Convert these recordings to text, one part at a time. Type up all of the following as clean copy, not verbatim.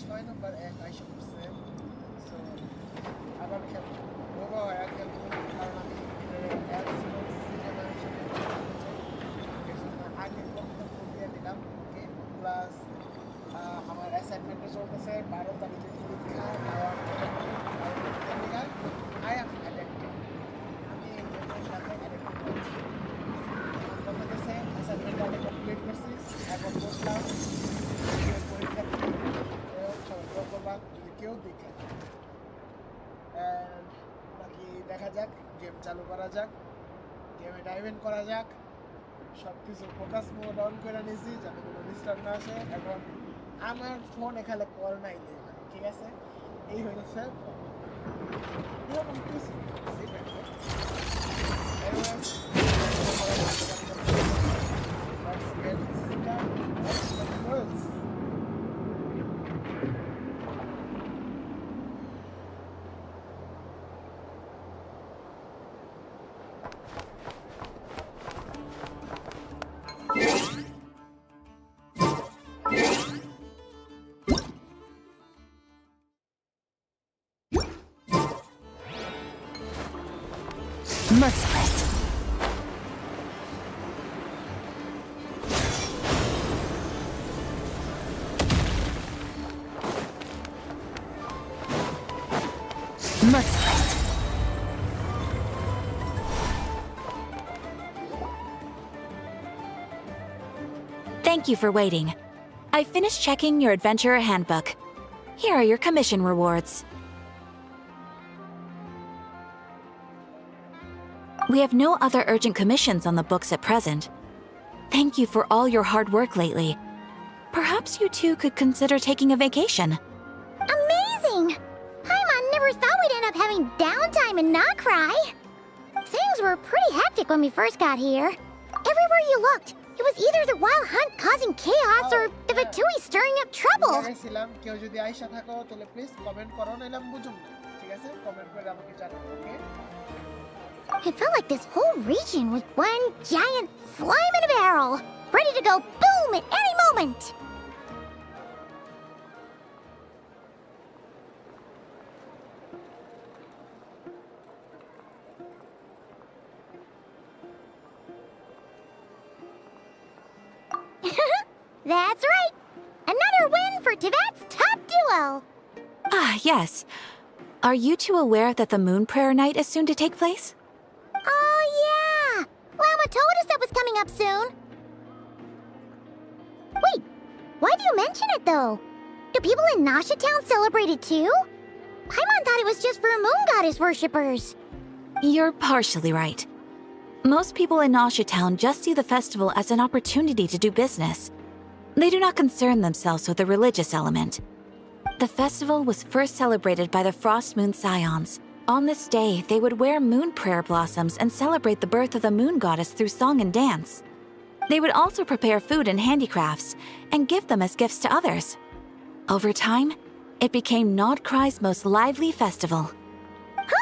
6 নম্বর এক আইসা করছে। সো আবার খেলবো, বাবা হয় খেলবো, কারণ আমি সিনেমা হিসেবে এর জন্য আগে বক্তব্য দিয়ে দিলাম ওকে। প্লাস আমার অ্যাসাইনমেন্টও চলতেছে, 12 তারিখে পরীক্ষা, দেওয়ার আই এম অ্যাডাক্টেড, আমি এই গেমের সাথে অ্যাডাক্টেড হয়েছি। আমার কথা হচ্ছে অ্যাসাইনমেন্ট আমি কমপ্লিট করছি, এখন বসলাম পরীক্ষা দিতে। সবাই দোয়া করবা যদি কেউ দেখে। অ্যান্ড বাকি দেখা যাক, গেম চালু করা যাক, গেমে ডাইভ ইন করা যাক। সব কিছু ফোকাস মোড অন করে নিয়েছি যাতে কোনো ডিস্টার্ব না আসে। এখন আমার ফোন এখানে কল নাই, ঠিক আছে? এই হয়েছে merciless. Merciless. Thank you for waiting. I finished checking your adventurer handbook. Here are your commission rewards. We have no other urgent commissions on the books at present. Thank you for all your hard work lately. Perhaps you two could consider taking a vacation. Amazing! Paimon never thought we'd end up having downtime in Krai. Things were pretty hectic when we first got here. Everywhere you looked, it was either the wild hunt causing chaos or the Vatui stirring up trouble. কেউ যদি আইসা থাকো তাহলে please comment করো, নাইলে আমি বুঝুম না, ঠিক আছে? কমেন্ট করে আমাকে জানাও, ওকে? It felt like this whole region was one giant slime in a barrel, ready to go boom at any moment. That's right! Another win for Tibet's top duo! Ah, yes. Are you two aware that the Moon Prayer Night is soon to take place? Oh, yeah! Lama told us that was coming up soon. Wait, why do you mention it, though? Do people in Nasha Town celebrate it, too? Paimon thought it was just for moon goddess worshippers. You're partially right. Most people in Nasha Town just see the festival as an opportunity to do business. They do not concern themselves with the religious element. The festival was first celebrated by the Frost Moon Scions. On this day, they would wear moon prayer blossoms and celebrate the birth of the moon goddess through song and dance. They would also prepare food and handicrafts and give them as gifts to others. Over time, it became Nod Krai's most lively festival.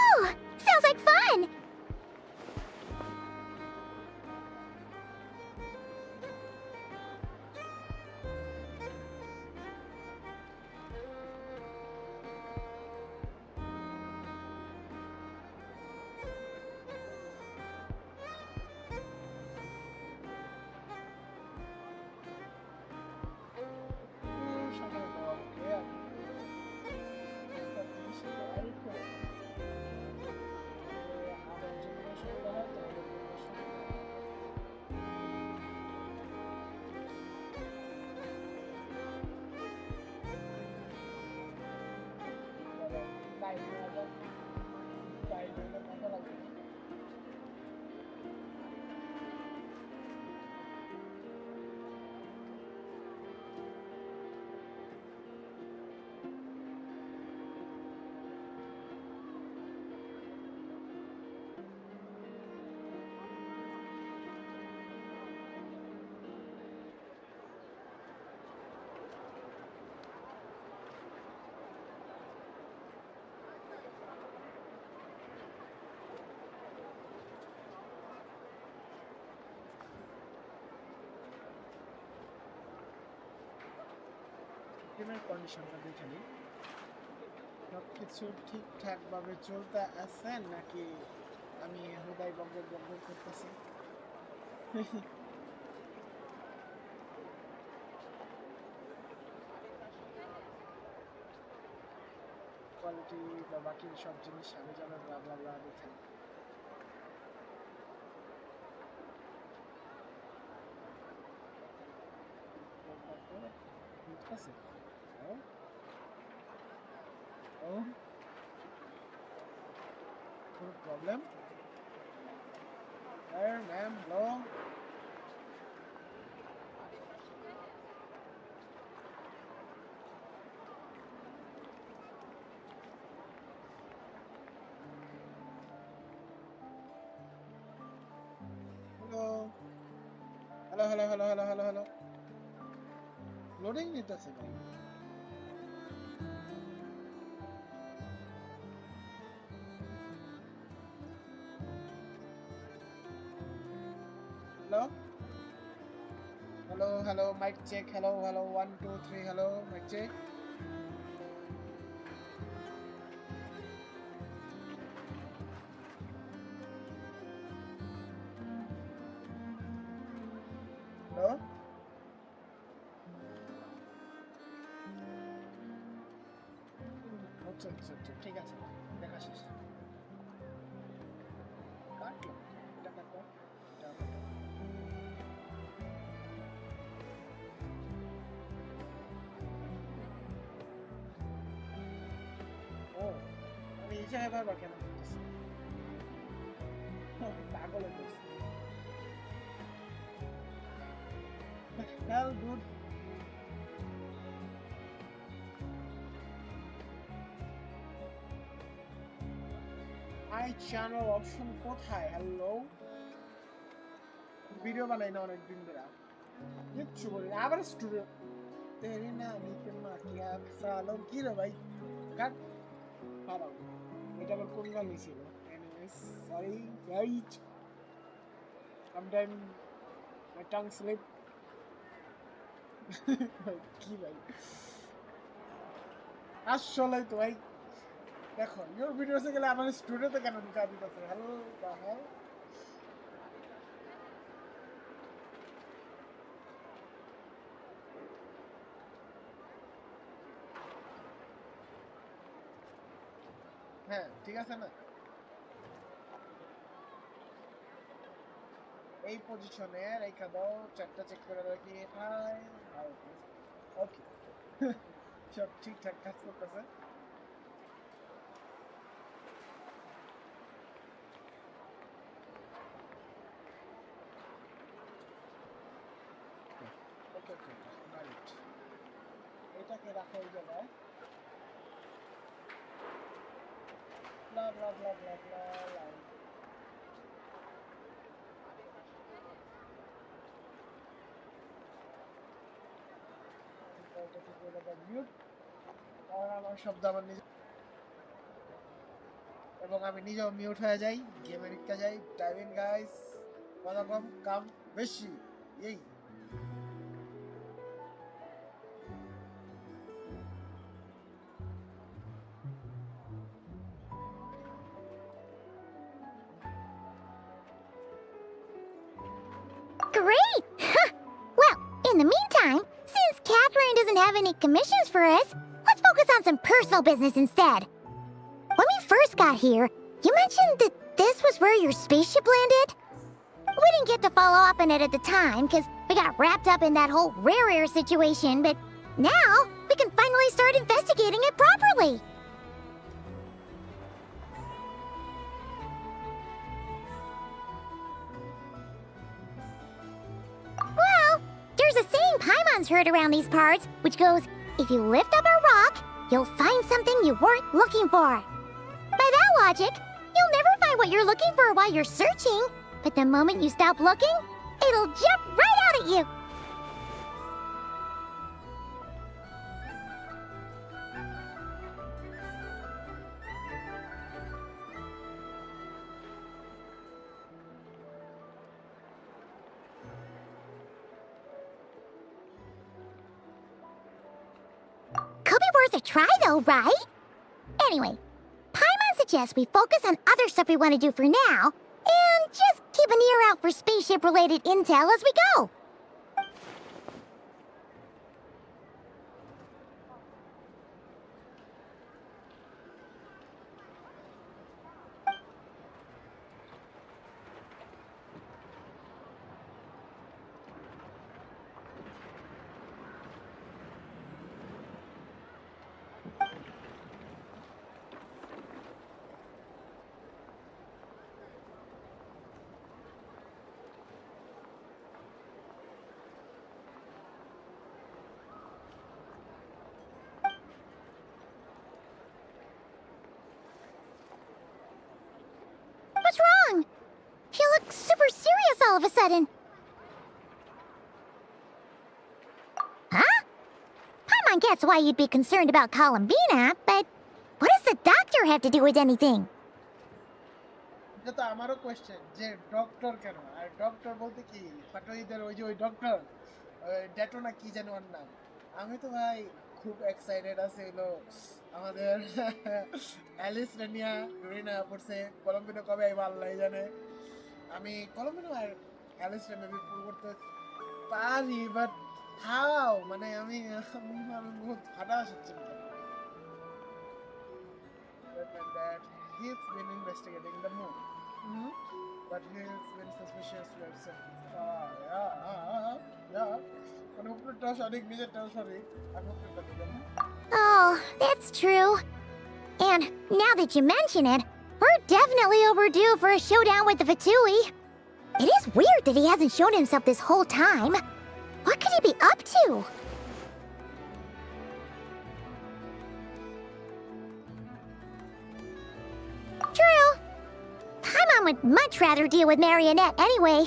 Oh, sounds like fun! টিমের কন্ডিশনটা দেখে নিই সব কিছু ঠিকঠাকভাবে চলতে আছে নাকি আমি হুদাই বকর বকর করতেছি কোয়ালিটি বা বাকি সব জিনিস আমি যেন ব্লা ব্লা ব্লা দেখে নিই ঠিক আছে ও কোনো problem ma'am hello hello hello hello hello hello hello loading নিতেছে ভাই hello hello hello mic check hello hello 1 2 3 hello mic check hello আচ্ছা আচ্ছা আচ্ছা ঠিক আছে দেখা শেষ কাটলাম এটা কাটবো এটা কাটবো ও আমি এই জায়গায় বারবার কেন করতেছি পাগল হয়ে গেছি hell dude my channel option কোথায় হ্যালো ভিডিও বানাই না অনেক দিন ধরে কিচ্ছু বলি না আবার স্টুডিও তেরি না নিকে মা কি সালো কি রে ভাই কাট খারাপ এটা আবার কোন গানই ছিল এনিওয়েজ সরি গাইজ সামটাইম মাই টাং স্লিপ কি ভাই আসলে তো ভাই দেখো ইউর ভিডিওসে গেলে আমার স্টুডিওতে কেন ঢুকা দিতেছে হ্যালো বা হ্যাঁ হ্যাঁ ঠিক আছে না এই পজিশনে রেখা দাও চারটা চেক করে রাখি হাই ওকে সব ঠিকঠাক কাজ করতেছে ওকে ওকে রাইট এটাকে রাখা হয়ে যাবে blah blah blah blah blah আমার শব্দ আমার নিজে এবং আমি নিজেও মিউট হয়ে যাই গেমে রিক্কা যাই টাইমিং গাইস কথা কম কাম বেশি এই Great! Well, in the meantime, since Catherine doesn't have any commissions for us, let's focus on some personal business instead. When we first got here, you mentioned that this was where your spaceship landed? We didn't get to follow up on it at the time because we got wrapped up in that whole rare air situation, but now we can finally start investigating it properly. Well, there's a saying Paimon's heard around these parts, which goes, if you lift up a rock, you'll find something you weren't looking for. By that logic, you'll never find what you're looking for while you're searching, but the moment you stop looking, it'll jump right out at you. worth a try though, right? Anyway, Paimon suggests we focus on other stuff we want to do for now, and just keep an ear out for spaceship-related intel as we go. What's wrong? You look super serious all of a sudden. Huh? Paimon gets why you'd be concerned about Columbina, but what does the doctor have to do with anything? এটা তো আমারও question যে doctor কেন আর doctor বলতে কি ফাটোইদের ওই যে ওই ডক্টর ডেটো না কি যেন ওর নাম আমি তো ভাই খুব এক্সাইটেড আছি হলো আমাদের অ্যালিস রেনিয়া রিনা পড়ছে কলম্বিনো কবে আইবা আল্লাহ জানে আমি কলম্বিনো আর অ্যালিস রে মেবি পুরো করতে পারি বাট হাউ মানে আমি বহুত হাতাশ হচ্ছে that he's been investigating the moon. But he's been suspicious of some. Yeah. I'm hoping to sorry, me sorry. I'm hoping to Oh, that's true. And now that you mention it, we're definitely overdue for a showdown with the Fatui. It is weird that he hasn't shown himself this whole time. What could he be up to? True. Paimon would much rather deal with Marionette anyway.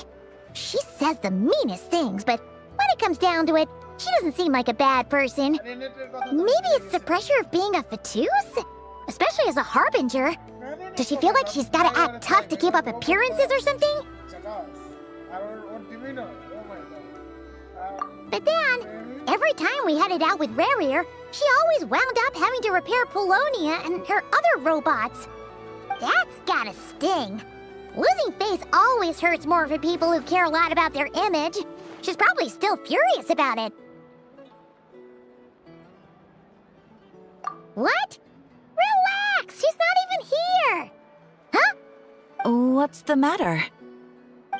She says the meanest things, but when it comes down to it, she doesn't seem like a bad person. Maybe it's the pressure of being a Fatuse? Especially as a Harbinger. Does she feel like she's gotta act tough to keep up appearances or something? But then, every time we headed out with Rarier, she always wound up having to repair Polonia and her other robots. That's gotta sting. Losing face always hurts more for people who care a lot about their image. She's probably still furious about it. What? Relax! She's not even here! Huh? What's the matter?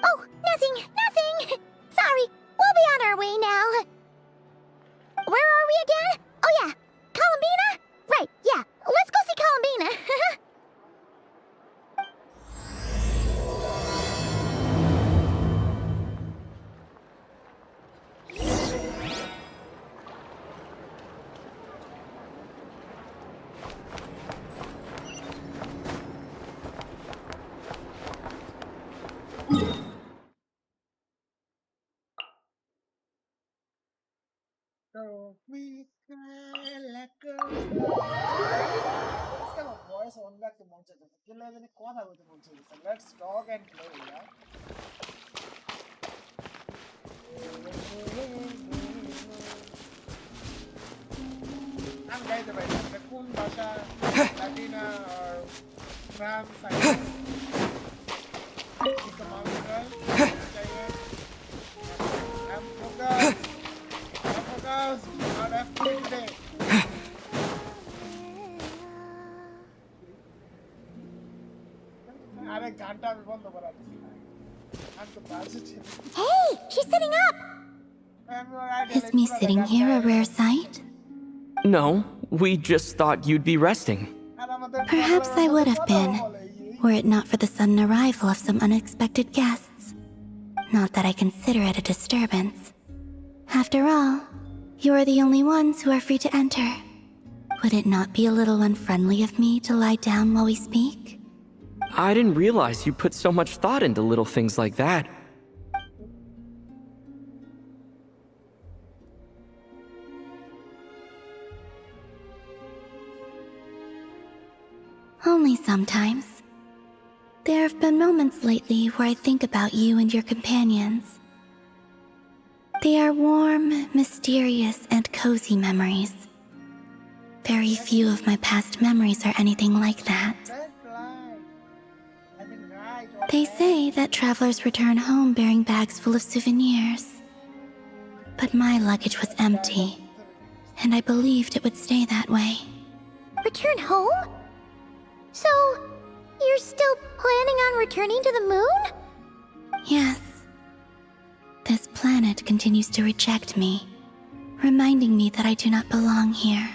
Oh, nothing. Sorry, we'll be on our way now. Where are we again? Oh yeah, Columbina? Right, yeah, let's go see Columbina. We cry like a voice on back to Monster. Kill as any corner with the Monster. Let's talk and play, yeah. I'm guys about the Kun Basha, Latina or France. The mountain girl. I'm focused. Not after today. Hey, she's sitting up! Is me sitting here a rare sight? No, we just thought you'd be resting. Perhaps I would have been, were it not for the sudden arrival of some unexpected guests. Not that I consider it a disturbance. After all, you are the only ones who are free to enter. Would it not be a little unfriendly of me to lie down while we speak? I didn't realize you put so much thought into little things like that. Only sometimes. There have been moments lately where I think about you and your companions. They are warm, mysterious, and cozy memories. Very few of my past memories are anything like that. That's right. I think right. They say that travelers return home bearing bags full of souvenirs. But my luggage was empty, and I believed it would stay that way. Return home? So, you're still planning on returning to the moon? Yes. This planet continues to reject me, reminding me that I do not belong here.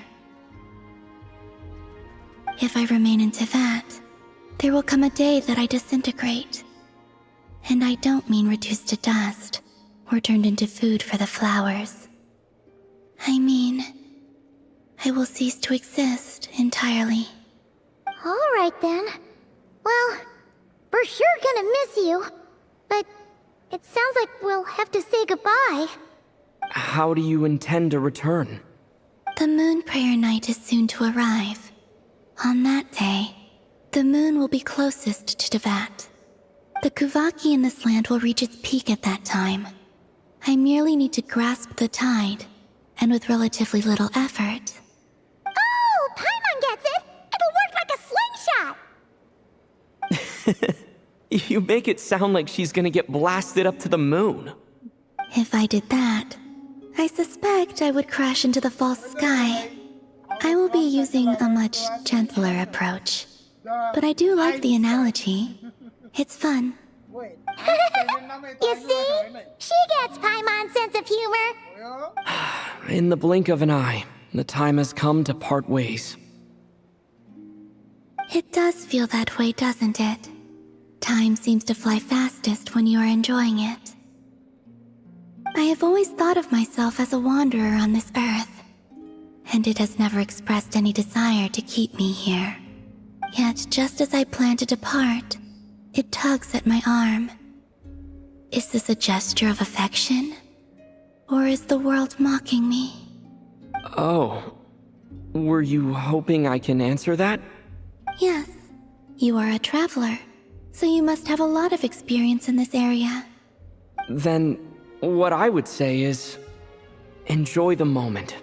If I remain into that, there will come a day that I disintegrate. And I don't mean reduced to dust, or turned into food for the flowers. I mean, I will cease to exist entirely. Alright then. Well, we're sure gonna miss you. But it sounds like we'll have to say goodbye. How do you intend to return? The moon prayer night is soon to arrive. On that day, the moon will be closest to Teyvat. The Kuvaki in this land will reach its peak at that time. I merely need to grasp the tide, and with relatively little effort. Oh, Paimon gets it! It'll work like a slingshot! You make it sound like she's gonna get blasted up to the moon. If I did that, I suspect I would crash into the false sky. I will be using a much gentler approach. But I do like the analogy. It's fun. Wait. You see? She gets Paimon's sense of humor. In the blink of an eye, the time has come to part ways. It does feel that way, doesn't it? Time seems to fly fastest when you are enjoying it. I have always thought of myself as a wanderer on this earth, and it has never expressed any desire to keep me here. Yet, just as I plan to depart, it tugs at my arm. Is this a gesture of affection? Or is the world mocking me? Oh. Were you hoping I can answer that? Yes. You are a traveler, so you must have a lot of experience in this area. Then, what I would say is, enjoy the moment.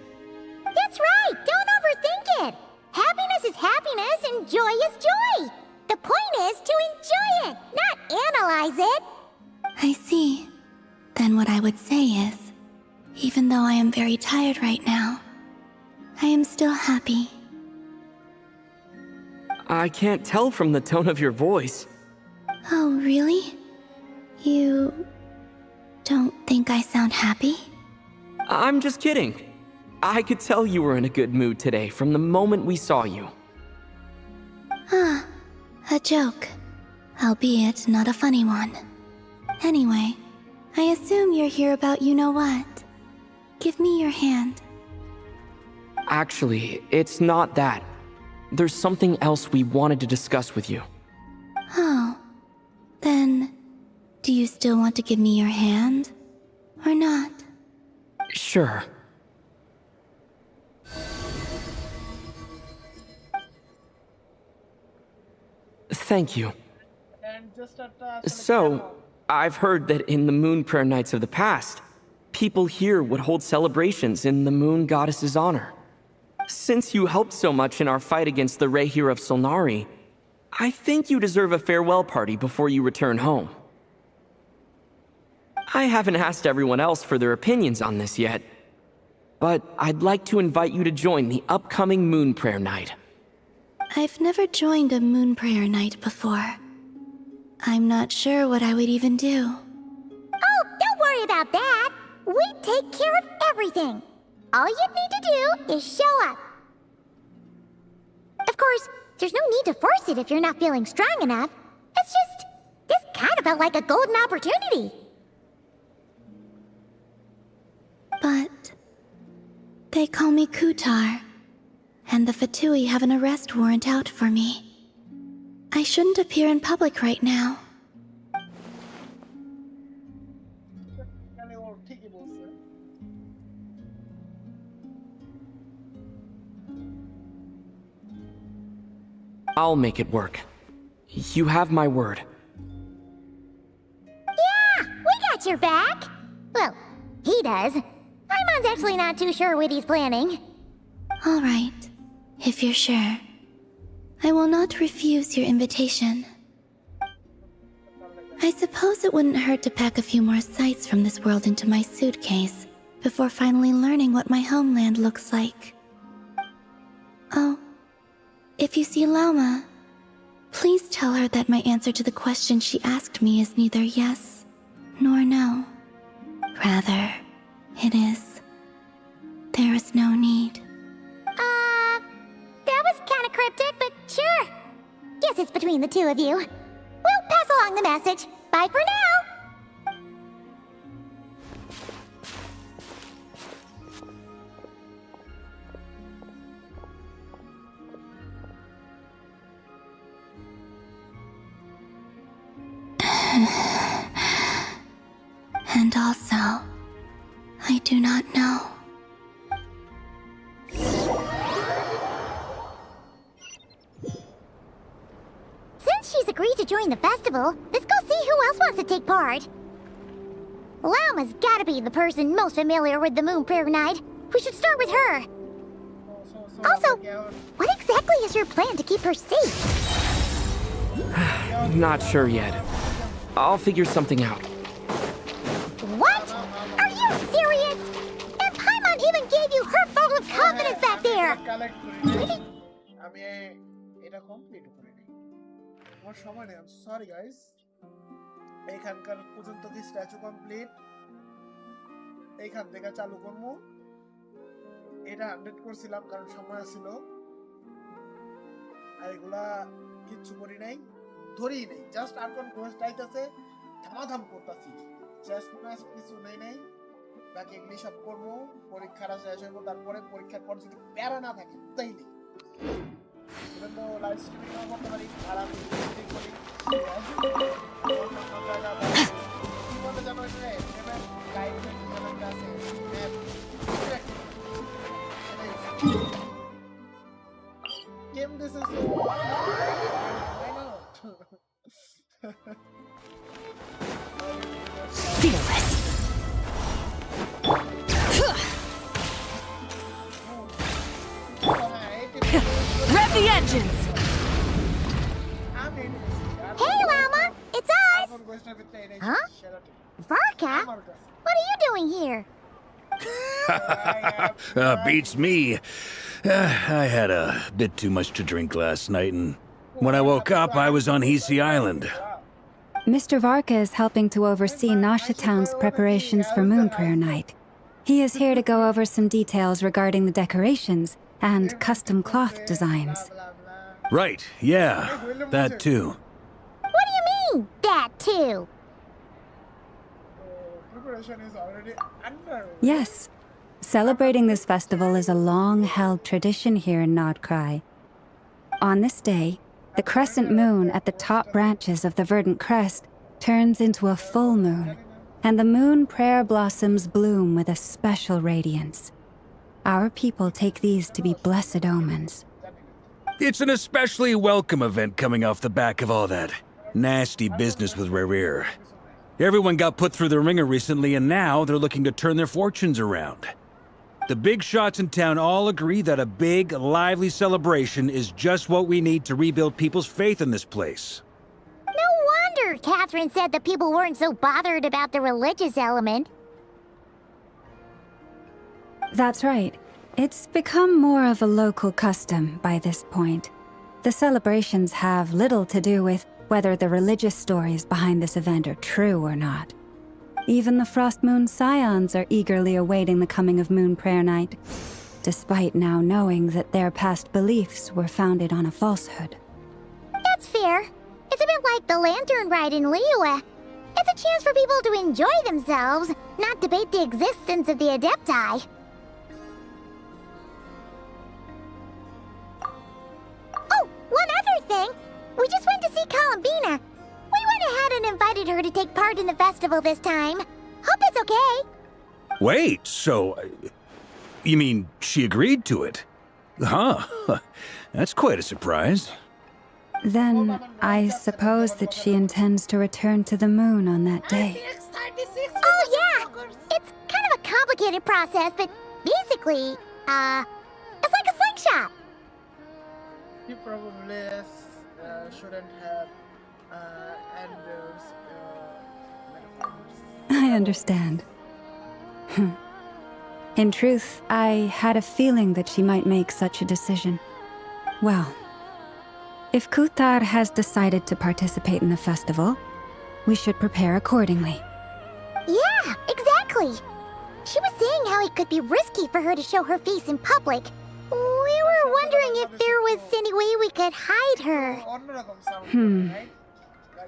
That's right! Don't overthink it! Happiness is happiness and joy is joy! The point is to enjoy it, not analyze it! I see. Then what I would say is, even though I am very tired right now, I am still happy. I can't tell from the tone of your voice. Oh, really? You don't think I sound happy? I'm just kidding. I could tell you were in a good mood today from the moment we saw you. Ah, a joke. Albeit not a funny one. Anyway, I assume you're here about you-know-what. Give me your hand. Actually, it's not that. There's something else we wanted to discuss with you. Oh. Then, do you still want to give me your hand? Or not? Sure. Thank you. And just So, I've heard that in the moon prayer nights of the past, people here would hold celebrations in the moon goddess's honor. Since you helped so much in our fight against the Rehir of Solnari, I think you deserve a farewell party before you return home. I haven't asked everyone else for their opinions on this yet, but I'd like to invite you to join the upcoming moon prayer night. I've never joined a moon prayer night before. I'm not sure what I would even do. Oh, don't worry about that! We take care of everything! All you need to do is show up. Of course, there's no need to force it if you're not feeling strong enough. This kind of felt like a golden opportunity. But they call me Kutar, and the Fatui have an arrest warrant out for me. I shouldn't appear in public right now. I'll make it work. You have my word. Yeah, we got your back. Well, he does. Paimon's actually not too sure what he's planning. All right. If you're sure, I will not refuse your invitation. I suppose it wouldn't hurt to pack a few more sights from this world into my suitcase before finally learning what my homeland looks like. Oh, if you see Lauma, please tell her that my answer to the question she asked me is neither yes nor no. Rather, it is, there is no need. That was kinda cryptic, but sure. Guess it's between the two of you. We'll pass along the message. Bye for now! And also, I do not know. Since she's agreed to join the festival, let's go see who else wants to take part. Lauma's gotta be the person most familiar with the Moon Prayer Night. We should start with her. Also, what exactly is your plan to keep her safe? Not sure yet. I'll figure something out. What? Are you serious? And Paimon even gave you her vote of confidence back there! Really? আমি এটা complete করে নিই আমার সময় নেই sorry guys এইখানকার পর্যন্ত কি স্ট্যাচু কমপ্লিট এইখান থেকে চালু করব এটা 100 করছিলাম কারণ সময় ছিল আর এগুলা কিচ্ছু করি নাই ধরেই নেই জাস্ট আর্কন কোয়েস্ট আইতাছে ধামাধাম করতেছি জাস্ট ম্যাচ কিছু নাই বাকি এগুলি সব করব পরীক্ষাটা শেষ হইব তারপরে পরীক্ষার পর যদি প্যারা না থাকে তাইলে even though live streaming না করতে পারি আর আমি ভিডিও করি কিভাবে জানো এটা এবার লাইভ যেটা আছে map game this is so why not Fearless. Rev the engines! Hey, Lauma! It's us! Huh? Varka? What are you doing here? Beats me. I had a bit too much to drink last night, and when I woke up, I was on Hisi Island. Mr. Varka is helping to oversee Nasha Town's preparations for Moon Prayer Night. He is here to go over some details regarding the decorations and custom cloth designs. Right, yeah, that too. What do you mean, that too? Preparation is already under. Yes, celebrating this festival is a long-held tradition here in Krai. On this day, the crescent moon at the top branches of the verdant crest turns into a full moon, and the moon prayer blossoms bloom with a special radiance. Our people take these to be blessed omens. It's an especially welcome event coming off the back of all that nasty business with Rare. Everyone got put through the ringer recently, and now they're looking to turn their fortunes around. The big shots in town all agree that a big, lively celebration is just what we need to rebuild people's faith in this place. No wonder Catherine said that people weren't so bothered about the religious element. That's right. It's become more of a local custom by this point. The celebrations have little to do with whether the religious stories behind this event are true or not. Even the Frost Moon Scions are eagerly awaiting the coming of Moon Prayer Night, despite now knowing that their past beliefs were founded on a falsehood. That's fair. It's a bit like the lantern ride in Liyue. It's a chance for people to enjoy themselves, not debate the existence of the Adepti. Oh, one other thing. We just went to see Columbina. We went ahead and invited her to take part in the festival this time. Hope it's okay. Wait, so... you mean she agreed to it? Huh. That's quite a surprise. Then I suppose that she intends to return to the moon on that day. Oh, yeah. It's kind of a complicated process, but basically, it's like a slingshot. he probably shouldn't have endorsed metaphors. I understand. In truth, I had a feeling that she might make such a decision. Well, if Kutar has decided to participate in the festival, we should prepare accordingly. Yeah, exactly. She was saying how it could be risky for her to show her face in public. We were wondering if there was any way we could hide her. অন্যরকম sound, right?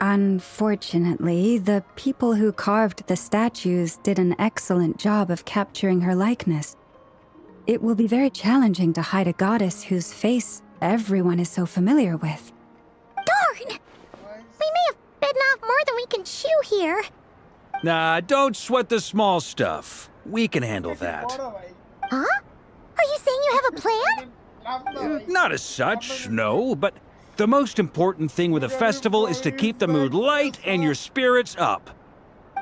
Unfortunately, the people who carved the statues did an excellent job of capturing her likeness. It will be very challenging to hide a goddess whose face everyone is so familiar with. Darn! We may have bitten off more than we can chew here. Nah, don't sweat the small stuff. We can handle that. Huh? Are you saying you have a plan? Not as such, no, but the most important thing with a festival is to keep the mood light and your spirits up.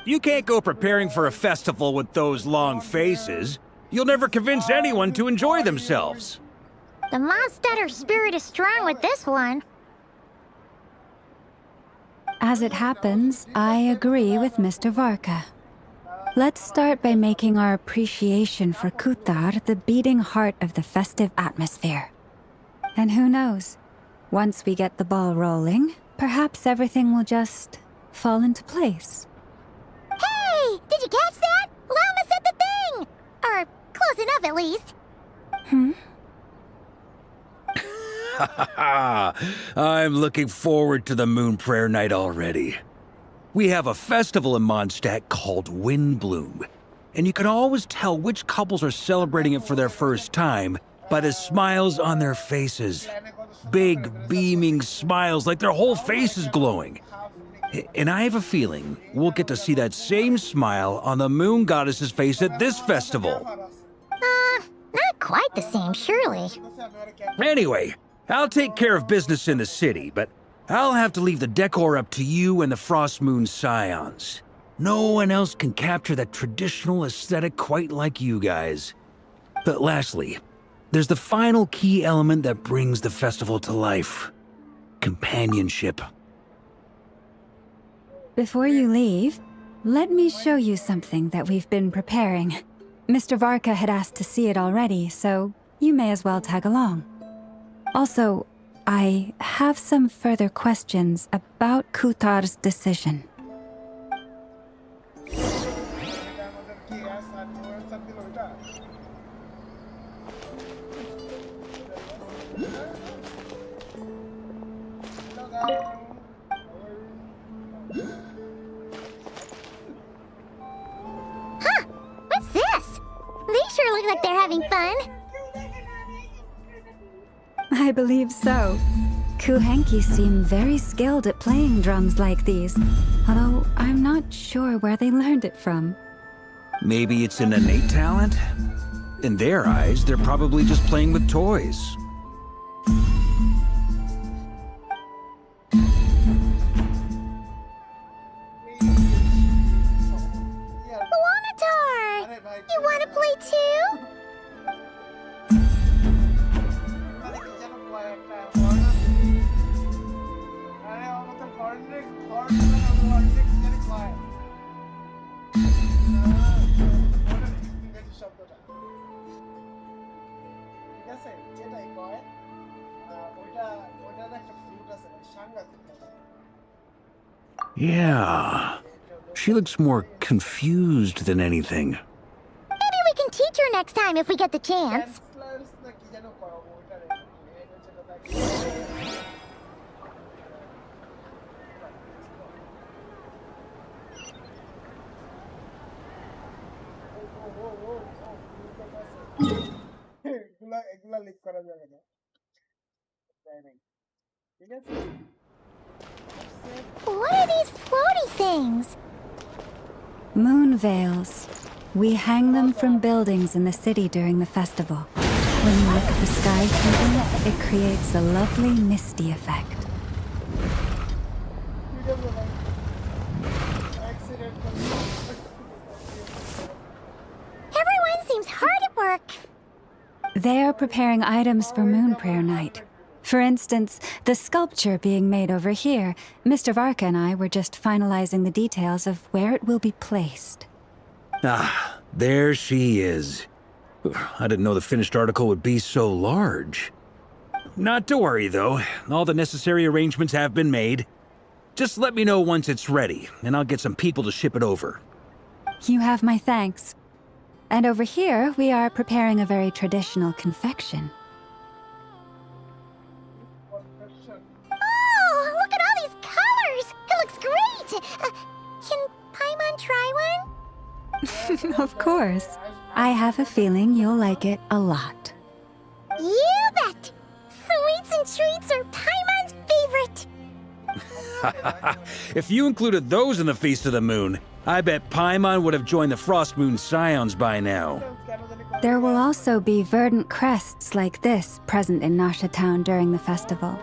You can't go preparing for a festival with those long faces. You'll never convince anyone to enjoy themselves. The Mondstatter spirit is strong with this one. As it happens, I agree with Mr. Varka. Let's start by making our appreciation for Kutar the beating heart of the festive atmosphere. And who knows? Once we get the ball rolling, perhaps everything will just fall into place. Hey! Did you catch that? Llama said the thing! Or close enough at least. I'm looking forward to the Moon Prayer Night already. We have a festival in Mondstadt called Windbloom, and you can always tell which couples are celebrating it for their first time by the smiles on their faces. Big, beaming smiles like their whole face is glowing. And I have a feeling we'll get to see that same smile on the Moon Goddess's face at this festival. Not quite the same, surely. Anyway, I'll take care of business in the city, but I'll have to leave the decor up to you and the Frost Moon Scions. No one else can capture that traditional aesthetic quite like you guys. But lastly, there's the final key element that brings the festival to life. Companionship. Before you leave, let me show you something that we've been preparing. Mr. Varka had asked to see it already, so you may as well tag along. Also, I have some further questions about Kutar's decision. Huh! What's this? They sure look like they're having fun. I believe so. Kuhenki seem very skilled at playing drums like these, although I'm not sure where they learned it from. Maybe it's an innate talent? In their eyes, they're probably just playing with toys. Luanatar! You want to play too? Yeah. She looks more confused than anything. Maybe we can teach her next time if we get the chance. What are these floaty things? Moon veils. We hang them from buildings in the city during the festival. When you look at the sky through them, it creates a lovely misty effect. Everyone seems hard at work. They are preparing items for Moon Prayer Night. For instance, the sculpture being made over here, Mr. Varka and I were just finalizing the details of where it will be placed. Ah, there she is. I didn't know the finished article would be so large. Not to worry, though. All the necessary arrangements have been made. Just let me know once it's ready, and I'll get some people to ship it over. You have my thanks. And over here, we are preparing a very traditional confection. Oh, look at all these colors! It looks great! Can Paimon try one? Of course. I have a feeling you'll like it a lot. You bet! Sweets and treats are Paimon's favorite! If you included those in the Feast of the Moon, I bet Paimon would have joined the Frost Moon Scions by now. There will also be verdant crests like this present in Nasha Town during the festival.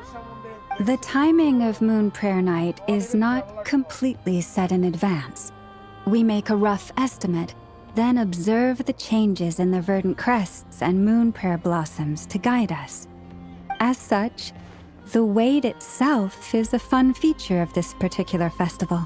The timing of Moon Prayer Night is not completely set in advance. We make a rough estimate, then observe the changes in the verdant crests and moon prayer blossoms to guide us. As such, the wait itself is a fun feature of this particular festival.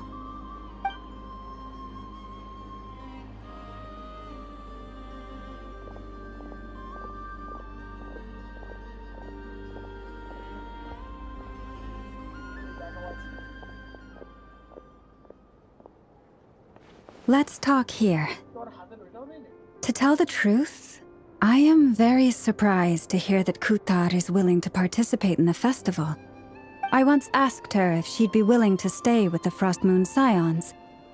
Let's talk here. To tell the truth, I am very surprised to hear that Kutar is willing to participate in the festival. I once asked her if she'd be willing to stay with the Frost Moon Scions.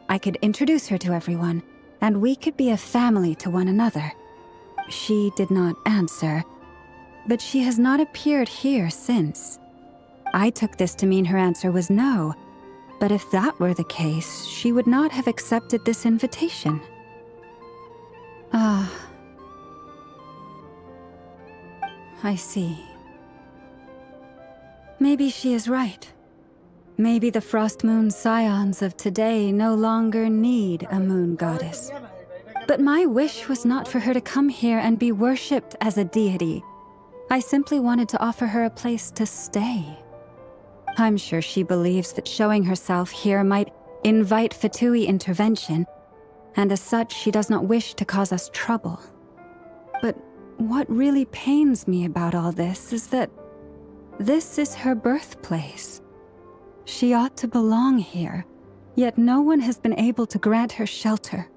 I could introduce her to everyone, and we could be a family to one another. She did not answer, but she has not appeared here since. I took this to mean her answer was no, but if that were the case, she would not have accepted this invitation. Ah. I see. Maybe she is right. Maybe the Frost Moon Scions of today no longer need a moon goddess. But my wish was not for her to come here and be worshipped as a deity. I simply wanted to offer her a place to stay. I'm sure she believes that showing herself here might invite Fatui intervention, and as such, she does not wish to cause us trouble. But what really pains me about all this is that this is her birthplace. She ought to belong here, yet no one has been able to grant her shelter.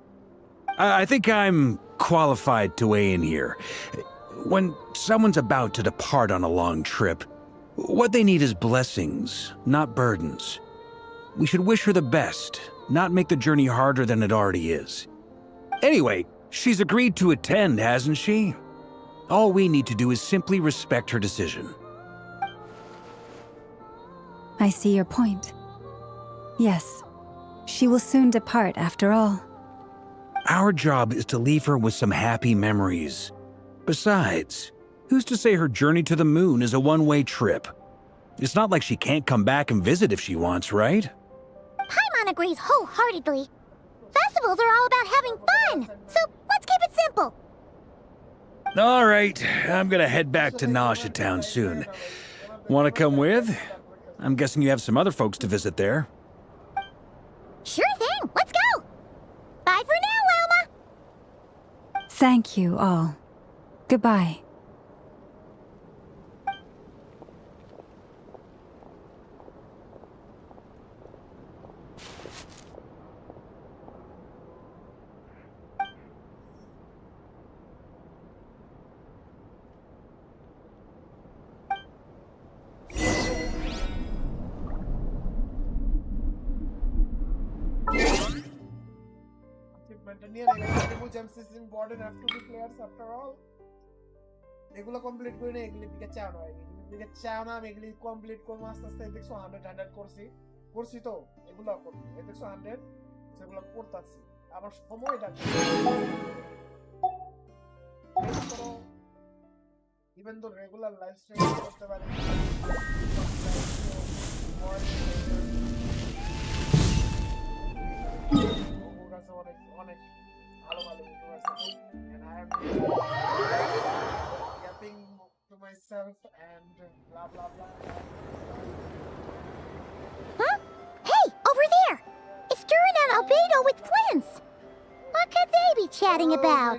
I think I'm qualified to weigh in here. When someone's about to depart on a long trip, what they need is blessings, not burdens. We should wish her the best, not make the journey harder than it already is. Anyway, she's agreed to attend, hasn't she? All we need to do is simply respect her decision. I see your point. Yes, she will soon depart after all. Our job is to leave her with some happy memories. Besides, who's to say her journey to the moon is a one-way trip? It's not like she can't come back and visit if she wants, right? Paimon agrees wholeheartedly. Festivals are all about having fun, so let's keep it simple. All right, I'm gonna head back to Nasha Town soon. Want to come with? I'm guessing you have some other folks to visit there. Sure thing, let's go! Bye for now, Wilma! Thank you all. Goodbye. নিয়ে negative games is important have to be players after all এগুলো complete করে নে এগুলি দিকে চাও না এগুলি চাও না আমি এগুলি কমপ্লিট করব আস্তে আস্তে দেখছো 100 করছি তো এগুলো করব দেখছো 100 সেগুলো করতেছি আমার সময়টা even though regular live stream করতে পারি অনেক ভালো ভালো ভিডিও আছে and I am getting to my myself and blah blah blah. Huh? Hey, over there! It's Duran and Albedo with Flints! What could they be chatting about?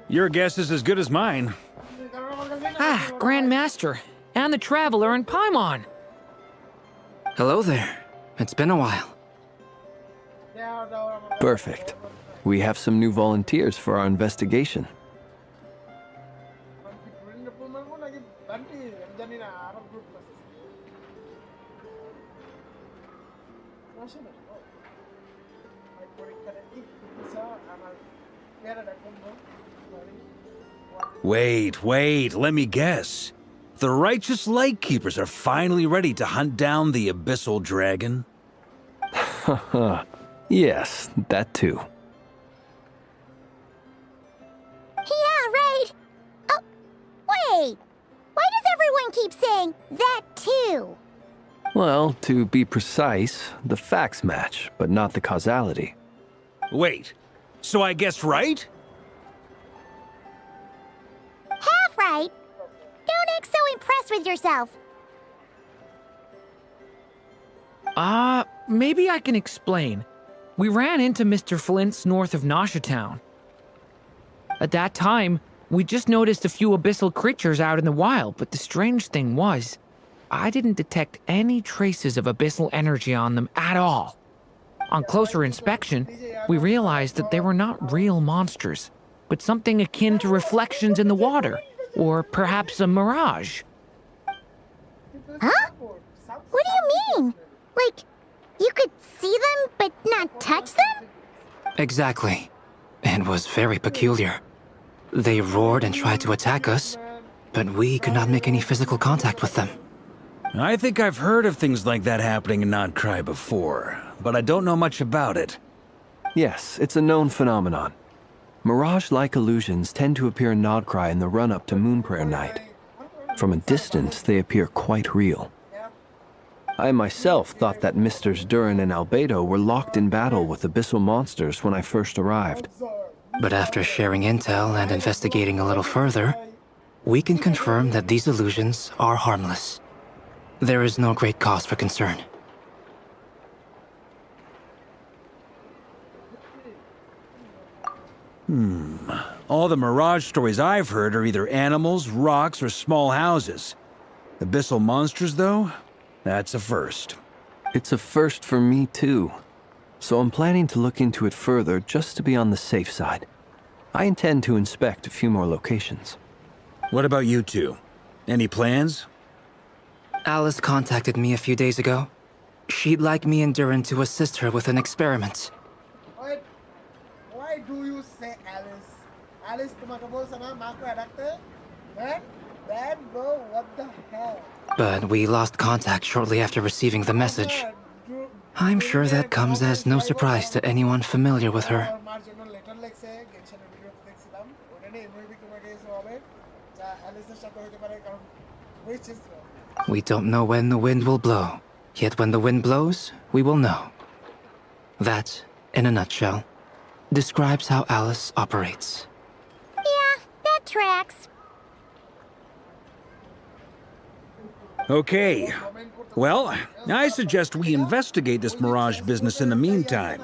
Your guess is as good as mine. Ah, Grand Master, and the Traveler in Paimon. Hello there. It's been a while. Perfect. We have some new volunteers for our investigation. Wait, let me guess. The righteous Lightkeepers are finally ready to hunt down the Abyssal Dragon? Yes, that too. Yeah, right! Oh, wait! Why does everyone keep saying that too? Well, to be precise, the facts match, but not the causality. Wait, so I guessed right? Half right! Don't act so impressed with yourself. Maybe I can explain. We ran into Mr. Flint's north of Nasha Town. At that time, we just noticed a few abyssal creatures out in the wild, but the strange thing was, I didn't detect any traces of abyssal energy on them at all. On closer inspection, we realized that they were not real monsters, but something akin to reflections in the water, or perhaps a mirage. Huh? What do you mean? Like, you could see them but not touch them? Exactly. It was very peculiar. They roared and tried to attack us, but we could not make any physical contact with them. I think I've heard of things like that happening in Krai before, but I don't know much about it. Yes, it's a known phenomenon. Mirage-like illusions tend to appear in Krai in the run-up to Moonprayer Night. From a distance, they appear quite real. I myself thought that Misters Duran and Albedo were locked in battle with abyssal monsters when I first arrived. But after sharing intel and investigating a little further, we can confirm that these illusions are harmless. There is no great cause for concern. All the Mirage stories I've heard are either animals, rocks, or small houses. Abyssal monsters, though? That's a first. It's a first for me, too. So I'm planning to look into it further just to be on the safe side. I intend to inspect a few more locations. What about you two? Any plans? Alice contacted me a few days ago. She'd like me and Duran to assist her with an experiment. Why do you say Alice? Alice, तुम्हारा बोल सना माँ को अडकते? That bro, what the hell? But we lost contact shortly after receiving the message. I'm sure that comes as no surprise to anyone familiar with her. We don't know when the wind will blow, yet when the wind blows, we will know. That, in a nutshell, describes how Alice operates. Yeah, that tracks. Okay. Well, I suggest we investigate this Mirage business in the meantime.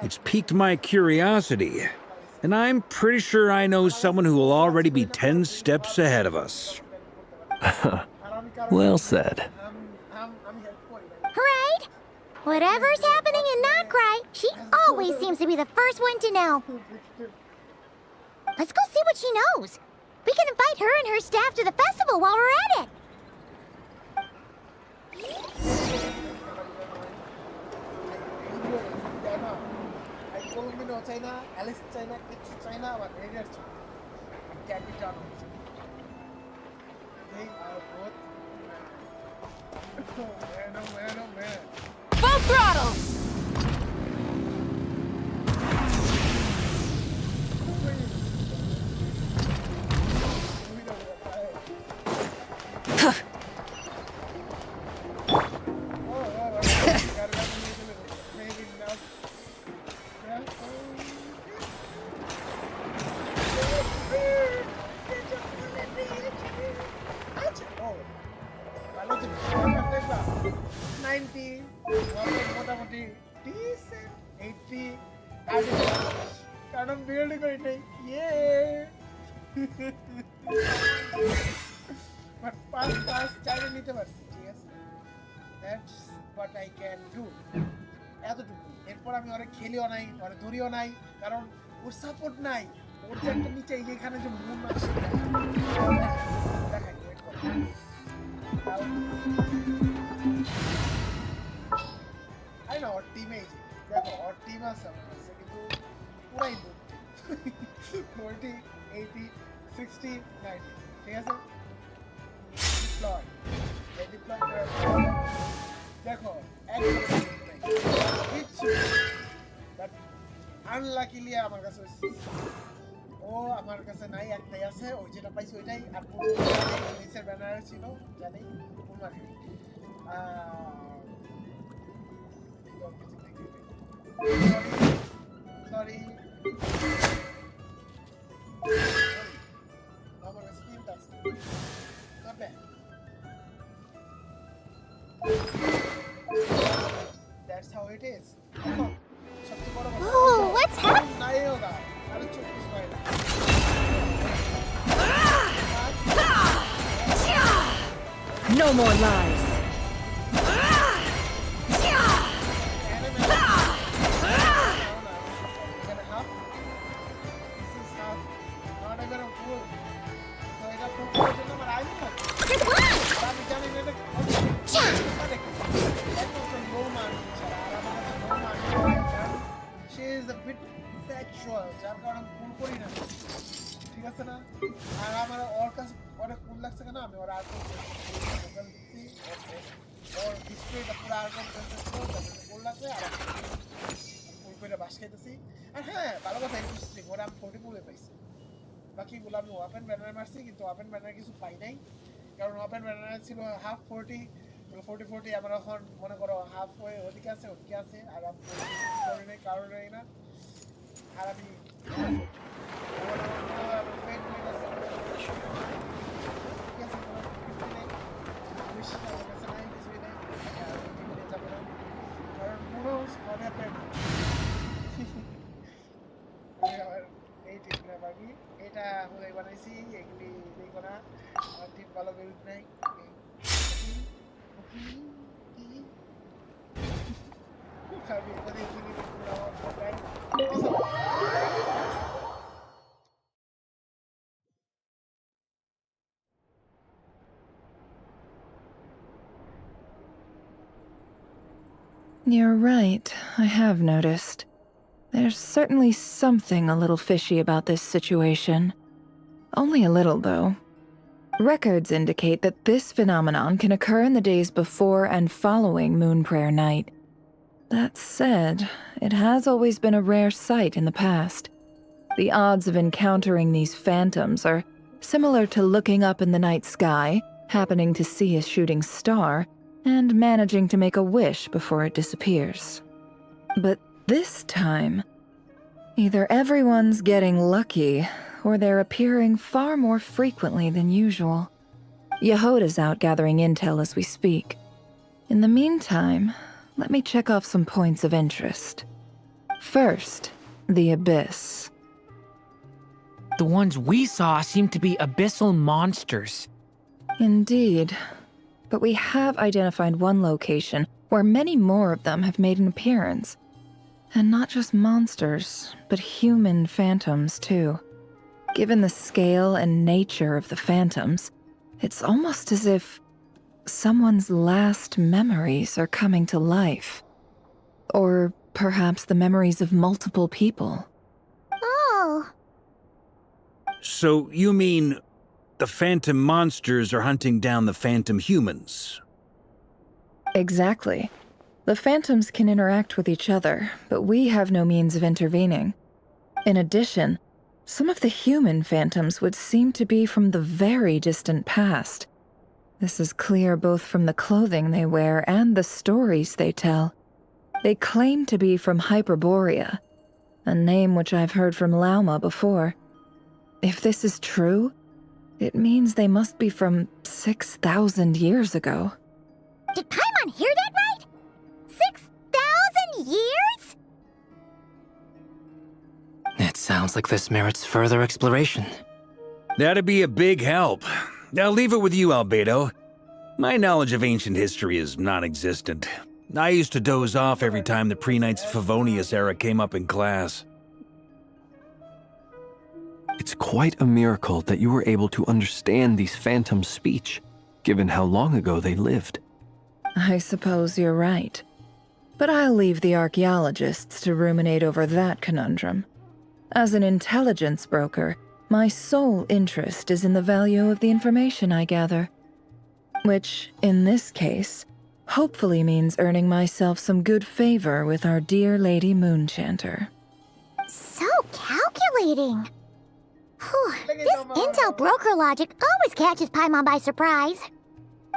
It's piqued my curiosity, and I'm pretty sure I know someone who will already be 10 steps ahead of us. Well said. Right? Whatever's happening in Krai, she always seems to be the first one to know. Let's go see what she knows. We can invite her and her staff to the festival while we're at it. China, Alice China, it's China, but area capital. They are both. Full throttle! pretty decent. 80. কারণ আমি build করি নাই। But pass চাইলে নিতে পারছি, ঠিক আছে? That's what I can do. এতটুকু। এরপর আমি ওরে খেলিও নাই, ওরে ধরিও নাই, কারণ ওর সাপোর্ট নাই। ওর যে একটা নিচে এইখানে যে মুন আছে দেখাই ওয়েট করো। আই না ওর টিমে দেখো, ওর টিম আছে আমার কাছে, কিন্তু পুরাই দুধ। 40, 80, 60, 90, ঠিক আছে? ডিপ্লয় দেখো কিচ্ছু, বাট আনলাকিলি আমার কাছে ও আমার কাছে নাই, একটাই আছে, ওই যেটা পাইছি ওইটাই। আর নিচের ব্যানার ছিল জানি সরি আমার কাছে তিনটা আছে, তবে that's how it is. সবচেয়ে বড় কথা, Oh, what's happening? নাই হোগা, আরে চুপ করে না। No more lies. ঠিক আছে না? আর আমার ওর কাছে অনেক কুল লাগছে কেন, আমি ওর আর ওর ডিসপ্লেটা পুরো আর কুল লাগছে, আর কুল করে বাস খাইতেছি। আর হ্যাঁ, ভালো কথা ইন্টারেস্টিং, ওরা আমি 40 কুলে পাইছি। বাকিগুলো আমি ওপেন ব্যানার মারছি, কিন্তু ওপেন ব্যানার কিছু পাই নাই, কারণ ওপেন ব্যানার ছিল হাফ 40, 40 আমার এখন মনে করো হাফ হয়ে ওদিকে আছে আর আমি করি নাই, কারণ নেই না। আর আমি এটা হলে বানাইছি, এগুলি দেখবো না, আমার টিম ভালো বেরোত নাই। You're right, I have noticed. There's certainly something a little fishy about this situation. Only a little, though. Records indicate that this phenomenon can occur in the days before and following Moon Prayer Night. That said, it has always been a rare sight in the past. The odds of encountering these phantoms are similar to looking up in the night sky, happening to see a shooting star, and managing to make a wish before it disappears. But this time, either everyone's getting lucky, or they're appearing far more frequently than usual. Yehoda's out gathering intel as we speak. In the meantime, let me check off some points of interest. First, the Abyss. The ones we saw seem to be abyssal monsters. Indeed. But we have identified one location where many more of them have made an appearance. And not just monsters, but human phantoms, too. Given the scale and nature of the phantoms, it's almost as if someone's last memories are coming to life. Or perhaps the memories of multiple people. Oh. So you mean the phantom monsters are hunting down the phantom humans? Exactly. The phantoms can interact with each other, but we have no means of intervening. In addition, some of the human phantoms would seem to be from the very distant past. This is clear both from the clothing they wear and the stories they tell. They claim to be from Hyperborea, a name which I've heard from Lauma before. If this is true, it means they must be from 6,000 years ago. Did Paimon hear that right? 6,000 years? It sounds like this merits further exploration. That'd be a big help. I'll leave it with you, Albedo. My knowledge of ancient history is non-existent. I used to doze off every time the pre-Knights of Favonius era came up in class. It's quite a miracle that you were able to understand these phantoms' speech, given how long ago they lived. I suppose you're right. But I'll leave the archaeologists to ruminate over that conundrum. As an intelligence broker, my sole interest is in the value of the information I gather. Which, in this case, hopefully means earning myself some good favor with our dear Lady Moonchanter. So calculating. Whew, this intel broker logic always catches Paimon by surprise.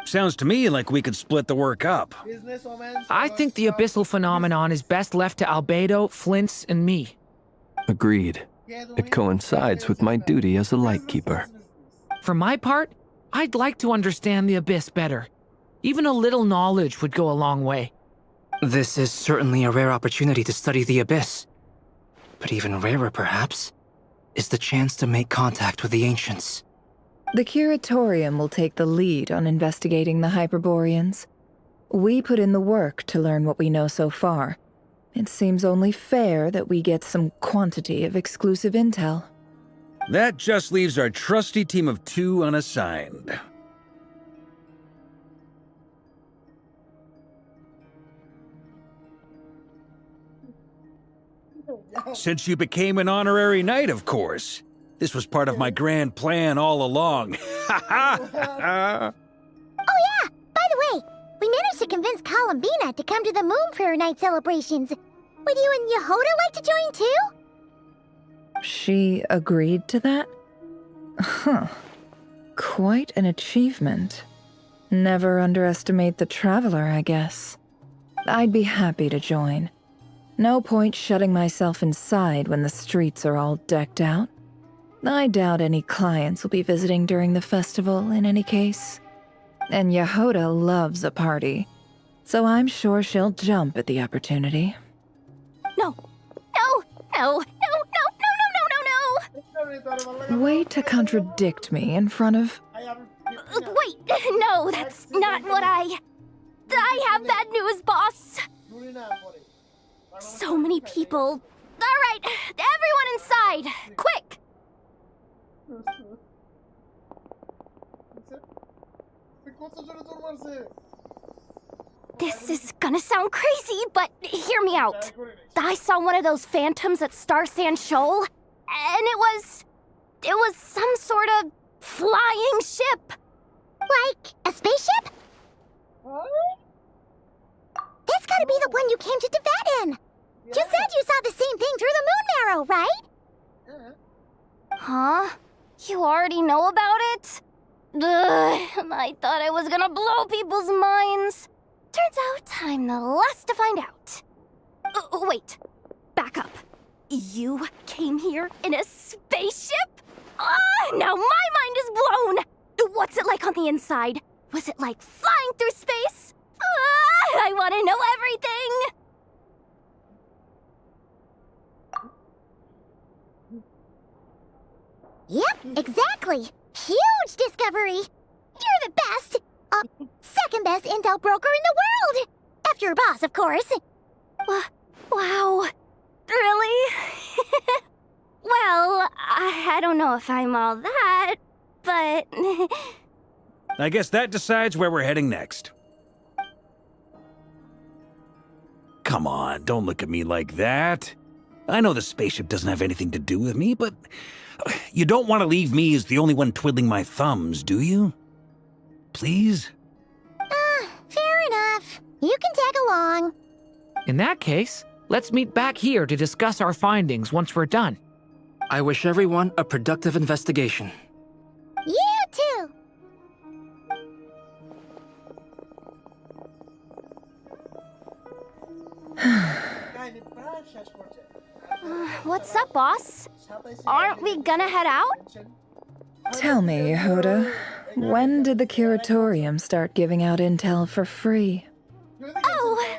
Sounds to me like we could split the work up. I think the abyssal phenomenon is best left to Albedo, Flint's, and me. Agreed. It coincides with my duty as a lightkeeper. For my part, I'd like to understand the abyss better. Even a little knowledge would go a long way. This is certainly a rare opportunity to study the abyss. But even rarer, perhaps, is the chance to make contact with the ancients. The Curatorium will take the lead on investigating the Hyperboreans. We put in the work to learn what we know so far. It seems only fair that we get some quantity of exclusive intel. That just leaves our trusty team of 2 unassigned. Since you became an honorary knight, of course. This was part of my grand plan all along. Oh yeah! By the way, we managed to convince Columbina to come to the Moon Prayer Night celebrations. Would you and Yehoda like to join too? She agreed to that? Huh. Quite an achievement. Never underestimate the traveler, I guess. I'd be happy to join. No point shutting myself inside when the streets are all decked out. I doubt any clients will be visiting during the festival in any case. And Yehoda loves a party, so I'm sure she'll jump at the opportunity. No. Way to contradict me in front of... Wait, no, that's not what I have bad news, boss. So many people. All right, everyone inside, quick. This is gonna sound crazy, but hear me out. I saw one of those phantoms at Star Sand Shoal, and it was some sort of flying ship. Like a spaceship? That's gotta be the one you came to Tibet in. You said you saw the same thing through the moon marrow, right? Huh? You already know about it? Ugh, I thought I was gonna blow people's minds. Turns out I'm the last to find out. Wait, back up. You came here in a spaceship? Now my mind is blown! What's it like on the inside? Was it like flying through space? I want to know everything! Yep, exactly. Huge discovery. You're the best. Second best intel broker in the world. After your boss, of course. Wow. Really? Well, I don't know if I'm all that, but... I guess that decides where we're heading next. Come on, don't look at me like that. I know the spaceship doesn't have anything to do with me, but you don't want to leave me as the only one twiddling my thumbs, do you? Please? Fair enough. You can tag along. In that case, let's meet back here to discuss our findings once we're done. I wish everyone a productive investigation. You too. What's up, boss? Aren't we gonna head out? Tell me, Yehoda, when did the Curatorium start giving out intel for free? Oh,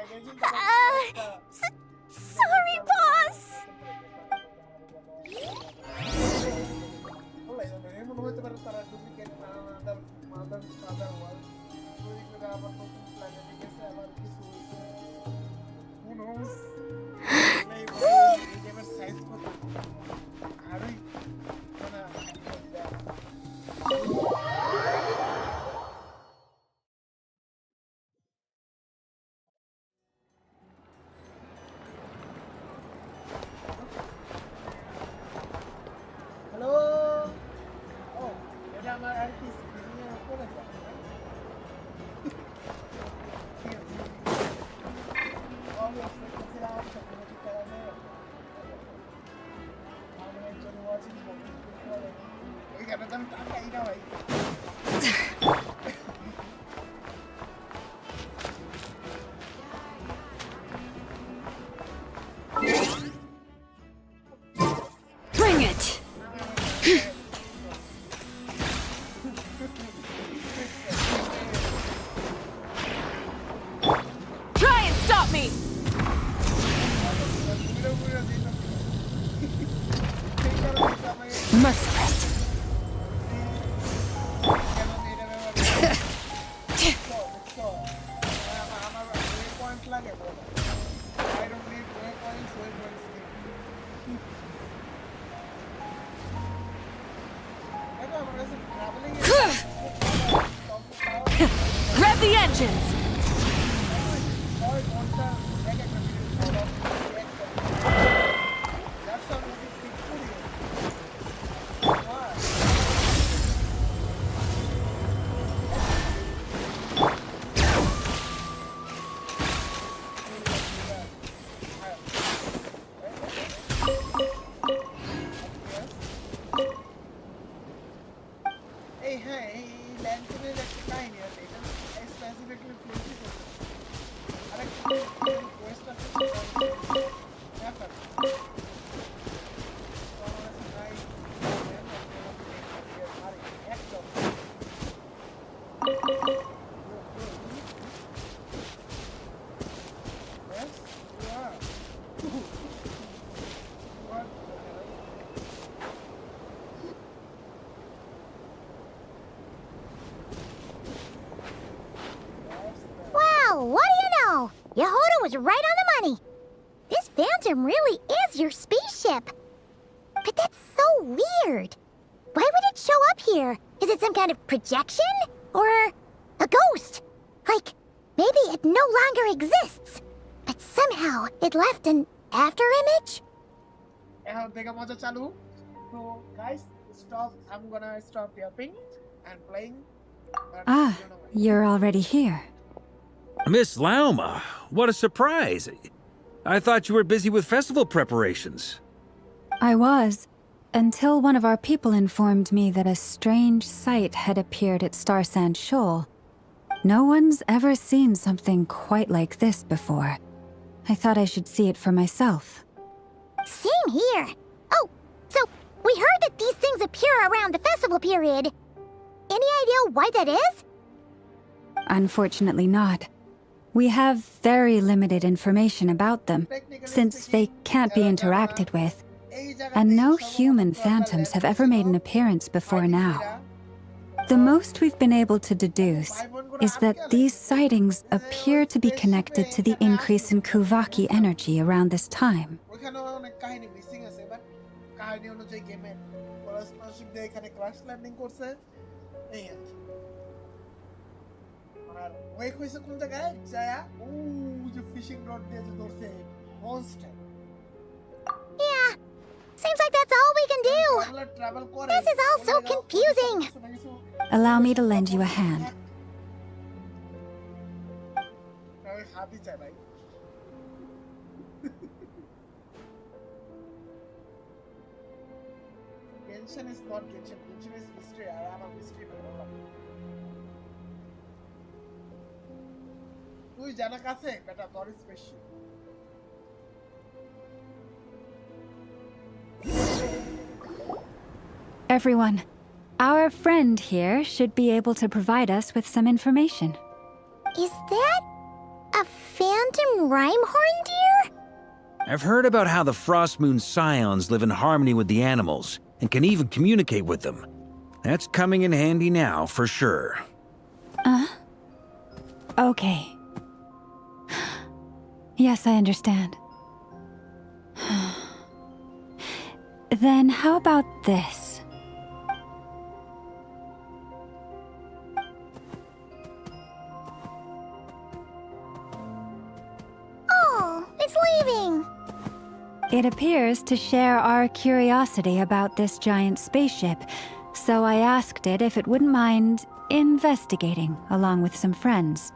Bring it! Try and stop me! Merciless. Rev the engines! Well, what do you know? Yehoda was right on the money. This phantom really is your spaceship. But that's so weird. Why would it show up here? Is it some kind of projection? Or a ghost? Like, maybe it no longer exists. But somehow it left an afterimage? So guys, stop. I'm gonna stop yapping and playing. But Ah, you know what? you're already here. Miss Lauma, what a surprise. I thought you were busy with festival preparations. I was, until one of our people informed me that a strange sight had appeared at Starsand Shoal. No one's ever seen something quite like this before. I thought I should see it for myself. Same here. Oh, so we heard that these things appear around the festival period. Any idea why that is? Unfortunately not. We have very limited information about them, since they can't be interacted with, and no human phantoms have ever made an appearance before now. The most we've been able to deduce is that these sightings appear to be connected to the increase in Kuvaki energy around this time. ওখানে অনেক কাহিনী missing আছে but কাহিনী অনুযায়ী গেমের পরস্পরশিপ দিয়ে এখানে crash landing করছে এই আর কি। আর ওয়েক হইছে কোন জায়গায় যায়া ও যে ফিশিং রড দিয়ে যে ধরছে monster Yeah, seems like that's all we can do. Travel করে This is all so confusing. Allow me to lend you a hand. আমি হাতি চাই ভাই Genshin is not Genshin. Genshin is mystery. I am a mystery man. তুই জানা কাছে বেটা তোর special Everyone, our friend here should be able to provide us with some information. Is that a phantom rhymehorn deer? I've heard about how the Frost Moon Scions live in harmony with the animals and can even communicate with them. That's coming in handy now, for sure. Okay. Yes, I understand. Then how about this? Oh, it's leaving. It appears to share our curiosity about this giant spaceship, so I asked it if it wouldn't mind investigating along with some friends.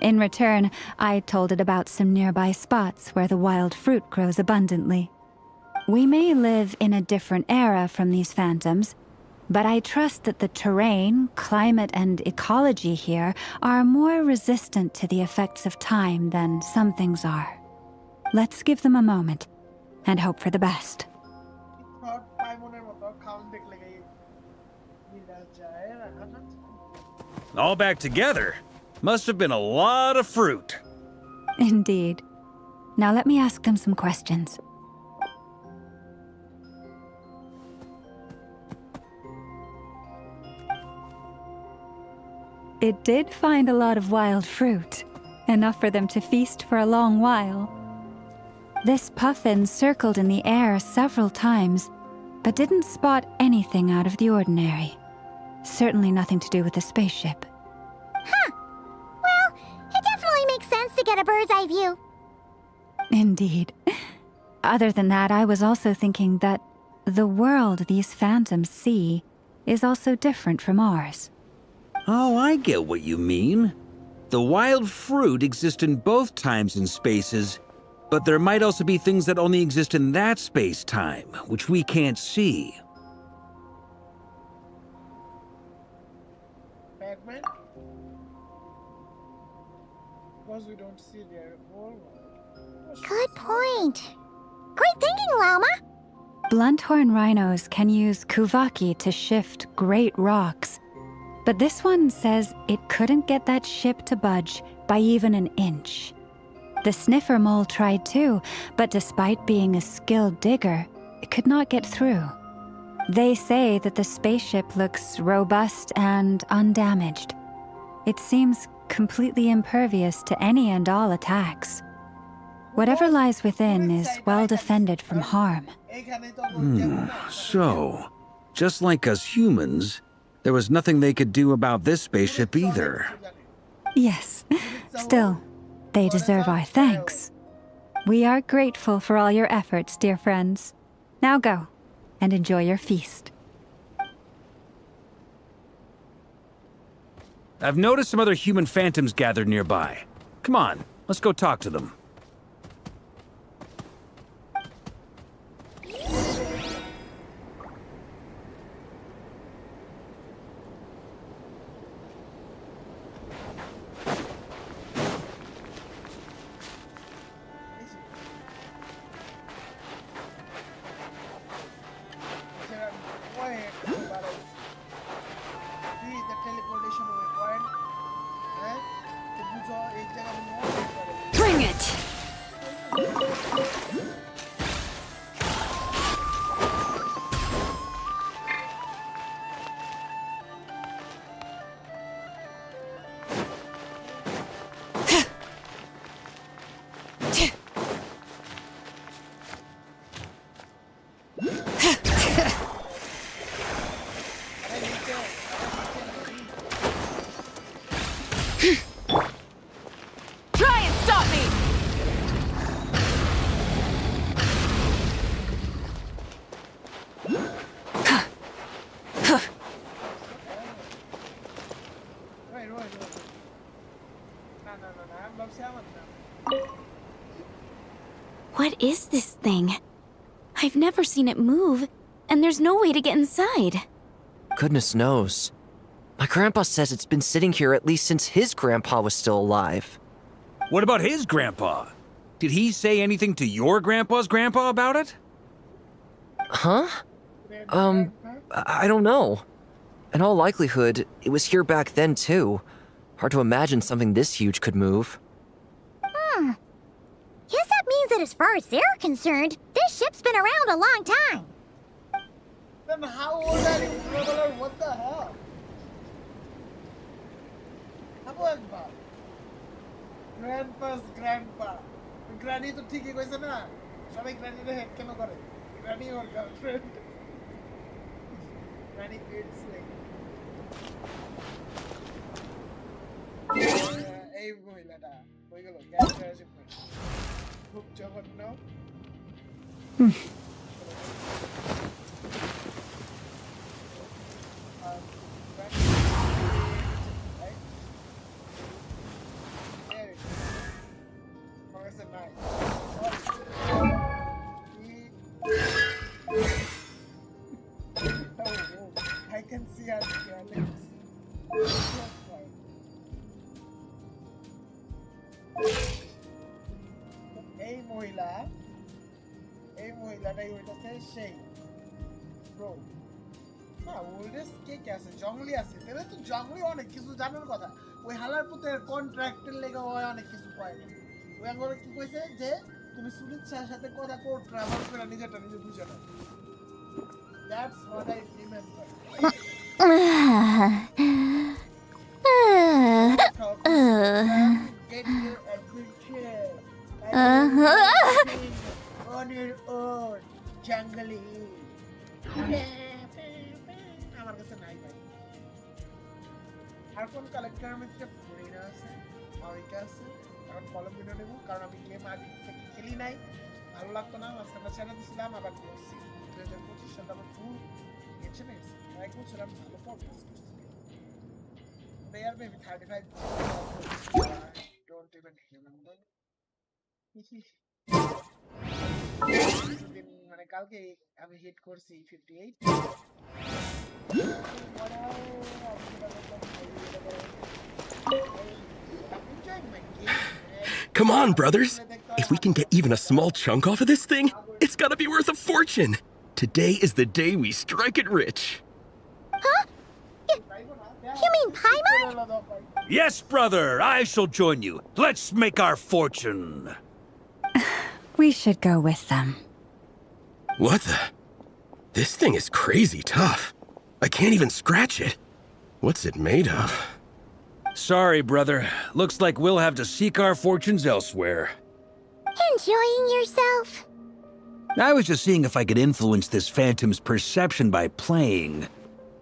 In return, I told it about some nearby spots where the wild fruit grows abundantly. We may live in a different era from these phantoms, But I trust that the terrain, climate, and ecology here are more resistant to the effects of time than some things are. Let's give them a moment and hope for the best. Thought পাইমনের মতো খাউন দেখলে মিলা যায় রাখা যাচ্ছে। All back together. Must have been a lot of fruit. Indeed. Now let me ask them some questions. It did find a lot of wild fruit, enough for them to feast for a long while. This puffin circled in the air several times, but didn't spot anything out of the ordinary. Certainly nothing to do with the spaceship. Huh. Well, it definitely makes sense to get a bird's eye view. Indeed. Other than that, I was also thinking that the world these phantoms see is also different from ours. Oh, I get what you mean. The wild fruit exist in both times and spaces, but there might also be things that only exist in that space-time, which we can't see. Batman? Because we don't see their whole world. Good point. Great thinking, Lauma. Blunt-horn rhinos can use kuvaki to shift great rocks, but this one says it couldn't get that ship to budge by even an inch. The sniffer mole tried too, but despite being a skilled digger, it could not get through. They say that the spaceship looks robust and undamaged. It seems completely impervious to any and all attacks. Whatever lies within is well defended from harm. So, just like us humans, there was nothing they could do about this spaceship either. Yes. Still, they deserve our thanks. We are grateful for all your efforts, dear friends. Now go and enjoy your feast. I've noticed some other human phantoms gathered nearby. Come on, let's go talk to them. Bring it! Try and stop me! What is this thing? I've never seen it move, and there's no way to get inside. Goodness knows. My grandpa says it's been sitting here at least since his grandpa was still alive. What about his grandpa? Did he say anything to your grandpa's grandpa about it? Huh? I don't know. In all likelihood, it was here back then too. Hard to imagine something this huge could move. Guess that means that as far as they're concerned, this ship's been around a long time. Then how old are you, traveler? What the hell? Grandpa. Grandpa's grandpa. Granny to ঠিকই কইছে না সবাই granny রে head কেন করে granny ওর girlfriend granny kids like এই মহিলাটা কই গেল গ্যাস আসে খুব জঘন্য এই মহিলাটাই হইতাছে সেই ব্রো না ওল্ডেস্ট কে আছে জঙ্গলি আছে তাহলে তো জঙ্গলি অনেক কিছু জানার কথা ওই হালার পুতের কন্ট্রাক্টের লেগে অনেক কিছু পায় না ওই আঙ্গরে কি কইছে যে তুমি সুনিচ্ছার সাথে কথা কো ট্রাভেল করে নিজেটা নিজে বুঝে না that's what I remember get your adventure on your own jungly আমার কাছে নাই ভাই আর কোন কালেক্টর মধ্যে ফ্লোরিনা আছে আরিকা আছে এখন কলম্বিনো নেব কারণ আমি গেম আগে থেকে খেলি নাই ভালো লাগতো না মাঝখানে ছেড়ে দিয়েছিলাম আবার করছি 2025 সালে আমার ফুল গেনশিন এসে ট্রাই করছিলাম ভালো পারফরমেন্স করছি they are maybe 35 don't even remember মানে কালকে আমি হিট করছি 58 Come on, brothers. If we can get even a small chunk off of this thing, it's gotta be worth a fortune. Today is the day we strike it rich. Huh? You mean Paimon? Yes, brother, I shall join you. Let's make our fortune. We should go with them. What the? This thing is crazy tough. I can't even scratch it. What's it made of? Sorry, brother. Looks like we'll have to seek our fortunes elsewhere. Enjoying yourself? I was just seeing if I could influence this phantom's perception by playing.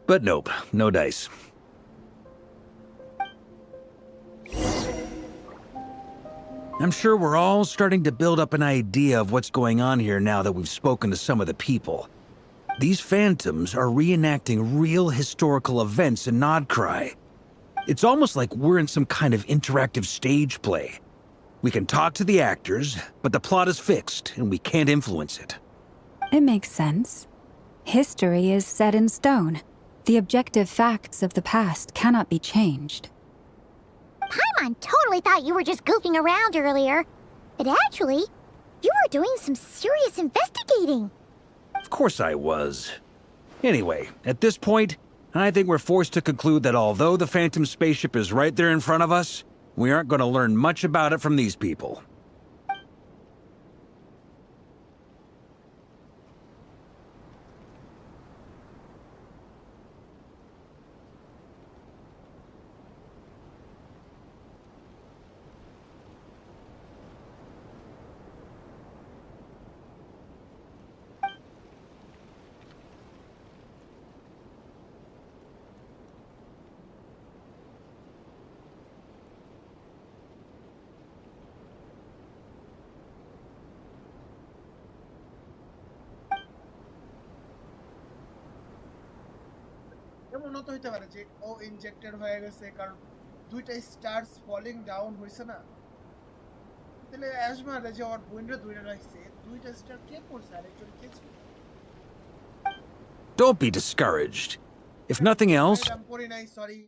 But nope, no dice. I'm sure we're all starting to build up an idea of what's going on here now that we've spoken to some of the people. These phantoms are reenacting real historical events in Nodcry. It's almost like we're in some kind of interactive stage play. We can talk to the actors, but the plot is fixed and we can't influence it. It makes sense. History is set in stone. The objective facts of the past cannot be changed. Paimon totally thought you were just goofing around earlier. But actually, you were doing some serious investigating. Of course I was. Anyway, at this point, I think we're forced to conclude that although the Phantom spaceship is right there in front of us, we aren't going to learn much about it from these people. এমনও তো হইতে পারে যে ও injected হয়ে গেছে কারণ দুইটা stars falling down হইছে না তাহলে অ্যাজমারে যে ওর বইনরে দুইটা রাখছে দুইটা স্টার কে করছে আর একজন কে ছিল Don't be discouraged. If nothing else, I'm পড়ি নাই sorry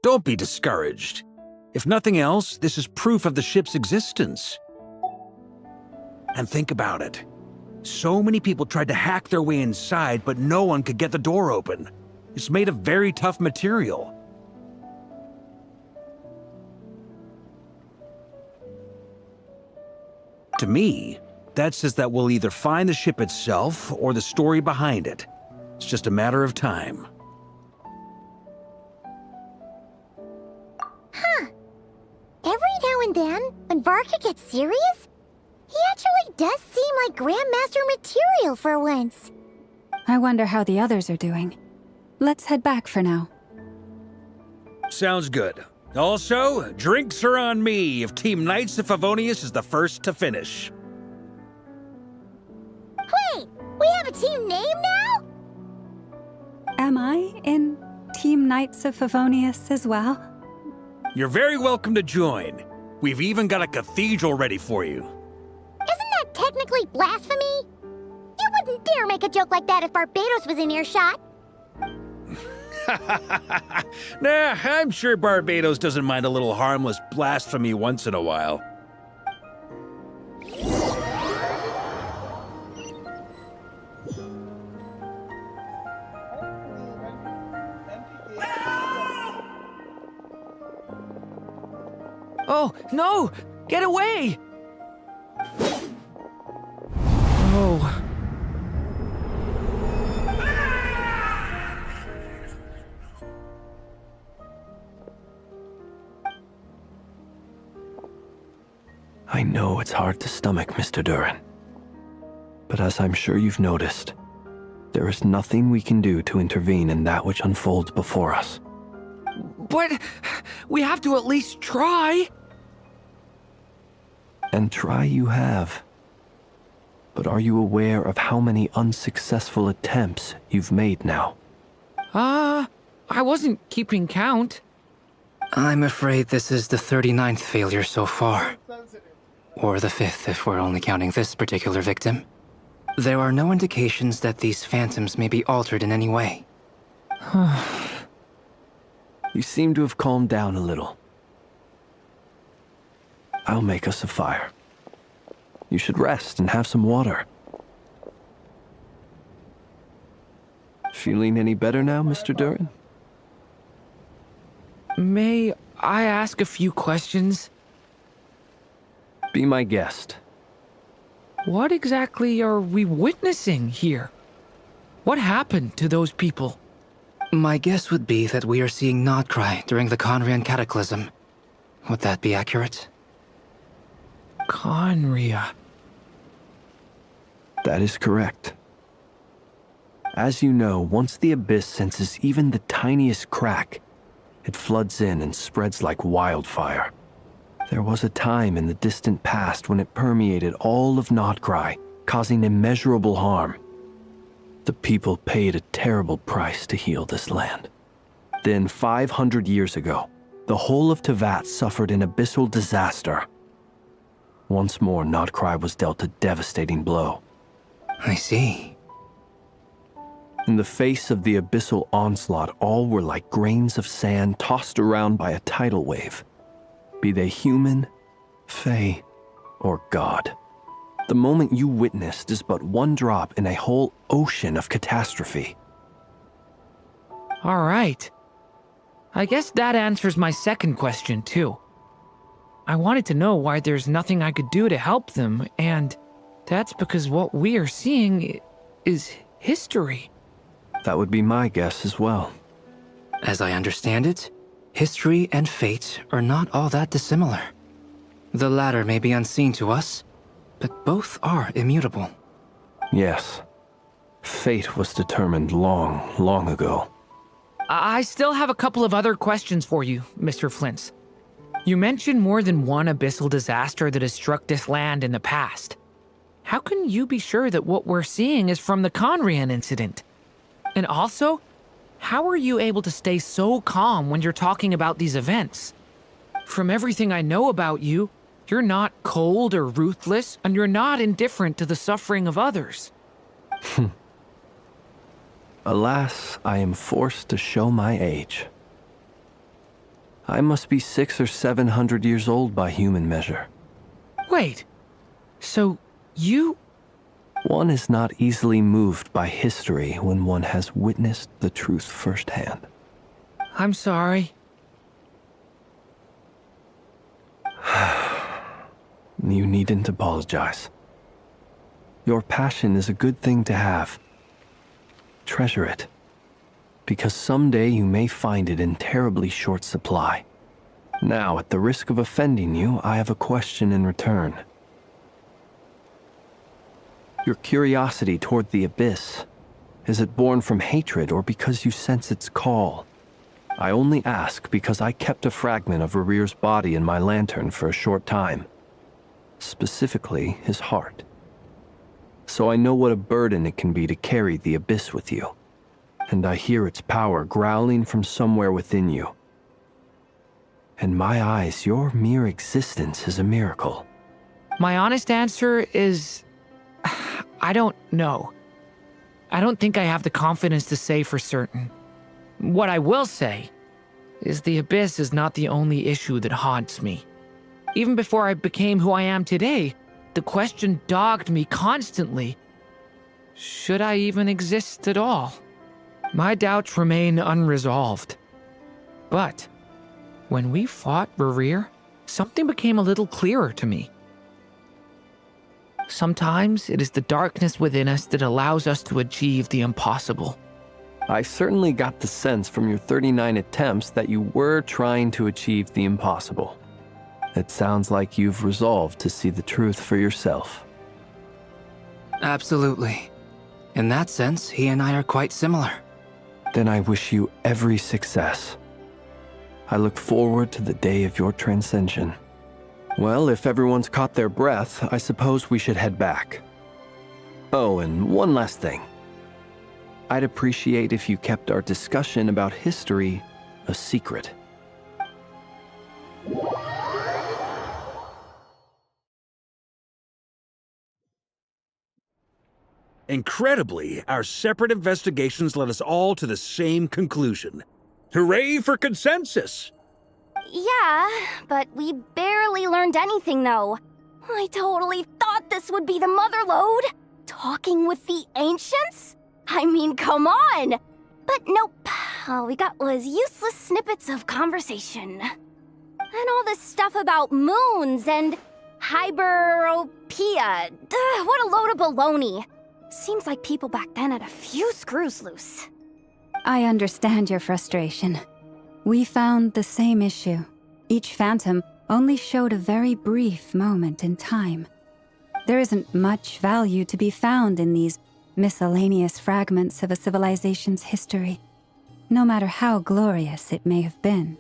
don't be discouraged. If nothing else, this is proof of the ship's existence. And think about it. So many people tried to hack their way inside, but no one could get the door open. It's made of very tough material. To me, that says that we'll either find the ship itself or the story behind it. It's just a matter of time. Huh. Every now and then, when Varka gets serious, he actually does seem like Grandmaster material for once. I wonder how the others are doing. Let's head back for now. Sounds good. Also, drinks are on me if Team Knights of Favonius is the first to finish. Wait, we have a team name now? Am I in Team Knights of Favonius as well? You're very welcome to join. We've even got a cathedral ready for you. technically blasphemy? You wouldn't dare make a joke like that if Barbados was in earshot. Nah, I'm sure Barbados doesn't mind a little harmless blasphemy once in a while. Oh, no! Get away! Oh. I know it's hard to stomach, Mr. Duran. But as I'm sure you've noticed, there is nothing we can do to intervene in that which unfolds before us. But we have to at least try. And try you have. But are you aware of how many unsuccessful attempts you've made now? I wasn't keeping count. I'm afraid this is the 39th failure so far. Or the 5th if we're only counting this particular victim. There are no indications that these phantoms may be altered in any way. You seem to have calmed down a little. I'll make us a fire. You should rest and have some water. Feeling any better now, Mr. Duran? May I ask a few questions? Be my guest. What exactly are we witnessing here? What happened to those people? My guess would be that we are seeing Nodcry during the Conrian Cataclysm. Would that be accurate? Conria. That is correct. As you know, once the Abyss senses even the tiniest crack, it floods in and spreads like wildfire. There was a time in the distant past when it permeated all of Nodcry, causing immeasurable harm. The people paid a terrible price to heal this land. Then, 500 years ago, the whole of Teyvat suffered an abyssal disaster. Once more, Nodcry was dealt a devastating blow. I see. In the face of the abyssal onslaught, all were like grains of sand tossed around by a tidal wave. Be they human, fae, or god. The moment you witnessed is but one drop in a whole ocean of catastrophe. All right. I guess that answers my second question, too. I wanted to know why there's nothing I could do to help them, and that's because what we are seeing is history. That would be my guess as well. As I understand it, history and fate are not all that dissimilar. The latter may be unseen to us, but both are immutable. Yes. Fate was determined long, long ago. I still have a couple of other questions for you, Mr. Flint's. You mentioned more than one abyssal disaster that has struck this land in the past. How can you be sure that what we're seeing is from the Conrian incident? And also, how are you able to stay so calm when you're talking about these events? From everything I know about you, you're not cold or ruthless, and you're not indifferent to the suffering of others. Alas, I am forced to show my age. I must be 600 or 700 years old by human measure. Wait, so you... One is not easily moved by history when one has witnessed the truth firsthand. I'm sorry. You needn't apologize. Your passion is a good thing to have. Treasure it, because someday you may find it in terribly short supply. Now, at the risk of offending you, I have a question in return. Your curiosity toward the Abyss, is it born from hatred or because you sense its call? I only ask because I kept a fragment of Rarir's body in my lantern for a short time. Specifically, his heart. So I know what a burden it can be to carry the Abyss with you. And I hear its power growling from somewhere within you. In my eyes, your mere existence is a miracle. My honest answer is I don't know. I don't think I have the confidence to say for certain. What I will say is the Abyss is not the only issue that haunts me. Even before I became who I am today, the question dogged me constantly. Should I even exist at all? My doubts remain unresolved. But when we fought Rerir, something became a little clearer to me. Sometimes it is the darkness within us that allows us to achieve the impossible. I certainly got the sense from your 39 attempts that you were trying to achieve the impossible. It sounds like you've resolved to see the truth for yourself. Absolutely. In that sense, he and I are quite similar. Then I wish you every success. I look forward to the day of your transcension. Well, if everyone's caught their breath, I suppose we should head back. Oh, and one last thing. I'd appreciate if you kept our discussion about history a secret. Incredibly, our separate investigations led us all to the same conclusion. Hooray for consensus! Yeah, but we barely learned anything, though. I totally thought this would be the mother lode. Talking with the ancients? I mean, come on! But nope. All we got was useless snippets of conversation. And all this stuff about moons and hyperopia. What a load of baloney. Seems like people back then had a few screws loose. I understand your frustration. We found the same issue. Each phantom only showed a very brief moment in time. There isn't much value to be found in these miscellaneous fragments of a civilization's history, no matter how glorious it may have been.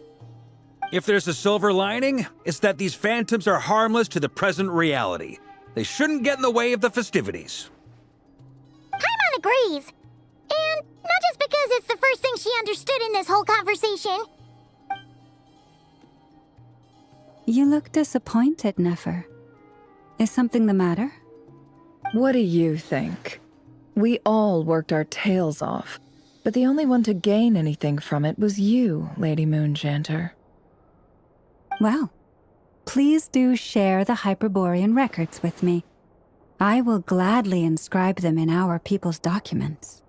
If there's a silver lining, it's that these phantoms are harmless to the present reality. They shouldn't get in the way of the festivities. Paimon agrees. And not just because it's the first thing she understood in this whole conversation. You look disappointed, Nefer. Is something the matter? What do you think? We all worked our tails off, but the only one to gain anything from it was you, Lady Moonjanter. Well, please do share the Hyperborean records with me. I will gladly inscribe them in our people's documents.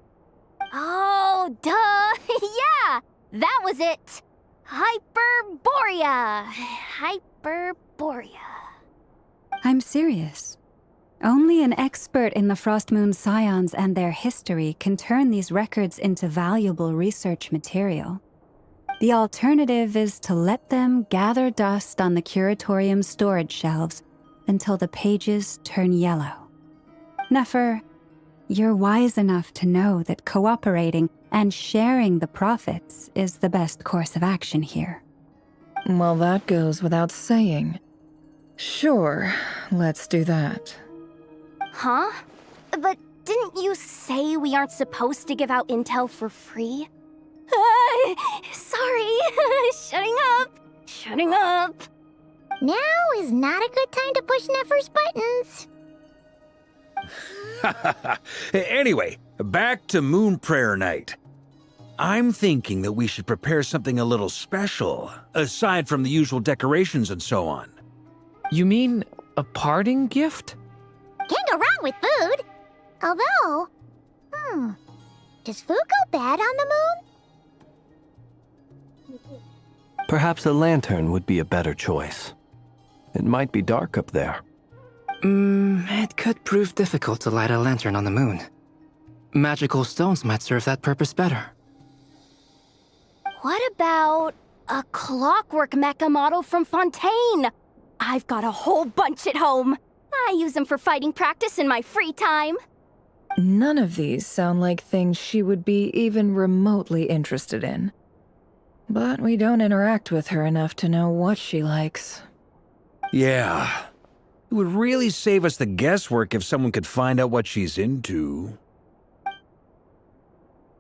Oh, duh! Yeah! That was it! Hyperborea! Hyperborea. I'm serious. Only an expert in the Frostmoon Scions and their history can turn these records into valuable research material. The alternative is to let them gather dust on the Curatorium's storage shelves until the pages turn yellow. Nefer, you're wise enough to know that cooperating and sharing the profits is the best course of action here. Well, that goes without saying. Sure, let's do that. Huh? But didn't you say we aren't supposed to give out intel for free? Sorry. Shutting up. Now is not a good time to push Nefer's buttons. Anyway, back to Moon Prayer Night. I'm thinking that we should prepare something a little special, aside from the usual decorations and so on. You mean a parting gift? Can't go wrong with food. Although, does food go bad on the moon? Perhaps a lantern would be a better choice. It might be dark up there. It could prove difficult to light a lantern on the moon. Magical stones might serve that purpose better. What about a clockwork mecha model from Fontaine? I've got a whole bunch at home. I use them for fighting practice in my free time. None of these sound like things she would be even remotely interested in. But we don't interact with her enough to know what she likes. Yeah. It would really save us the guesswork if someone could find out what she's into.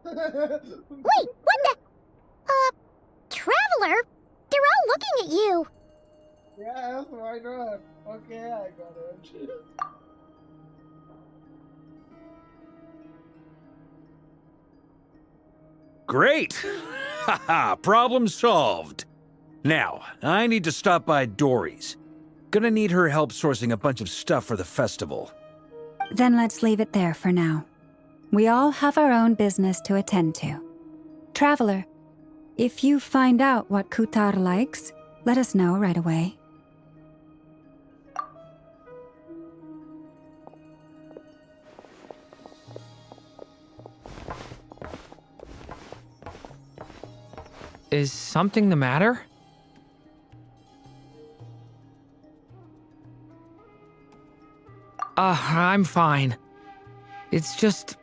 Wait, what the? Traveler? They're all looking at you. Yes, why not? Okay, I got it. great! Haha, problem solved. Now, I need to stop by Dory's. Gonna need her help sourcing a bunch of stuff for the festival. Then let's leave it there for now. We all have our own business to attend to. Traveler, if you find out what Kutar likes, let us know right away. Is something the matter? I'm fine. It's just...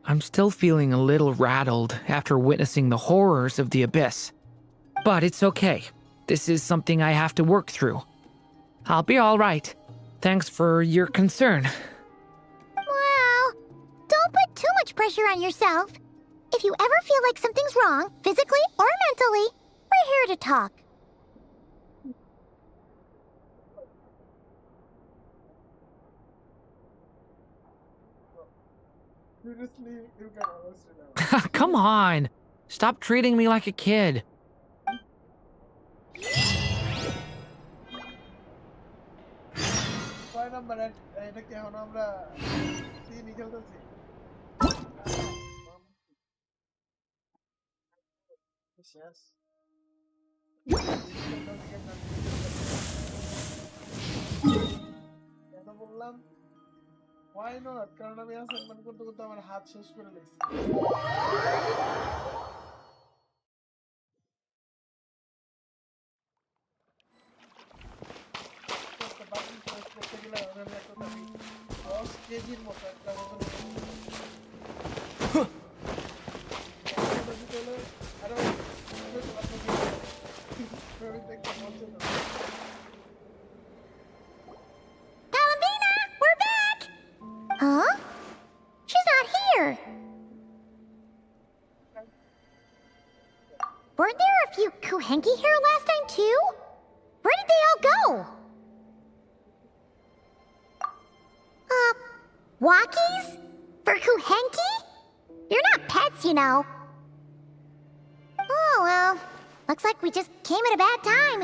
I'm still feeling a little rattled after witnessing the horrors of the Abyss. But it's okay. This is something I have to work through. I'll be all right. Thanks for your concern. Well, don't put too much pressure on yourself. If you ever feel like something's wrong, physically or mentally, we're here to talk. Seriously, you can almost know. Come on. Stop treating me like a kid. কয় number এটা কি এখন আমরা তিন খেলতেছি শেষ কেন বললাম why not কারণ আমি অ্যাসাইনমেন্ট করতে করতে আমার হাত শেষ করে লেছি কেজির মতো একটা Columbina, we're back! Huh? She's not here. Weren't there a few Kuhenki here last time too? Where did they all go? Walkies? For Kuhenki? You're not pets, you know. Oh, well. Looks like we just came at a bad time.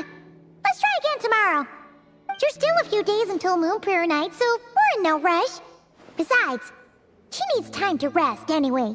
Let's try again tomorrow. There's still a few days until Moon Prayer Night, so we're in no rush. Besides, she needs time to rest anyway.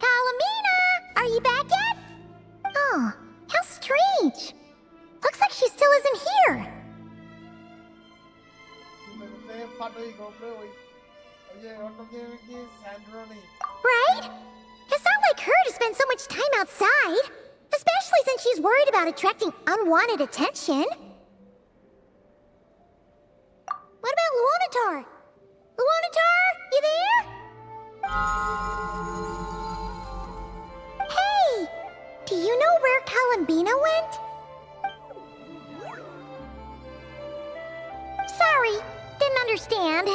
Columbina! Are you back yet? Oh, how strange. Looks like she still isn't here. Right? It's not like her to spend so much time outside. Especially since she's worried about attracting unwanted attention. What about Luonatar? Luonatar, you there? Hey! Do you know where Columbina went? Sorry, didn't understand.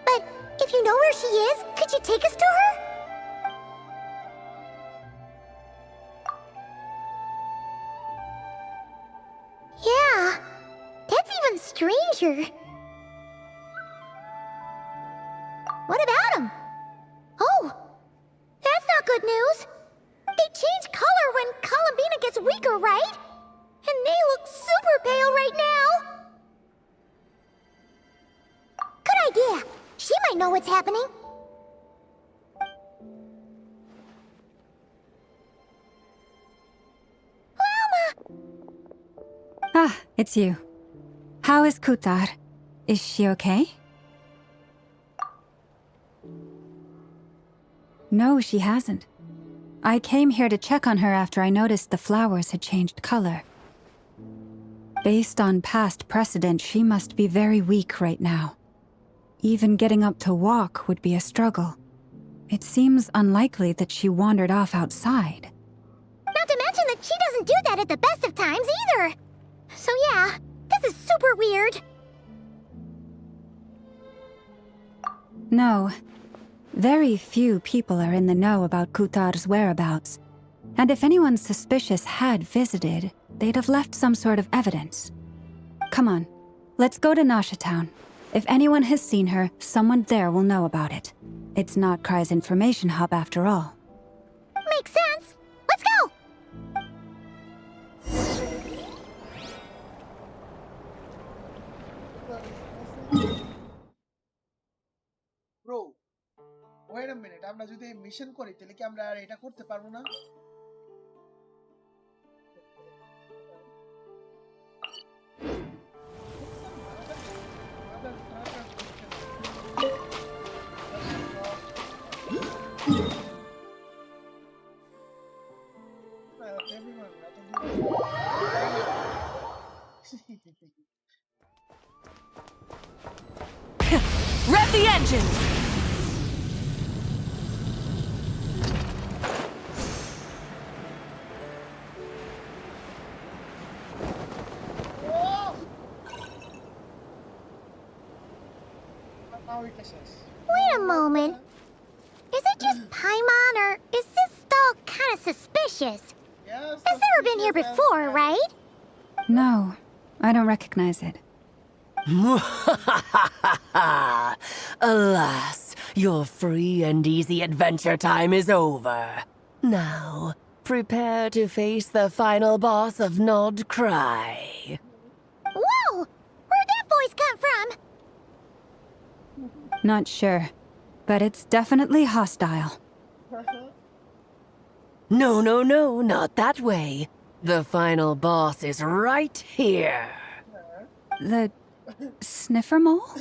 But if you know where she is, could you take us to her? Yeah, that's even stranger. What about him? Oh, that's not good news. They change color when Columbina gets weaker, right? And they look super pale right now. Good idea. She might know what's happening. Ah, it's you. How is Kutar? Is she okay? No, she hasn't. I came here to check on her after I noticed the flowers had changed color. Based on past precedent, she must be very weak right now. Even getting up to walk would be a struggle. It seems unlikely that she wandered off outside. Not to mention that she doesn't do that at the best of times either. So yeah, this is super weird. No. Very few people are in the know about Kutar's whereabouts. And if anyone suspicious had visited, they'd have left some sort of evidence. Come on, let's go to Nasha Town. If anyone has seen her, someone there will know about it. It's not Krai's information hub after all. Makes sense. Let's go! Bro, wait a minute. আমরা যদি এই mission করি তাহলে কি আমরা আর এটা করতে পারবো না? Rev the engines! Wait a moment. Is it just Paimon, or is this stall kind of suspicious? It's never been here before, right? No, I don't recognize it. Alas, your free and easy adventure time is over. Now, prepare to face the final boss of Nod Krai. Whoa! Where'd that voice come from? Not sure, but it's definitely hostile. No, not that way. The final boss is right here. The sniffer mole?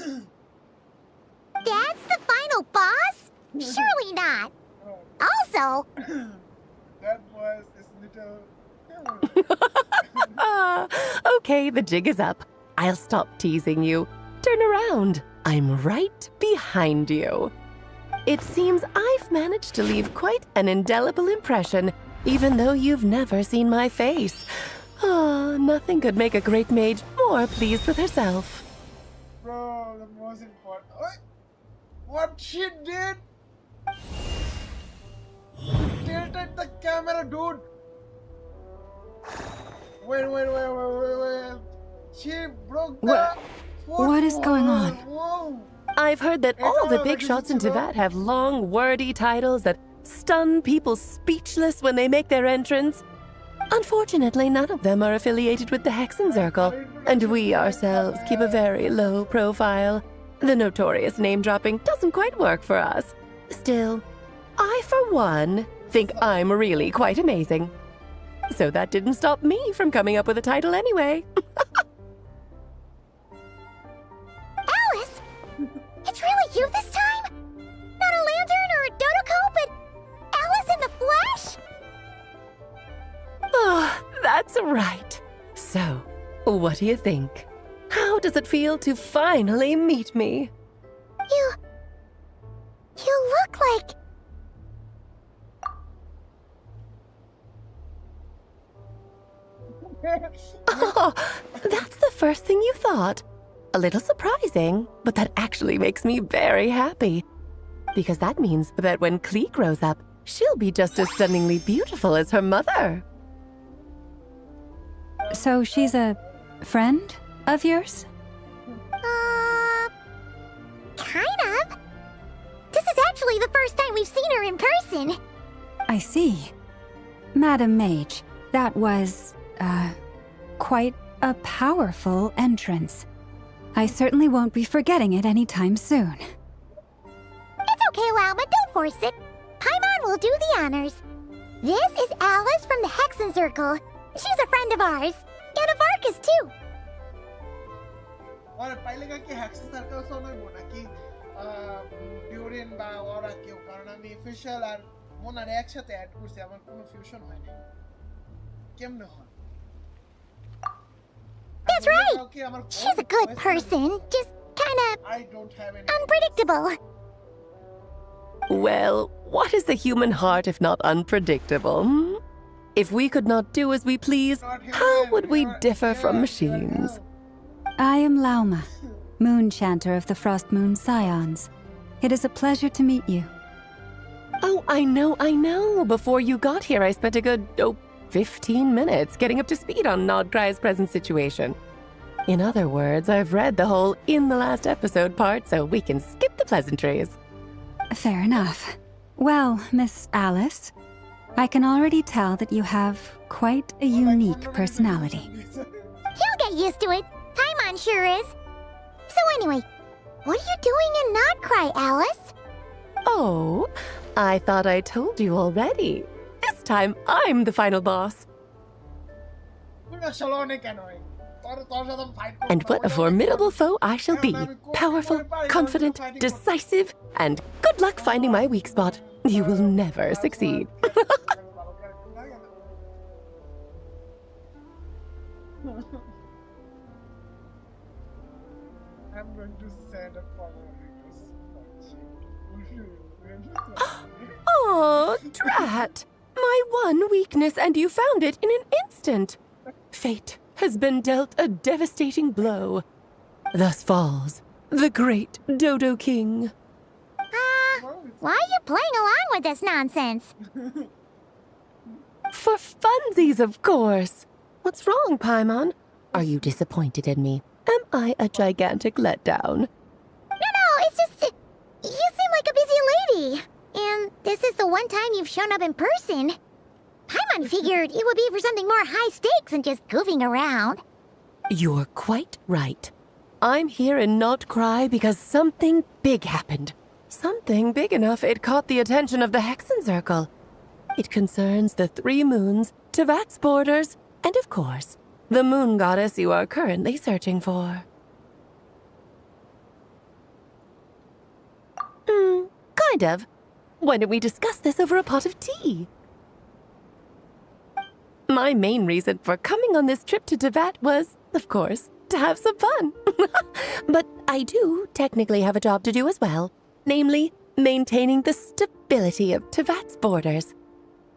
That's the final boss? Surely not. Also, That was this little... Okay, the jig is up. I'll stop teasing you. Turn around. I'm right behind you. It seems I've managed to leave quite an indelible impression, even though you've never seen my face. Nothing could make a great mage more pleased with herself. Bro, the most important... What she did? Tilted the camera, dude. Wait. She broke the... What is going on? Whoa. I've heard that all the big shots in Tibet have long, wordy titles that stun people speechless when they make their entrance. Unfortunately, none of them are affiliated with the Hexen Circle, and we ourselves keep a very low profile. The notorious name-dropping doesn't quite work for us. Still, I, for one, think I'm really quite amazing. So that didn't stop me from coming up with a title anyway. Alice! It's really you this time? Not a lantern or a Dodoko, but Alice in the flesh? Oh, that's right. So, what do you think? How does it feel to finally meet me? You look like... Oh, that's the first thing you thought. A little surprising, but that actually makes me very happy. Because that means that when Klee grows up, she'll be just as stunningly beautiful as her mother. So she's a friend of yours? Kind of. This is actually the first time we've seen her in person. I see. Madam Mage, that was, quite a powerful entrance. I certainly won't be forgetting it anytime soon. It's okay, Lauma, don't force it. Paimon will do the honors. This is Alice from the Hexen Circle. She's a friend of ours. And of Arcus, too. और पहले का कि Hexen Circle so নয় নাকি ডিউরিন বা ওরা কেউ কারণ আমি অফিশিয়াল আর মোনারে একসাথে অ্যাড করছি আমার কোনো ফিউশন হয়নি কেমনে হয় That's right. She's a good person. Just kinda I don't have any. unpredictable. Well, what is the human heart if not unpredictable? Hmm? If we could not do as we please, how would we differ from machines? I am Lauma, Moon Chanter of the Frost Moon Scions. It is a pleasure to meet you. Oh, I know. Before you got here, I spent a good, 15 minutes getting up to speed on Nodkrai's present situation. In other words, I've read the whole in the last episode part, so we can skip the pleasantries. Fair enough. Well, Miss Alice, I can already tell that you have quite a unique personality. He'll get used to it. Paimon sure is. So anyway, what are you doing in Nodkrai, Alice? Oh, I thought I told you already. This time, I'm the final boss. And what a formidable foe I shall be. Powerful, confident, decisive, and good luck finding my weak spot. You will never succeed. I'm going to send a follow Oh, drat! My one weakness, and you found it in an instant. Fate has been dealt a devastating blow. Thus falls the great Dodo King. Why are you playing along with this nonsense? For funsies, of course. What's wrong, Paimon? Are you disappointed in me? Am I a gigantic letdown? No, it's just... You seem like a busy lady. And this is the one time you've shown up in person. Paimon figured it would be for something more high stakes than just goofing around. You're quite right. I'm here in Nodkrai because something big happened. Something big enough it caught the attention of the Hexen Circle. It concerns the 3 moons, Tevat's borders, and of course, the moon goddess you are currently searching for. Kind of. Why don't we discuss this over a pot of tea? My main reason for coming on this trip to Tevat was, of course, to have some fun. But I do technically have a job to do as well, namely, maintaining the stability of Tevat's borders.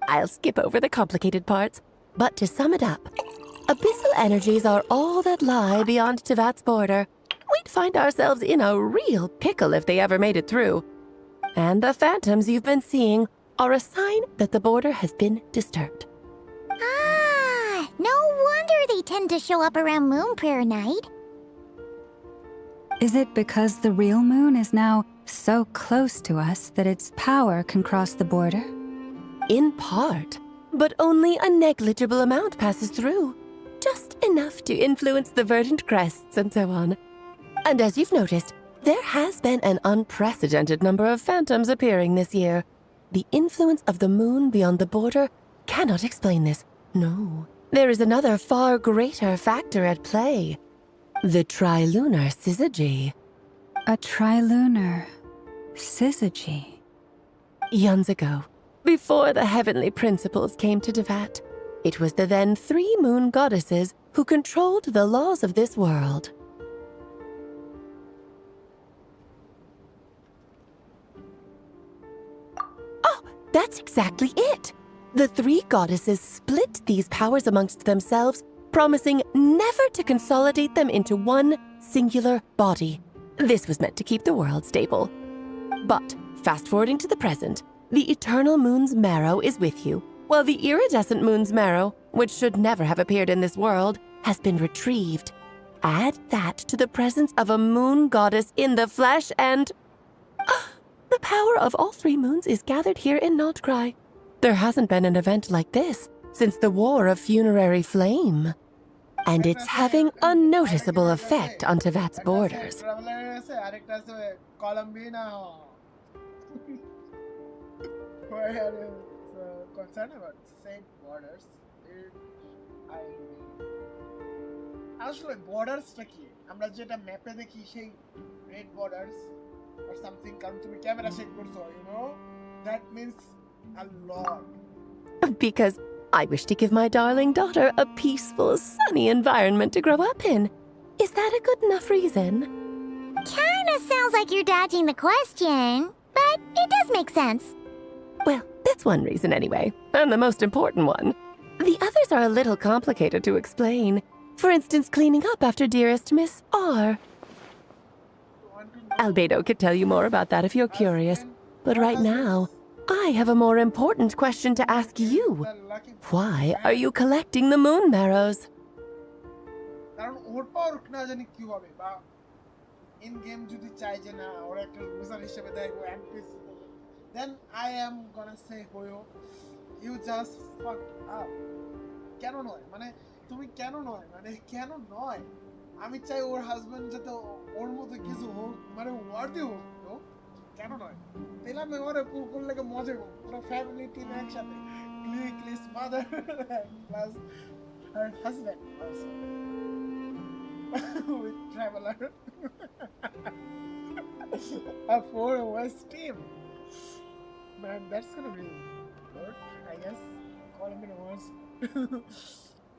I'll skip over the complicated parts, but to sum it up, abyssal energies are all that lie beyond Tevat's border. We'd find ourselves in a real pickle if they ever made it through. And the phantoms you've been seeing are a sign that the border has been disturbed. Ah, no wonder they tend to show up around Moon Prayer Night. Is it because the real moon is now so close to us that its power can cross the border? In part, but only a negligible amount passes through. Just enough to influence the verdant crests and so on. And as you've noticed, there has been an unprecedented number of phantoms appearing this year. The influence of the moon beyond the border cannot explain this. No, there is another far greater factor at play. The trilunar syzygy. A trilunar syzygy? Eons ago, before the heavenly principles came to Tevat, it was the then 3 moon goddesses who controlled the laws of this world. Oh, that's exactly it! The 3 goddesses split these powers amongst themselves, promising never to consolidate them into one singular body. This was meant to keep the world stable. But, fast-forwarding to the present, the eternal moon's marrow is with you, while the iridescent moon's marrow, which should never have appeared in this world, has been retrieved. Add that to the presence of a moon goddess in the flesh and... the power of all 3 moons is gathered here in Nodkrai. There hasn't been an event like this since the War of Funerary Flame. And it's having a noticeable effect on Tevat's borders. Concerned about said borders, আসলে বর্ডারসটা কি আমরা যেটা ম্যাপে দেখি সেই red borders or something কারণ তুমি camera shake করছো that means a lot. Because I wish to give my darling daughter a peaceful, sunny environment to grow up in. Is that a good enough reason? Kinda sounds like you're dodging the question, but it does make sense. Well, that's one reason anyway, and the most important one. The others are a little complicated to explain. For instance, cleaning up after dearest Miss R. Albedo could tell you more about that if you're curious. But right now, I have a more important question to ask you. Why are you collecting the moon marrows? কারণ ওর পাওয়ার না জানি কি হবে বা in game যদি চাই যে না ওর একটা লুজার হিসেবে দেয় ও MPC then I am gonna say হয়ো you just fuck up কেন নয় মানে তুমি কেন নয় মানে কেন নয় আমি চাই ওর হাজবেন্ড যাতে ওর মতো কিছু হোক মানে ওয়ার্দি হোক তো কেন নয় তেলা মে ওরে পুল করলে কে মজা হোক পুরো ফ্যামিলি টিম একসাথে Kallis mother plus her husband also with traveler a 4 West team man that's gonna be good I guess calling it was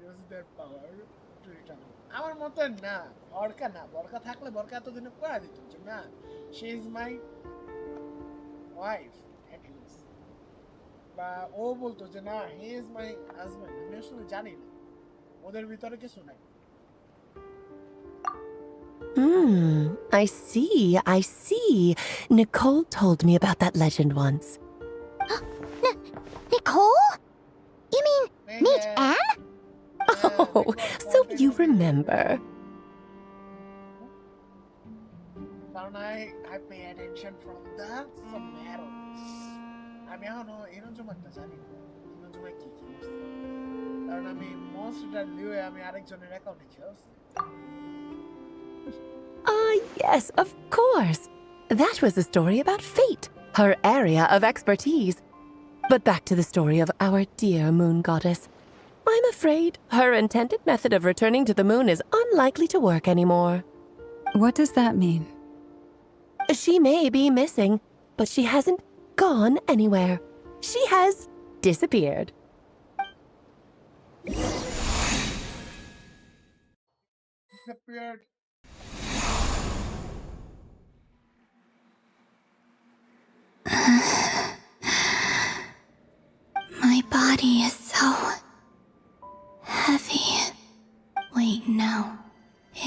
use their power to return আমার মতে না বরকা থাকলে বরকা এতদিনে করে দিত না she is my wife at least বা ও বলতো যে না he is my husband আমি আসলে জানি না ওদের ভিতরে কিছু নাই I see. Nicole told me about that legend once. Nicole? You mean Nate Ann? Oh, so you remember. কারণ I pay attention from that somewhere আমি এখনো ইনোজুমাটা জানি ইনোজুমা কি কারণ আমি মনস্টার লিও আমি আরেকজনের অ্যাকাউন্টে খেলছি Yes, of course. That was a story about fate, her area of expertise. But back to the story of our dear moon goddess. I'm afraid her intended method of returning to the moon is unlikely to work anymore. What does that mean? She may be missing, but she hasn't gone anywhere. She has disappeared. Disappeared. My body is so heavy. Wait, no.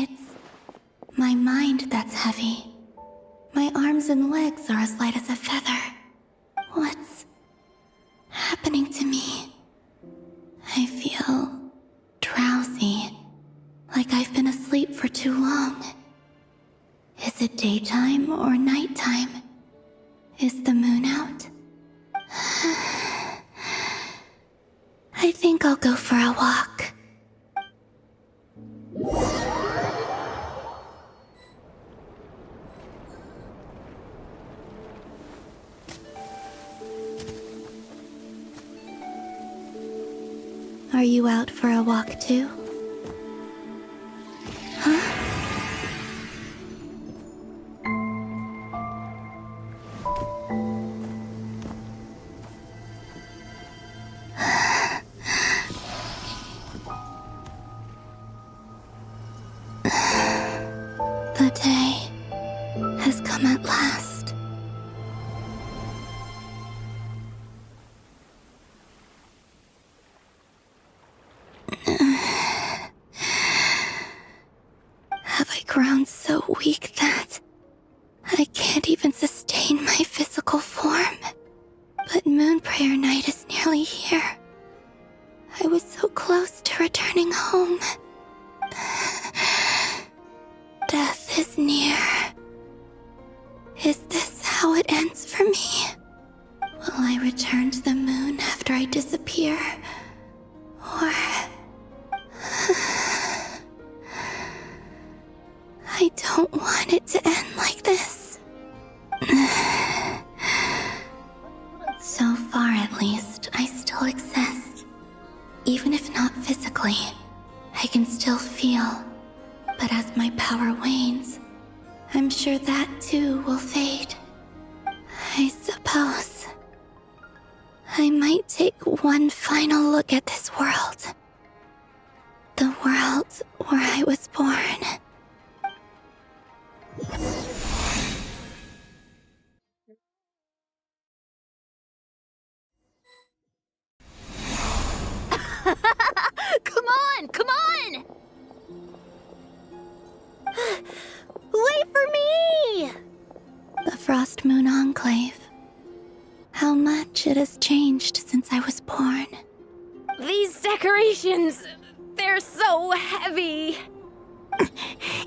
It's my mind that's heavy. My arms and legs are as light as a feather. What's happening to me? I feel drowsy, like I've been asleep for too long. Is it daytime or nighttime? Is the moon out? I think I'll go for a walk. Are you out for a walk too? Huh? The day has come at last. Have I grown so weak that I can't even sustain my physical form? But Moon Prayer Night is nearly here. I was so close to returning home. Death is near. Is this how it ends for me? Will I return to the moon after I disappear? Or... I don't want it to end like this. So far, at least, I still exist. Even if not physically, I can still feel. But as my power wanes, I'm sure that too will fade. I suppose I might take one final look at this world. The world where I was born. enclave. How much it has changed since I was born. These decorations, they're so heavy.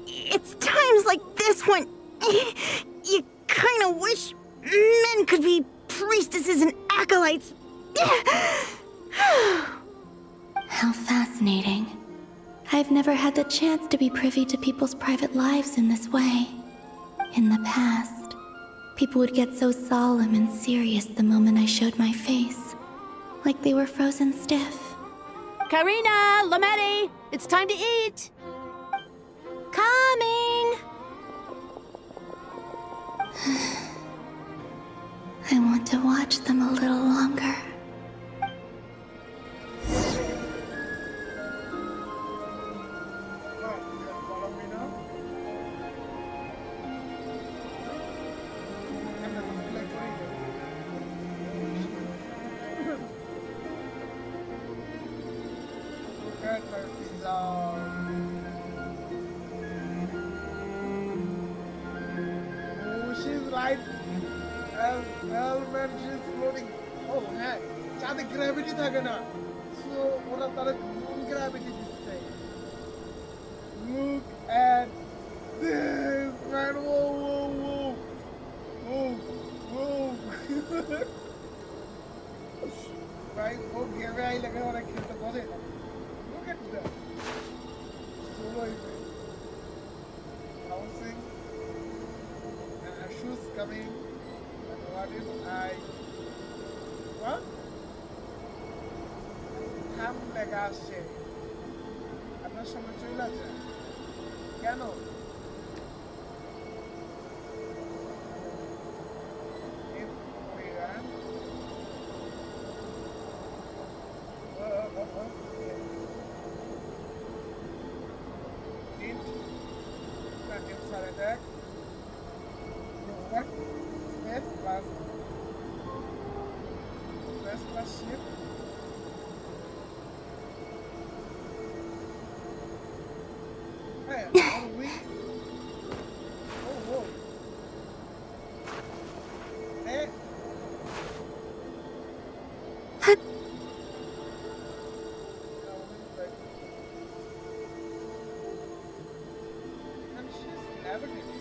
It's times like this when you kind of wish men could be priestesses and acolytes. How fascinating. I've never had the chance to be privy to people's private lives in this way. In the past, people would get so solemn and serious the moment I showed my face, like they were frozen stiff. Karina, Lametti, it's time to eat. Coming! I want to watch them a little longer. She's like, well, man, she's floating. Oh, hey, चाँद gravity था क्या ना? So, what a Tara moon gravity जिससे. Look at this, man. Whoa, whoa, whoa, whoa, whoa. Right? वो गिर रहा है लगा वाला खेलता बहुत है. Look at that. Solo effect. Bouncing. Shoes coming. What if I? What? Ham legacy. I'm not so much relaxed. Piano. If we run. Did not inside attack. What? Space plus shift. Hey, all wings. Oh, whoa. Hey. And she's navigating.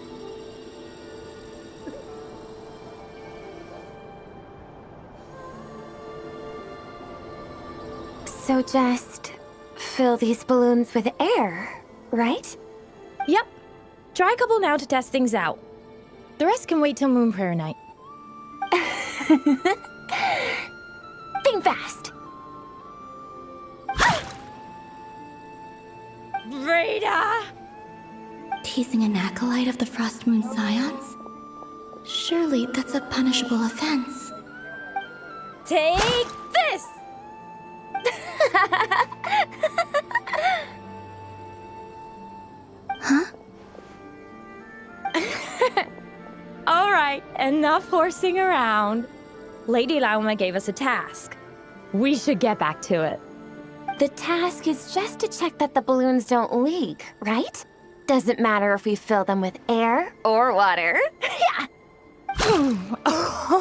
So just fill these balloons with air, right? Yep. Try a couple now to test things out. The rest can wait till Moon Prayer night. Think fast. Vreda! Teasing an acolyte of the Frost Moon Scions? Surely that's a punishable offense. Take this! Huh? All right, enough horsing around. Lady Lauma gave us a task. We should get back to it. The task is just to check that the balloons don't leak, right? Doesn't matter if we fill them with air or water. Yeah.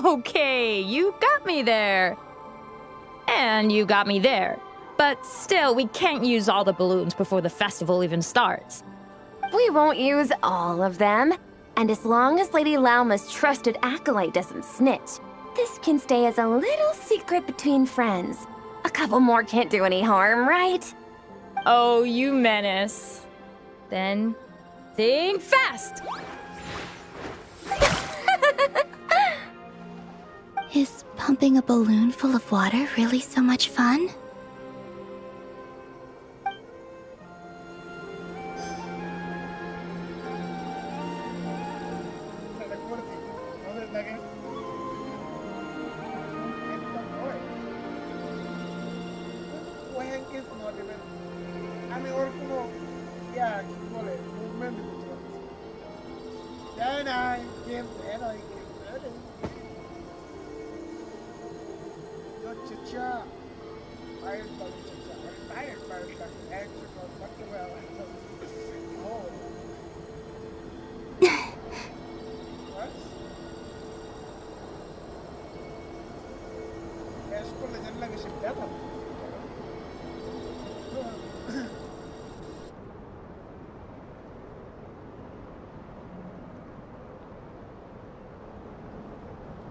Okay, you got me there. And you got me there. But still, we can't use all the balloons before the festival even starts. We won't use all of them. And as long as Lady Lauma's trusted acolyte doesn't snitch, this can stay as a little secret between friends. A couple more can't do any harm, right? Oh, you menace. Then, think fast! Is pumping a balloon full of water really so much fun?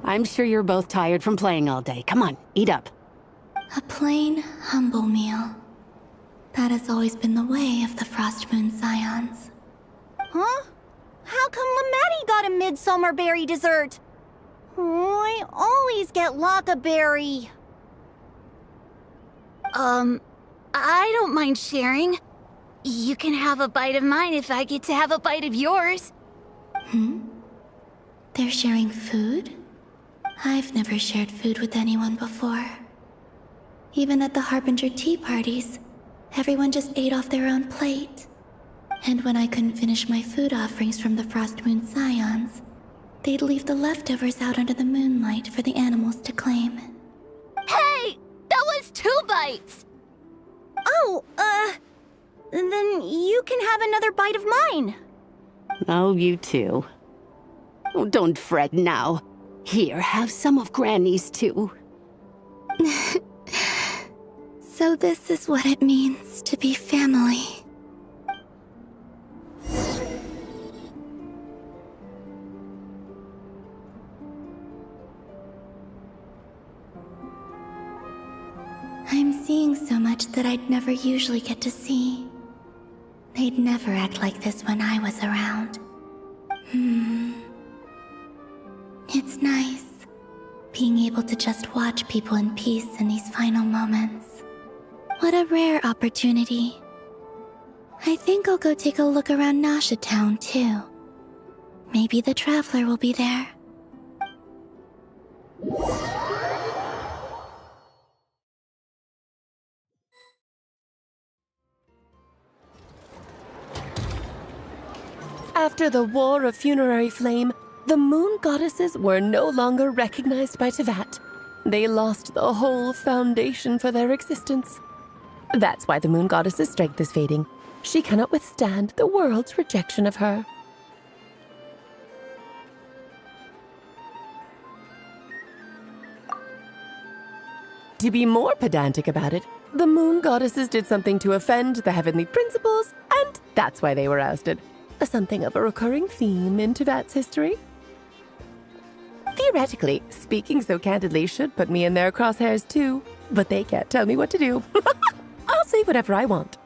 I'm sure you're both tired from playing all day. Come on, eat up. A plain, humble meal. That has always been the way of the Frost Moon Scions. Huh? How come Lamatti got a midsummer berry dessert? Oh, I always get Lockaberry. I don't mind sharing. You can have a bite of mine if I get to have a bite of yours. They're sharing food? I've never shared food with anyone before. Even at the Harbinger tea parties, everyone just ate off their own plate. And when I couldn't finish my food offerings from the Frost Moon Scions, they'd leave the leftovers out under the moonlight for the animals to claim. Hey! That was 2 bites! Oh, then you can have another bite of mine. Oh, you too. Oh, don't fret now. Here, have some of Granny's too. So this is what it means to be family. I'm seeing so much that I'd never usually get to see. They'd never act like this when I was around. It's nice, being able to just watch people in peace in these final moments. What a rare opportunity. I think I'll go take a look around Nasha Town, too. Maybe the Traveler will be there. After the War of Funerary Flame, the moon goddesses were no longer recognized by Teyvat. They lost the whole foundation for their existence. That's why the moon goddess's strength is fading. She cannot withstand the world's rejection of her. To be more pedantic about it, the moon goddesses did something to offend the heavenly principles, and that's why they were ousted. Something of a recurring theme in Teyvat's history. Theoretically, speaking so candidly should put me in their crosshairs too, but they can't tell me what to do. I'll say whatever I want.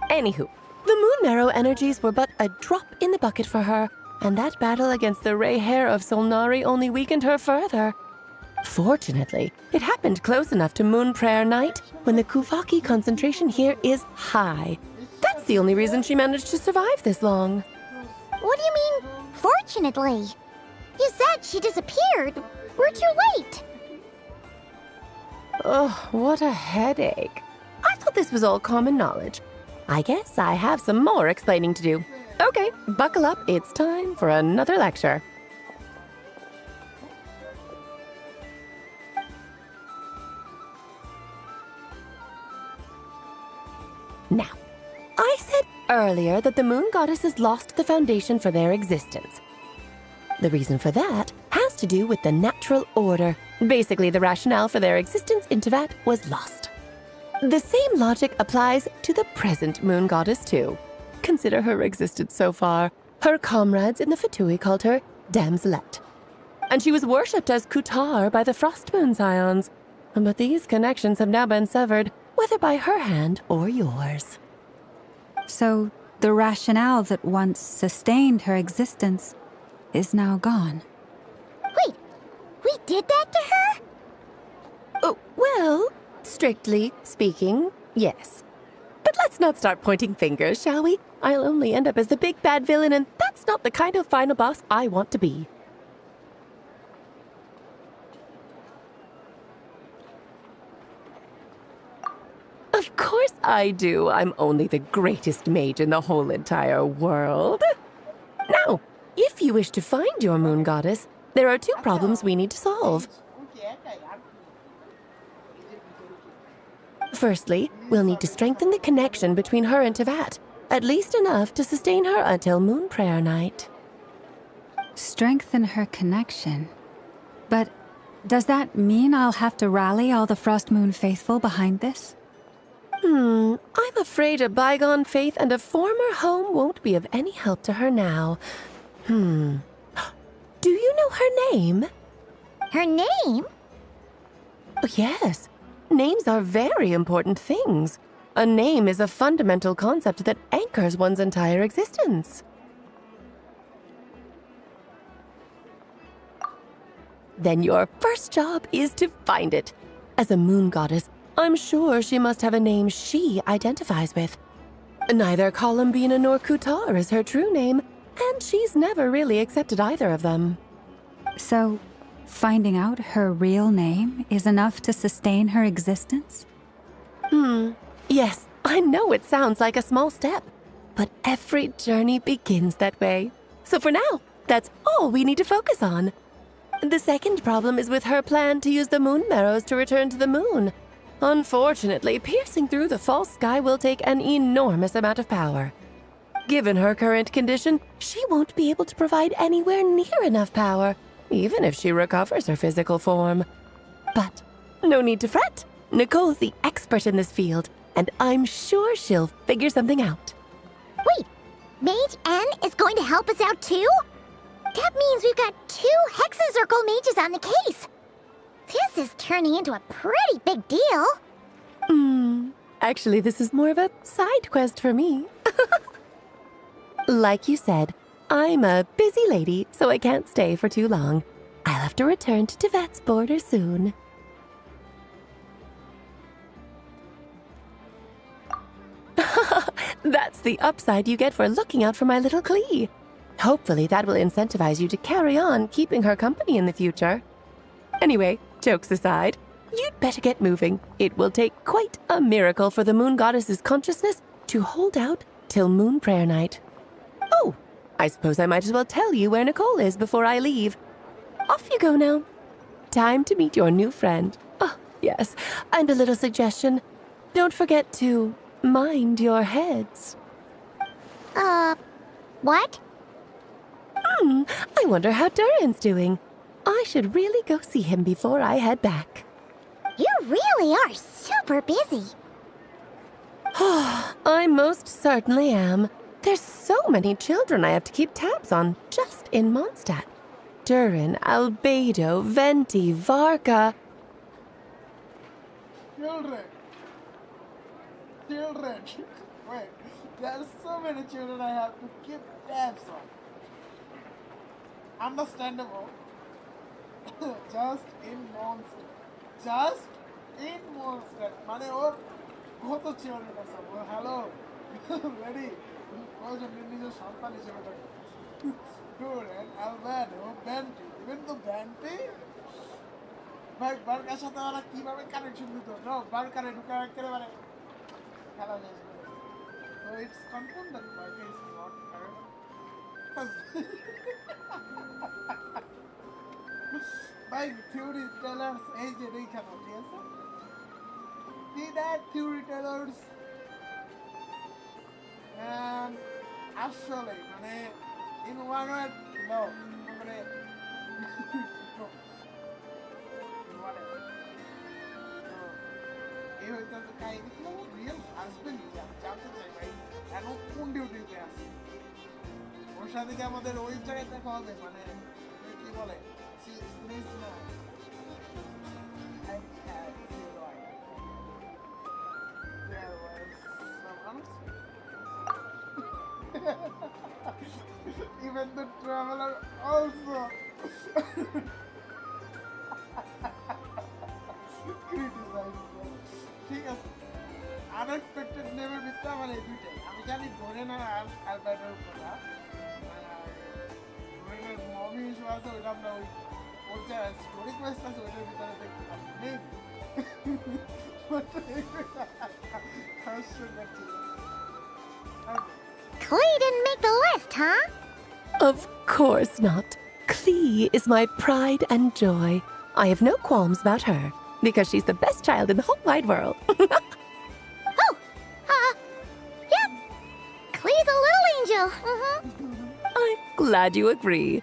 Anywho, the Moon Marrow energies were but a drop in the bucket for her, and that battle against the Ray Hair of Solnari only weakened her further. Fortunately, it happened close enough to Moon Prayer Night when the Kuvaki concentration here is high. That's the only reason she managed to survive this long. What do you mean, fortunately? You said she disappeared. We're too late. Oh, what a headache. I thought this was all common knowledge. I guess I have some more explaining to do. Okay, buckle up. It's time for another lecture. Now, I said earlier that the moon goddesses lost the foundation for their existence. The reason for that has to do with the natural order. Basically, the rationale for their existence in Teyvat was lost. The same logic applies to the present moon goddess too. Consider her existence so far. Her comrades in the Fatui called her Damselette. And she was worshipped as Kutar by the Frost Moon Scions. But these connections have now been severed, whether by her hand or yours. So, the rationale that once sustained her existence is now gone. Wait, we did that to her? Oh, well, strictly speaking, yes. But let's not start pointing fingers, shall we? I'll only end up as the big bad villain, and that's not the kind of final boss I want to be. Of course I do. I'm only the greatest mage in the whole entire world. Now, if you wish to find your moon goddess, there are 2 problems we need to solve. Firstly, we'll need to strengthen the connection between her and Teyvat, at least enough to sustain her until Moon Prayer Night. Strengthen her connection? But does that mean I'll have to rally all the Frost Moon faithful behind this? I'm afraid a bygone faith and a former home won't be of any help to her now. Do you know her name? Her name? Oh, yes. Names are very important things. A name is a fundamental concept that anchors one's entire existence. Then your first job is to find it. As a moon goddess, I'm sure she must have a name she identifies with. Neither Columbina nor Kutar is her true name, and she's never really accepted either of them. So, finding out her real name is enough to sustain her existence? Yes, I know it sounds like a small step, but every journey begins that way. So for now, that's all we need to focus on. The second problem is with her plan to use the moon marrows to return to the moon. Unfortunately, piercing through the false sky will take an enormous amount of power. Given her current condition, she won't be able to provide anywhere near enough power, even if she recovers her physical form. But no need to fret. Nicole's the expert in this field, and I'm sure she'll figure something out. Wait, Mage N is going to help us out too? That means we've got 2 Hexencircle mages on the case. This is turning into a pretty big deal. Actually, this is more of a side quest for me. Like you said, I'm a busy lady, so I can't stay for too long. I'll have to return to Tibet's border soon. That's the upside you get for looking out for my little Klee. Hopefully that will incentivize you to carry on keeping her company in the future. Anyway, jokes aside, you'd better get moving. It will take quite a miracle for the moon goddess's consciousness to hold out till moon prayer night. Oh, I suppose I might as well tell you where Nicole is before I leave. Off you go now. Time to meet your new friend. Oh, yes, and a little suggestion. Don't forget to mind your heads. What? I wonder how Durin's doing. I should really go see him before I head back. You really are super busy. I most certainly am. There's so many children I have to keep tabs on just in Mondstadt. Durin, Albedo, Venti, Varka. Children. Wait, there are so many children I have to keep tabs on. Understandable. Just in Mondstadt. Mane or koto children আছে hello ready কয়জন নিজের সন্তান হিসেবে থাকে Durin, Albedo, Venti, even the Venti ভাই Barker সাথে ওরা কিভাবে কানেকশন দিত নো বার্কারে ঢুকে একেবারে খেলা শেষ করে so it's confirmed that Barca is not her ভাই theory tellers এই যে দেখানো ঠিক আছে see that theory tellers and আসলে মানে in one word no মানে এই হইতো কাহিনী কি রিয়েল হাজবেন্ড জানতে চাই ভাই এখন কোন ডিউটিতে আছে ওর সাথে কি আমাদের ওই জায়গায় দেখা হবে মানে কি বলে সিরিজ না Even the traveler also criticized. ঠিক আছে আনএক্সপেক্টেড নেমের ভিতরে আমার এই দুইটাই আমি জানি Durin আর Albedoর কথা Durin's মমি ইস্যু আছে ওইটা আমরা ওই ওর যে স্টোরি কোয়েস্ট আছে ওইটার ভিতরে দেখতে পাবো Klee didn't make the list, huh? Of course not. Klee is my pride and joy. I have no qualms about her, because she's the best child in the whole wide world. Yep. Klee's a little angel. I'm glad you agree.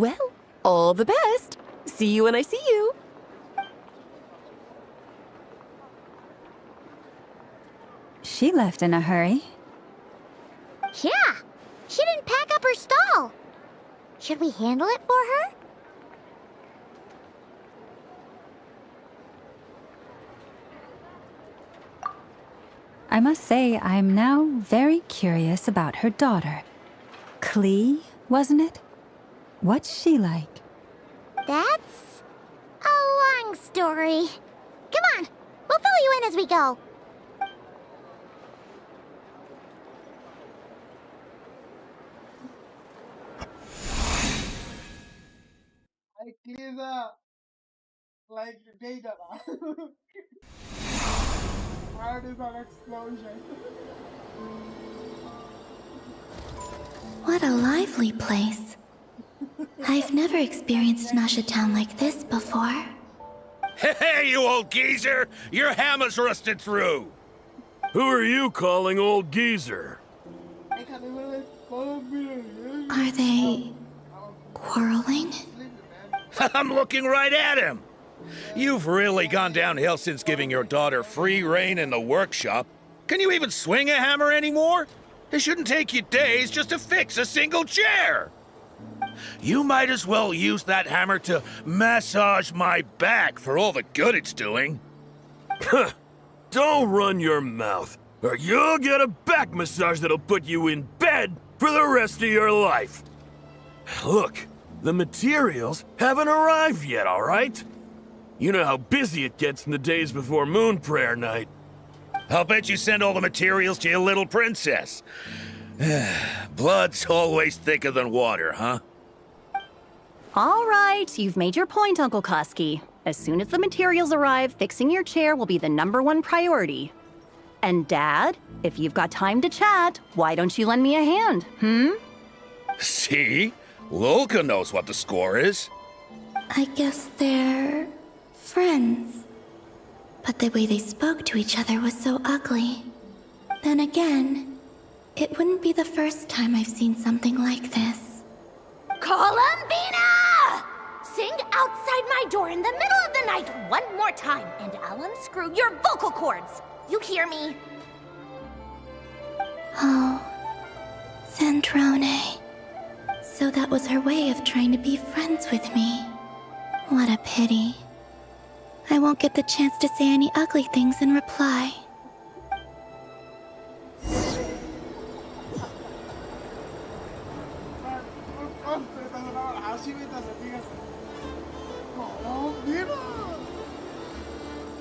Well, all the best. See you when I see you. She left in a hurry. Yeah. She didn't pack up her stall. Should we handle it for her? I must say I'm now very curious about her daughter. Klee, wasn't it? What's she like? That's a long story. Come on, we'll fill you in as we go. I clear the like data. Heart is an explosion. What a lively place. I've never experienced Nasha Town like this before. Hey, you old geezer! Your hammer's rusted through! Who are you calling old geezer? Are they quarreling? I'm looking right at him! You've really gone downhill since giving your daughter free rein in the workshop. Can you even swing a hammer anymore? It shouldn't take you days just to fix a single chair! You might as well use that hammer to massage my back for all the good it's doing. Don't run your mouth, or you'll get a back massage that'll put you in bed for the rest of your life. Look, the materials haven't arrived yet, all right? You know how busy it gets in the days before Moon Prayer Night. I'll bet you send all the materials to your little princess. Blood's always thicker than water, huh? All right, you've made your point, Uncle Koski. As soon as the materials arrive, fixing your chair will be the #1 priority. And Dad, if you've got time to chat, why don't you lend me a hand, See? Lolka knows what the score is. I guess they're friends. But the way they spoke to each other was so ugly. Then again, it wouldn't be the first time I've seen something like this. Columbina! Sing outside my door in the middle of the night one more time, and I'll unscrew your vocal cords. You hear me? Oh, Zandrone. So that was her way of trying to be friends with me. What a pity. I won't get the chance to say any ugly things in reply.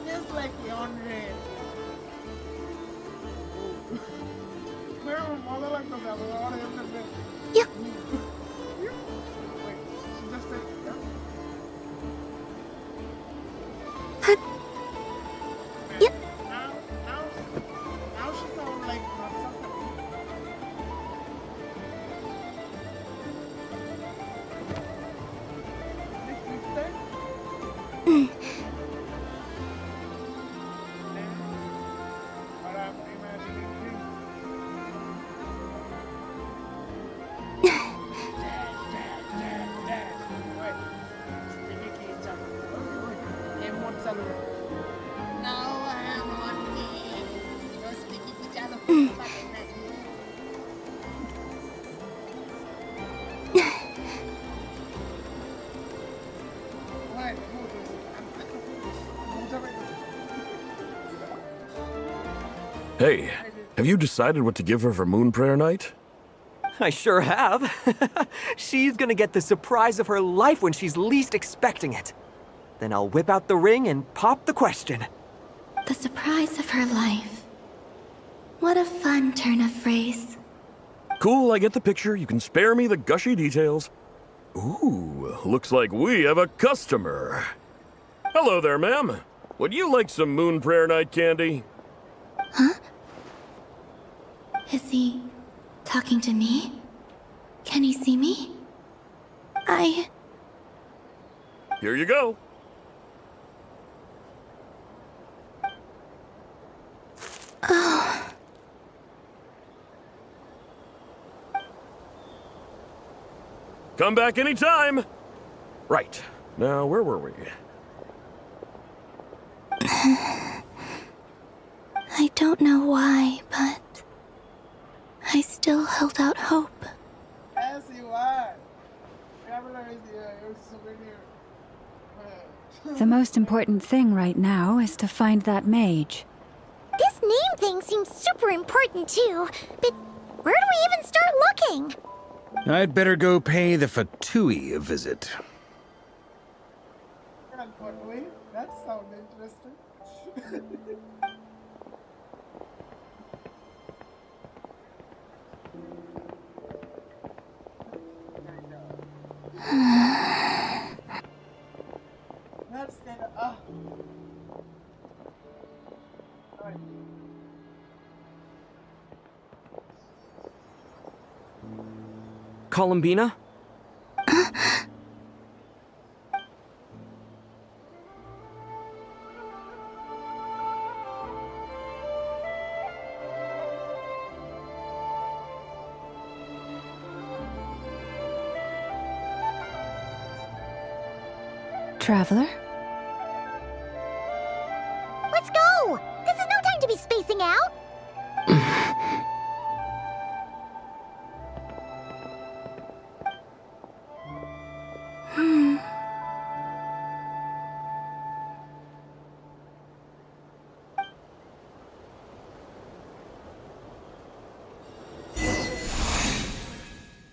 Just like Yandere. Pero modo like the ahora yo entendí. Yeah. Wait, she just said yeah? Yep. Now she sounds like not something. Hey, have you decided what to give her for Moon Prayer Night? I sure have. She's gonna get the surprise of her life when she's least expecting it. Then I'll whip out the ring and pop the question. The surprise of her life. What a fun turn of phrase. Cool, I get the picture. You can spare me the gushy details. Ooh, looks like we have a customer. Hello there, ma'am. Would you like some Moon Prayer Night candy? Huh? Is he talking to me? Can he see me? Here you go. Oh. Come back anytime. Right. Now, where were we? I don't know why, but I still held out hope. The most important thing right now is to find that mage. This name thing seems super important too, but where do we even start looking? I'd better go pay the Fatui a visit. That sounds interesting. That's gonna. Alright. Columbina? Traveler? Let's go! This is no time to be spacing out!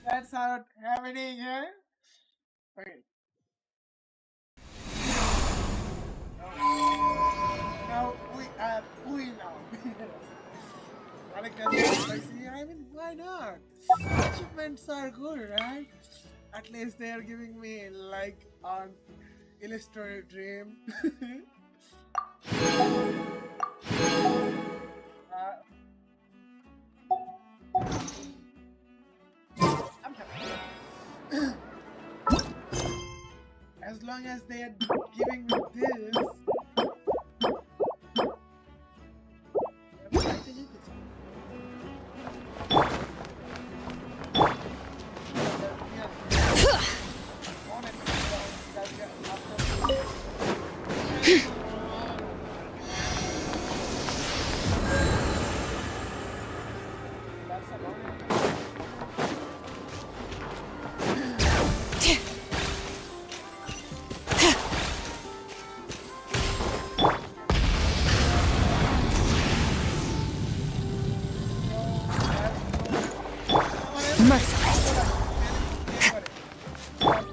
That's not happening here. Okay. Now we know. I mean, why not? Achievements are good, right? At least they are giving me like an illustrated dream. I'm happy. As long as they are giving me this. Merciless.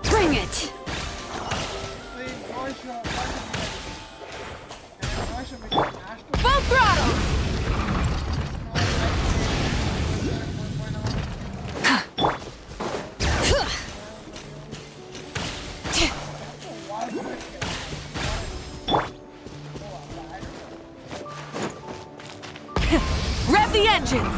Bring it! Full throttle! Rev the engines!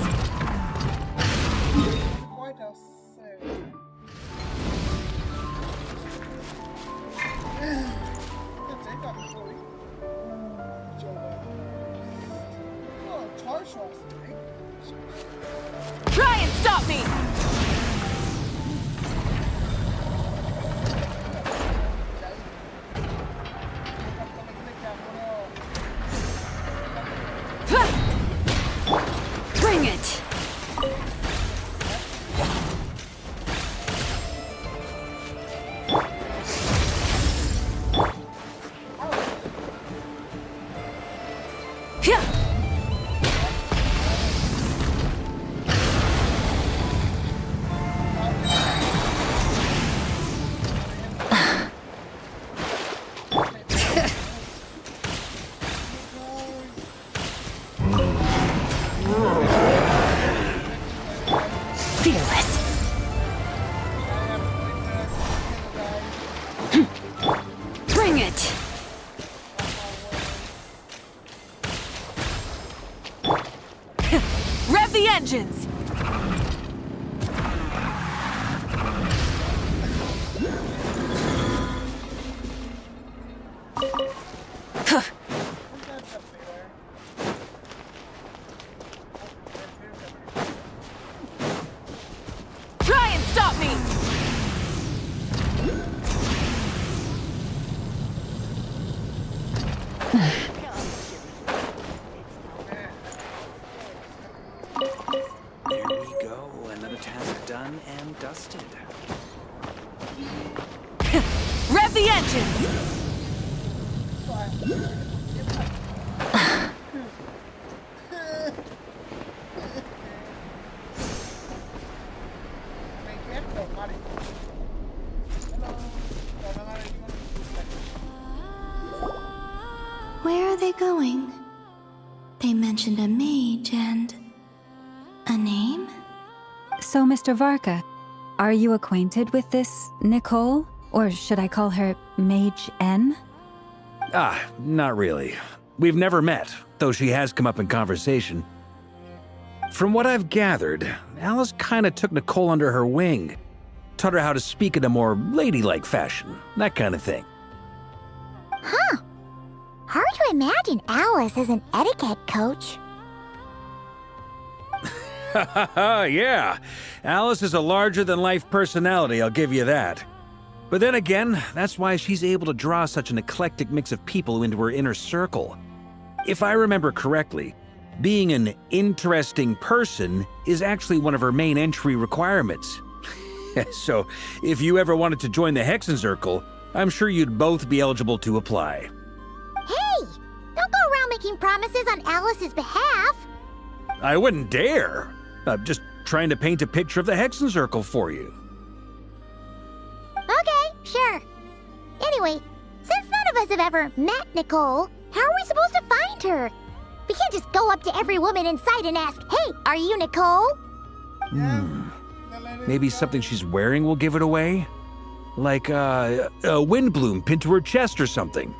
Try and stop me! Bring it! Fearless. Bring it! Rev the engines! Try and stop me! There we go, another task done and dusted. Rev the engines! they going? They mentioned a mage and... a name? So, Mr. Varka, are you acquainted with this Nicole? Or should I call her Mage N? Not really. We've never met, though she has come up in conversation. From what I've gathered, Alice kinda took Nicole under her wing. Taught her how to speak in a more ladylike fashion, that kind of thing. Huh. Hard to imagine Alice as an etiquette coach. Yeah, Alice is a larger-than-life personality, I'll give you that. But then again, that's why she's able to draw such an eclectic mix of people into her inner circle. If I remember correctly, being an interesting person is actually one of her main entry requirements. So, if you ever wanted to join the Hexenzirkel, I'm sure you'd both be eligible to apply. Hey! Don't go around making promises on Alice's behalf. I wouldn't dare. I'm just trying to paint a picture of the Hexenzirkel for you. Okay, sure. Anyway, since none of us have ever met Nicole, how are we supposed to find her? We can't just go up to every woman in sight and ask, "Hey, are you Nicole?" Maybe something she's wearing will give it away? Like a windbloom pinned to her chest or something.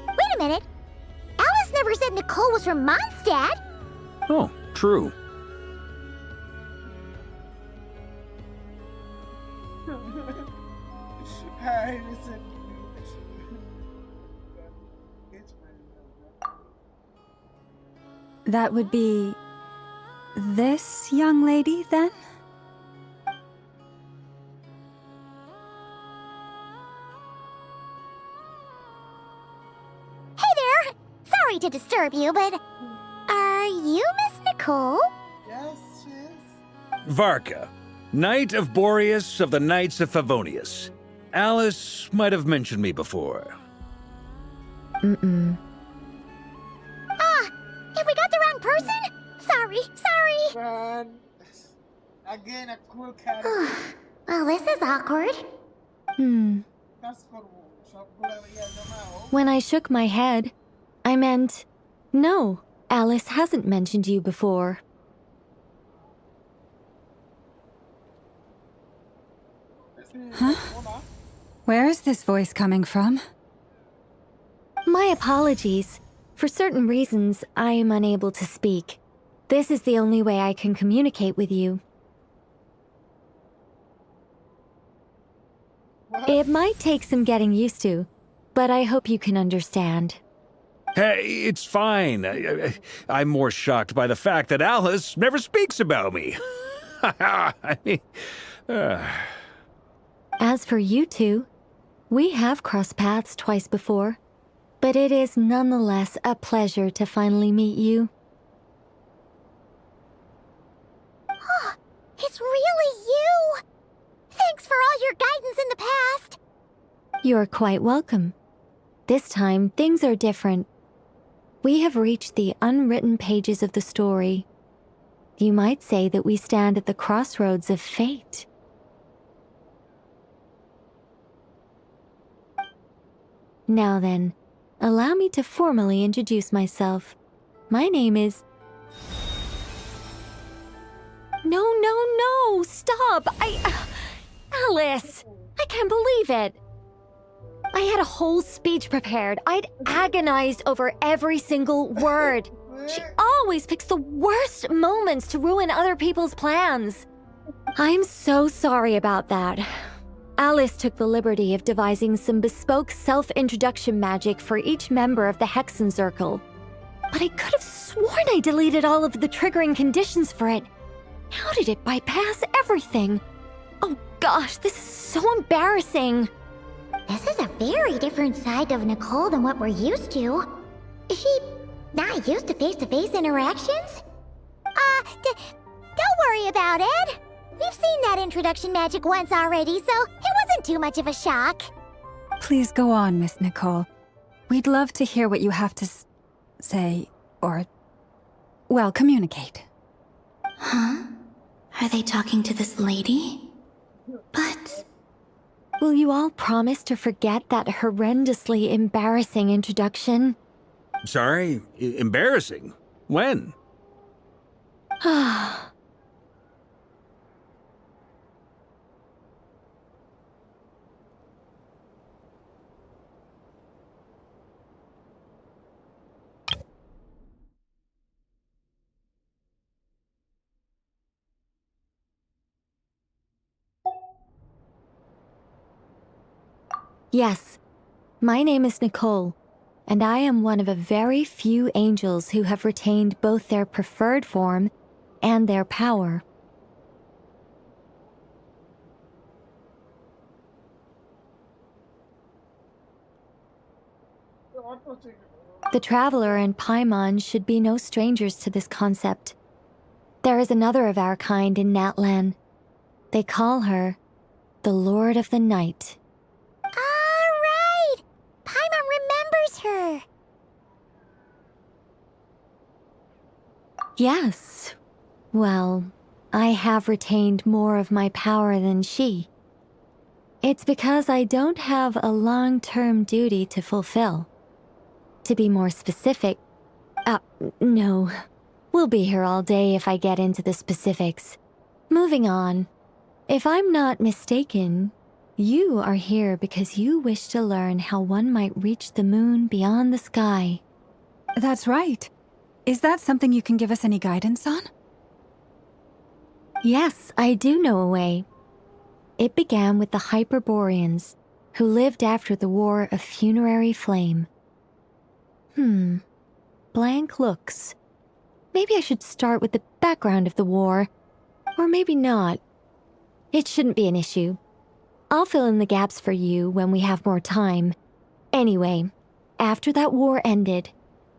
Wait a minute. Alice never said Nicole was from Mondstadt. Oh, true. That would be... this young lady, then? Hey there! Sorry to disturb you, but... are you Miss Nicole? Yes, she is. Varka, Knight of Boreas of the Knights of Favonius. Alice might have mentioned me before. Ah! Have we got the wrong person? Sorry. Man. Again, a cool character. Well, this is awkward. When I shook my head, I meant, no, Alice hasn't mentioned you before. Huh? Where is this voice coming from? My apologies. For certain reasons, I am unable to speak. This is the only way I can communicate with you. It might take some getting used to, but I hope you can understand. Hey, it's fine. I'm more shocked by the fact that Alice never speaks about me. I mean, As for you two, we have crossed paths twice before, but it is nonetheless a pleasure to finally meet you. It's really you! Thanks for all your guidance in the past! You're quite welcome. This time, things are different. We have reached the unwritten pages of the story. You might say that we stand at the crossroads of fate. Now then, allow me to formally introduce myself. My name is... No, stop! Alice! I can't believe it! I had a whole speech prepared. I'd agonized over every single word. She always picks the worst moments to ruin other people's plans. I'm so sorry about that. Alice took the liberty of devising some bespoke self-introduction magic for each member of the Hexenzirkel. But I could have sworn I deleted all of the triggering conditions for it. How did it bypass everything? Oh gosh, this is so embarrassing. This is a very different side of Nicole than what we're used to. Is she not used to face-to-face interactions? Don't worry about it. We've seen that introduction magic once already, so it wasn't too much of a shock. Please go on, Miss Nicole. We'd love to hear what you have to say, or, well, communicate. Huh? Are they talking to this lady? But... will you all promise to forget that horrendously embarrassing introduction? Sorry? Embarrassing? When? Yes, my name is Nicole, and I am one of a very few angels who have retained both their preferred form and their power. The Traveler and Paimon should be no strangers to this concept. There is another of our kind in Natlan. They call her the Lord of the Night. All right! Paimon remembers her. Yes. Well, I have retained more of my power than she. It's because I don't have a long-term duty to fulfill. To be more specific, no. We'll be here all day if I get into the specifics. Moving on. If I'm not mistaken, you are here because you wish to learn how one might reach the moon beyond the sky. That's right. Is that something you can give us any guidance on? Yes, I do know a way. It began with the Hyperboreans, who lived after the War of Funerary Flame. Blank looks. Maybe I should start with the background of the war. Or maybe not. It shouldn't be an issue. I'll fill in the gaps for you when we have more time. Anyway, after that war ended,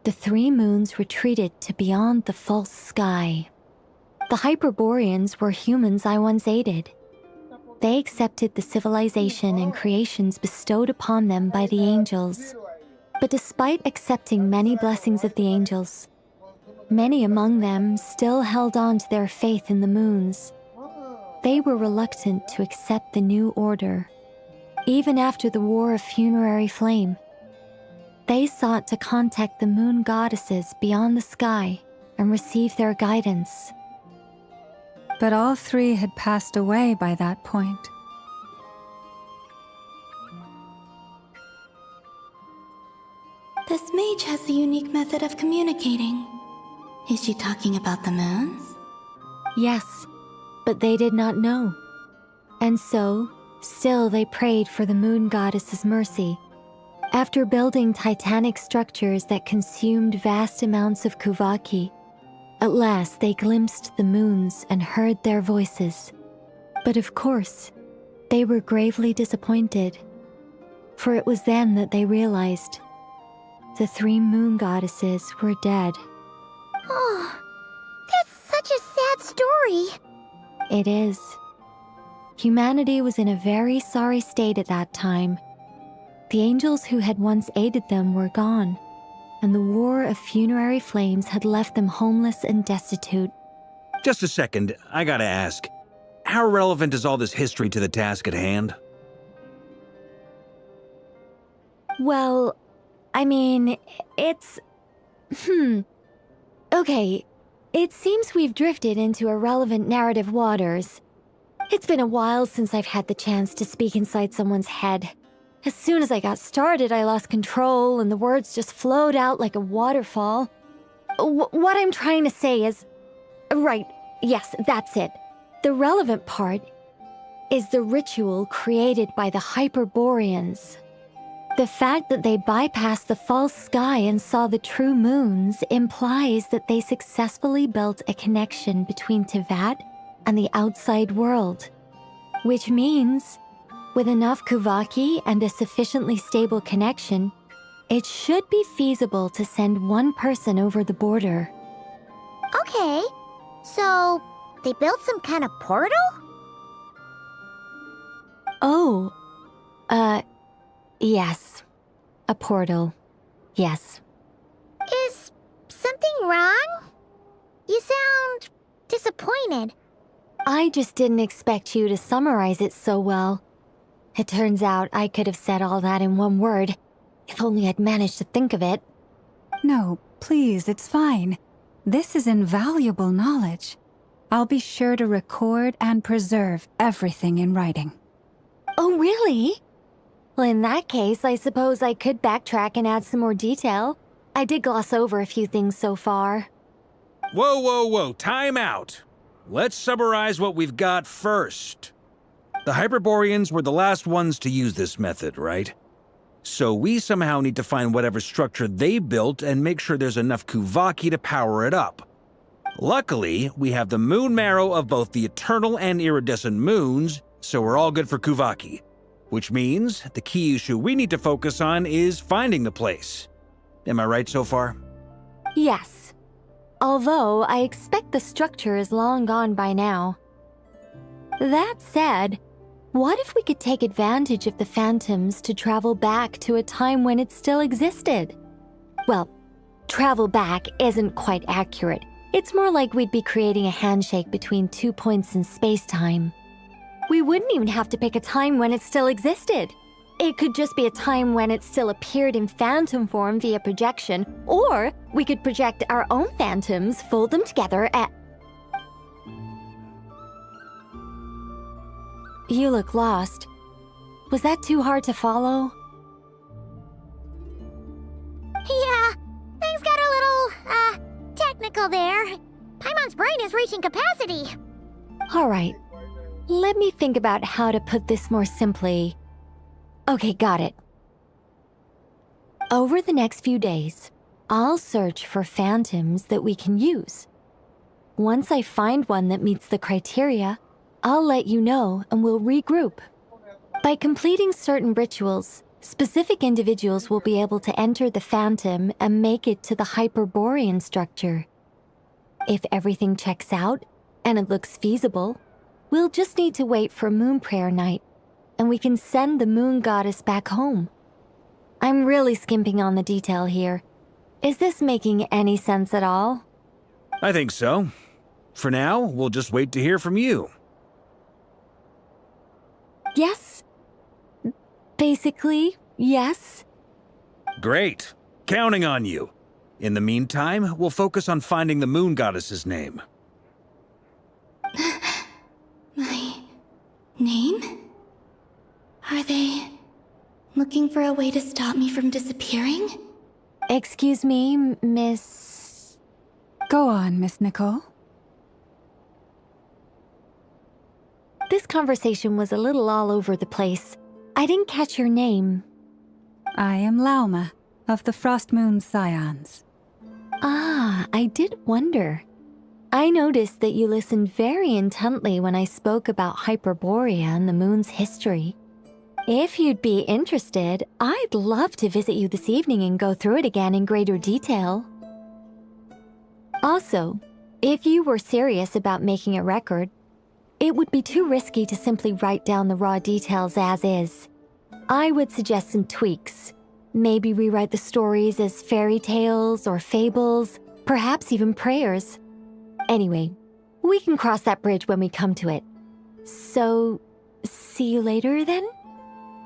the three moons retreated to beyond the false sky. The Hyperboreans were humans I once aided. They accepted the civilization and creations bestowed upon them by the angels. But despite accepting many blessings of the angels, many among them still held on to their faith in the moons. They were reluctant to accept the new order. Even after the War of Funerary Flame, they sought to contact the moon goddesses beyond the sky and receive their guidance. But all three had passed away by that point. This mage has a unique method of communicating. Is she talking about the moons? Yes, but they did not know. And so, still they prayed for the moon goddess's mercy. After building titanic structures that consumed vast amounts of Kuvaki, at last they glimpsed the moons and heard their voices. But of course, they were gravely disappointed. For it was then that they realized the three moon goddesses were dead. Oh, that's such a sad story. It is. Humanity was in a very sorry state at that time. The angels who had once aided them were gone, and the War of Funerary Flames had left them homeless and destitute. Just a second, I gotta ask. How relevant is all this history to the task at hand? Well, I mean, it's... Okay, it seems we've drifted into irrelevant narrative waters. It's been a while since I've had the chance to speak inside someone's head. As soon as I got started, I lost control and the words just flowed out like a waterfall. What I'm trying to say is... Right, yes, that's it. The relevant part is the ritual created by the Hyperboreans. The fact that they bypassed the false sky and saw the true moons implies that they successfully built a connection between Teyvat and the outside world. Which means, with enough Kuvaki and a sufficiently stable connection, it should be feasible to send one person over the border. Okay, so they built some kind of portal? Oh, yes. A portal. Yes. Is something wrong? You sound disappointed. I just didn't expect you to summarize it so well. It turns out I could have said all that in one word, if only I'd managed to think of it. No, please, it's fine. This is invaluable knowledge. I'll be sure to record and preserve everything in writing. Oh, really? Well, in that case, I suppose I could backtrack and add some more detail. I did gloss over a few things so far. Whoa, whoa, whoa, time out. Let's summarize what we've got first. The Hyperboreans were the last ones to use this method, right? So we somehow need to find whatever structure they built and make sure there's enough Kuvaki to power it up. Luckily, we have the moon marrow of both the eternal and iridescent moons, so we're all good for Kuvaki. Which means the key issue we need to focus on is finding the place. Am I right so far? Yes. Although I expect the structure is long gone by now. That said, what if we could take advantage of the phantoms to travel back to a time when it still existed? Well, travel back isn't quite accurate. It's more like we'd be creating a handshake between 2 points in space-time. We wouldn't even have to pick a time when it still existed. It could just be a time when it still appeared in phantom form via projection, or we could project our own phantoms, fold them together at... You look lost. Was that too hard to follow? Yeah, things got a little, technical there. Paimon's brain is reaching capacity. All right. Let me think about how to put this more simply. Okay, got it. Over the next few days, I'll search for phantoms that we can use. Once I find one that meets the criteria, I'll let you know and we'll regroup. By completing certain rituals, specific individuals will be able to enter the phantom and make it to the Hyperborean structure. If everything checks out and it looks feasible, we'll just need to wait for Moon Prayer Night, and we can send the Moon Goddess back home. I'm really skimping on the detail here. Is this making any sense at all? I think so. For now, we'll just wait to hear from you. Yes. Basically, yes. Great. Counting on you. In the meantime, we'll focus on finding the Moon Goddess's name. My name? Are they looking for a way to stop me from disappearing? Excuse me, Miss... Go on, Miss Nicole. This conversation was a little all over the place. I didn't catch your name. I am Lauma, of the Frost Moon Scions. Ah, I did wonder. I noticed that you listened very intently when I spoke about Hyperborea and the moon's history. If you'd be interested, I'd love to visit you this evening and go through it again in greater detail. Also, if you were serious about making a record, it would be too risky to simply write down the raw details as is. I would suggest some tweaks. Maybe rewrite the stories as fairy tales or fables, perhaps even prayers. Anyway, we can cross that bridge when we come to it. So, see you later then?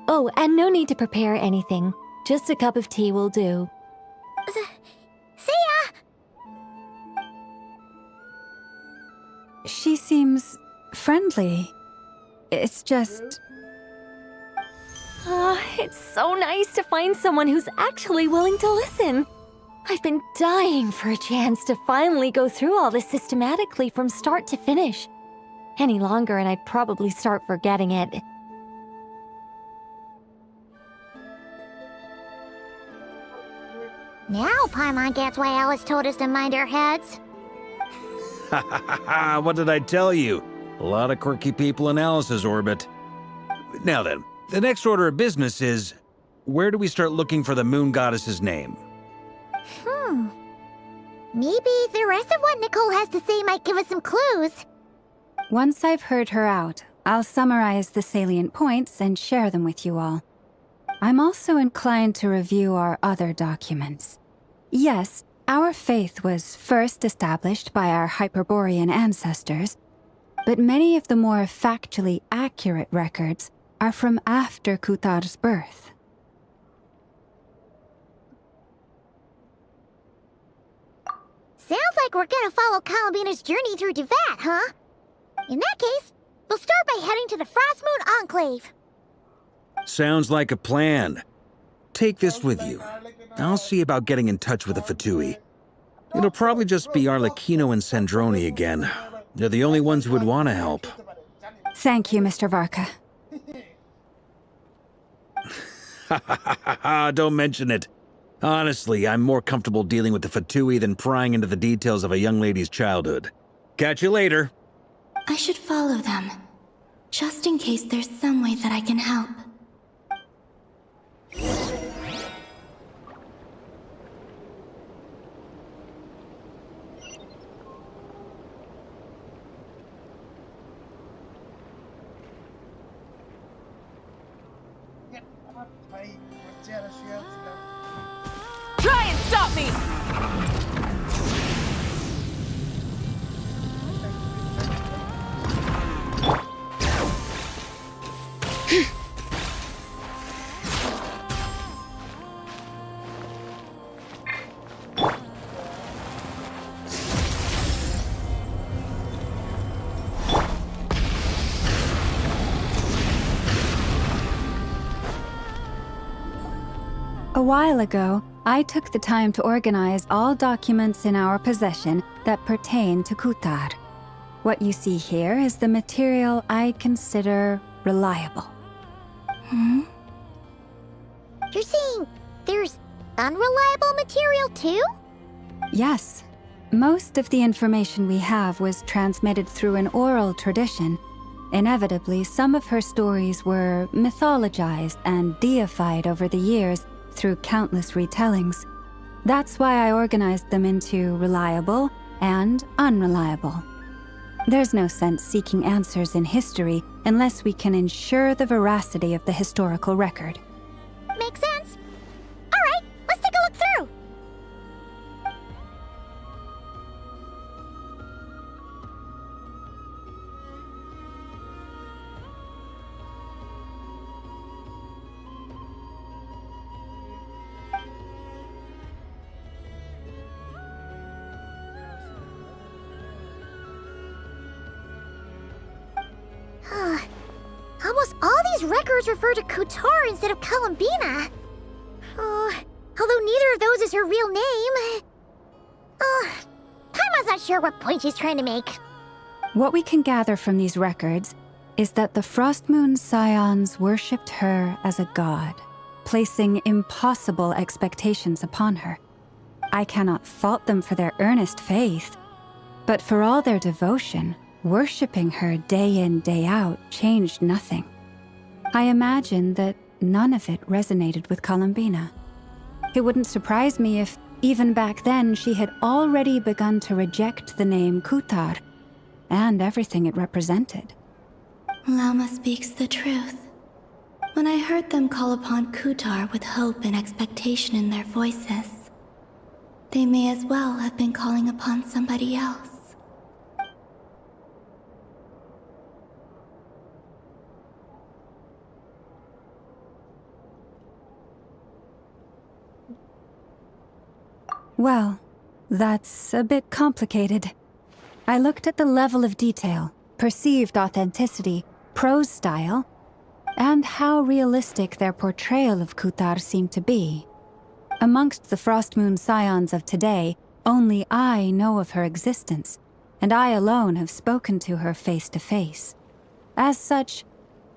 Oh, and no need to prepare anything. Just a cup of tea will do. See ya! She seems friendly. It's just... It's so nice to find someone who's actually willing to listen. I've been dying for a chance to finally go through all this systematically from start to finish. Any longer and I'd probably start forgetting it. Now Paimon gets why Alice told us to mind our heads. Ha ha ha ha, what did I tell you? A lot of quirky people in Alice's orbit. Now then, the next order of business is, where do we start looking for the Moon Goddess's name? Maybe the rest of what Nicole has to say might give us some clues. Once I've heard her out, I'll summarize the salient points and share them with you all. I'm also inclined to review our other documents. Yes, our faith was first established by our Hyperborean ancestors, but many of the more factually accurate records are from after Kutar's birth. like we're gonna follow Columbina's journey through Devat, huh? In that case, we'll start by heading to the Frost Moon Enclave. Sounds like a plan. Take this with you. I'll see about getting in touch with the Fatui. It'll probably just be Arlecchino and Sandroni again. They're the only ones who would want to help. Thank you, Mr. Varka. Don't mention it. Honestly, I'm more comfortable dealing with the Fatui than prying into the details of a young lady's childhood. Catch you later. I should follow them, just in case there's some way that I can help. Try and stop me! A while ago, I took the time to organize all documents in our possession that pertain to Kutar. What you see here is the material I consider reliable. You're saying there's unreliable material too? Yes. Most of the information we have was transmitted through an oral tradition. Inevitably, some of her stories were mythologized and deified over the years through countless retellings. That's why I organized them into reliable and unreliable. There's no sense seeking answers in history unless we can ensure the veracity of the historical record. Makes sense. All right, let's take a look through. Almost all these records refer to Kutar instead of Columbina. Although neither of those is her real name. Taima's not sure what point she's trying to make. What we can gather from these records is that the Frost Moon Scions worshipped her as a god, placing impossible expectations upon her. I cannot fault them for their earnest faith, but for all their devotion, worshipping her day in, day out changed nothing. I imagine that none of it resonated with Columbina. It wouldn't surprise me if, even back then, she had already begun to reject the name Kutar and everything it represented. Lauma speaks the truth. When I heard them call upon Kutar with hope and expectation in their voices, they may as well have been calling upon somebody else. Well, that's a bit complicated. I looked at the level of detail, perceived authenticity, prose style, and how realistic their portrayal of Kutar seemed to be. Amongst the Frost Moon Scions of today, only I know of her existence, and I alone have spoken to her face to face. As such,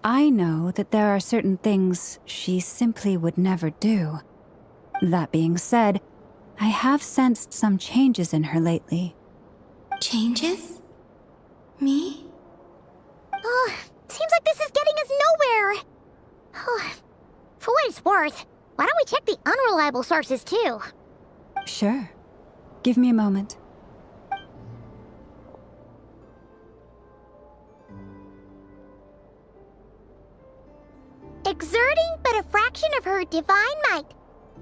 I know that there are certain things she simply would never do. That being said, I have sensed some changes in her lately. Changes? Me? Seems like this is getting us nowhere. For what it's worth, why don't we check the unreliable sources too? Sure. Give me a moment. Exerting but a fraction of her divine might,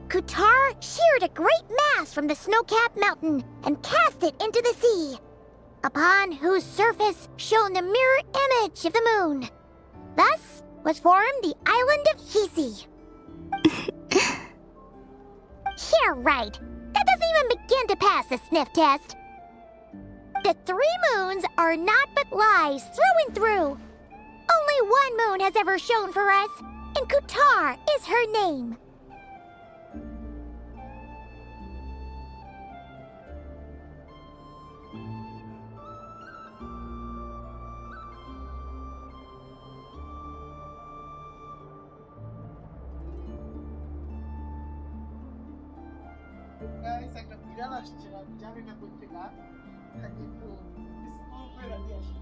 Kutar sheared a great mass from the snow-capped mountain and cast it into the sea, upon whose surface shone the mirror image of the moon. Thus was formed the island of Hisi. Yeah, right. That doesn't even begin to pass the sniff test. The 3 moons are naught but lies through and through. Only one moon has ever shone for us, and Kutar is her name. Guys, একটা বিড়াল আসছে, আমি জানি না কোথা থেকে, তাকে একটু স্কুল করে রাখি আসি।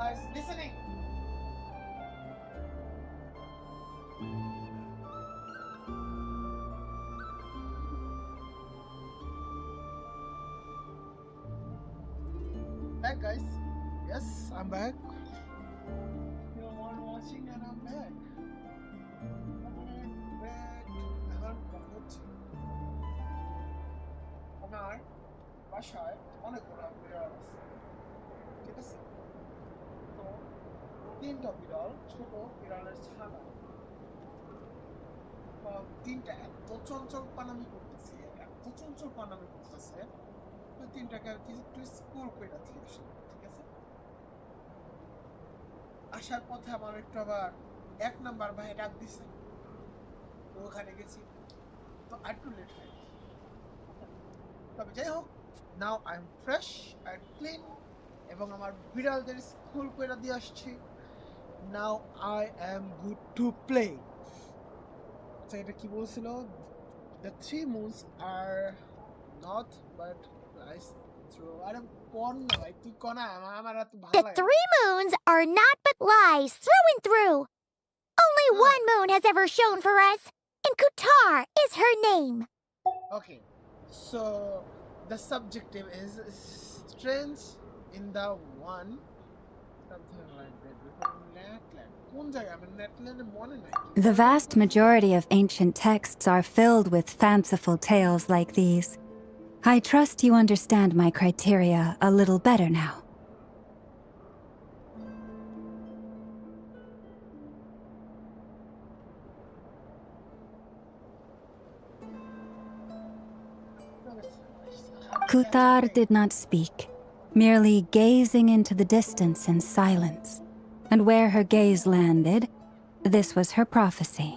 guys, listening. Back, guys. Yes, I'm back. You are watching and I'm back. আমার বাসায় অনেকগুলো বিড়াল আছে, ঠিক আছে? তো 3টা বিড়াল ছোট বিড়ালের ছানা, তিনটা এত চঞ্চল পানামি করতেছে, তো 3টাকে আর কি একটু স্কুল করে দিয়ে আসি, ঠিক আছে? আসার পথে আমার একটু আবার 1 নাম্বার ভাই ডাক দিছে, তো ওখানে গেছি, তো আর একটু লেট হয়ে গেছে। তবে যাই হোক, now I am fresh and clean, এবং আমার বিড়ালদের স্কুল করে দিয়ে আসছি। Now I am good to play. আচ্ছা, এটা কি বলছিল? The 3 moons are not but lies through. আরে কোন না ভাই, তুই কোনা, আমার এত ভালো The লাগে। 3 moons are not but lies through and through. Only one moon has ever shone for us, and Kutar is her name. Okay, so the subjective is strange in the one, something like that. Netland. কোন জায়গা? আমি নেটল্যান্ডে মনে নাই। The vast majority of ancient texts are filled with fanciful tales like these. I trust you understand my criteria a little better now. Kutar did not speak, merely gazing into the distance in silence. And where her gaze landed, this was her prophecy.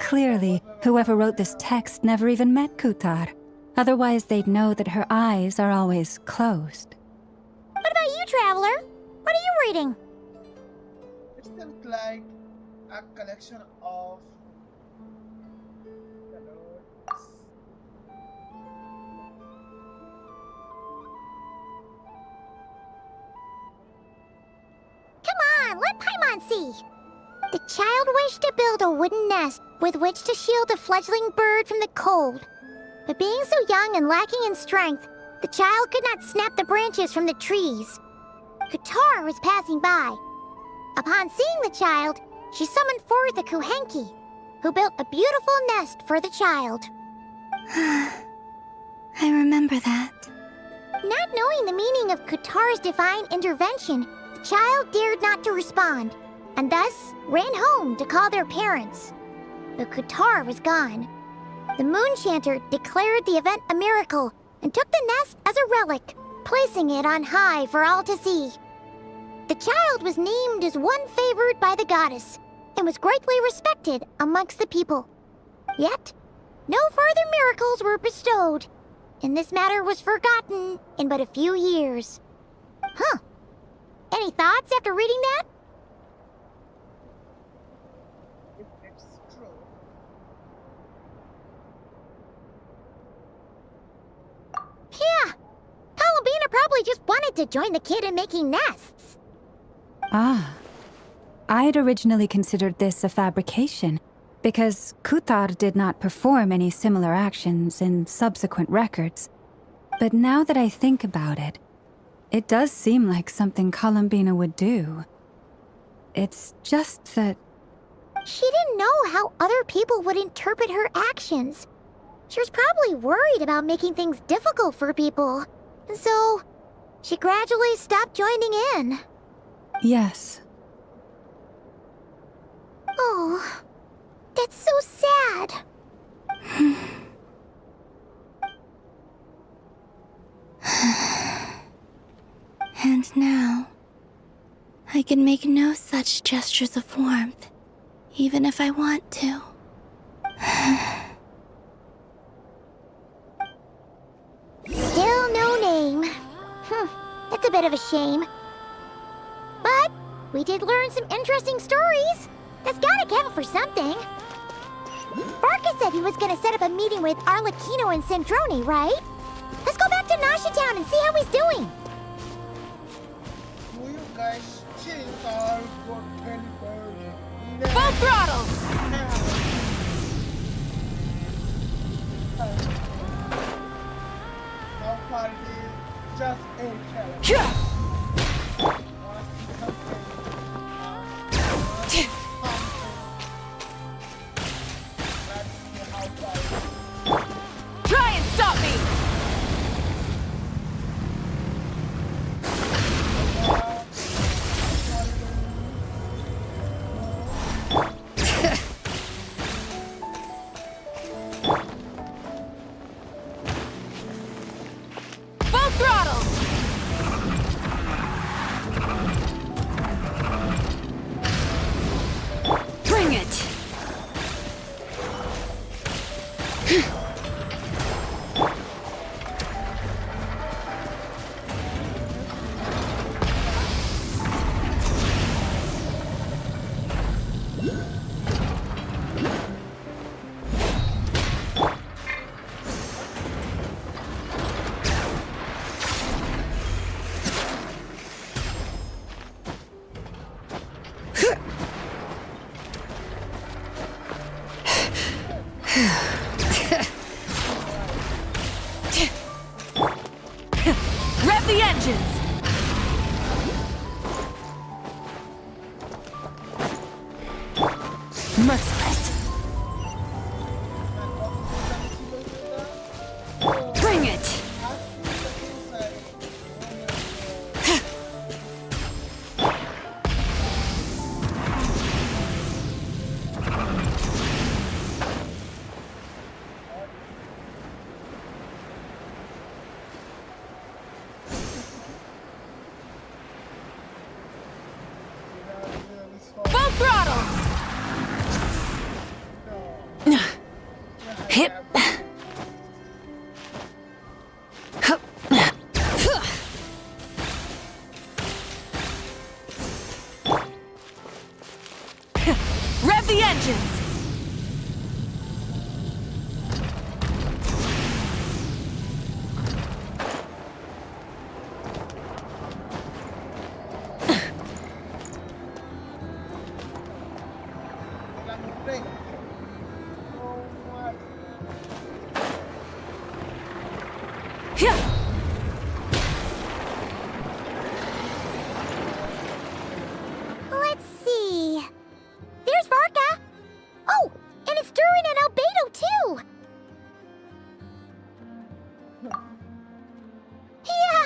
Clearly, whoever wrote this text never even met Kutar. Otherwise, they'd know that her eyes are always closed. What about you, traveler? What are you reading? It seems like a collection of Come on, let Paimon see. The child wished to build a wooden nest with which to shield a fledgling bird from the cold. But being so young and lacking in strength, the child could not snap the branches from the trees. Kutar was passing by. Upon seeing the child, she summoned forth a Kuhenki, who built a beautiful nest for the child. I remember that. Not knowing the meaning of Kutar's divine intervention, the child dared not to respond, and thus ran home to call their parents. But Kutar was gone. The moon chanter declared the event a miracle and took the nest as a relic, placing it on high for all to see. The child was named as one favored by the goddess and was greatly respected amongst the people. Yet, no further miracles were bestowed, and this matter was forgotten in but a few years. Huh. Any thoughts after reading that? if it's true. Yeah. Columbina probably just wanted to join the kid in making nests. Ah. I'd originally considered this a fabrication, because Kutar did not perform any similar actions in subsequent records. But now that I think about it, it does seem like something Columbina would do. It's just that... She didn't know how other people would interpret her actions. She was probably worried about making things difficult for people. And so, she gradually stopped joining in. Yes. Oh, that's so sad. And now, I can make no such gestures of warmth, even if I want to. Still no name. That's a bit of a shame. But we did learn some interesting stories. That's gotta count for something. Barca said he was gonna set up a meeting with Arlecchino and Sandrone, right? Let's go back to Nasha Town and see how he's doing. Do you guys Full throttle! How far it is? Just 8 kilometers. Try and stop me! Full throttle! Bring it! Rev the engines! Merciless! Bring it! Full throttle! Hip. Rev the engines! Let's see. There's Varka. Oh, and it's Durin and Albedo too. Yeah,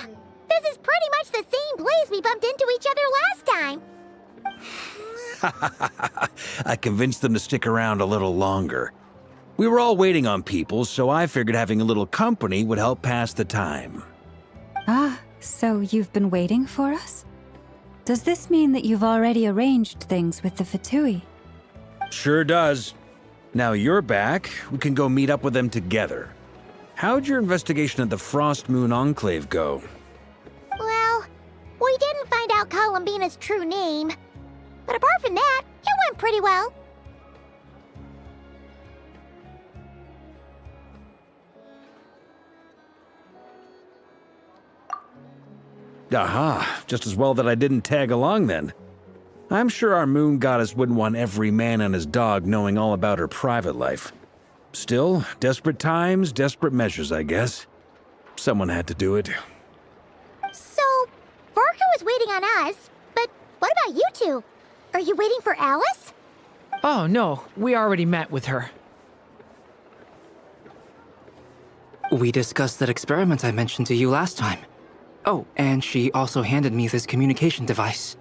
this is pretty much the same place we bumped into each other last time. I convinced them to stick around a little longer. We were all waiting on people, so I figured having a little company would help pass the time. Ah, so you've been waiting for us? Does this mean that you've already arranged things with the Fatui? Sure does. Now you're back, we can go meet up with them together. How'd your investigation at the Frost Moon Enclave go? Well, we didn't find out Columbina's true name. But apart from that, it went pretty well. Aha, just as well that I didn't tag along then. I'm sure our moon goddess wouldn't want every man and his dog knowing all about her private life. Still, desperate times, desperate measures, I guess. Someone had to do it. So, Varka was waiting on us, but what about you two? Are you waiting for Alice? Oh, no. We already met with her. We discussed that experiment I mentioned to you last time. Oh, and she also handed me this communication device.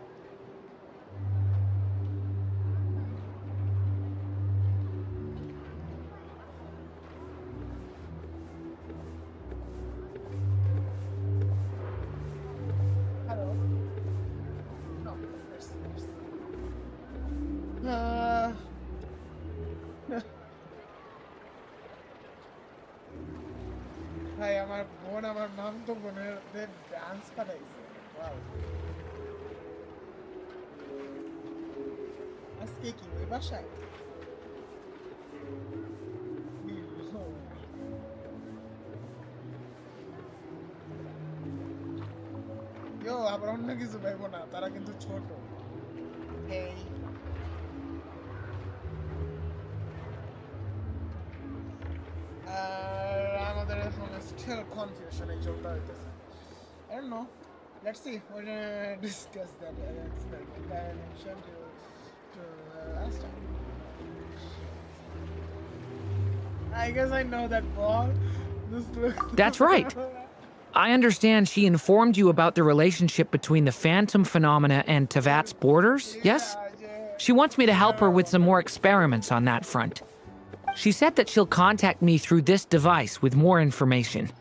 ভাই আমার বোন আমার নাম তো বোনের dance পাঠাইছে wow আজকে কি ওই বাসায় আবার অন্য কিছু ভাইবো না তারা কিন্তু ছোট Okay. Another one is still confusion. I don't know. Let's see. We're gonna discuss that experiment I mentioned to last time. I guess I know that ball. That's right. I understand she informed you about the relationship between the phantom phenomena and Tevat's borders, yes? She wants me to help her with some more experiments on that front. She said that she'll contact me through this device with more information.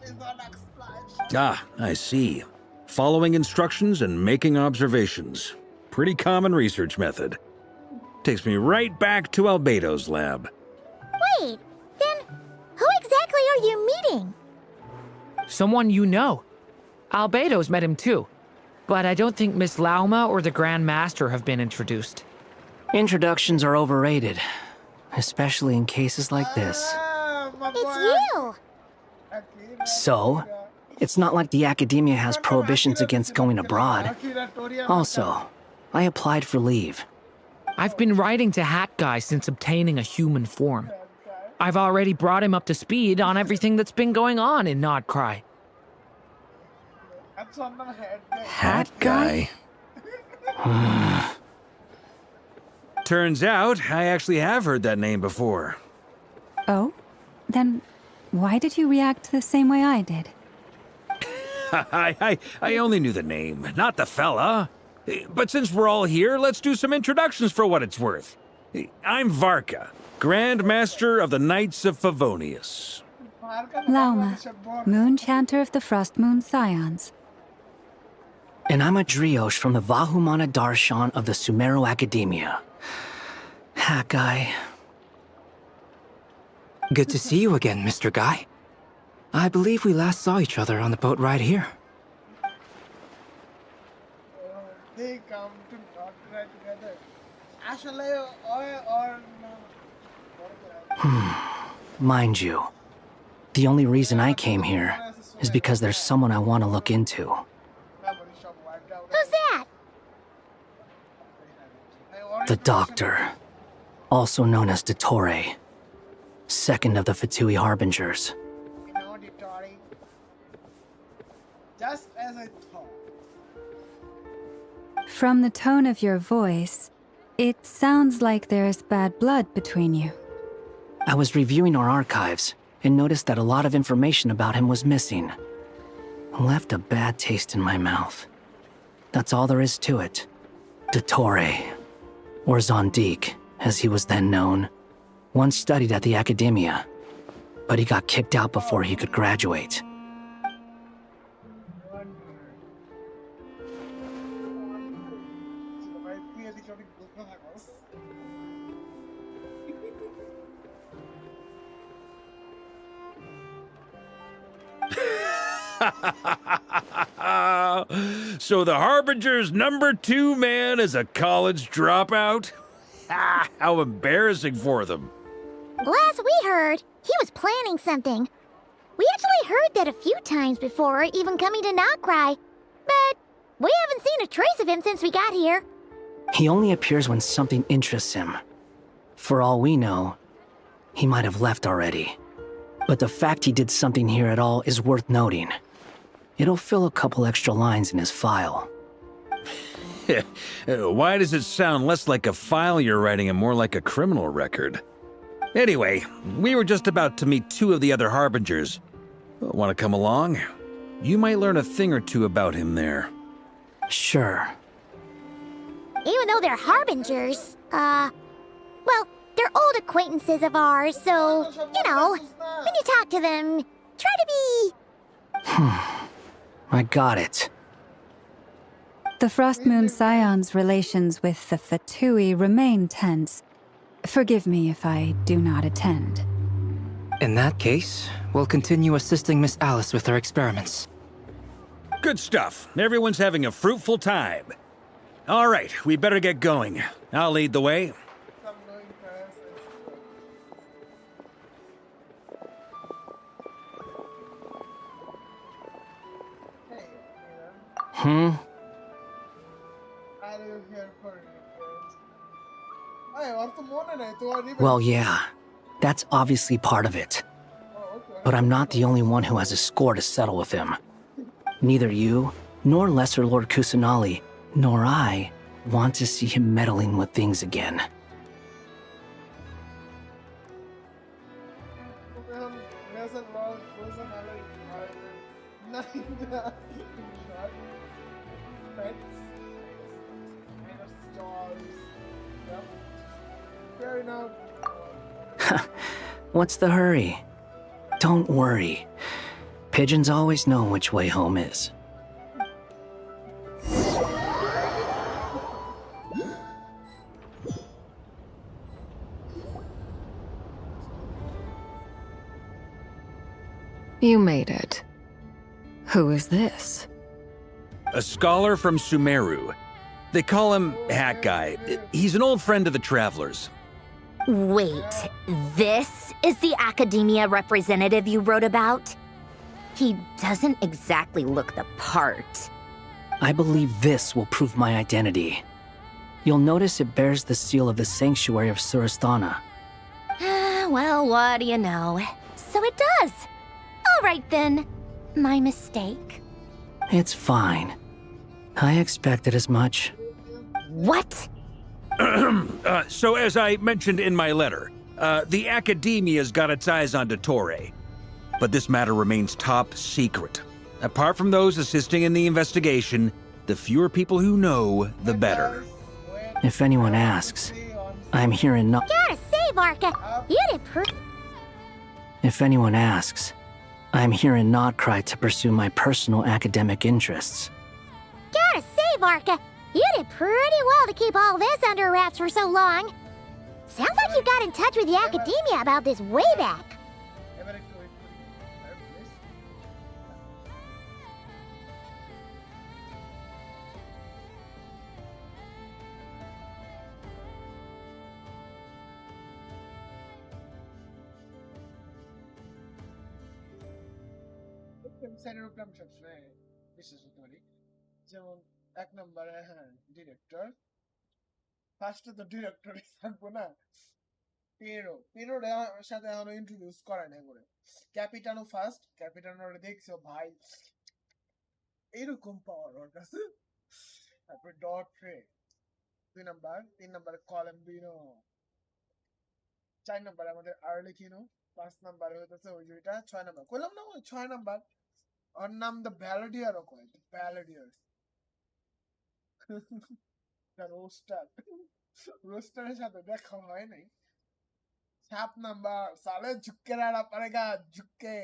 Ah, I see. Following instructions and making observations. Pretty common research method. Takes me right back to Albedo's lab. Wait, then who exactly are you meeting? Someone you know. Albedo's met him too. But I don't think Miss Lauma or the Grand Master have been introduced. Introductions are overrated, especially in cases like this. It's you! So, it's not like the academia has prohibitions against going abroad. Also, I applied for leave. I've been writing to Hat Guy since obtaining a human form. I've already brought him up to speed on everything that's been going on in Nodcry. Hat Guy? Turns out, I actually have heard that name before. Oh? Then why did you react the same way I did? I only knew the name, not the fella. But since we're all here, let's do some introductions for what it's worth. I'm Varka, Grand Master of the Knights of Favonius. Lauma, Moon Chanter of the Frost Moon Scions. And I'm a Driosh from the Vahumana Darshan of the Sumero Academia. Hat Guy. Good to see you again, Mr. Guy. I believe we last saw each other on the boat ride here. They come to Nodcry together. Actually, or Mind you, the only reason I came here is because there's someone I want to look into. Who's that? The Doctor, also known as Dottore, second of the Fatui Harbingers. just as I thought. From the tone of your voice, it sounds like there's bad blood between you. I was reviewing our archives and noticed that a lot of information about him was missing. Left a bad taste in my mouth. That's all there is to it. Dottore, or Zondique, as he was then known, once studied at the Academia, but he got kicked out before he could graduate. So the Harbinger's #2 man is a college dropout? How embarrassing for them. Last we heard, he was planning something. We actually heard that a few times before, even coming to Nodcry, but we haven't seen a trace of him since we got here. He only appears when something interests him. For all we know, he might have left already. But the fact he did something here at all is worth noting. It'll fill a couple extra lines in his file. Why does it sound less like a file you're writing and more like a criminal record? Anyway, we were just about to meet 2 of the other Harbingers. Want to come along? You might learn a thing or two about him there. Sure. Even though they're Harbingers, well, they're old acquaintances of ours, so, you know, when you talk to them, try to be... I got it. The Frost Moon Scion's relations with the Fatui remain tense. Forgive me if I do not attend. In that case, we'll continue assisting Miss Alice with her experiments. Good stuff. Everyone's having a fruitful time. All right, we better get going. I'll lead the way. Are you here for repairs? Well, yeah, that's obviously part of it. But I'm not the only one who has a score to settle with him. Neither you, nor Lesser Lord Kusanali, nor I want to see him meddling with things again. Fair enough. What's the hurry? Don't worry. Pigeons always know which way home is. You made it. Who is this? A scholar from Sumeru. They call him Hat Guy. He's an old friend of the Travelers. Wait, this is the academia representative you wrote about? He doesn't exactly look the part. I believe this will prove my identity. You'll notice it bears the seal of the Sanctuary of Surasthana. Well, what do you know? So it does. All right then. My mistake. It's fine. I expected as much. What? So as I mentioned in my letter, the Academia's got its eyes on Dottore. But this matter remains top secret. Apart from those assisting in the investigation, the fewer people who know, the better. If anyone asks, I'm here in Gotta save Arca. You did If anyone asks, I'm here in Nodcry to pursue my personal academic interests. Gotta save Arca. You did pretty well to keep all this under wraps for so long. Sounds like you got in touch with the academia about this way back. যেমন এক নম্বরে হ্যাঁ director ফার্স্টে তো ডিরেক্টরই থাকবো না পিরোর সাথে এখনো ইন্ট্রোডিউস করে নাই করে ক্যাপিটানো ফার্স্ট ক্যাপিটানোর দেখছো ভাই এরকম পাওয়ার ওর কাছে তারপর dot tray 2 number 3 number Colombino 4 number আমাদের আর্লিকিনো 5 নাম্বারে হইতেছে ওই দুইটা 6 নাম্বার কইলাম না ওই 6 নাম্বার ওর নাম দ্য ব্যালেডিয়ার ও কয় ব্যালেডিয়ার দ্য রোস্টারের সাথে দেখা হয় নাই 7 নাম্বার সালে ঝুঁকে রাড়া পারেগা ঝুঁকে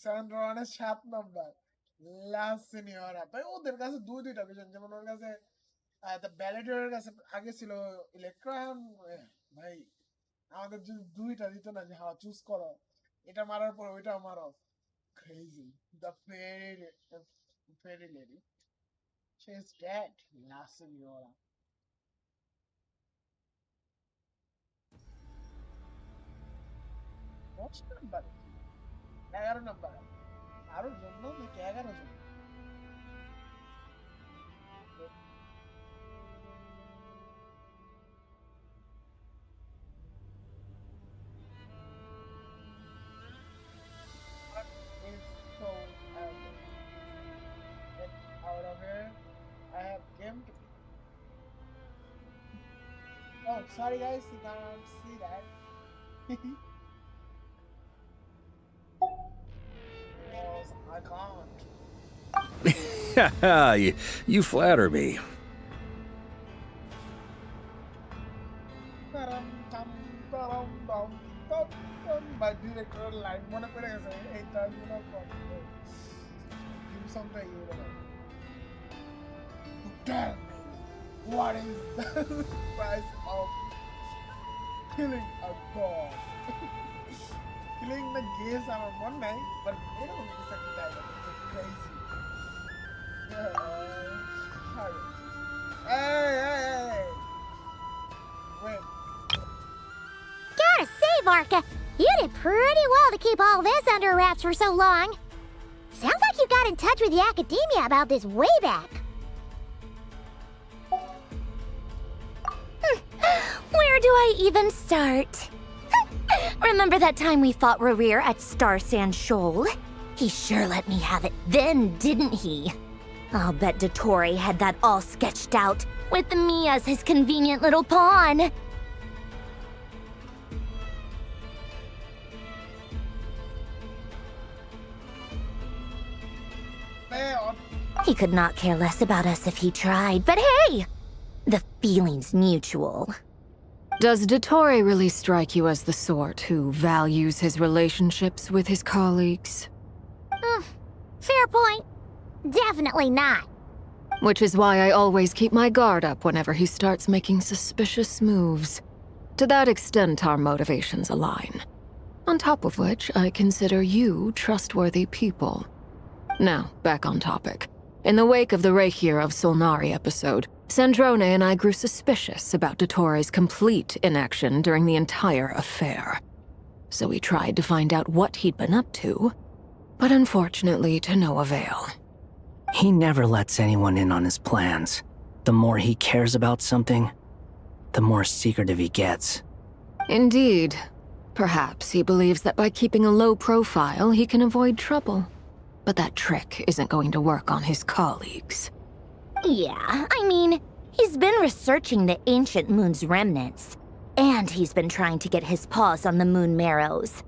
স্যান্ড্রোনের 7 নাম্বার লা সিনিয়রা ভাই ওদের কাছে দুইটা ভিশন যেমন ওর কাছে দ্য ব্যালেডিয়ারের কাছে আগে ছিল ইলেকট্রন ভাই আমাদের যদি দুইটা দিত না যে হ্যাঁ চুজ করো এটা মারার পর ওইটা মারো crazy the fairy lady she's dead la signora what's number 11 number আরো জন্য নাকি 11 জন out of here. I have game to be. Oh, sorry guys, you can't see that. Yes, I can't. You flatter me. My director line mone pade geche ei tagulo করতে do something you know tell me what is the price of killing a dog killing the gays are one night but you know it's a dialogue it's crazy hey wait Gotta save Arca. You did pretty well to keep all this under wraps for so long. Sounds like you got in touch with the academia about this way back. do I even start? Remember that time we fought Rerir at Star Sand Shoal? He sure let me have it then, didn't he? I'll bet Dottore had that all sketched out, with me as his convenient little pawn. He could not care less about us if he tried, but hey! The feeling's mutual. Does Dottore really strike you as the sort who values his relationships with his colleagues? Fair point. Definitely not. Which is why I always keep my guard up whenever he starts making suspicious moves. To that extent, our motivations align. On top of which, I consider you trustworthy people. Now, back on topic. In the wake of the Reikir of Solnari episode, Sandrone and I grew suspicious about Dottore's complete inaction during the entire affair. So we tried to find out what he'd been up to, but unfortunately to no avail. He never lets anyone in on his plans. The more he cares about something, the more secretive he gets. Indeed. Perhaps he believes that by keeping a low profile, he can avoid trouble. But that trick isn't going to work on his colleagues. Yeah, I mean, he's been researching the ancient moon's remnants. And he's been trying to get his paws on the moon marrows.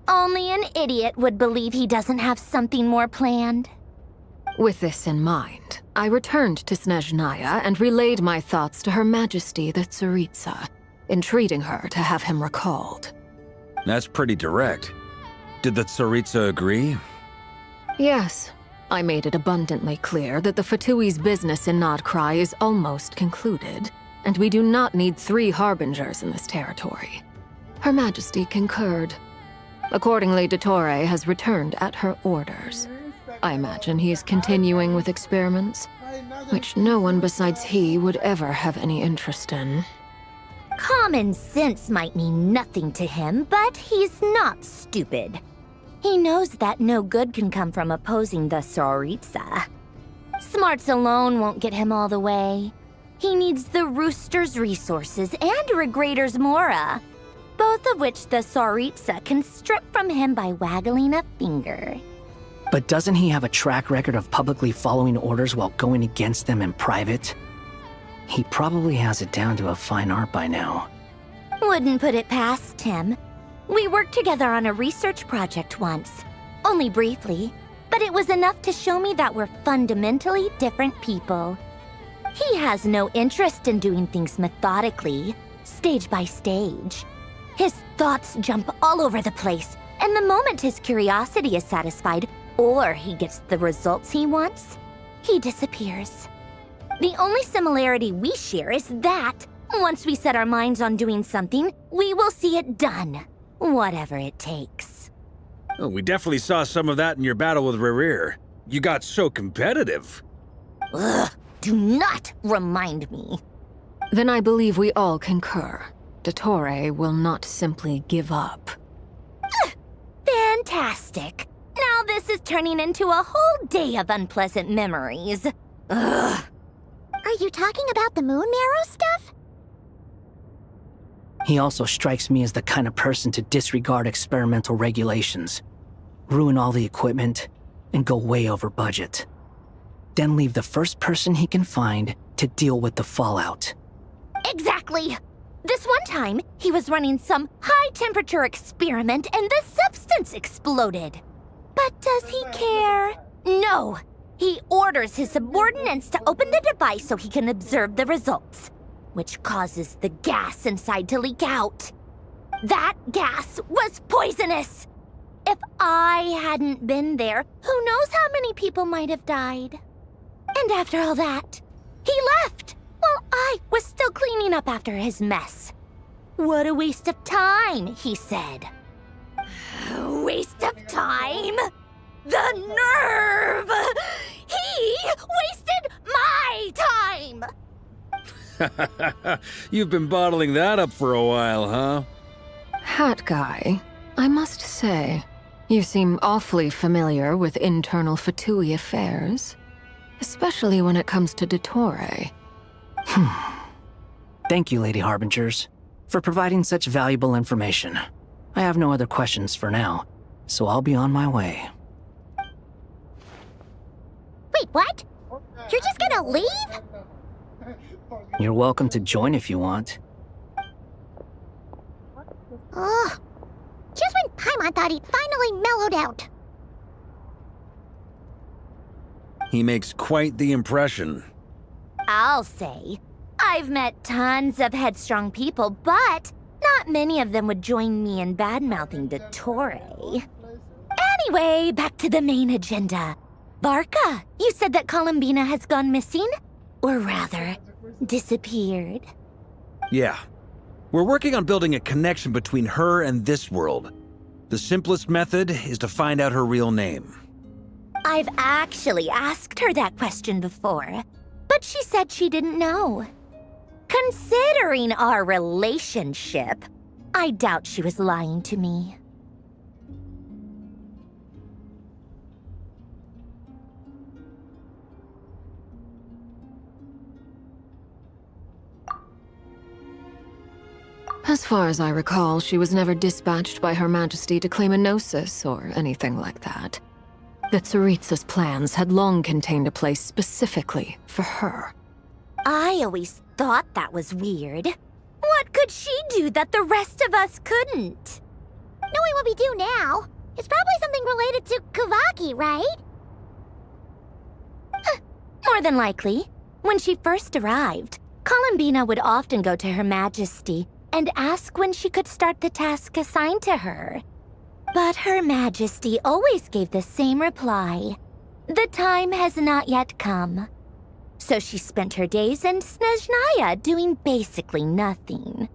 Only an idiot would believe he doesn't have something more planned. With this in mind, I returned to Snezhnaya and relayed my thoughts to Her Majesty the Tsaritsa, entreating her to have him recalled. That's pretty direct. Did the Tsaritsa agree? Yes. I made it abundantly clear that the Fatui's business in Nodkrai is almost concluded, and we do not need 3 harbingers in this territory. Her Majesty concurred. Accordingly, Dottore has returned at her orders. I imagine he is continuing with experiments, which no one besides he would ever have any interest in. Common sense might mean nothing to him, but he's not stupid. He knows that no good can come from opposing the Tsaritsa. Smarts alone won't get him all the way. He needs the Rooster's resources and Regrator's Mora, both of which the Tsaritsa can strip from him by waggling a finger. But doesn't he have a track record of publicly following orders while going against them in private? He probably has it down to a fine art by now. Wouldn't put it past him. We worked together on a research project once. Only briefly, but it was enough to show me that we're fundamentally different people. He has no interest in doing things methodically, stage by stage. His thoughts jump all over the place, and the moment his curiosity is satisfied, or he gets the results he wants, he disappears. The only similarity we share is that, once we set our minds on doing something, we will see it done. Whatever it takes. Oh, we definitely saw some of that in your battle with Rerir. You got so competitive. Ugh, do not remind me. Then I believe we all concur. Dottore will not simply give up. Fantastic. Now this is turning into a whole day of unpleasant memories. Ugh. Are you talking about the moon marrow stuff? He also strikes me as the kind of person to disregard experimental regulations, ruin all the equipment, and go way over budget. Then leave the first person he can find to deal with the fallout. Exactly! This one time, he was running some high-temperature experiment and the substance exploded. But does he care? No! He orders his subordinates to open the device so he can observe the results, which causes the gas inside to leak out. That gas was poisonous! If I hadn't been there, who knows how many people might have died. And after all that, he left while I was still cleaning up after his mess. What a waste of time, he said. Waste of time? The nerve! He wasted my time! You've been bottling that up for a while, huh? Hat guy, I must say, you seem awfully familiar with internal Fatui affairs, especially when it comes to Dottore. Thank you, Lady Harbingers. for providing such valuable information. I have no other questions for now, so I'll be on my way. Wait, what? You're just gonna leave? You're welcome to join if you want. Ugh. Just when Paimon thought he'd finally mellowed out. He makes quite the impression. I'll say. I've met tons of headstrong people, but not many of them would join me in bad-mouthing the Torre. Anyway, back to the main agenda. Barca, you said that Columbina has gone missing? Or rather, disappeared. Yeah. We're working on building a connection between her and this world. The simplest method is to find out her real name. I've actually asked her that question before, but she said she didn't know. Considering our relationship, I doubt she was lying to me. As far as I recall, she was never dispatched by Her Majesty to claim a gnosis or anything like that. The Tsaritsa's plans had long contained a place specifically for her. I always thought that was weird. What could she do that the rest of us couldn't? Knowing what we do now, it's probably something related to Kavaki, right? More than likely. When she first arrived, Columbina would often go to Her Majesty and ask when she could start the task assigned to her. But Her Majesty always gave the same reply. The time has not yet come. So she spent her days in Snezhnaya doing basically nothing.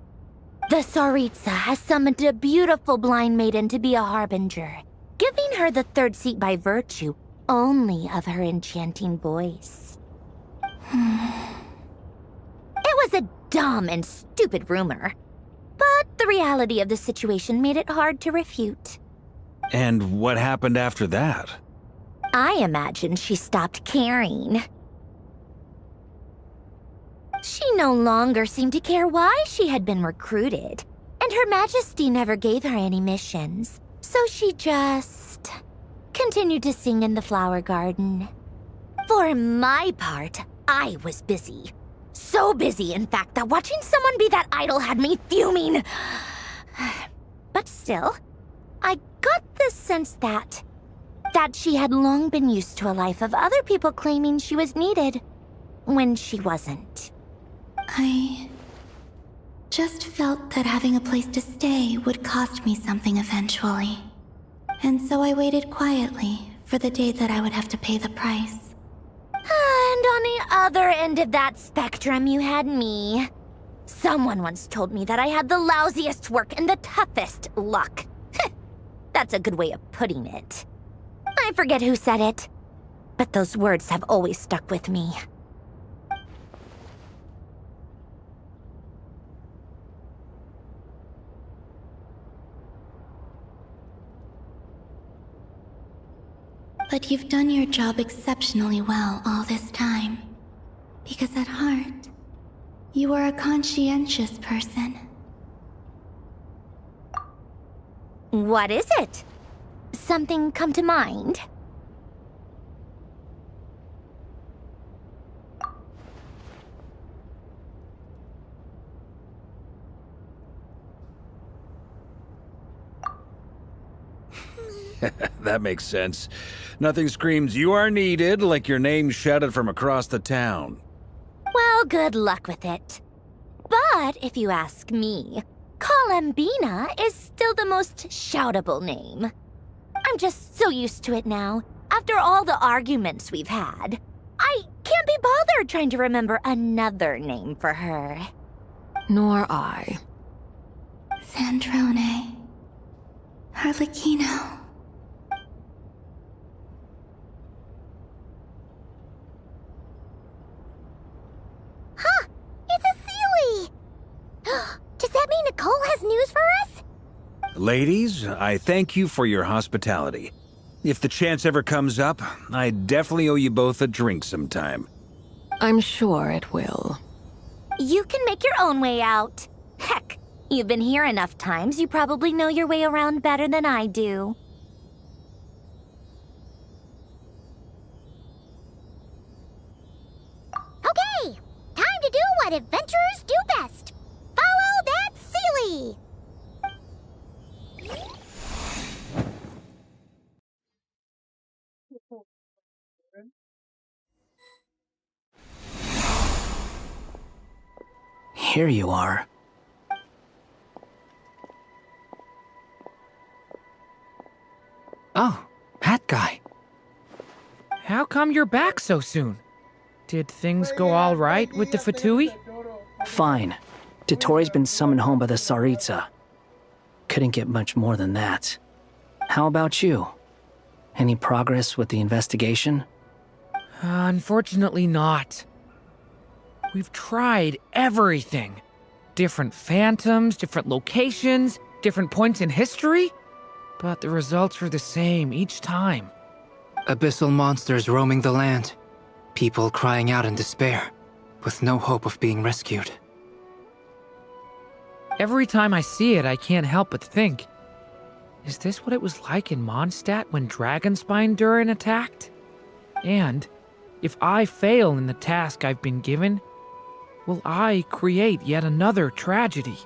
The Tsaritsa has summoned a beautiful blind maiden to be a harbinger, giving her the third seat by virtue only of her enchanting voice. It was a dumb and stupid rumor, but the reality of the situation made it hard to refute. And what happened after that? I imagine she stopped caring. She no longer seemed to care why she had been recruited, and Her Majesty never gave her any missions, so she just continued to sing in the flower garden. For my part, I was busy. So busy, in fact, that watching someone be that idol had me fuming. But still, I got the sense that she had long been used to a life of other people claiming she was needed when she wasn't. I just felt that having a place to stay would cost me something eventually. And so I waited quietly for the day that I would have to pay the price. And on the other end of that spectrum, you had me. Someone once told me that I had the lousiest work and the toughest luck. That's a good way of putting it. I forget who said it, but those words have always stuck with me. But you've done your job exceptionally well all this time. Because at heart, you are a conscientious person. What is it? Something come to mind? That makes sense. Nothing screams you are needed like your name shouted from across the town. Well, good luck with it. But if you ask me, Columbina is still the most shoutable name. I'm just so used to it now, after all the arguments we've had. I can't be bothered trying to remember another name for her. Nor I. Sandrone. Harlequino. Huh! It's a Sealy! Does that mean Nicole has news for us? Ladies, I thank you for your hospitality. If the chance ever comes up, I definitely owe you both a drink sometime. I'm sure it will. You can make your own way out. Heck, You've been here enough times, you probably know your way around better than I do. Okay, time to do what adventurers do best. Follow that Sealy! Here you are. Oh, that guy. How come you're back so soon? Did things go all right with the Fatui? Fine. Dotori's been summoned home by the Tsaritsa. Couldn't get much more than that. How about you? Any progress with the investigation? Unfortunately not. We've tried everything. Different phantoms, different locations, different points in history. But the results were the same each time. Abyssal monsters roaming the land. People crying out in despair, with no hope of being rescued. Every time I see it, I can't help but think, is this what it was like in Mondstadt when Dragonspine Durin attacked? And if I fail in the task I've been given, will I create yet another tragedy?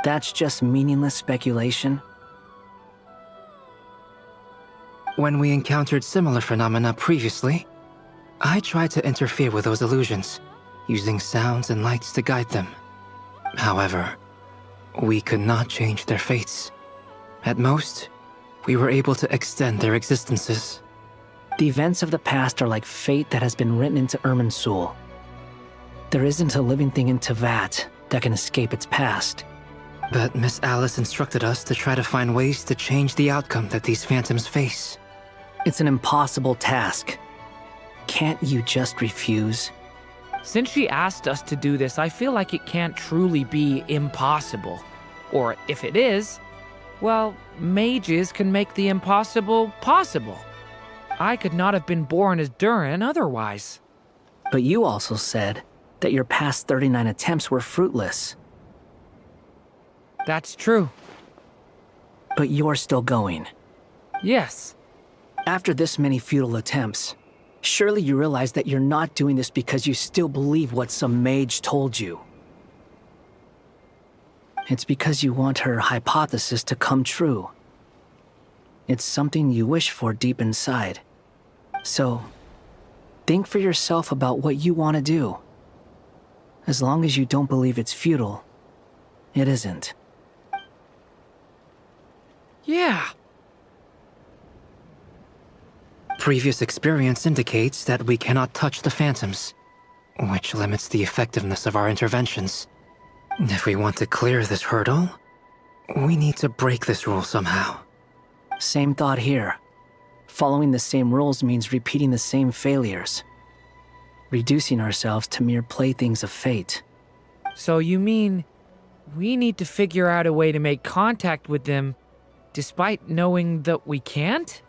That's just meaningless speculation. When we encountered similar phenomena previously, I tried to interfere with those illusions, using sounds and lights to guide them. However, we could not change their fates. At most, we were able to extend their existences. The events of the past are like fate that has been written into Irminsul. There isn't a living thing in Teyvat that can escape its past. But Miss Alice instructed us to try to find ways to change the outcome that these phantoms face. It's an impossible task. Can't you just refuse? Since she asked us to do this, I feel like it can't truly be impossible. Or if it is, well, mages can make the impossible possible. I could not have been born as Durin otherwise. But you also said that your past 39 attempts were fruitless. That's true. But you're still going. Yes. After this many futile attempts, surely you realize that you're not doing this because you still believe what some mage told you. It's because you want her hypothesis to come true. It's something you wish for deep inside. So, think for yourself about what you want to do. As long as you don't believe it's futile, it isn't. Yeah. Previous experience indicates that we cannot touch the phantoms, which limits the effectiveness of our interventions. If we want to clear this hurdle, we need to break this rule somehow. Same thought here. Following the same rules means repeating the same failures. Reducing ourselves to mere playthings of fate. So you mean we need to figure out a way to make contact with them despite knowing that we can't?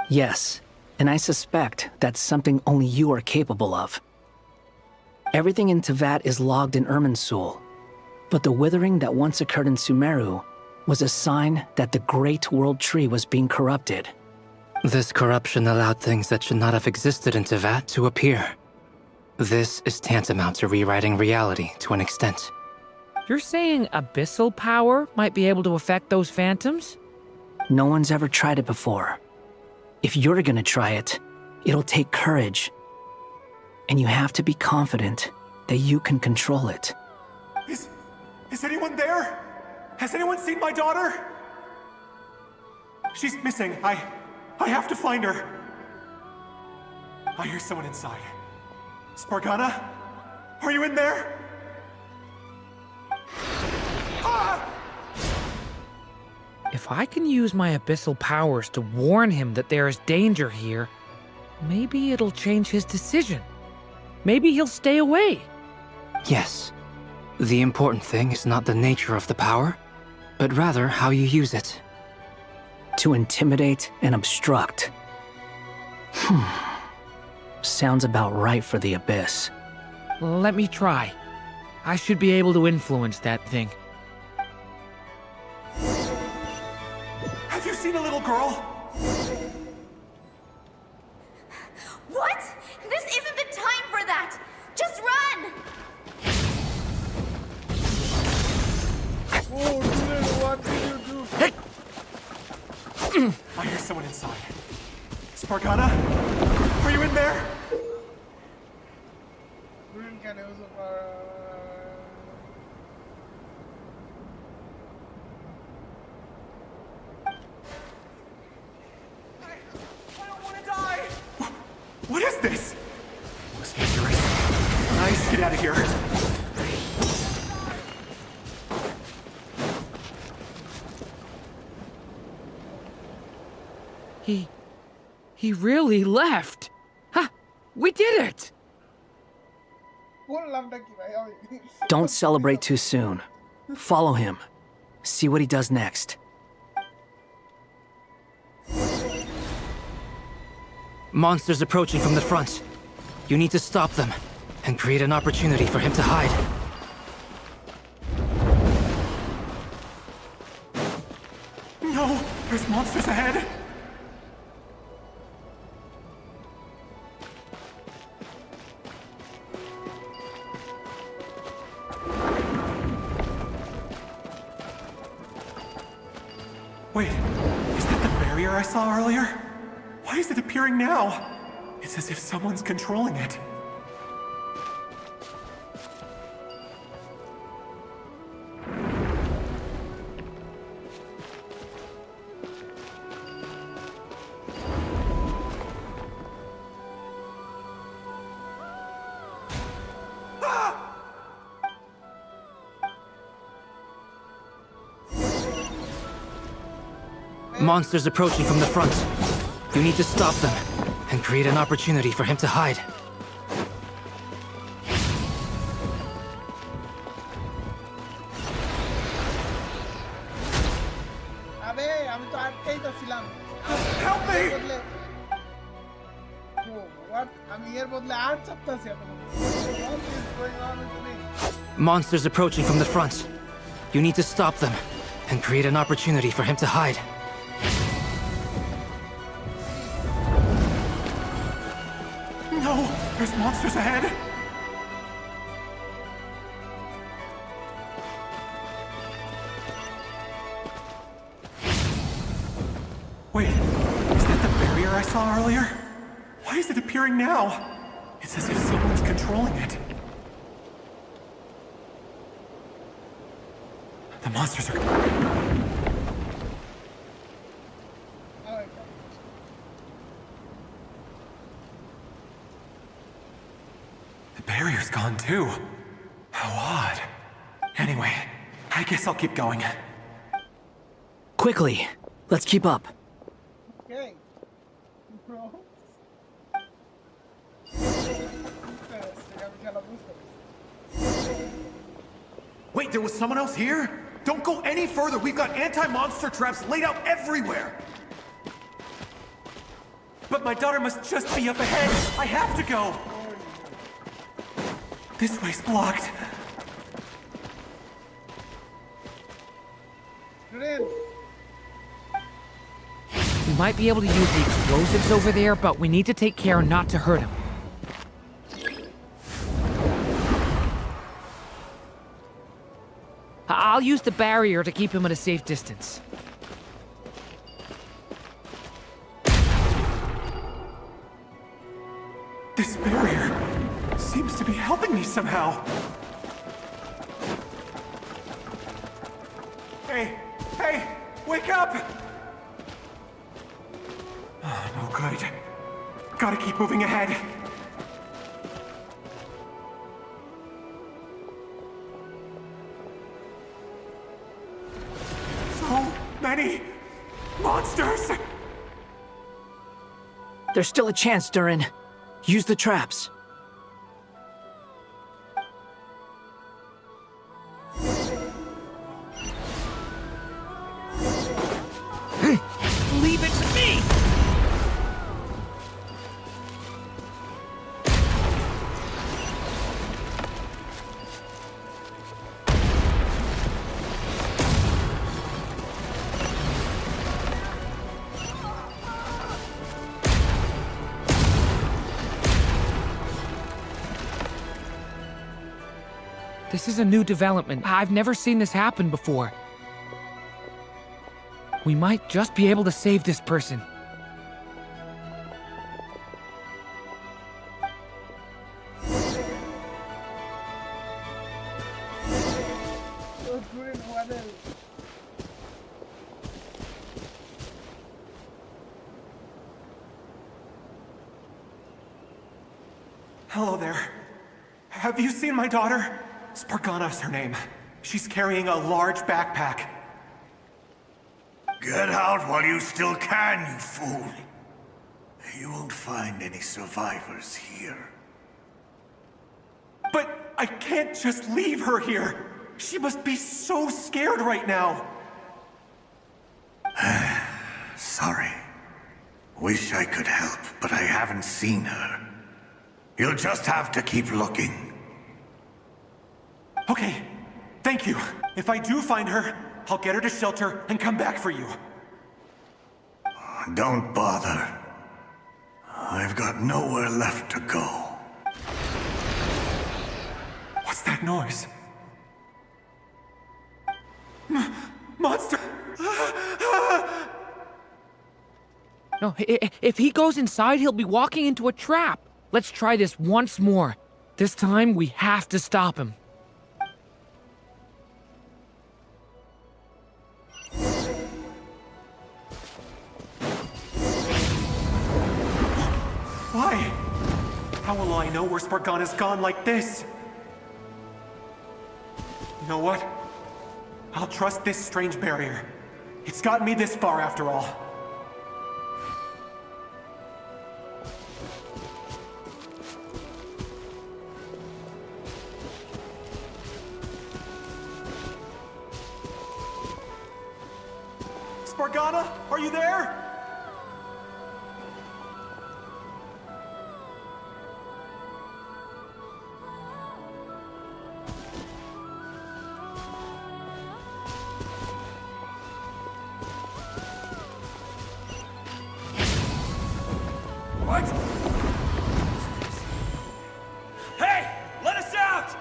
Yes, and I suspect that's something only you are capable of. Everything in Teyvat is logged in Irminsul, but the withering that once occurred in Sumeru was a sign that the Great World Tree was being corrupted. This corruption allowed things that should not have existed in Teyvat to appear. This is tantamount to rewriting reality to an extent. You're saying abyssal power might be able to affect those phantoms? No one's ever tried it before. If you're gonna try it, it'll take courage. And you have to be confident that you can control it. Is anyone there? Has anyone seen my daughter? She's missing. I have to find her. I hear someone inside. Spargana? Are you in there? Ah! If I can use my abyssal powers to warn him that there is danger here, maybe it'll change his decision. Maybe he'll stay away. Yes. The important thing is not the nature of the power, but rather how you use it. To intimidate and obstruct. Sounds about right for the Abyss. Let me try. I should be able to influence that thing. seen a little girl? What? This isn't the time for that! Just run! Oh, dude, what did you do? Hey! I hear someone inside. Spargana? Are you in there? Green can use I don't want to die! What is this? Looks dangerous. Nice, get out of here. He really left. Ha! We did it! Don't celebrate too soon. Follow him. See what he does next. Monsters approaching from the front. You need to stop them and create an opportunity for him to hide. No, there's monsters ahead. Wait, is that the barrier I saw earlier? Why is it appearing now? It's as if someone's controlling it. Monsters approaching from the front. You need to stop them and create an opportunity for him to hide. Help me! What? I'm here বদলে আর চাপতাছি এখন। What is going on with me? Monsters approaching from the front. You need to stop them and create an opportunity for him to hide. No, there's monsters ahead. Wait, is that the barrier I saw earlier? Why is it appearing now? It's as if someone's controlling it. The monsters are... The barrier's gone too. How odd. Anyway, I guess I'll keep going. Quickly, let's keep up. Okay. Bro. Wait, there was someone else here? Don't go any further. We've got anti-monster traps laid out everywhere. But my daughter must just be up ahead. I have to go. This way's blocked. We might be able to use the explosives over there, but we need to take care not to hurt him. I'll use the barrier to keep him at a safe distance. This barrier seems to be helping me somehow. Hey, wake up! Oh, no good. Gotta keep moving ahead. So many monsters! There's still a chance, Durin. Use the traps. Leave it to me! This is a new development. I've never seen this happen before. We might just be able to save this person. Hello there. Have you seen my daughter? Spargana is her name. She's carrying a large backpack. Get out while you still can, you fool. You won't find any survivors here. But I can't just leave her here. She must be so scared right now. Sorry. Wish I could help, but I haven't seen her. You'll just have to keep looking. Okay, thank you. If I do find her, I'll get her to shelter and come back for you. Don't bother. I've got nowhere left to go. What's that noise? Monster! No, if he goes inside, he'll be walking into a trap. Let's try this once more. This time, we have to stop him. Why? How will I know where Spargana's gone like this? You know what? I'll trust this strange barrier. It's gotten me this far after all. Spargana, are you there? What? Hey! Let us out!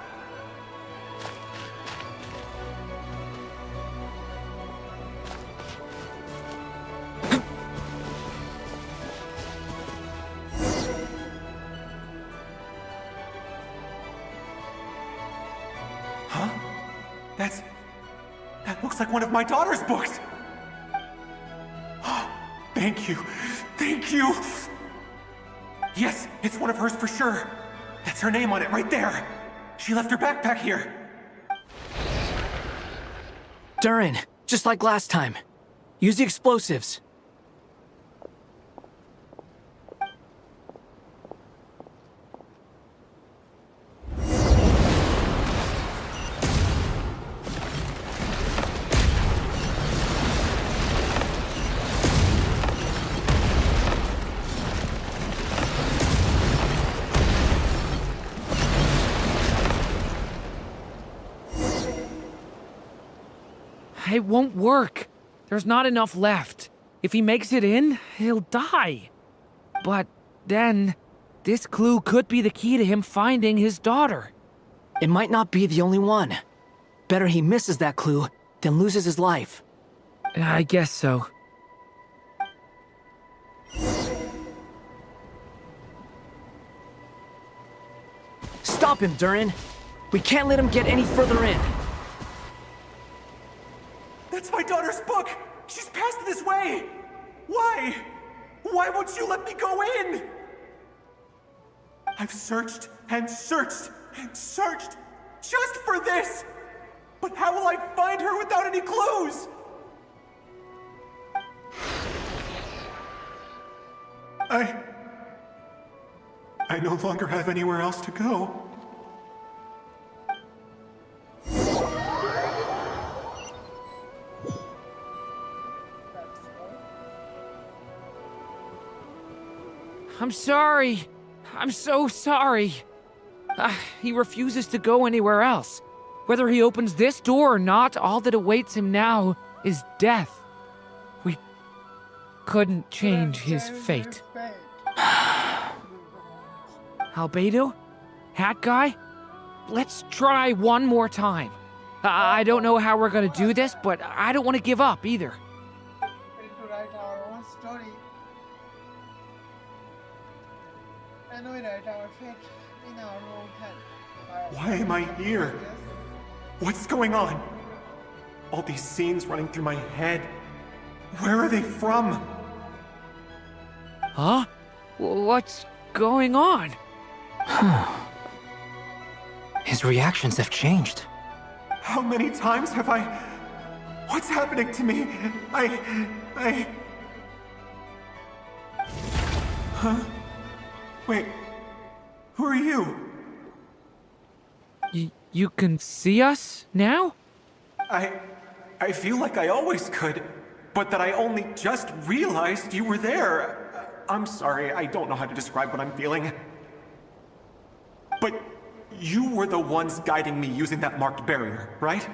Huh? That looks like one of my daughter's books! Thank you. Thank you! Yes, it's one of hers for sure. That's her name on it right there. She left her backpack here. Durin, just like last time. Use the explosives. It won't work. There's not enough left. If he makes it in, he'll die. But then, this clue could be the key to him finding his daughter. It might not be the only one. Better he misses that clue than loses his life. I guess so. Stop him, Durin. We can't let him get any further in. That's my daughter's book! She's passed this way! Why? Why won't you let me go in? I've searched and searched and searched just for this! But how will I find her without any clues? I no longer have anywhere else to go. I'm sorry. I'm so sorry. He refuses to go anywhere else. Whether he opens this door or not, all that awaits him now is death. We couldn't change his fate. Albedo? Hat guy? let's try one more time. I don't know how we're gonna do this, but I don't want to give up either. To write our own story, and we write our fate in our own hand. Why am I here? What's going on? All these scenes running through my head. Where are they from? Huh? What's going on? His reactions have changed. How many times have I... What's happening to me? Huh? Wait. Who are you? You can see us now? I feel like I always could, but that I only just realized you were there. I'm sorry, I don't know how to describe what I'm feeling. But you were the ones guiding me using that marked barrier, right?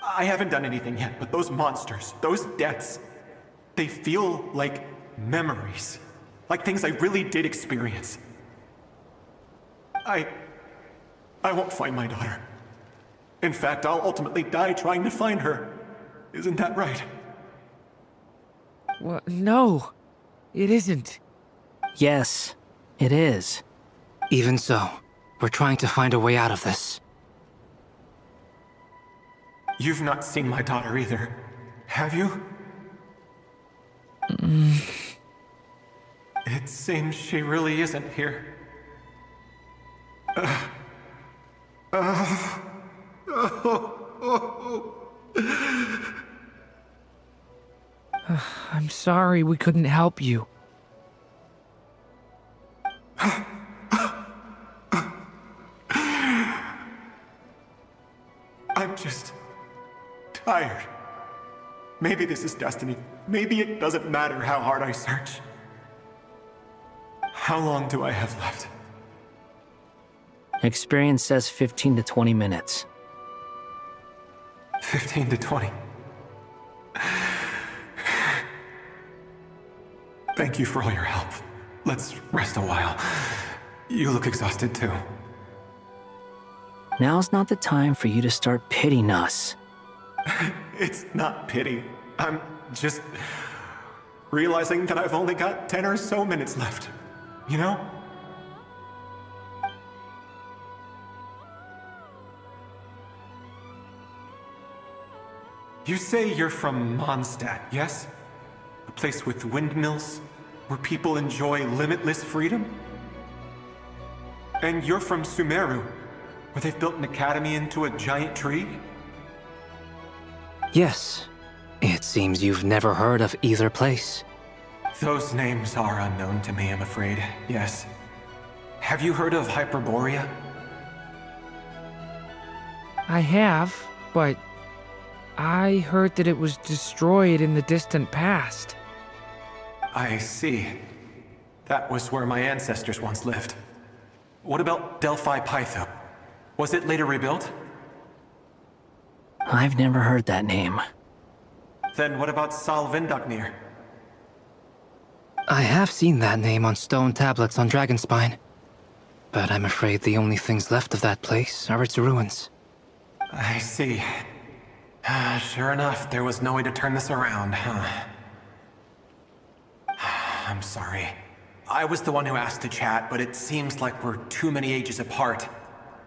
I haven't done anything yet, but those monsters, those deaths, they feel like memories. Like things I really did experience. I won't find my daughter. In fact, I'll ultimately die trying to find her. Isn't that right? Well, no, it isn't. Yes, it is. Even so, we're trying to find a way out of this. You've not seen my daughter either, have you? It seems she really isn't here. I'm sorry we couldn't help you. I'm just tired. Maybe this is destiny. Maybe it doesn't matter how hard I search. How long do I have left? Experience says 15 to 20 minutes. 15 to 20. Thank you for all your help. Let's rest a while. You look exhausted too. Now's not the time for you to start pitying us. It's not pity. I'm just realizing that I've only got 10 or so minutes left. You know? You say you're from Mondstadt, yes? A place with windmills, where people enjoy limitless freedom? And you're from Sumeru, where they've built an academy into a giant tree? Yes. It seems you've never heard of either place. Those names are unknown to me, I'm afraid, yes. Have you heard of Hyperborea? I have, but I heard that it was destroyed in the distant past. I see. That was where my ancestors once lived. What about Delphi Pytho? Was it later rebuilt? I've never heard that name. Then what about Salvindagnir? I have seen that name on stone tablets on Dragonspine. But I'm afraid the only things left of that place are its ruins. I see. Sure enough, there was no way to turn this around, huh? I'm sorry. I was the one who asked to chat, but it seems like we're too many ages apart.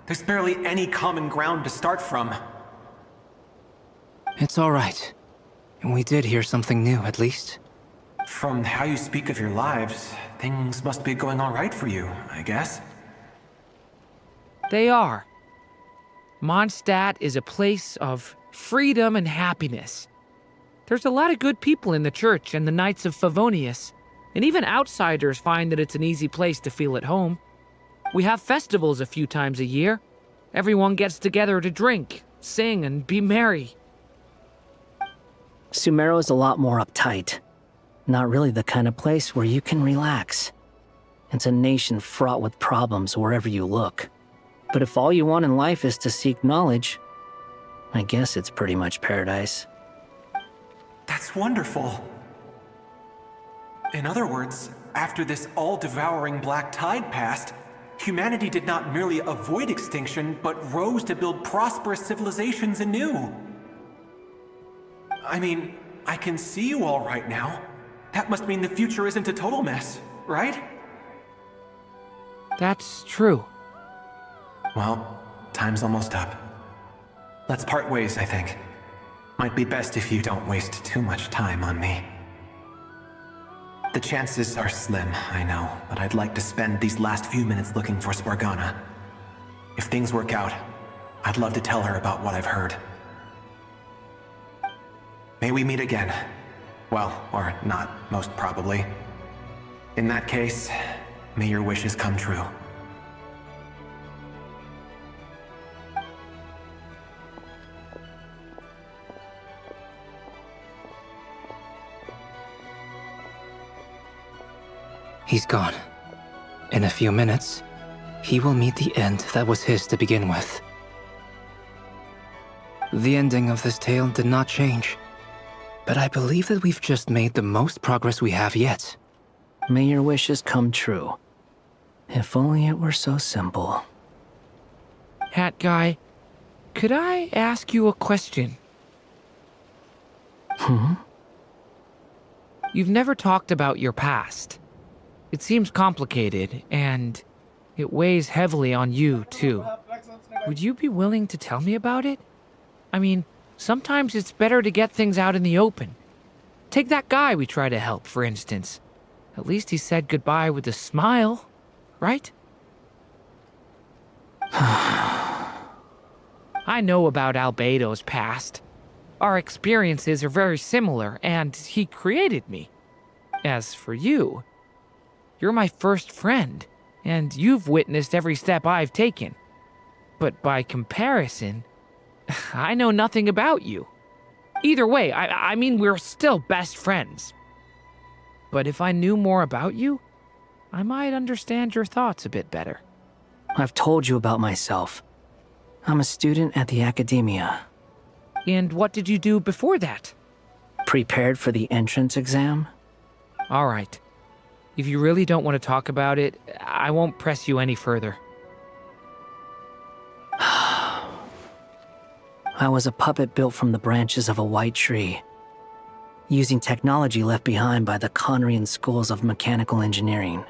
There's barely any common ground to start from. It's all right. We did hear something new, at least. From how you speak of your lives, things must be going all right for you, I guess. They are. Mondstadt is a place of freedom and happiness. There's a lot of good people in the church and the Knights of Favonius, and even outsiders find that it's an easy place to feel at home. We have festivals a few times a year. Everyone gets together to drink, sing, and be merry. Sumeru is a lot more uptight. Not really the kind of place where you can relax. It's a nation fraught with problems wherever you look. But if all you want in life is to seek knowledge, I guess it's pretty much paradise. That's wonderful. In other words, after this all-devouring black tide passed, Humanity did not merely avoid extinction, but rose to build prosperous civilizations anew. I mean, I can see you all right now. That must mean the future isn't a total mess, right? That's true. Well, time's almost up. Let's part ways, I think. Might be best if you don't waste too much time on me. The chances are slim, I know, but I'd like to spend these last few minutes looking for Spargana. If things work out, I'd love to tell her about what I've heard. May we meet again. Well, or not, most probably. In that case, may your wishes come true. He's gone. In a few minutes, he will meet the end that was his to begin with. The ending of this tale did not change, but I believe that we've just made the most progress we have yet. May your wishes come true. If only it were so simple. Hat guy, could I ask you a question? You've never talked about your past. It seems complicated, and it weighs heavily on you, too. Would you be willing to tell me about it? I mean, sometimes it's better to get things out in the open. Take that guy we try to help, for instance. At least he said goodbye with a smile, right? I know about Albedo's past. Our experiences are very similar, and he created me. As for you, you're my first friend, and you've witnessed every step I've taken. But by comparison, I know nothing about you. Either way, I mean, we're still best friends. But if I knew more about you, I might understand your thoughts a bit better. I've told you about myself. I'm a student at the academia. And what did you do before that? Prepared for the entrance exam? All right. If you really don't want to talk about it, I won't press you any further. I was a puppet built from the branches of a white tree, using technology left behind by the Conrian schools of mechanical engineering.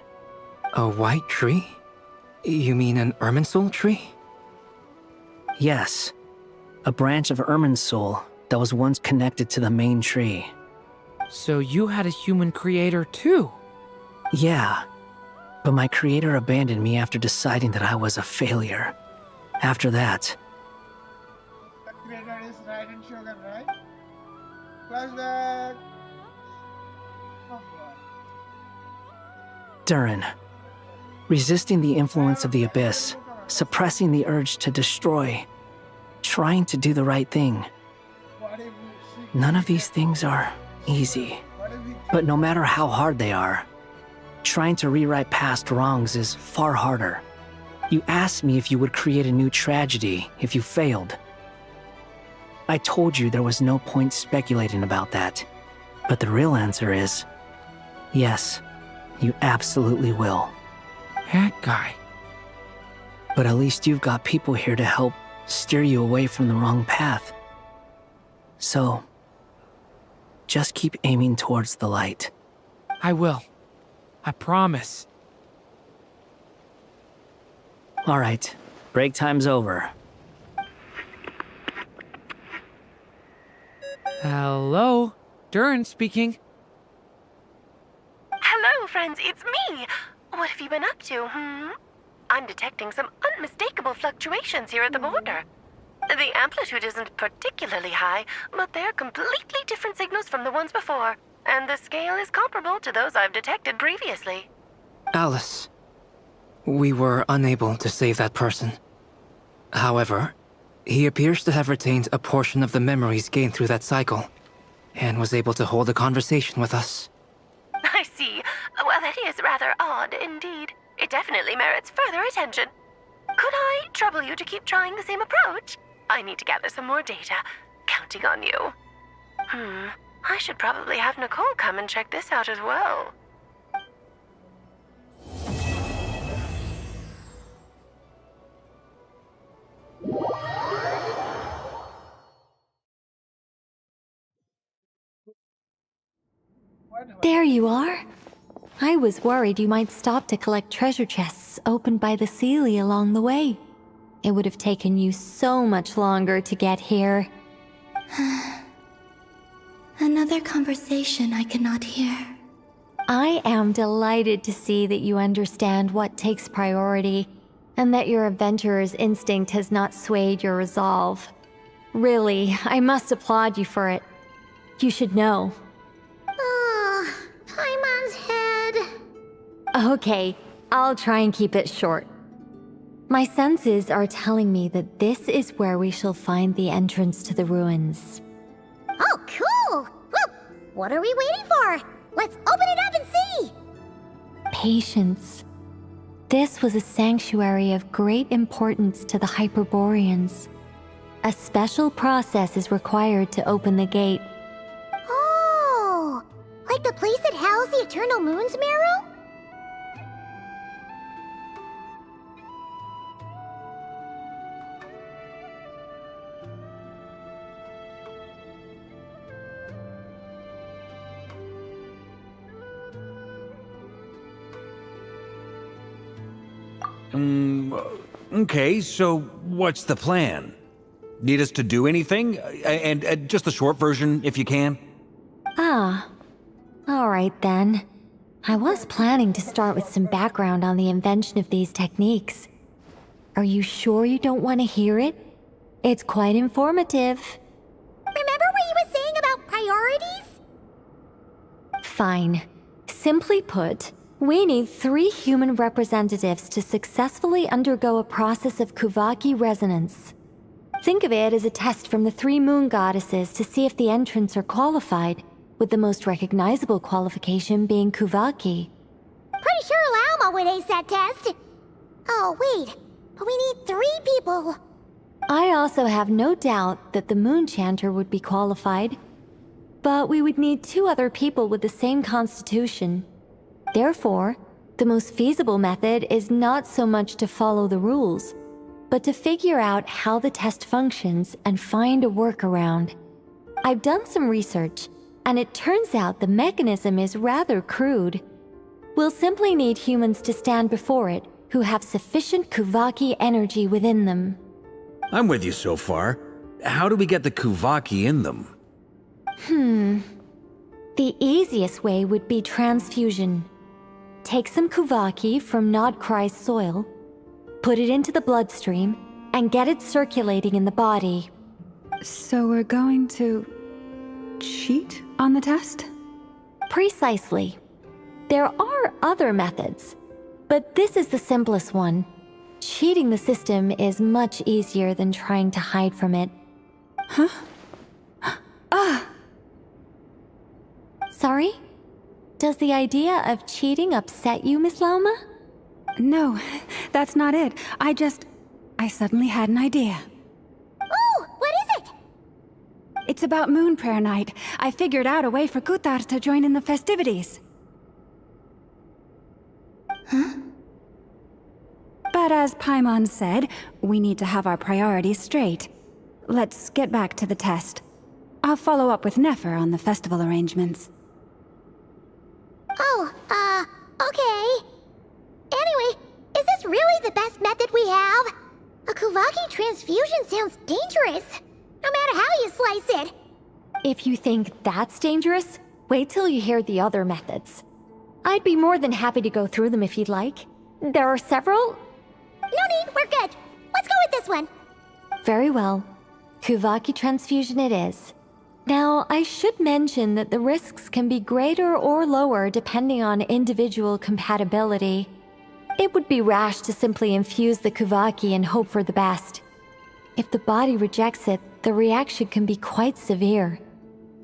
A white tree? You mean an Irminsul tree? Yes, a branch of Irminsul that was once connected to the main tree. So you had a human creator too? Yeah, but my creator abandoned me after deciding that I was a failure. After that, The creator is Raiden Shogun, right? Flashback! Oh boy. Durin, resisting the influence of the Abyss, suppressing the urge to destroy, trying to do the right thing. None of these things are easy, but no matter how hard they are, trying to rewrite past wrongs is far harder. You asked me if you would create a new tragedy if you failed. I told you there was no point speculating about that, but the real answer is, yes, you absolutely will. That guy. But at least you've got people here to help steer you away from the wrong path. So, just keep aiming towards the light. I will. I promise. All right, break time's over. Hello? Durin speaking. Hello, friends, it's me. What have you been up to, I'm detecting some unmistakable fluctuations here at the border. The amplitude isn't particularly high, but they're completely different signals from the ones before, and the scale is comparable to those I've detected previously. Alice, we were unable to save that person. However, he appears to have retained a portion of the memories gained through that cycle, and was able to hold a conversation with us. I see. Well, that is rather odd indeed. It definitely merits further attention. Could I trouble you to keep trying the same approach? I need to gather some more data. Counting on you. I should probably have Nicole come and check this out as well. There you are. I was worried you might stop to collect treasure chests opened by the Seelie along the way. It would have taken you so much longer to get here. Another conversation I cannot hear. I am delighted to see that you understand what takes priority, and that your adventurer's instinct has not swayed your resolve. Really, I must applaud you for it. You should know. Ah, Paimon's head. Okay, I'll try and keep it short. My senses are telling me that this is where we shall find the entrance to the ruins. Oh, cool! Well, what are we waiting for? Let's open it up and see! Patience. This was a sanctuary of great importance to the Hyperboreans. A special process is required to open the gate. Oh! Like the place that housed the Eternal Moon's marrow? Okay, so what's the plan? Need us to do anything? And just the short version, if you can. Ah, all right then. I was planning to start with some background on the invention of these techniques. Are you sure you don't want to hear it? It's quite informative. Remember what you were saying about priorities? Fine. Simply put, we need 3 human representatives to successfully undergo a process of Kuvaki resonance. Think of it as a test from the 3 moon goddesses to see if the entrants are qualified, with the most recognizable qualification being Kuvaki. Pretty sure Lauma would ace that test. Oh, wait. But we need 3 people. I also have no doubt that the Moon Chanter would be qualified. But we would need 2 other people with the same constitution. Therefore, the most feasible method is not so much to follow the rules, but to figure out how the test functions and find a workaround. I've done some research, and it turns out the mechanism is rather crude. We'll simply need humans to stand before it who have sufficient Kuvaki energy within them. I'm with you so far. How do we get the Kuvaki in them? The easiest way would be transfusion. Take some Kuvaki from Nod Krai's soil, put it into the bloodstream, and get it circulating in the body. So we're going to cheat on the test? Precisely. There are other methods, but this is the simplest one. Cheating the system is much easier than trying to hide from it. Huh? Ah! Sorry? Does the idea of cheating upset you, Miss Lauma? No, that's not it. I suddenly had an idea. Ooh, what is it? It's about Moon Prayer Night. I figured out a way for Kutar to join in the festivities. Huh? But as Paimon said, we need to have our priorities straight. Let's get back to the test. I'll follow up with Nefer on the festival arrangements. Oh, okay. Anyway, is this really the best method we have? A Kuvaki transfusion sounds dangerous, no matter how you slice it. If you think that's dangerous, wait till you hear the other methods. I'd be more than happy to go through them if you'd like. There are several. No need, we're good. Let's go with this one. Very well. Kuvaki transfusion it is. Now, I should mention that the risks can be greater or lower depending on individual compatibility. It would be rash to simply infuse the Kuvaki and hope for the best. If the body rejects it, the reaction can be quite severe.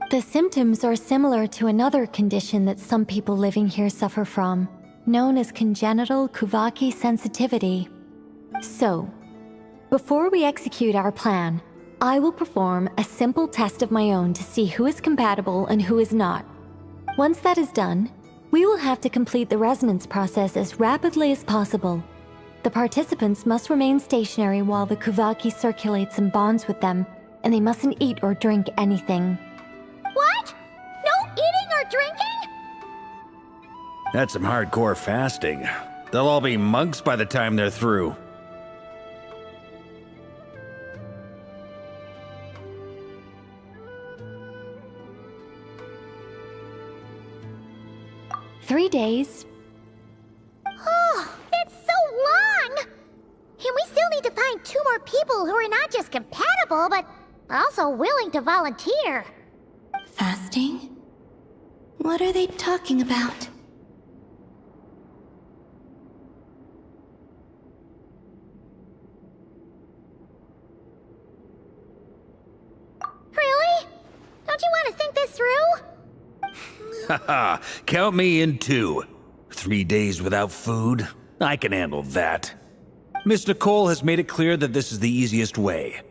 The symptoms are similar to another condition that some people living here suffer from, known as congenital Kuvaki sensitivity. So, before we execute our plan, I will perform a simple test of my own to see who is compatible and who is not. Once that is done, we will have to complete the resonance process as rapidly as possible. The participants must remain stationary while the Kuvaki circulates and bonds with them, and they mustn't eat or drink anything. What? No eating or drinking? That's some hardcore fasting. They'll all be monks by the time they're through. "3 days. Oh, it's so long! And we still need to find 2 more people who are not just compatible, but also willing to volunteer. Fasting? What are they talking about? Really? Don't you want to think this through? Haha, count me in too. 3 days without food? I can handle that. Miss Nicole has made it clear that this is the easiest way.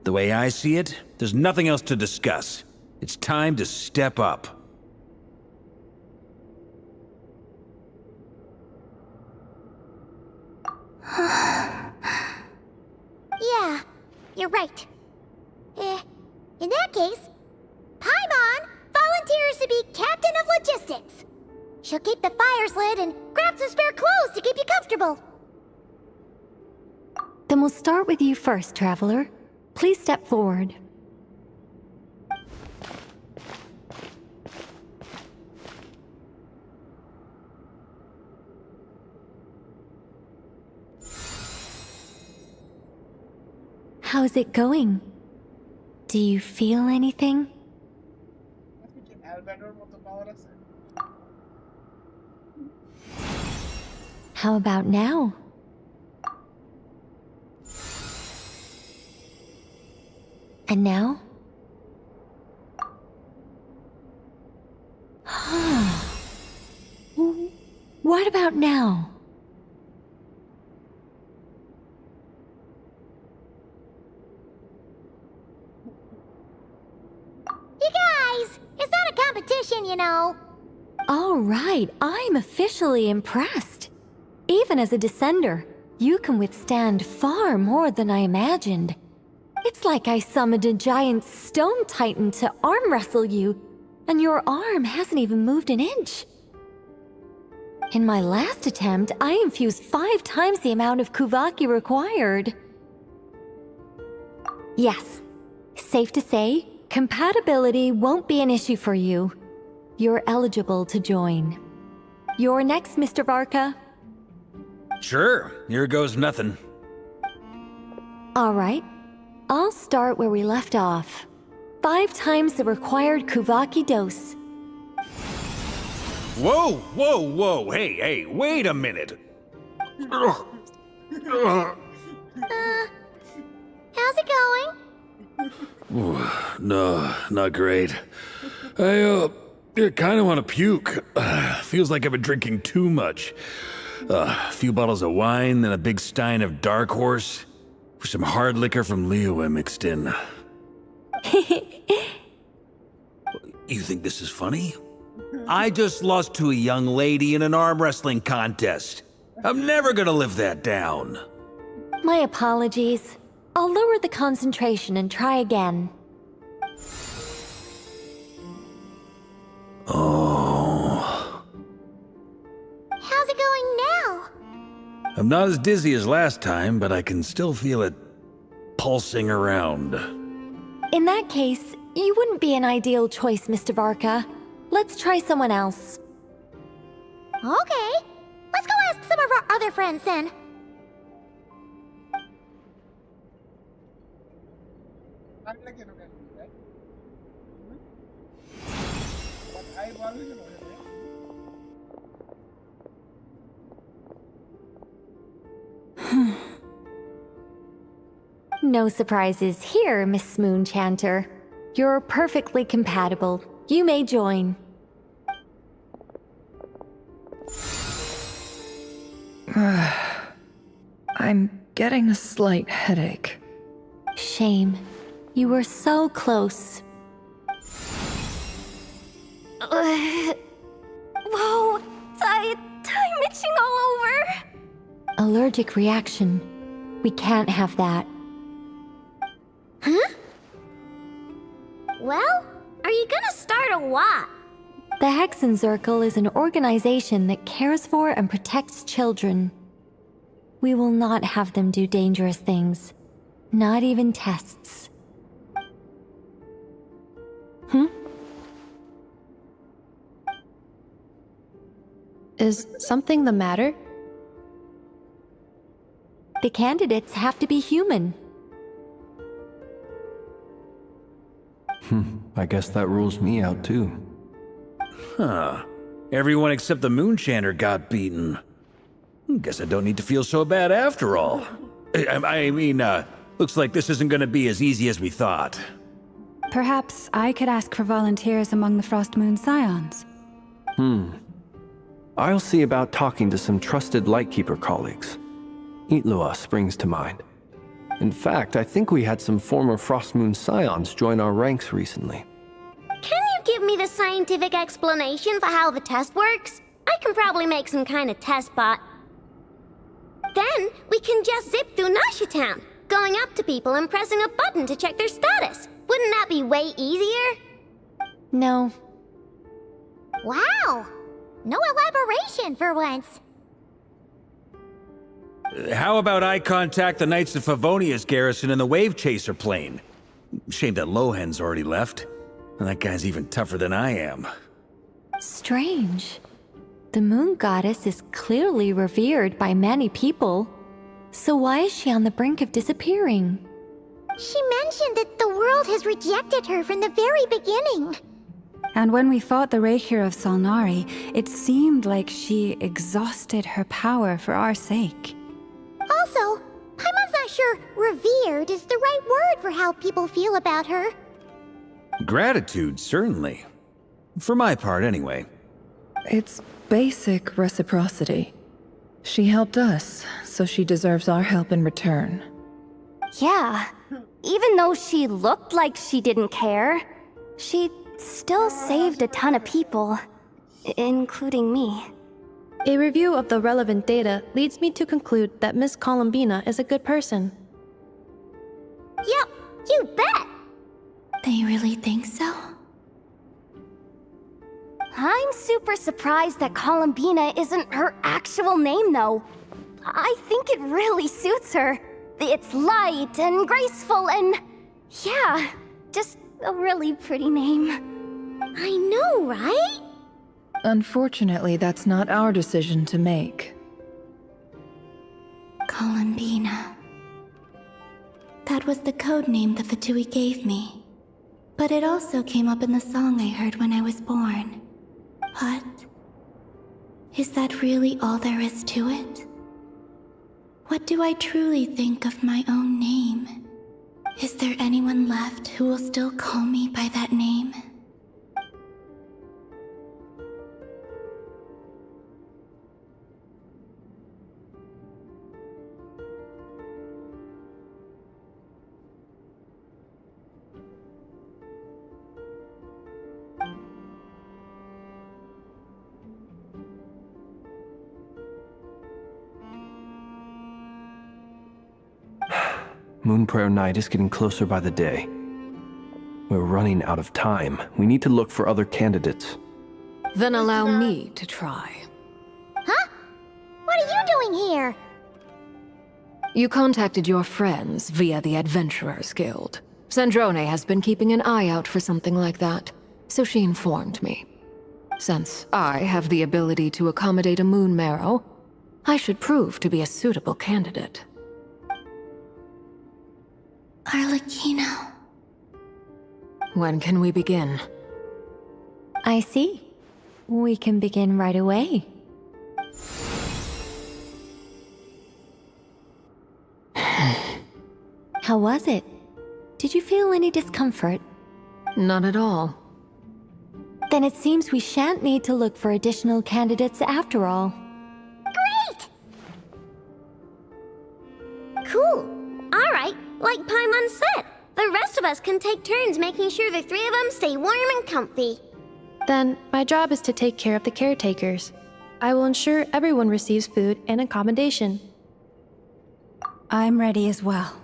The way I see it, there's nothing else to discuss. It's time to step up. Yeah, you're right. In that case, Paimon volunteers to be Captain of Logistics. She'll keep the fires lit and grab some spare clothes to keep you comfortable. Then we'll start with you first, Traveler. Please step forward. How's it going? Do you feel anything? How about now? And now? What about now? You guys, it's not a competition, you know. All right, I'm officially impressed. Even as a descender, you can withstand far more than I imagined. It's like I summoned a giant stone titan to arm wrestle you, and your arm hasn't even moved an inch. In my last attempt, I infused 5 times the amount of Kuvaki required. Yes, safe to say, compatibility won't be an issue for you. You're eligible to join. You're next, Mr. Varka. Sure, here goes nothing. All right. I'll start where we left off. 5 times the required Kuvaki dose. Whoa, whoa, whoa, hey, wait a minute. How's it going? No, not great. I kind of want to puke. Feels like I've been drinking too much. A few bottles of wine, then a big stein of Dark Horse. With some hard liquor from Liyue mixed in. You think this is funny? I just lost to a young lady in an arm wrestling contest. I'm never gonna live that down. My apologies. I'll lower the concentration and try again. Oh. How's it going now? I'm not as dizzy as last time, but I can still feel it pulsing around. In that case, you wouldn't be an ideal choice, Mr. Varka. Let's try someone else. Okay, let's go ask some of our other friends then. No surprises here, Miss Moonchanter. You're perfectly compatible. You may join. I'm getting a slight headache. Shame. You were so close. Whoa! I'm itching all over! Allergic reaction. We can't have that. Huh? Well, are you gonna start a what? The Hexenzirkel is an organization that cares for and protects children. We will not have them do dangerous things. Not even tests. Is something the matter? The candidates have to be human. I guess that rules me out too. Huh. Everyone except the Moonchanter got beaten. Guess I don't need to feel so bad after all. I mean, looks like this isn't gonna be as easy as we thought. Perhaps I could ask for volunteers among the Frost Moon Scions. I'll see about talking to some trusted Lightkeeper colleagues. Itlua springs to mind. In fact, I think we had some former Frost Moon Scions join our ranks recently. Can you give me the scientific explanation for how the test works? I can probably make some kind of test bot. Then we can just zip through Nasha Town, going up to people and pressing a button to check their status. Wouldn't that be way easier? No. Wow! No elaboration for once. How about I contact the Knights of Favonia's garrison in the Wave Chaser plane? Shame that Lohan's already left. And that guy's even tougher than I am. Strange. The moon goddess is clearly revered by many people. So why is she on the brink of disappearing? She mentioned that the world has rejected her from the very beginning. And when we fought the Reikir of Solnari, it seemed like she exhausted her power for our sake. Also, Paimon's not sure revered is the right word for how people feel about her. Gratitude, certainly. For my part, anyway. It's basic reciprocity. She helped us, so she deserves our help in return. Yeah, even though she looked like she didn't care, she still saved a ton of people, including me. A review of the relevant data leads me to conclude that Miss Columbina is a good person. Yep, you bet! They really think so? I'm super surprised that Columbina isn't her actual name, though. I think it really suits her. It's light and graceful and... yeah, just a really pretty name. I know, right? Unfortunately, that's not our decision to make. Columbina. That was the code name the Fatui gave me. But it also came up in the song I heard when I was born. But... is that really all there is to it? What do I truly think of my own name? Is there anyone left who will still call me by that name? Moon Prayer Night is getting closer by the day. We're running out of time. We need to look for other candidates. Then allow me to try. Huh? What are you doing here? You contacted your friends via the Adventurers Guild. Sandrone has been keeping an eye out for something like that, so she informed me. Since I have the ability to accommodate a moon marrow, I should prove to be a suitable candidate. Arlecchino. When can we begin? I see. We can begin right away. How was it? Did you feel any discomfort? Not at all. Then it seems we shan't need to look for additional candidates after all. Great! Cool. All right, like Paimon said, the rest of us can take turns making sure the three of them stay warm and comfy. Then, my job is to take care of the caretakers. I will ensure everyone receives food and accommodation. I'm ready as well.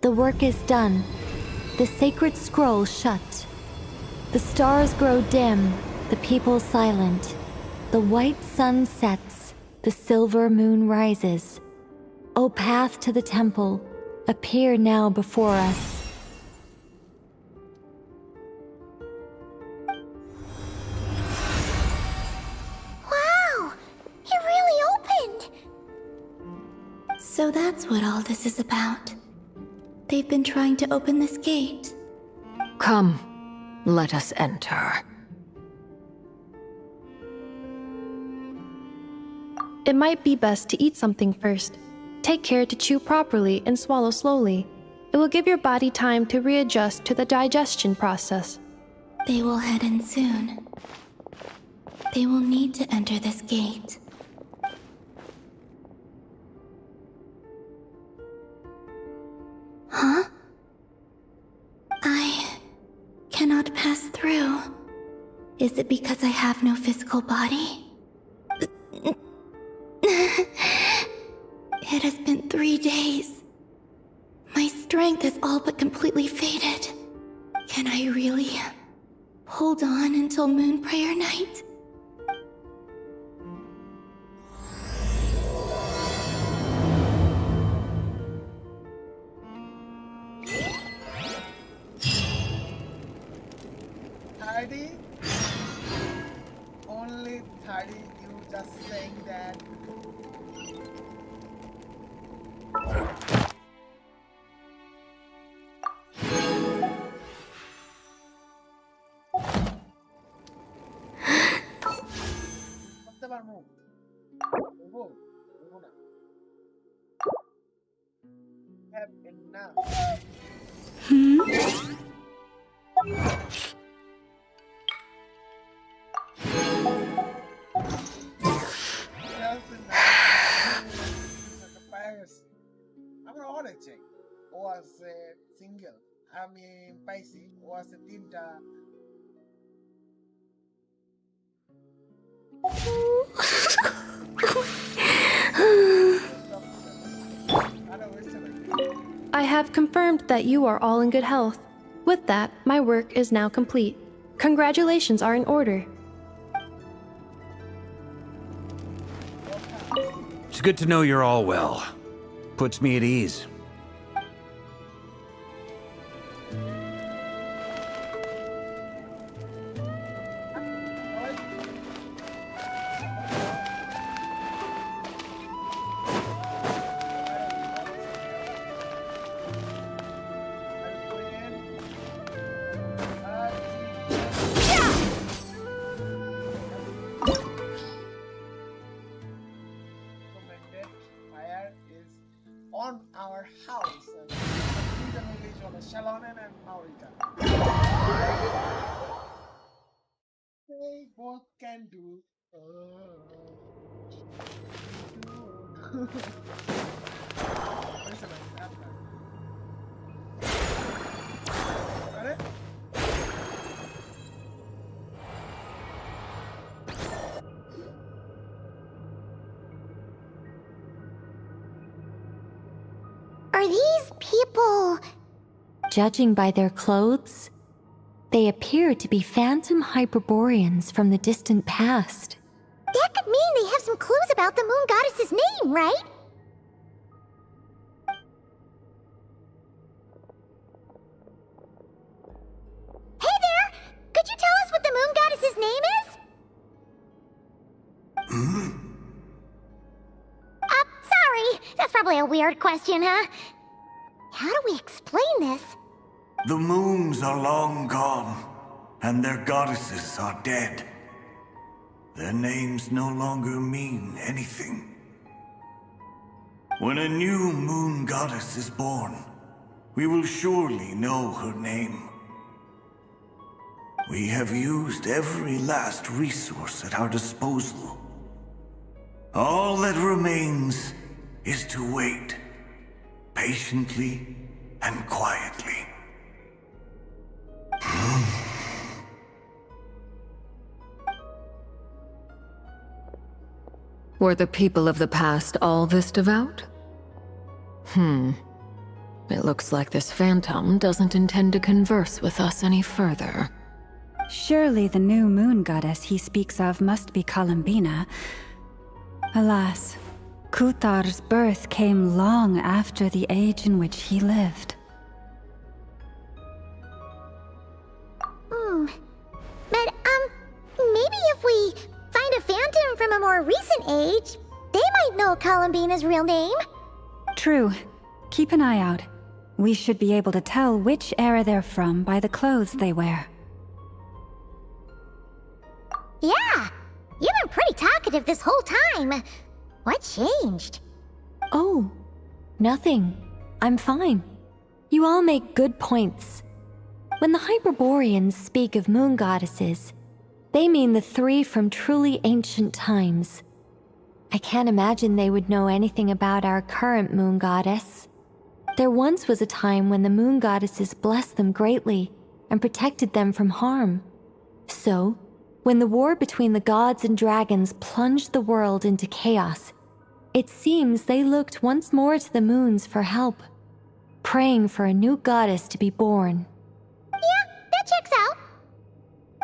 The work is done. The sacred scroll shut. The stars grow dim, the people silent. The white sun sets, the silver moon rises. O path to the temple, appear now before us. Wow! It really opened! So that's what all this is about. They've been trying to open this gate. Come, let us enter. It might be best to eat something first. Take care to chew properly and swallow slowly. It will give your body time to readjust to the digestion process. They will head in soon. They will need to enter this gate. Huh? I cannot pass through. Is it because I have no physical body? It has been 3 days. My strength has all but completely faded. Can I really hold on until Moon Prayer Night? Only 30, you just saying that. Have enough. I'm an order check. Was a single. I mean, basic. Was a tinta. I have confirmed that you are all in good health. With that, my work is now complete. Congratulations are in order. It's good to know you're all well. Puts me at ease. On our house Shalonen and Maurita. They both can do. Got it? Are these people... Judging by their clothes, they appear to be phantom Hyperboreans from the distant past. That could mean they have some clues about the moon goddess's name, right? Hey there! Could you tell us what the moon goddess's name is? Sorry. That's probably a weird question, huh? How do we explain this? The moons are long gone, and their goddesses are dead. Their names no longer mean anything. When a new moon goddess is born, we will surely know her name. We have used every last resource at our disposal. All that remains is to wait, patiently and quietly. Were the people of the past all this devout? It looks like this phantom doesn't intend to converse with us any further. Surely the new moon goddess he speaks of must be Columbina. Alas, Kuthar's birth came long after the age in which he lived. But, maybe if we find a phantom from a more recent age, they might know Columbina's real name. True. Keep an eye out. We should be able to tell which era they're from by the clothes they wear. Yeah, you've been pretty talkative this whole time. What changed? Oh, nothing. I'm fine. You all make good points. When the Hyperboreans speak of moon goddesses, they mean the three from truly ancient times. I can't imagine they would know anything about our current moon goddess. There once was a time when the moon goddesses blessed them greatly and protected them from harm. So, when the war between the gods and dragons plunged the world into chaos, it seems they looked once more to the moons for help, praying for a new goddess to be born. Yeah, that checks out.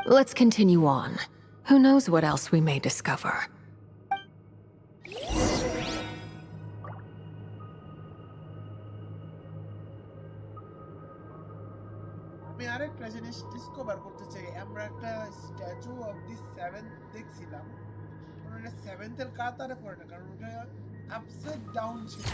Let's continue on. Who knows what else we may discover. আমি আরেকটা জিনিস discover করতে চাই। আমরা একটা statue of the seventh দেখছিলাম, ওটা সেভেন্থের কাতারে পড়ে না, কারণ ওটা আপসাইড ডাউন ছিল।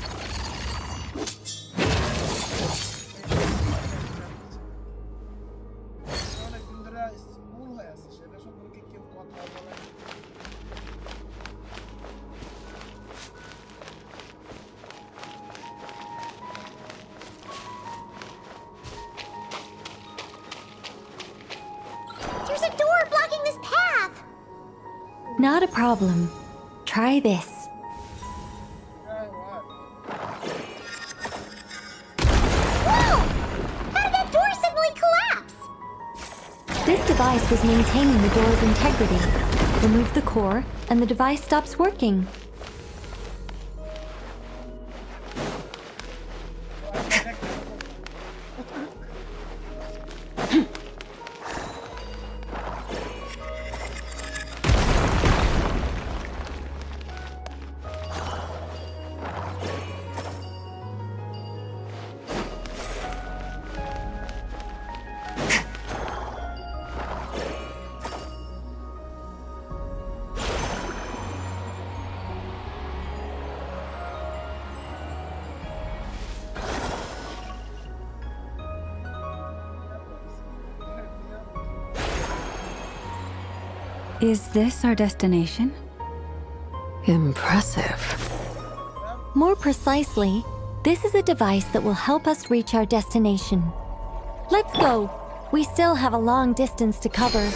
অনেকদিন ধরে স্কুল হয়ে আছে, সেটা সম্পর্কে কেউ কথা বলে না। There's a door blocking this path. Not a problem. Try this. Whoa! How did that door suddenly collapse? This device was maintaining the door's integrity. Remove the core, and the device stops working. Is this our destination? Impressive. More precisely, this is a device that will help us reach our destination. Let's go. We still have a long distance to cover.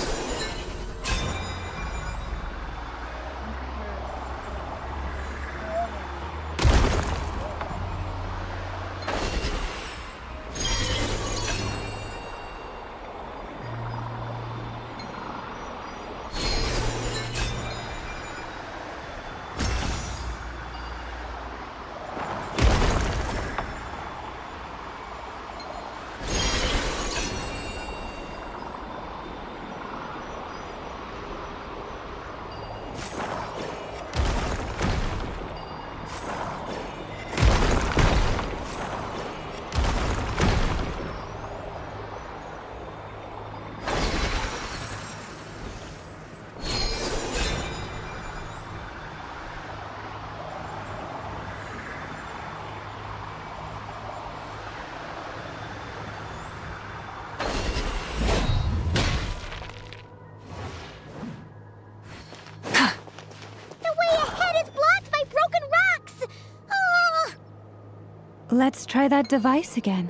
Let's try that device again.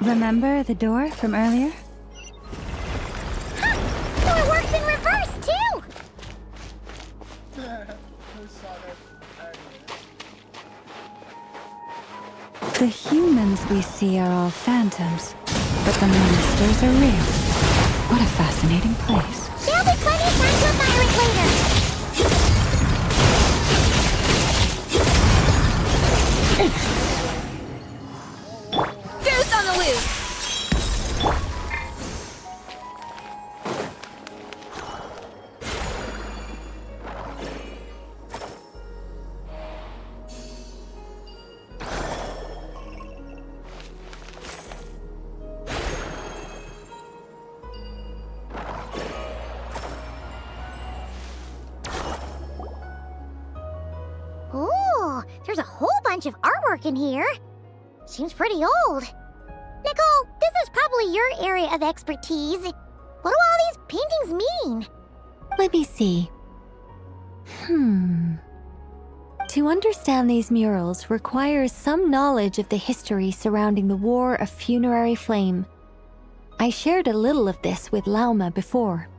Remember the door from earlier? So it works in reverse, too! The humans we see are all phantoms, but the monsters are real. What a fascinating place. There'll be plenty of time to admire it later. live! Ooh, there's a whole bunch of artwork in here. Seems pretty old. Nicole, this is probably your area of expertise. What do all these paintings mean? Let me see. To understand these murals requires some knowledge of the history surrounding the War of Funerary Flame. I shared a little of this with Lauma before.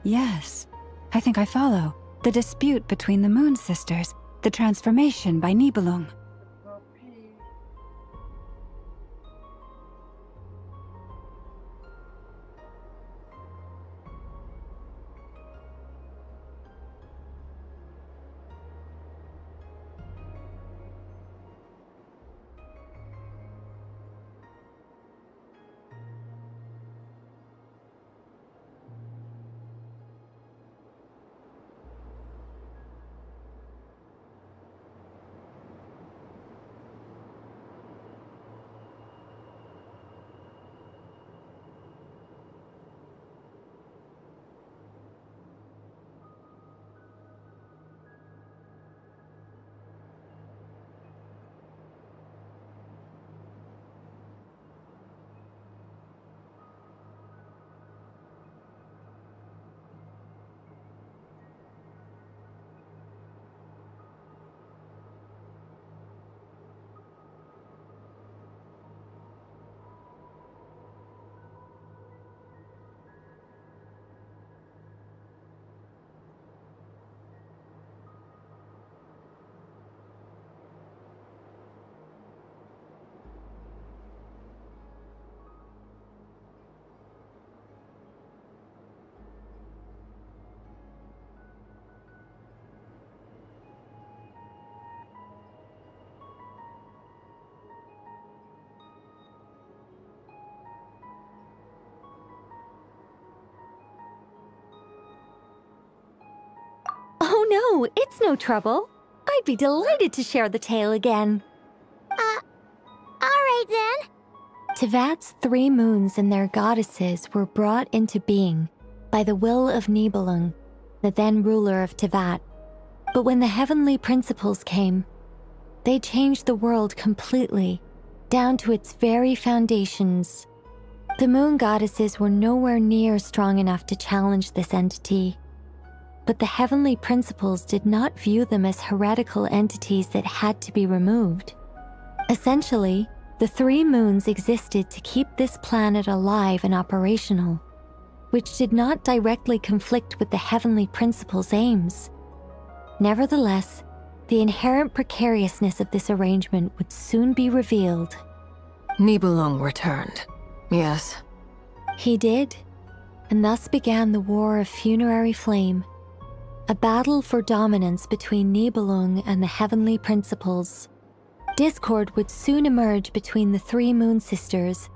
Yes, I think I follow. The dispute between the Moon Sisters, the transformation by Nibelung. Oh no, it's no trouble. I'd be delighted to share the tale again. Alright then. Tevat's 3 moons and their goddesses were brought into being by the will of Nibelung, the then ruler of Tevat. But when the heavenly principles came, they changed the world completely, down to its very foundations. The moon goddesses were nowhere near strong enough to challenge this entity. But the heavenly principles did not view them as heretical entities that had to be removed. Essentially, the 3 moons existed to keep this planet alive and operational, which did not directly conflict with the heavenly principles' aims. Nevertheless, the inherent precariousness of this arrangement would soon be revealed. Nibelung returned. Yes. He did, and thus began the War of Funerary Flame, a battle for dominance between Nibelung and the heavenly principles. Discord would soon emerge between the 3 moon sisters.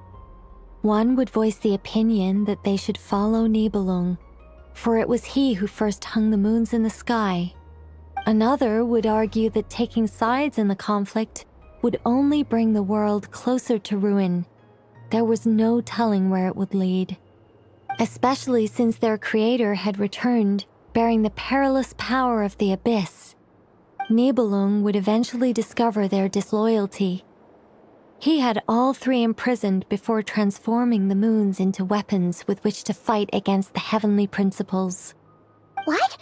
One would voice the opinion that they should follow Nibelung, for it was he who first hung the moons in the sky. Another would argue that taking sides in the conflict would only bring the world closer to ruin. There was no telling where it would lead, especially since their creator had returned, bearing the perilous power of the abyss. Nibelung would eventually discover their disloyalty. He had all 3 imprisoned before transforming the moons into weapons with which to fight against the heavenly principles. What?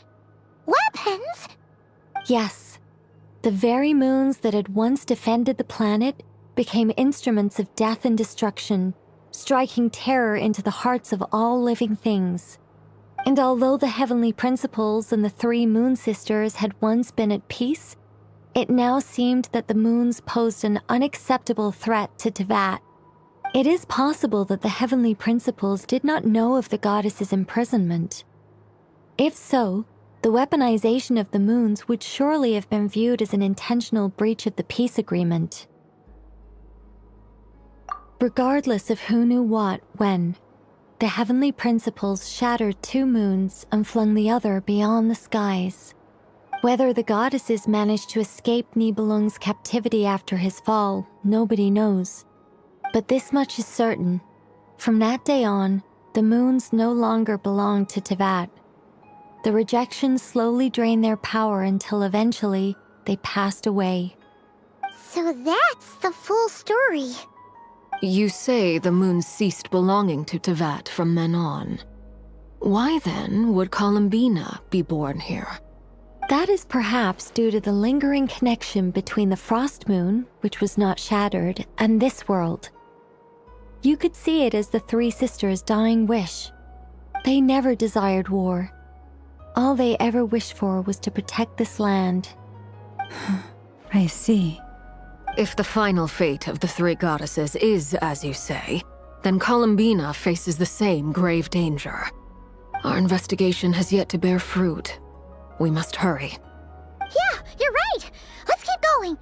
Weapons? Yes. The very moons that had once defended the planet became instruments of death and destruction, striking terror into the hearts of all living things. And although the heavenly principles and the 3 moon sisters had once been at peace, it now seemed that the moons posed an unacceptable threat to Tevat. It is possible that the heavenly principles did not know of the goddess's imprisonment. If so, the weaponization of the moons would surely have been viewed as an intentional breach of the peace agreement. Regardless of who knew what, when, the heavenly principles shattered 2 moons and flung the other beyond the skies. Whether the goddesses managed to escape Nibelung's captivity after his fall, nobody knows. But this much is certain. From that day on, the moons no longer belonged to Teyvat. The rejections slowly drained their power until eventually they passed away. So that's the full story. You say the moon ceased belonging to Teyvat from then on. Why then would Columbina be born here? That is perhaps due to the lingering connection between the Frost Moon, which was not shattered, and this world. You could see it as the 3 sisters' dying wish. They never desired war. All they ever wished for was to protect this land. I see. If the final fate of the 3 goddesses is as you say, then Columbina faces the same grave danger. Our investigation has yet to bear fruit. We must hurry. Yeah, you're right! Let's keep going!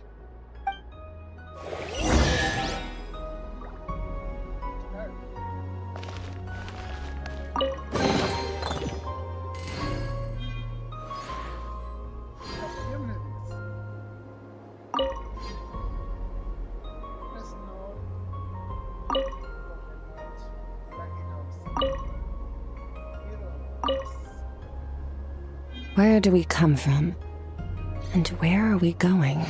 Where do we come from? And where are we going?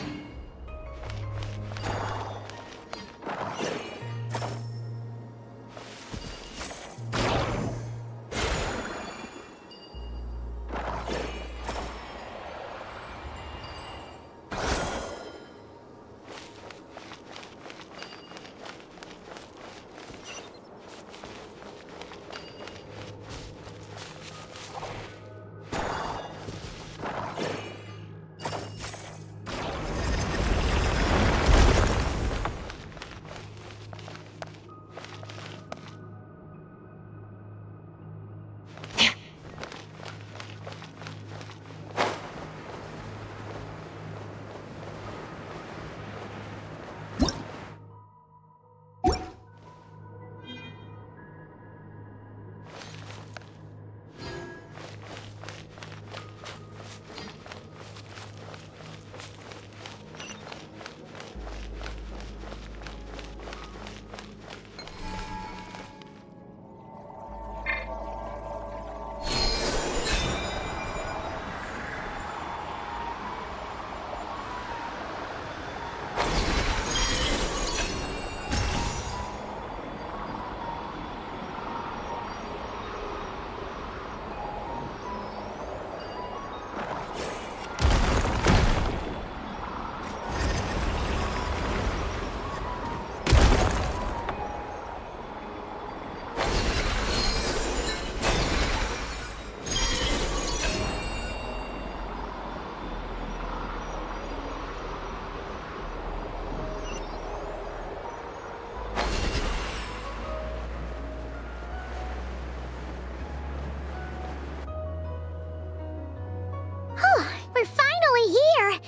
We're finally here!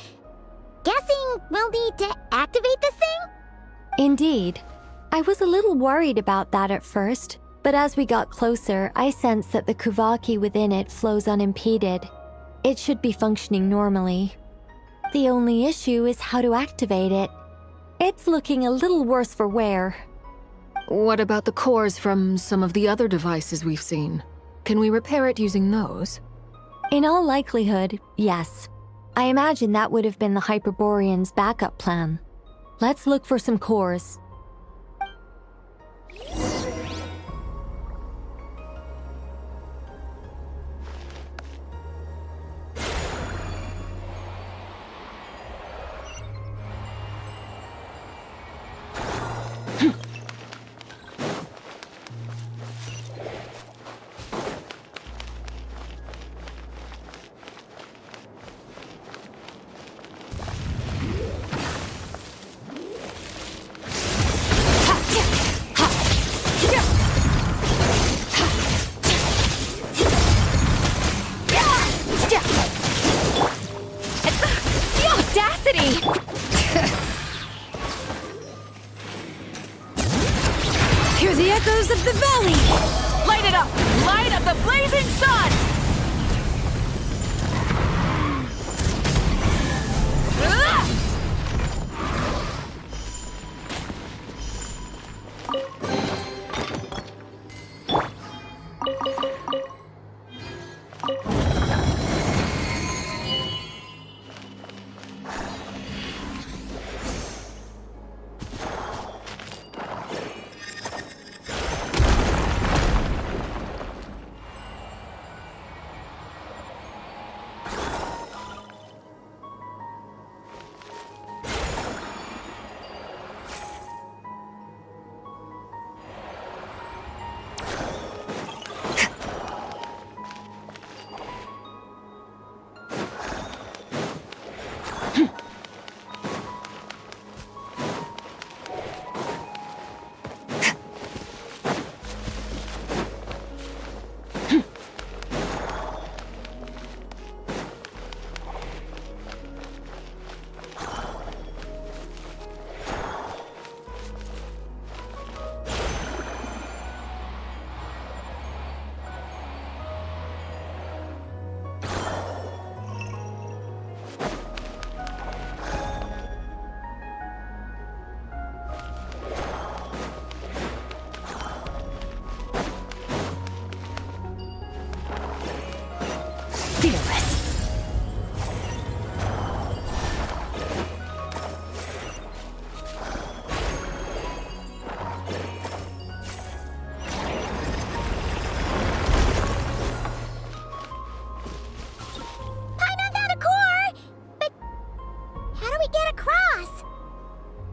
Guessing we'll need to activate this thing? Indeed. I was a little worried about that at first, but as we got closer, I sensed that the Kuvaki within it flows unimpeded. It should be functioning normally. The only issue is how to activate it. It's looking a little worse for wear. What about the cores from some of the other devices we've seen? Can we repair it using those? In all likelihood, yes. I imagine that would have been the Hyperborean's backup plan. Let's look for some cores. the echoes of the valley! Light it up! Light of the blazing sun!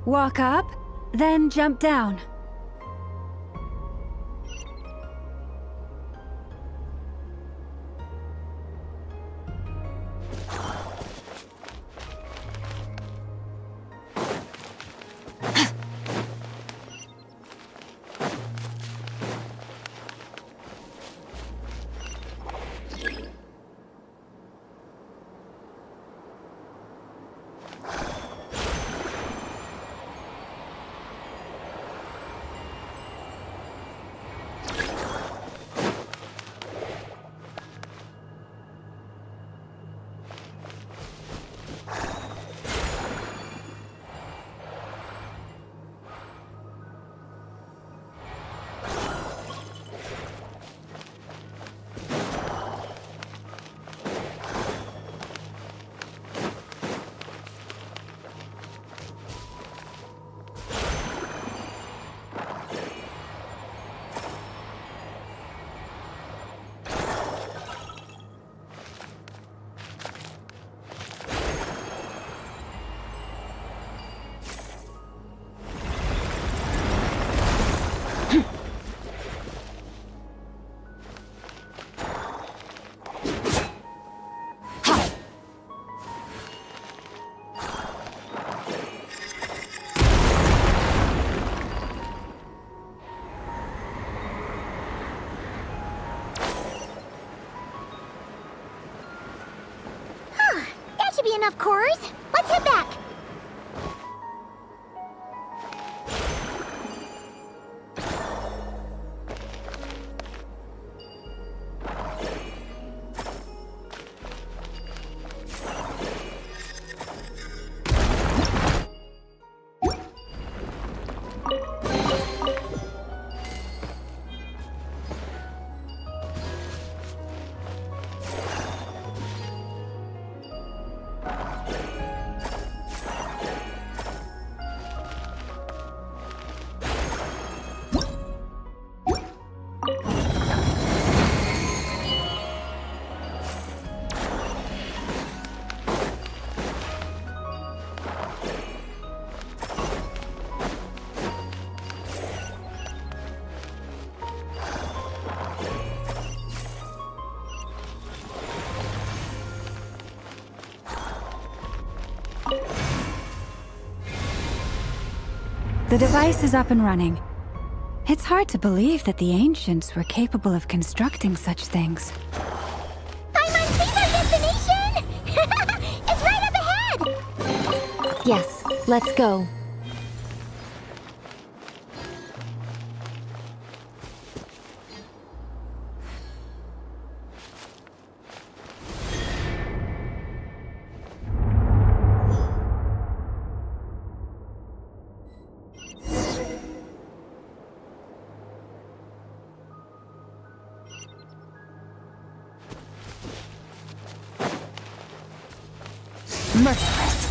Walk up, then jump down. Enough cores. Let's head back. The device is up and running. It's hard to believe that the ancients were capable of constructing such things. I'm on Caesar destination! It's right up ahead! Yes, let's go. Merciless.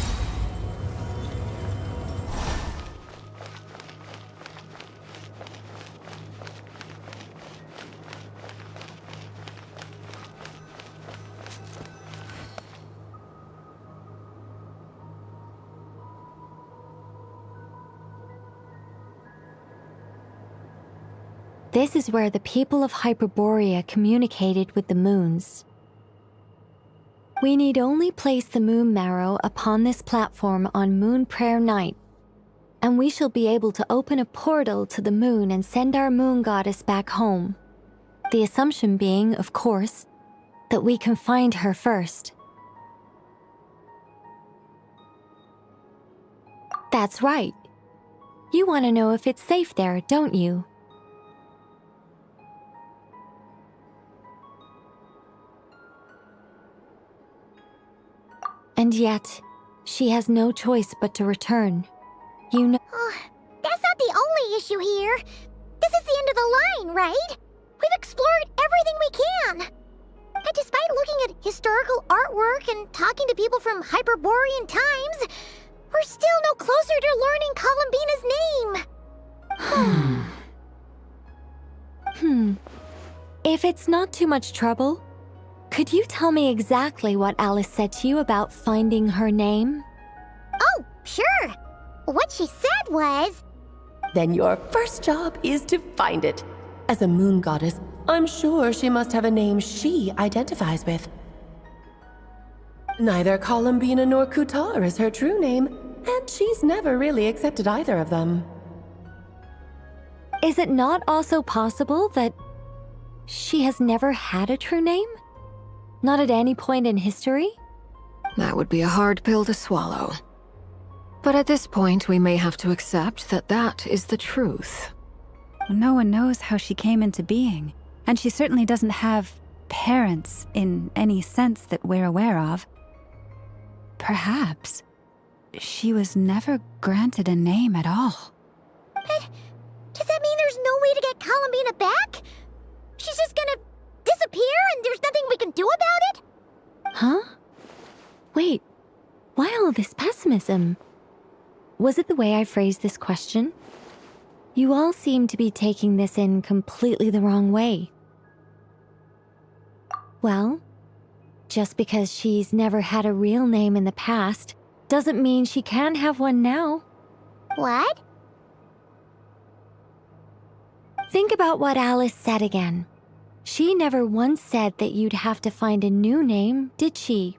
This is where the people of Hyperborea communicated with the moons. We need only place the moon marrow upon this platform on Moon Prayer Night, and we shall be able to open a portal to the moon and send our moon goddess back home. The assumption being, of course, that we can find her first. That's right. You want to know if it's safe there, don't you? And yet, she has no choice but to return. You know— That's not the only issue here. This is the end of the line, right? We've explored everything we can. And despite looking at historical artwork and talking to people from Hyperborean times, we're still no closer to learning Columbina's name. If it's not too much trouble, could you tell me exactly what Alice said to you about finding her name? Oh, sure. What she said was— Then your first job is to find it. As a moon goddess, I'm sure she must have a name she identifies with. Neither Columbina nor Kutar is her true name, and she's never really accepted either of them. Is it not also possible that she has never had a true name? Not at any point in history? That would be a hard pill to swallow. But at this point, we may have to accept that that is the truth. No one knows how she came into being, and she certainly doesn't have parents in any sense that we're aware of. Perhaps she was never granted a name at all. But does that mean there's no way to get Columbina back? She's just gonna disappear and there's nothing we can do about it? Huh? Wait, why all this pessimism? Was it the way I phrased this question? You all seem to be taking this in completely the wrong way. Well, just because she's never had a real name in the past doesn't mean she can't have one now. What? Think about what Alice said again. She never once said that you'd have to find a new name, did she?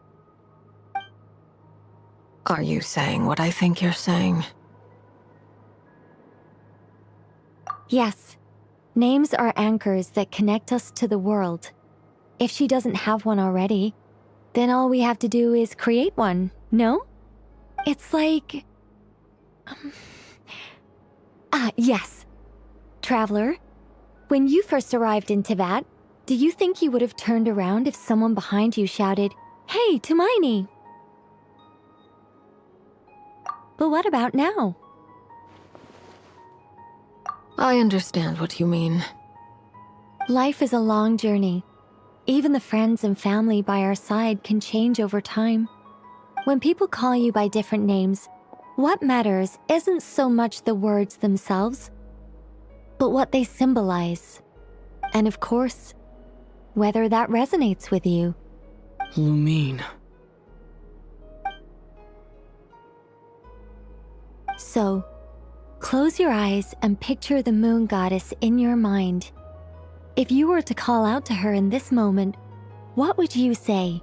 Are you saying what I think you're saying? Yes. Names are anchors that connect us to the world. If she doesn't have one already, then all we have to do is create one, no? It's like— yes. Traveler, when you first arrived in Teyvat, do you think you would have turned around if someone behind you shouted, "Hey, Tumaini"? But what about now? I understand what you mean. Life is a long journey. Even the friends and family by our side can change over time. When people call you by different names, what matters isn't so much the words themselves, but what they symbolize. And of course, whether that resonates with you. Lumine. So, close your eyes and picture the moon goddess in your mind. If you were to call out to her in this moment, what would you say?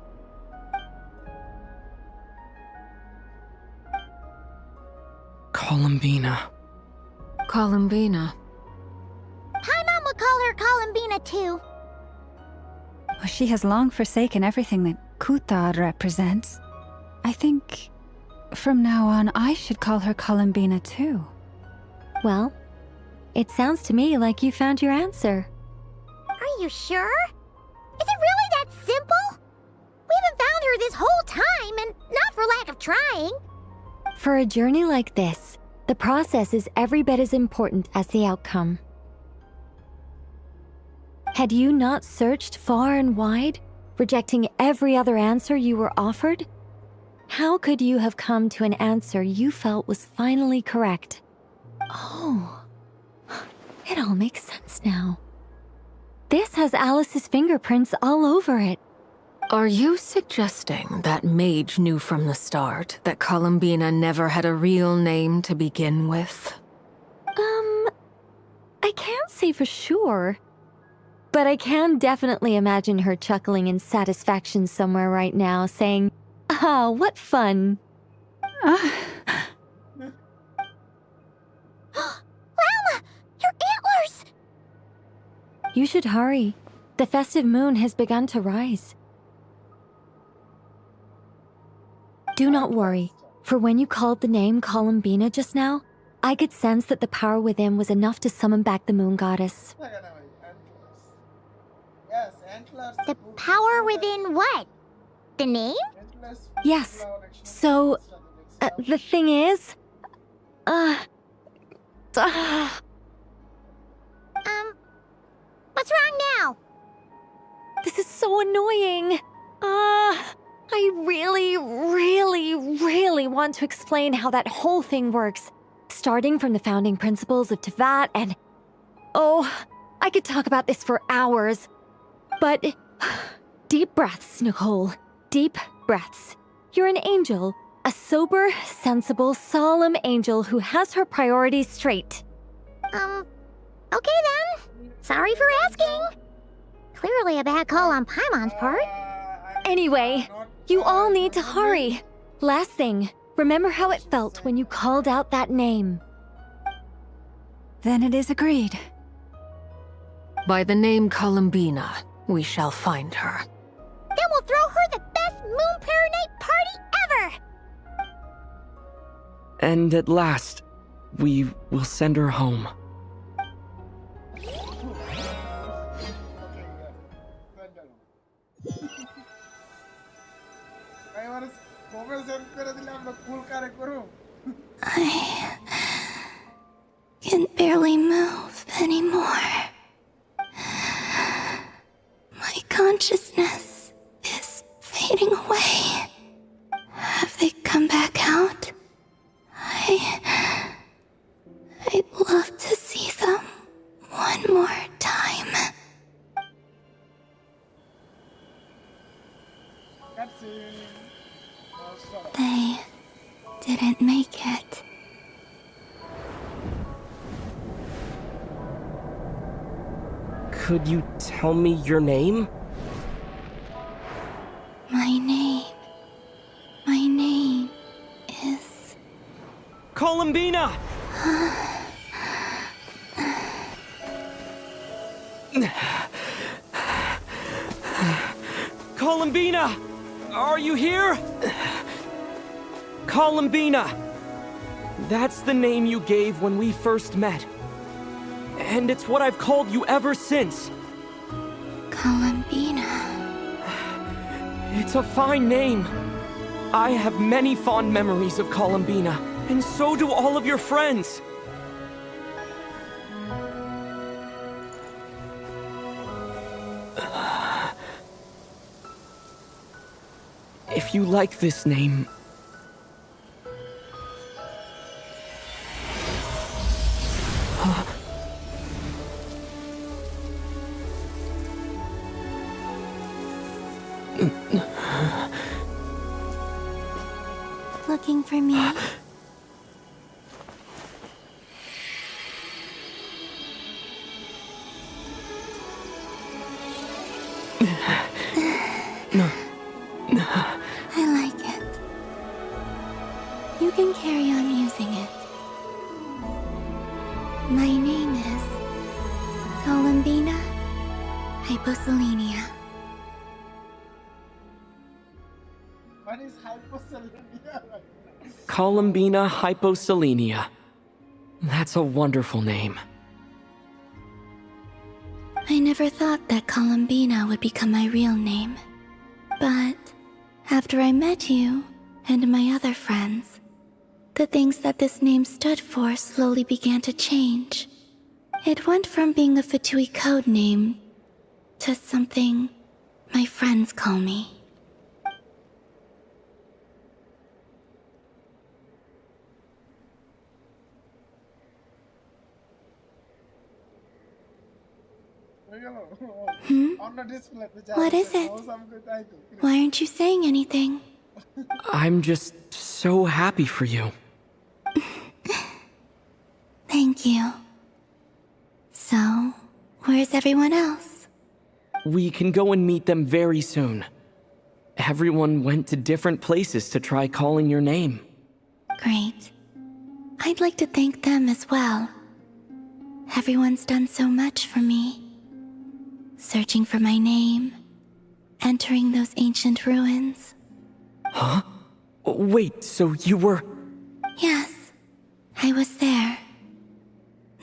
Columbina. Columbina. Paimon would call her Columbina too. Well, she has long forsaken everything that Kutar represents. I think from now on I should call her Columbina too. Well, it sounds to me like you found your answer. Are you sure? Is it really that simple? We haven't found her this whole time, and not for lack of trying. For a journey like this, the process is every bit as important as the outcome. Had you not searched far and wide, rejecting every other answer you were offered? How could you have come to an answer you felt was finally correct? Oh, it all makes sense now. This has Alice's fingerprints all over it. Are you suggesting that mage knew from the start that Columbina never had a real name to begin with? I can't say for sure. But I can definitely imagine her chuckling in satisfaction somewhere right now, saying, "Ah, what fun." Llama! Your antlers! You should hurry. The festive moon has begun to rise. Do not worry, for when you called the name Columbina just now, I could sense that the power within was enough to summon back the moon goddess. The power within what? The name? Yes. So, the thing is... What's wrong now? This is so annoying. I really want to explain how that whole thing works. Starting from the founding principles of Teyvat and... Oh, I could talk about this for hours. But... Deep breaths, Nicole. Deep breaths. You're an angel. A sober, sensible, solemn angel who has her priorities straight. Okay then. Sorry for asking. Clearly a bad call on Paimon's part. Anyway, you all need to hurry. Last thing, remember how it felt when you called out that name. Then it is agreed. By the name Columbina, we shall find her. Then we'll throw her the best Moon Paranite party ever! And at last, we will send her home. I can barely move anymore. My consciousness is fading away. Have they come back out? I'd love to see them one more time. They didn't make it. Could you tell me your name? My name is... Columbina! Columbina! Are you here? Columbina! That's the name you gave when we first met. And it's what I've called you ever since. Columbina. It's a fine name. I have many fond memories of Columbina, and so do all of your friends. If you like this name... Looking for me? I like it. You can carry on using it. My name is Columbina Hyposelenia. What is hyposelenia? Columbina Hyposelenia. That's a wonderful name. I never thought that Columbina would become my real name. But after I met you and my other friends, the things that this name stood for slowly began to change. It went from being a Fatui code name to something my friends call me. What is it? Why aren't you saying anything? I'm just so happy for you. Thank you. So, where's everyone else? We can go and meet them very soon. Everyone went to different places to try calling your name. Great. I'd like to thank them as well. Everyone's done so much for me. Searching for my name, entering those ancient ruins. Huh? Wait, so you were... Yes, I was there.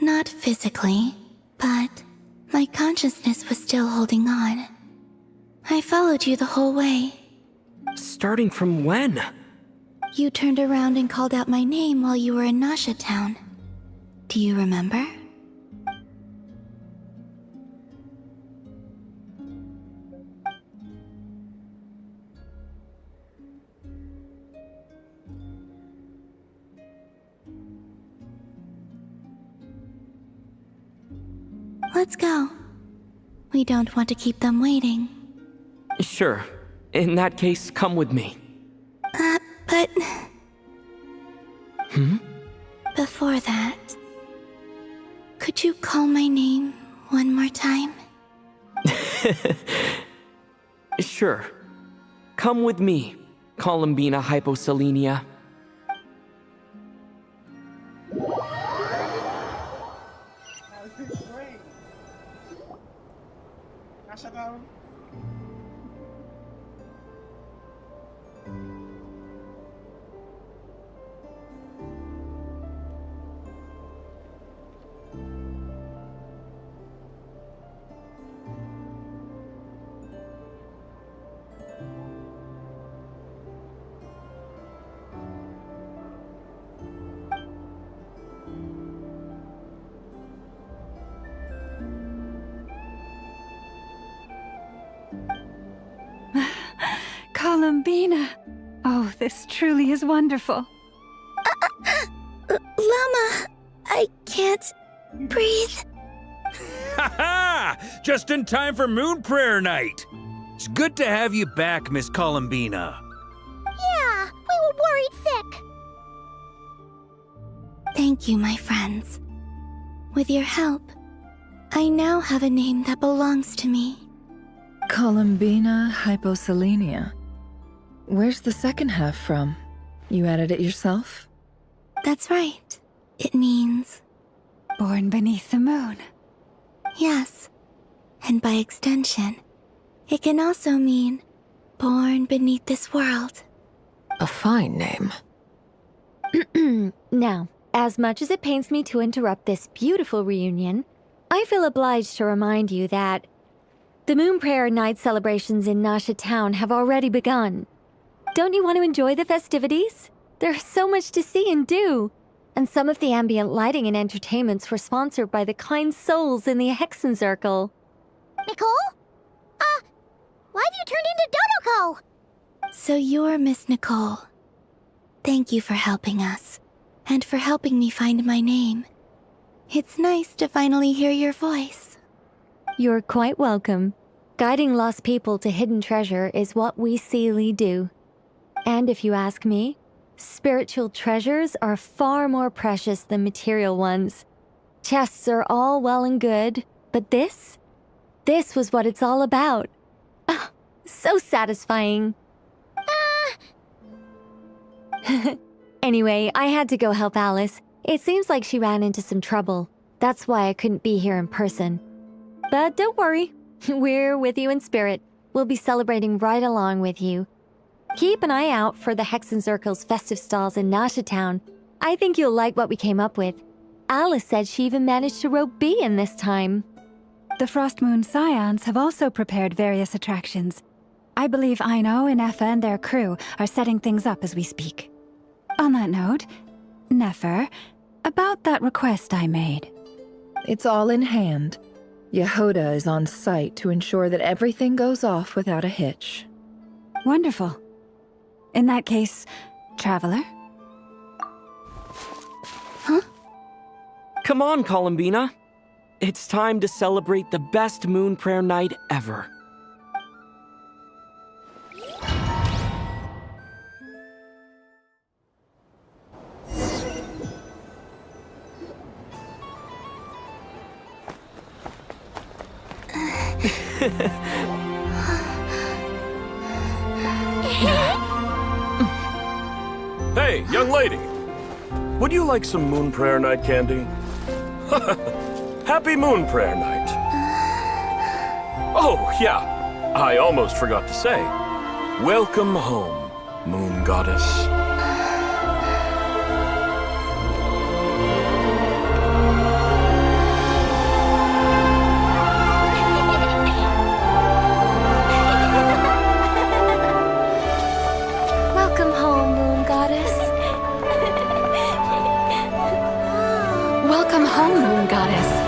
Not physically, but my consciousness was still holding on. I followed you the whole way. Starting from when? You turned around and called out my name while you were in Nasha Town. Do you remember? Let's go. We don't want to keep them waiting. Sure. In that case, come with me. But... Hmm? Before that... Could you call my name one more time? Sure. Come with me, Columbina Hyposelenia. Columbina! Oh, this truly is wonderful. Llama, I can't breathe. Ha ha! Just in time for Moon Prayer Night. It's good to have you back, Miss Columbina. Yeah, we were worried sick. Thank you, my friends. With your help, I now have a name that belongs to me. Columbina Hyposelenia. Where's the second half from? You added it yourself? That's right. It means... Born beneath the moon. Yes. And by extension, it can also mean born beneath this world. A fine name. Now, as much as it pains me to interrupt this beautiful reunion, I feel obliged to remind you that the Moon Prayer Night celebrations in Nasha Town have already begun. Don't you want to enjoy the festivities? There's so much to see and do. And some of the ambient lighting and entertainments were sponsored by the kind souls in the Hexen Circle. Nicole? Why have you turned into Dodoko? So you're Miss Nicole. Thank you for helping us, and for helping me find my name. It's nice to finally hear your voice. You're quite welcome. Guiding lost people to hidden treasure is what we Seelie do. And if you ask me, spiritual treasures are far more precious than material ones. Chests are all well and good, but this was what it's all about. Ah, so satisfying. Anyway, I had to go help Alice. It seems like she ran into some trouble. That's why I couldn't be here in person. But don't worry, we're with you in spirit. We'll be celebrating right along with you. Keep an eye out for the Hexen Circle's festive stalls in Nasha Town. I think you'll like what we came up with. Alice said she even managed to rope B in this time. The Frost Moon Scions have also prepared various attractions. I believe Aino, Ineffa, and their crew are setting things up as we speak. On that note, Nefer, about that request I made. It's all in hand. Yehoda is on site to ensure that everything goes off without a hitch. Wonderful. In that case, Traveler? Huh? Come on, Columbina. It's time to celebrate the best moon prayer night ever. Hey, young lady. Would you like some moon prayer night candy? Happy moon prayer night. Oh, yeah. I almost forgot to say. Welcome home, moon goddess. Welcome home, moon goddess. Welcome home, moon goddess.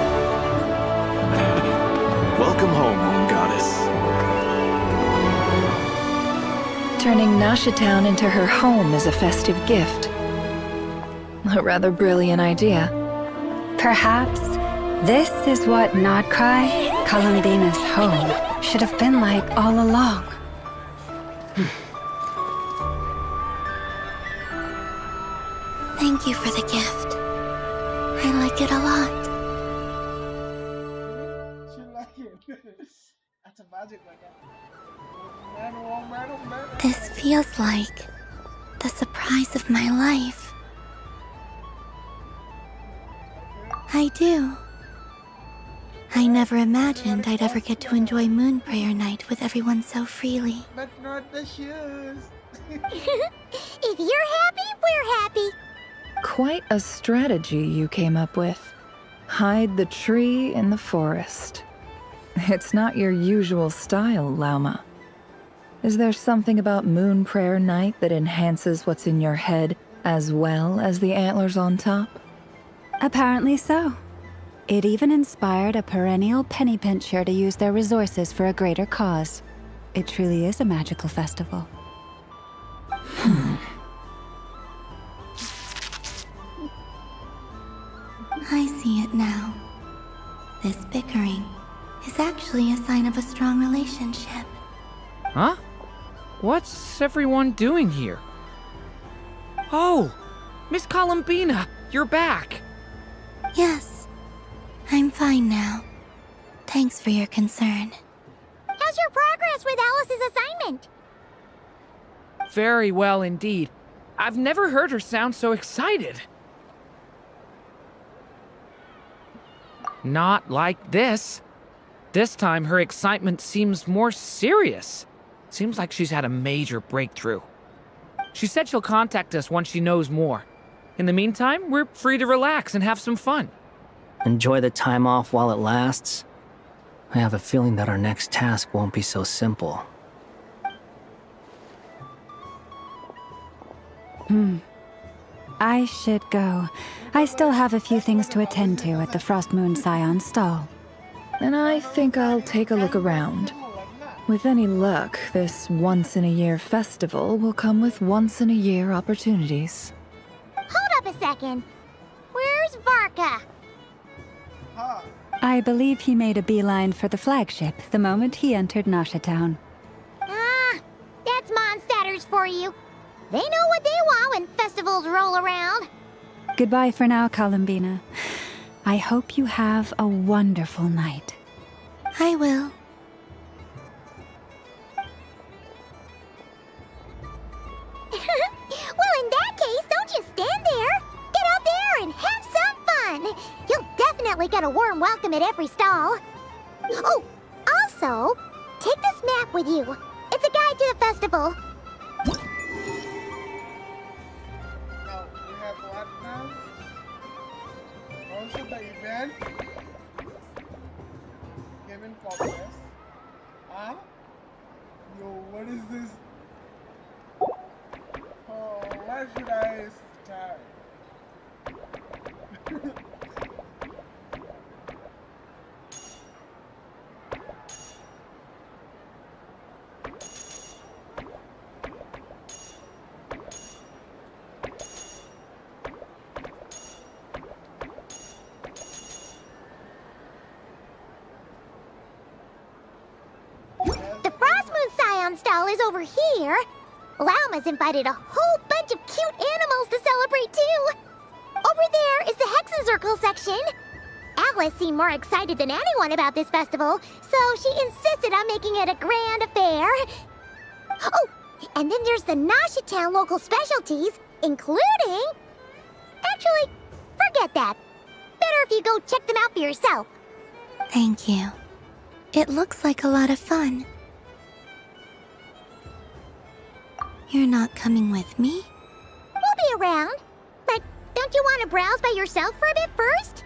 Welcome home, moon goddess. Turning Nashatown into her home is a festive gift. A rather brilliant idea. Perhaps this is what Krai, Columbina's home, should have been like all along. Thank you for the gift. I like it a lot. This feels like the surprise of my life. I do. I never imagined I'd ever get to enjoy Moon Prayer Night with everyone so freely. But not the shoes. If you're happy, we're happy. Quite a strategy you came up with. Hide the tree in the forest. It's not your usual style, Lauma. Is there something about Moon Prayer Night that enhances what's in your head as well as the antlers on top? Apparently so. It even inspired a perennial penny pincher to use their resources for a greater cause. It truly is a magical festival. I see it now. This bickering is actually a sign of a strong relationship. Huh? What's everyone doing here? Oh, Miss Columbina, you're back. Yes, I'm fine now. Thanks for your concern. How's your progress with Alice's assignment? Very well indeed. I've never heard her sound so excited. Not like this. This time, her excitement seems more serious. Seems like she's had a major breakthrough. She said she'll contact us once she knows more. In the meantime, we're free to relax and have some fun. Enjoy the time off while it lasts. I have a feeling that our next task won't be so simple. I should go. I still have a few things to attend to at the Frost Moon Scion's stall. And I think I'll take a look around. With any luck, this once-in-a-year festival will come with once-in-a-year opportunities. Hold up a second. Where's Varka? I believe he made a beeline for the flagship the moment he entered Nashatown. Ah, that's Mondstadters for you. They know what they want when festivals roll around. Goodbye for now, Columbina. I hope you have a wonderful night. I will. Well, in that case, don't just stand there. Get out there and have some fun. You'll definitely get a warm welcome at every stall. Oh, also, take this map with you. It's a guide to the festival. Now, we have what now? Also the event. Given progress. Ah? Yo, what is this? Oh, where should I start? Nashitown stall is over here. Lauma's invited a whole bunch of cute animals to celebrate too. Over there is the Hexen Circle section. Alice seemed more excited than anyone about this festival, so she insisted on making it a grand affair. Oh, and then there's the Nashitown local specialties, including... Actually, forget that. Better if you go check them out for yourself. Thank you. It looks like a lot of fun. You're not coming with me? We'll be around. But don't you want to browse by yourself for a bit first?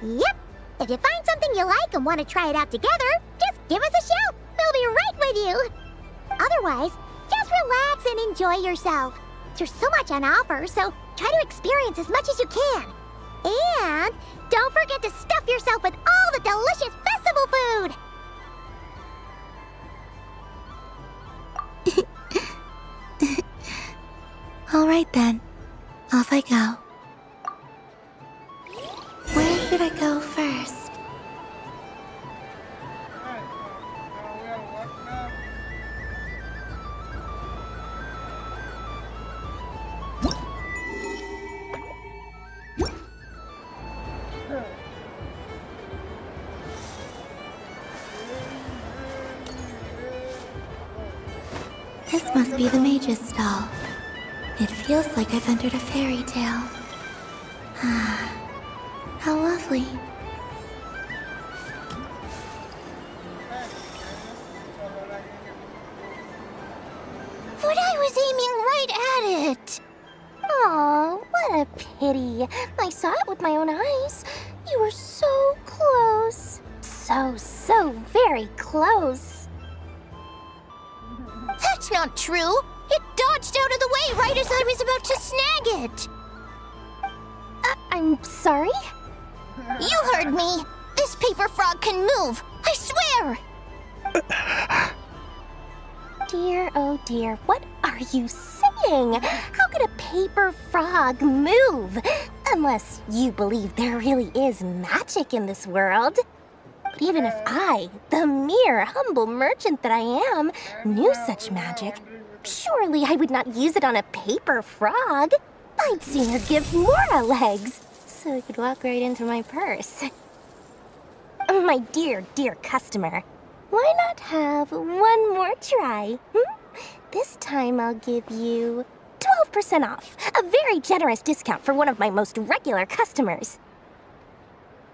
Yep. If you find something you like and want to try it out together, just give us a shout. We'll be right with you. Otherwise, just relax and enjoy yourself. There's so much on offer, so try to experience as much as you can. And don't forget to stuff yourself with all the delicious festival food. All right then. Off I go. Where should I go first? This must be the mage's stall. It feels like I've entered a fairy tale. How lovely. But I was aiming right at it. Aw, what a pity. I saw it with my own eyes. You were so close. So very close. That's not true. It dodged out of the way right as I was about to snag it. I'm sorry? You heard me. This paper frog can move. I swear. Dear, oh dear, what are you saying? How could a paper frog move? Unless you believe there really is magic in this world. But even if I, the mere humble merchant that I am, knew such magic, surely I would not use it on a paper frog. I'd sooner give Mora legs, so it could walk right into my purse. My dear, dear customer, why not have one more try? This time I'll give you 12% off, a very generous discount for one of my most regular customers.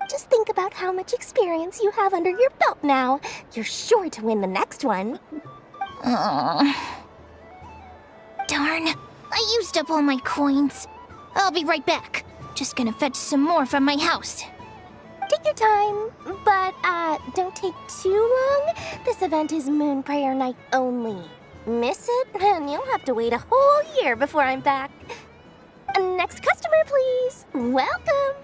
Just think about how much experience you have under your belt now. You're sure to win the next one. Darn, I used up all my coins. I'll be right back. Just gonna fetch some more from my house. Take your time, but don't take too long. This event is Moon Prayer Night only. Miss it, and you'll have to wait a whole year before I'm back. Next customer, please. Welcome.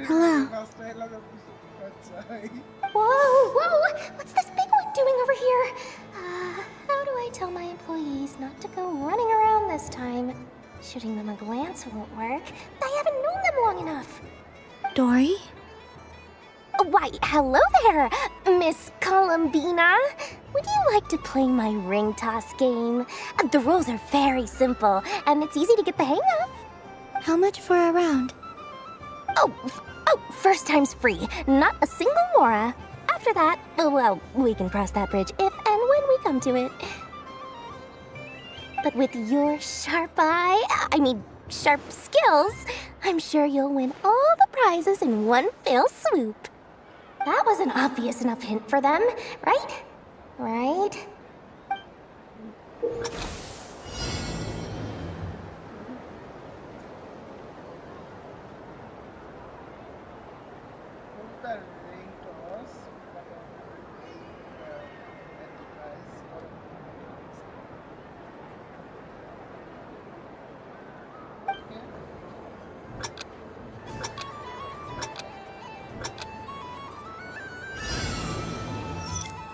Hello. Whoa! What's this big one doing over here? How do I tell my employees not to go running around this time? Shooting them a glance won't work. I haven't known them long enough. Dory? Why, hello there, Miss Columbina. Would you like to play my ring toss game? The rules are very simple, and it's easy to get the hang of. How much for a round? Oh, first time's free. Not a single mora. After that, well, we can cross that bridge if and when we come to it. But with your sharp skills, I'm sure you'll win all the prizes in one fell swoop. That was an obvious enough hint for them, right? Right?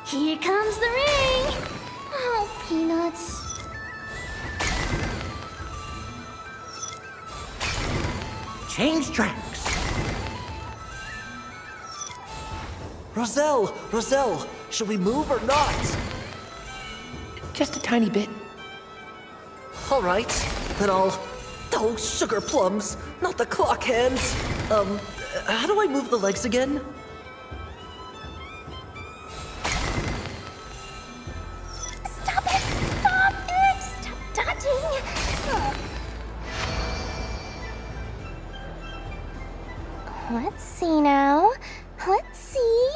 Here comes the ring! Oh, Peanuts. change tracks. Roselle, should we move or not? Just a tiny bit. All right, then I'll... Oh, sugar plums, not the clock hands. How do I move the legs again? Stop it! Stop it! Stop dodging! Let's see now. Let's see.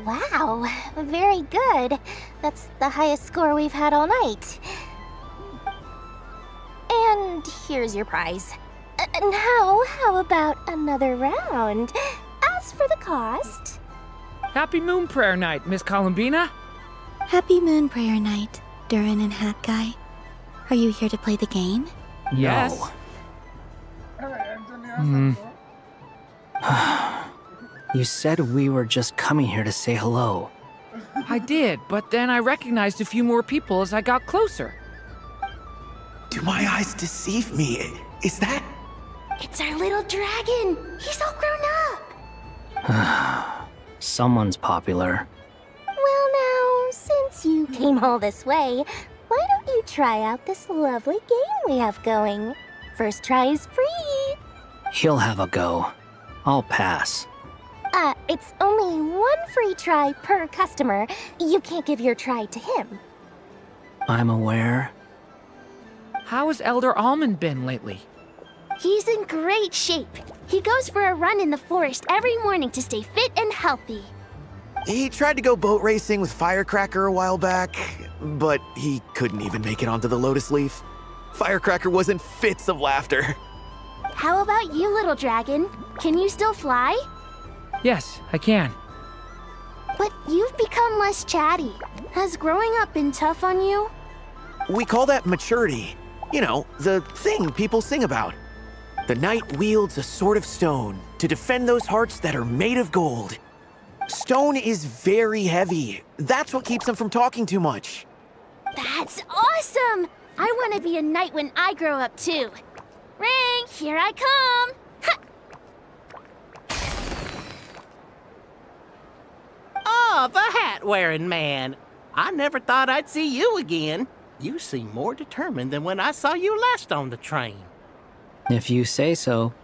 Wow, very good. That's the highest score we've had all night. And here's your prize. Now, how about another round? As for the cost... Happy Moon Prayer Night, Miss Columbina. Happy Moon Prayer Night, Durin and Hat Guy. Are you here to play the game? Yes. You said we were just coming here to say hello. I did, but then I recognized a few more people as I got closer. Do my eyes deceive me? Is that... It's our little dragon! He's all grown up! Someone's popular. Well now, since you came all this way, why don't you try out this lovely game we have going? First try is free! He'll have a go. I'll pass. It's only one free try per customer. You can't give your try to him. I'm aware. How has Elder Almond been lately? He's in great shape. He goes for a run in the forest every morning to stay fit and healthy. He tried to go boat racing with Firecracker a while back, but he couldn't even make it onto the Lotus Leaf. Firecracker was in fits of laughter. How about you, little dragon? Can you still fly? Yes, I can. But you've become less chatty. Has growing up been tough on you? We call that maturity. You know, the thing people sing about. The knight wields a sword of stone to defend those hearts that are made of gold. Stone is very heavy. That's what keeps him from talking too much. That's awesome! I want to be a knight when I grow up too. Ring, here I come! Oh, the hat-wearing man. I never thought I'd see you again. You seem more determined than when I saw you last on the train. If you say so.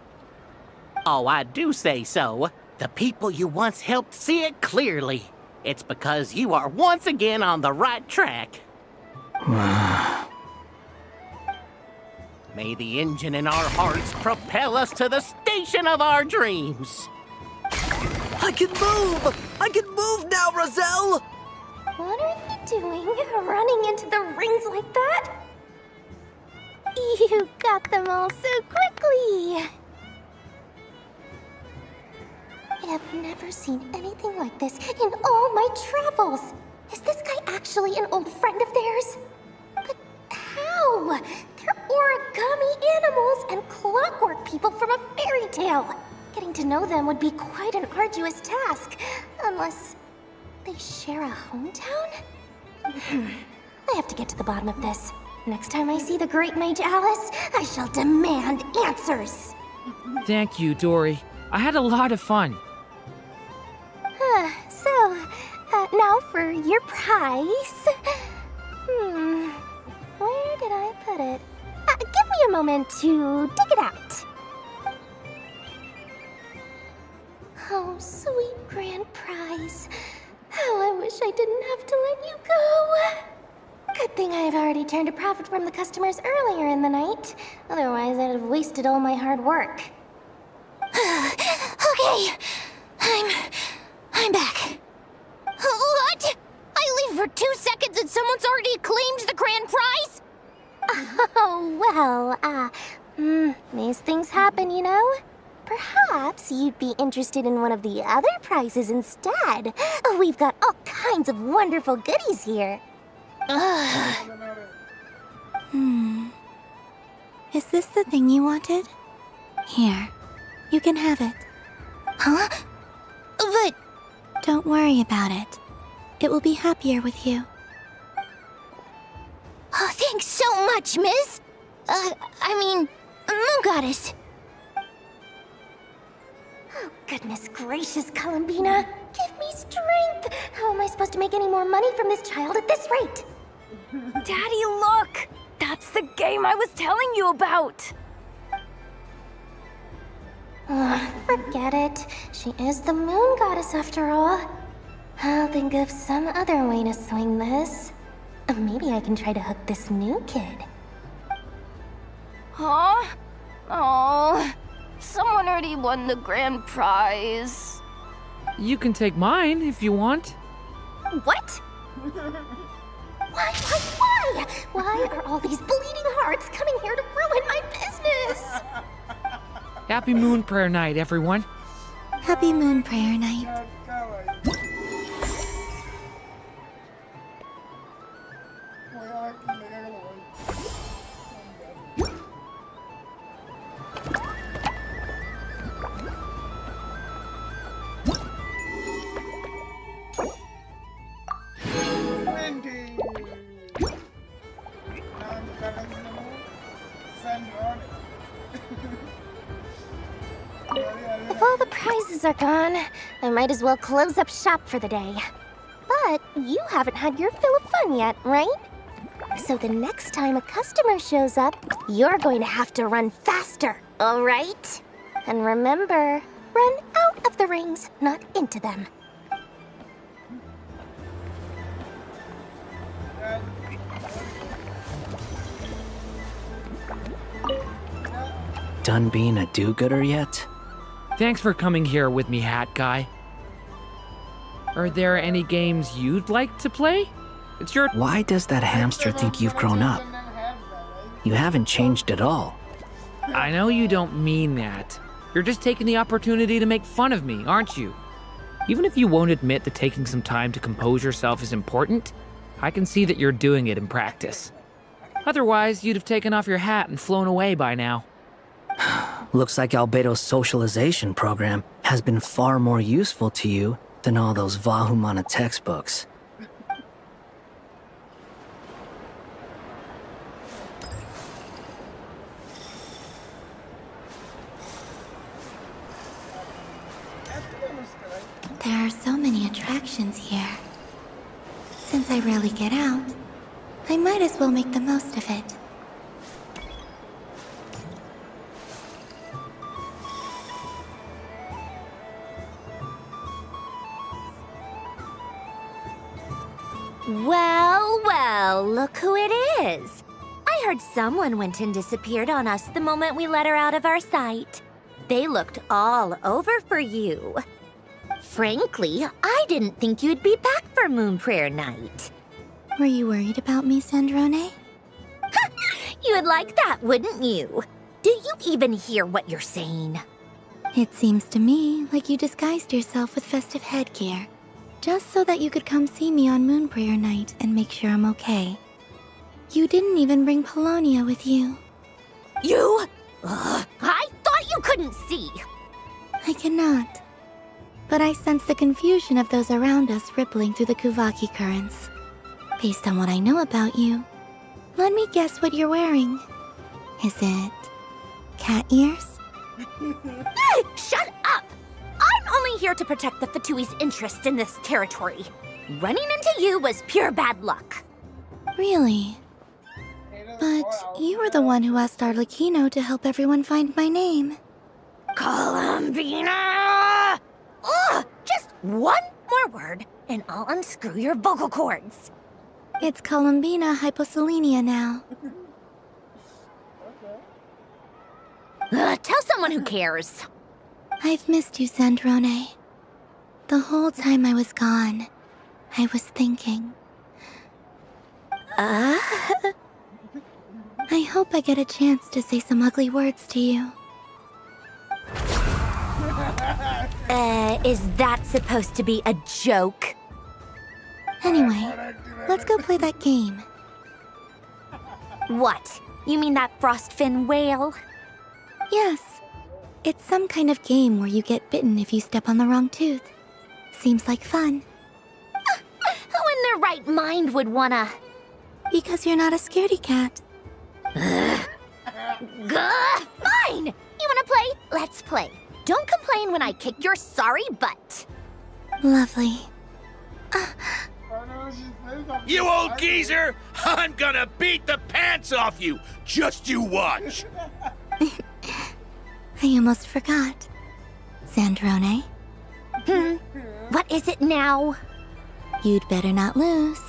Oh, I do say so. The people you once helped see it clearly. It's because you are once again on the right track. May the engine in our hearts propel us to the station of our dreams. I can move! I can move now, Roselle! What are you doing, running into the rings like that? You got them all so quickly! I have never seen anything like this in all my travels! Is this guy actually an old friend of theirs? But how? They're origami animals and clockwork people from a fairy tale! Getting to know them would be quite an arduous task, unless they share a hometown? I have to get to the bottom of this. Next time I see the Great Mage Alice, I shall demand answers. Thank you, Dory. I had a lot of fun. Now for your prize. Where did I put it? Give me a moment to dig it out. Oh, sweet grand prize. How I wish I didn't have to let you go. Good thing I've already turned a profit from the customers earlier in the night. Otherwise, I'd have wasted all my hard work. Okay, I'm back. What? I leave for 2 seconds and someone's already claimed the grand prize? Oh, well, these things happen, you know? Perhaps you'd be interested in one of the other prizes instead. We've got all kinds of wonderful goodies here. Is this the thing you wanted? Here, you can have it. Huh? But... Don't worry about it. It will be happier with you. Oh, thanks so much, miss. Moon Goddess. Goodness gracious, Columbina. Give me strength. How am I supposed to make any more money from this child at this rate? Daddy, look! That's the game I was telling you about! Forget it. She is the moon goddess after all. I'll think of some other way to swing this. Maybe I can try to hook this new kid. Huh? Oh, someone already won the grand prize. You can take mine if you want. What? Why? Why are all these bleeding hearts coming here to ruin my business? Happy Moon Prayer Night, everyone. Happy Moon Prayer Night. If all the prizes are gone, I might as well close up shop for the day. But you haven't had your fill of fun yet, right? So the next time a customer shows up, you're going to have to run faster, all right? And remember, run out of the rings, not into them. Done being a do-gooder yet? Thanks for coming here with me, Hat Guy. Are there any games you'd like to play? It's your— Why does that hamster think you've grown up? You haven't changed at all. I know you don't mean that. You're just taking the opportunity to make fun of me, aren't you? Even if you won't admit that taking some time to compose yourself is important, I can see that you're doing it in practice. Otherwise, you'd have taken off your hat and flown away by now. Looks like Albedo's socialization program has been far more useful to you than all those Vahumana textbooks. There are so many attractions here. Since I rarely get out, I might as well make the most of it. Well, look who it is. I heard someone went and disappeared on us the moment we let her out of our sight. They looked all over for you. Frankly, I didn't think you'd be back for Moon Prayer Night. Were you worried about me, Sandrone? You would like that, wouldn't you? Do you even hear what you're saying? It seems to me like you disguised yourself with festive headgear, just so that you could come see me on Moon Prayer Night and make sure I'm okay. You didn't even bring Polonia with you. You? I thought you couldn't see. I cannot. But I sense the confusion of those around us rippling through the Kuvaki currents. Based on what I know about you, let me guess what you're wearing. Is it cat ears? Shut up! I'm only here to protect the Fatui's interest in this territory. Running into you was pure bad luck. Really? But you were the one who asked Arlecchino to help everyone find my name. Columbina! Ugh! Just one more word, and I'll unscrew your vocal cords. It's Columbina Hyposelenia now. Tell someone who cares. I've missed you, Sandrone. The whole time I was gone, I was thinking. I hope I get a chance to say some ugly words to you. Is that supposed to be a joke? Anyway, let's go play that game. What? You mean that frostfin whale? Yes. It's some kind of game where you get bitten if you step on the wrong tooth. Seems like fun. Who in their right mind would wanna? Because you're not a scaredy cat. Fine! You wanna play? Let's play. don't complain when I kick your sorry butt. Lovely. You old geezer! I'm gonna beat the pants off you! Just you watch! I almost forgot. Sandrone? What is it now? You'd better not lose,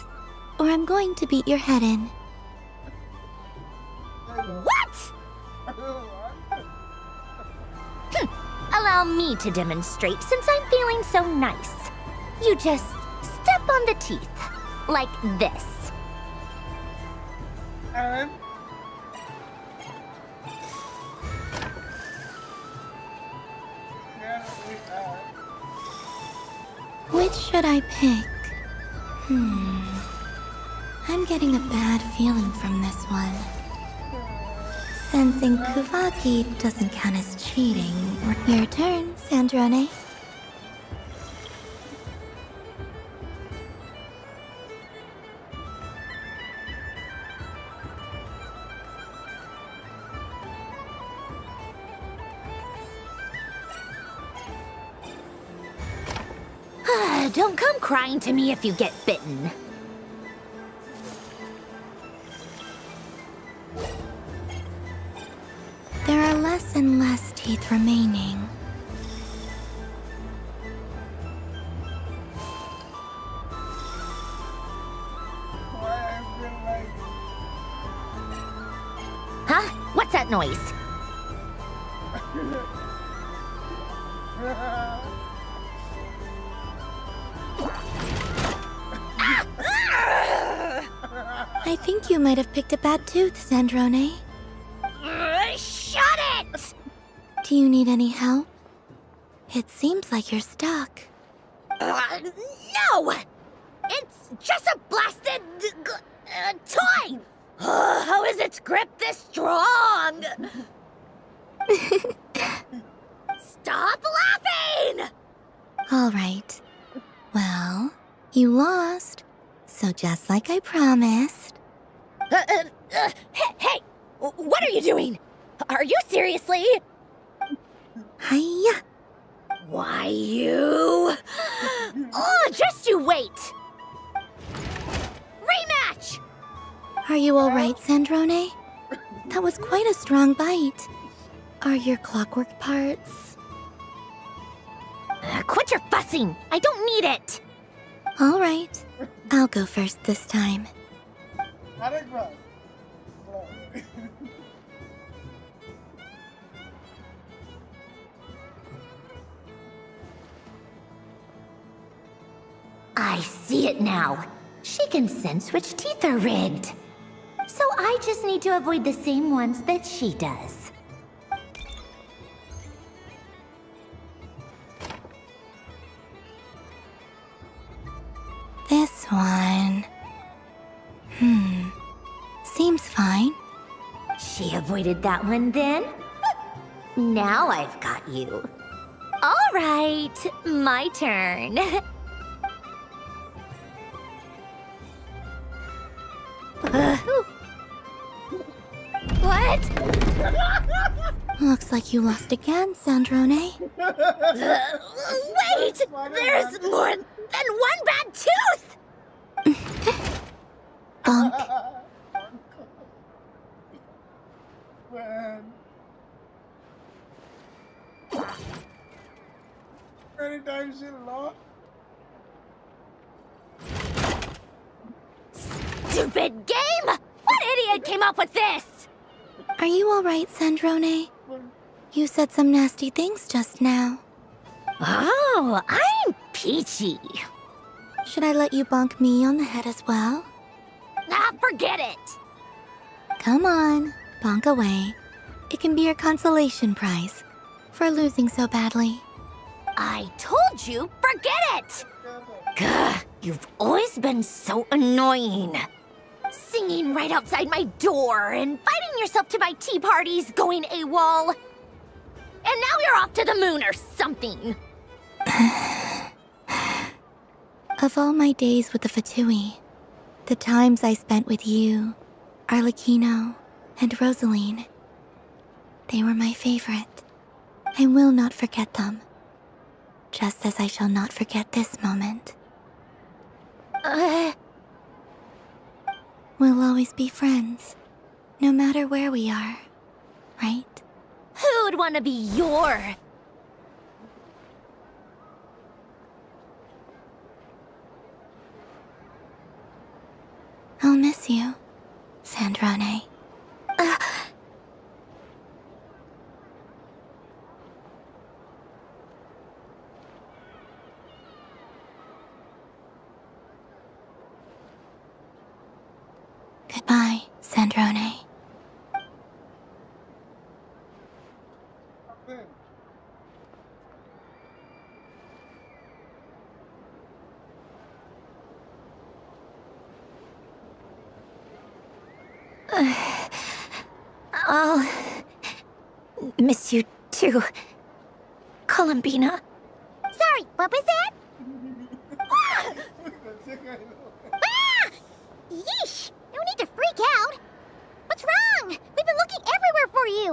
or I'm going to beat your head in. What? Allow me to demonstrate since I'm feeling so nice. You just step on the teeth, like this. Which should I pick? I'm getting a bad feeling from this one. Sensing Kuvaki doesn't count as cheating. Your turn, Sandrone. Don't come crying to me if you get bitten. There are less and less teeth remaining. Huh? What's that noise? I think you might have picked a bad tooth, Sandrone. Shut it! Do you need any help? It seems like you're stuck. No! It's just a blasted toy! How is its grip this strong? Stop laughing! All right. Well, you lost. So just like I promised. Hey! What are you doing? Are you seriously? Hiya! Why, you... Oh, just you wait! Rematch! Are you all right, Sandrone? That was quite a strong bite. Are your clockwork parts? Quit your fussing! I don't need it! All right. I'll go first this time. I see it now. She can sense which teeth are rigged. So I just need to avoid the same ones that she does. This one... Seems fine. She avoided that one then? Now I've got you. All right, my turn. What? Looks like you lost again, Sandrone. Wait! There's more than one bad tooth! Bump. Anytime she lost. Stupid game! What idiot came up with this? Are you all right, Sandrone? You said some nasty things just now. Oh, I'm peachy. Should I let you bonk me on the head as well? Ah, forget it. Come on, bonk away. It can be your consolation prize for losing so badly. I told you, forget it! Gah, you've always been so annoying. Singing right outside my door, inviting yourself to my tea parties, going AWOL. And now you're off to the moon or something. Of all my days with the Fatui, the times I spent with you, Arlecchino, and Rosaline, they were my favorite. I will not forget them. Just as I shall not forget this moment. We'll always be friends, no matter where we are, right? Who'd want to be your... I'll miss you, Sandrone. Goodbye, Sandrone. I'll miss you too, Columbina. Sorry, what was that? Ah! Yeesh! No need to freak out. What's wrong? We've been looking everywhere for you.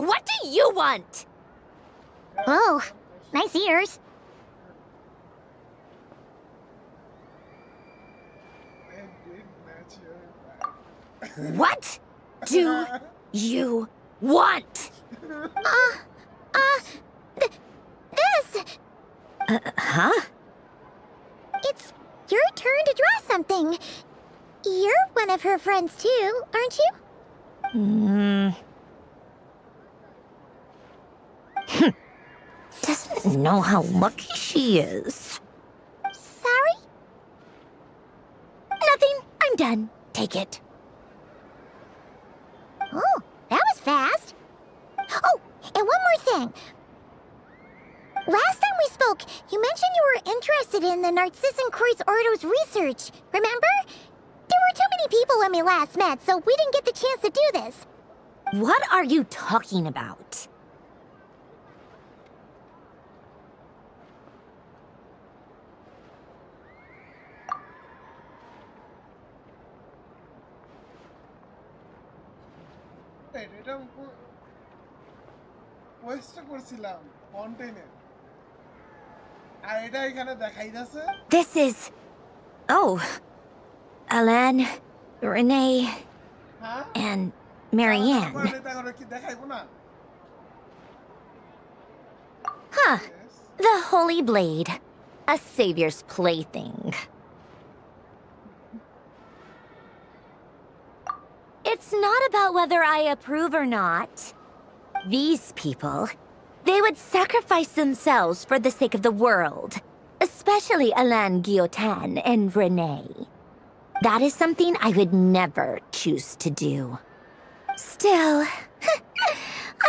What do you want? Oh, nice ears. What do you want? This. Huh? It's your turn to draw something. You're one of her friends too, aren't you? Doesn't know how lucky she is. Sorry? Nothing. I'm done. Take it. Oh, that was fast. Oh, and one more thing. Last time we spoke, you mentioned you were interested in the Narcissan Kreuz Ordo's research, remember? There were too many people when we last met, so we didn't get the chance to do this. What are you talking about? This is... Oh. Alan, Renee, and Marianne. Huh. The Holy Blade. A savior's plaything. It's not about whether I approve or not. These people, they would sacrifice themselves for the sake of the world. Especially Alain Guillotin and Renee. That is something I would never choose to do. Still,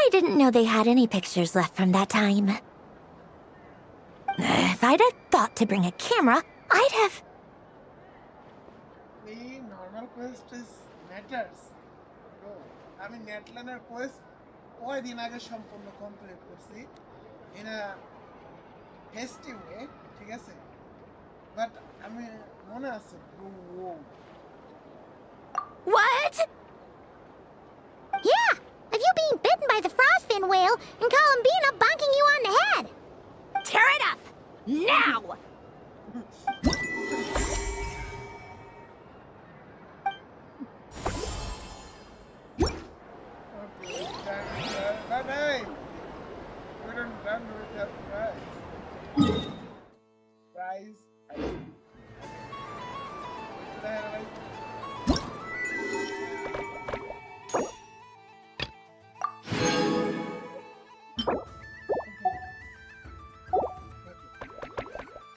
I didn't know they had any pictures left from that time. If I'd have thought to bring a camera, I'd have... The normal quest is matters. I mean, Netliner quest, কয় দিন আগে সম্পূর্ণ complete করছি in a hasty way, ঠিক আছে? But আমি মনে আছে What? Yeah, of you being bitten by the frostfin whale and Columbina bonking you on the head. Tear it up! Now! Hey! We're done with that prize. Prize.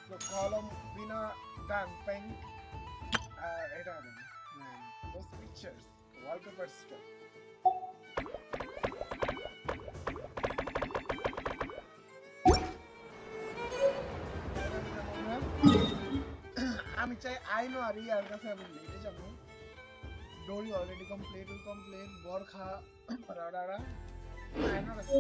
The column Vina done paint. Those pictures, wallpaper stuff. আমি চাই আইনো আর ইয়ার কাছে আমি লেটে যাব ডোরি already complete Barkha রাড়াড়া আইনো কাছে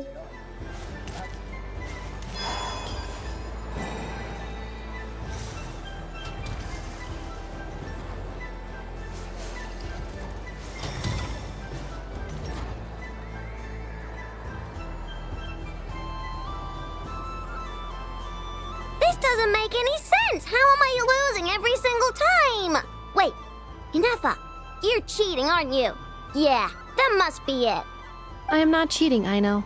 You're cheating, aren't you? Yeah, that must be it. I am not cheating, Aino.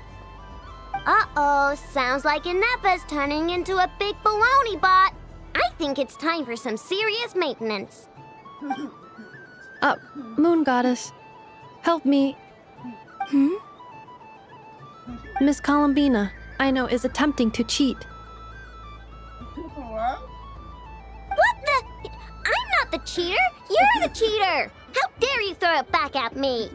Uh-oh, sounds like Inepa's turning into a big baloney bot. I think it's time for some serious maintenance. Moon Goddess, help me. Miss Columbina, Aino is attempting to cheat. What? What the? I'm not the cheater. You're the cheater. How dare you throw it back at me?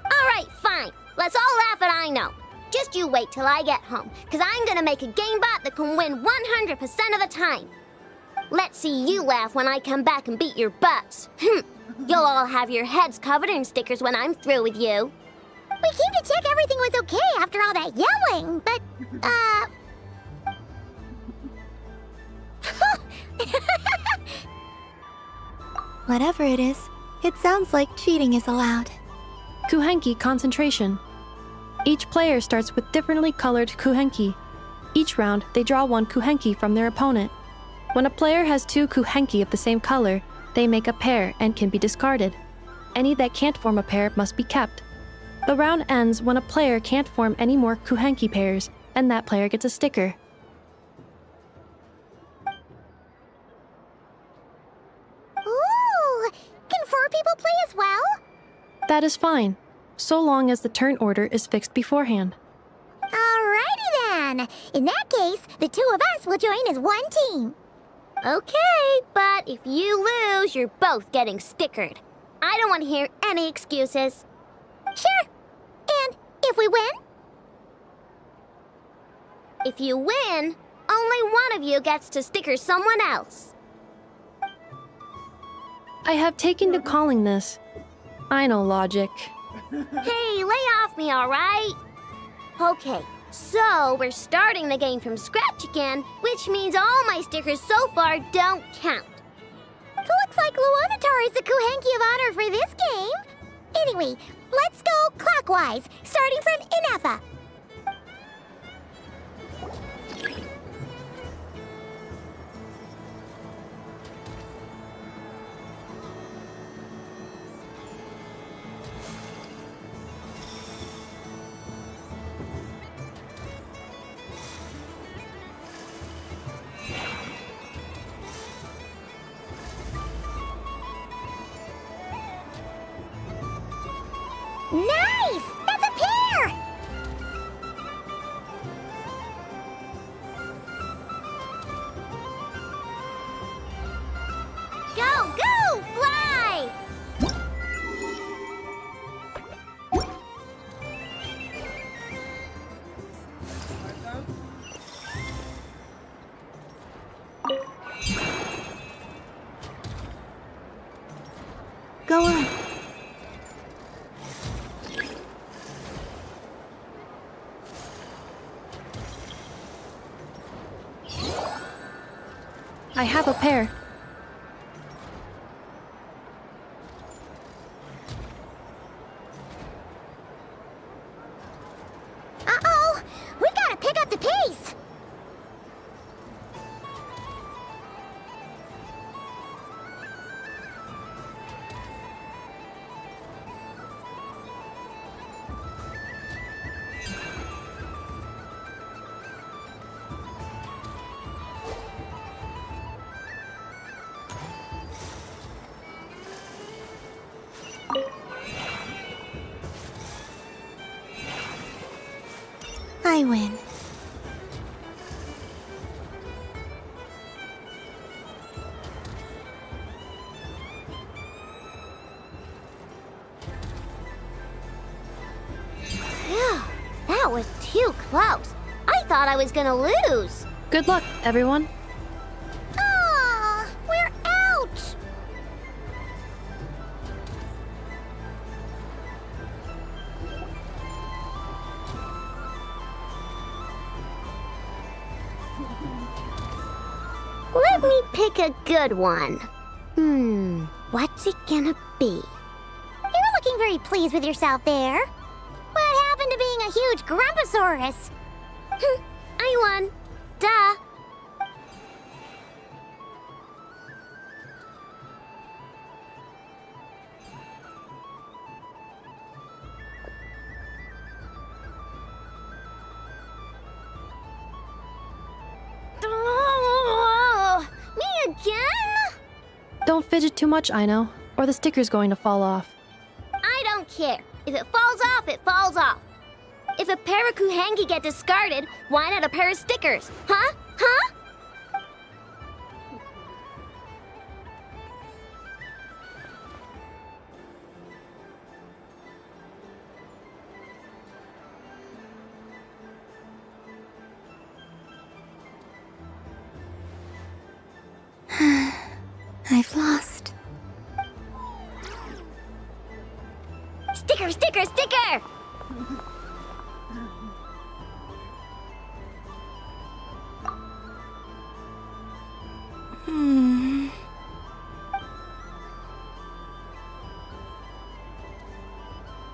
All right, fine. Let's all laugh at Aino. Just you wait till I get home, because I'm gonna make a game bot that can win 100% of the time. Let's see you laugh when I come back and beat your butts. You'll all have your heads covered in stickers when I'm through with you. We came to check everything was okay after all that yelling, but, Whatever it is, it sounds like cheating is allowed. Kuhenki concentration. Each player starts with differently colored kuhenki. Each round, they draw one kuhenki from their opponent. When a player has two kuhenki of the same color, they make a pair and can be discarded. Any that can't form a pair must be kept. The round ends when a player can't form any more kuhenki pairs, and that player gets a sticker. Ooh, can 4 people play as well? That is fine, so long as the turn order is fixed beforehand. Alrighty then. In that case, the 2 of us will join as one team. Okay, but if you lose, you're both getting stickered. I don't want to hear any excuses. Sure. And if we win? If you win, only one of you gets to sticker someone else. I have taken to calling this. I know logic. Hey, lay off me, all right? Okay, so we're starting the game from scratch again, which means all my stickers so far don't count. Looks like Luonatar is the Kuhenki of honor for this game. Anyway, let's go clockwise, starting from Inepa. Nice! That's a pair! Go, go, fly! Go on. I have a pair. Uh-oh! We've got to pick up the pace! I win. Phew, that was too close. I thought I was gonna lose. Good luck, everyone. Ah, we're out! Let me pick a good one. What's it gonna be? You're looking very pleased with yourself there. What happened to being a huge Grumposaurus? I won. Duh. Me again? Don't fidget too much, Aino, or the sticker's going to fall off. I don't care. If it falls off, it falls off. If a pair of Kuhengi get discarded, why not a pair of stickers? Huh? Huh? I've lost. Sticker, sticker, sticker!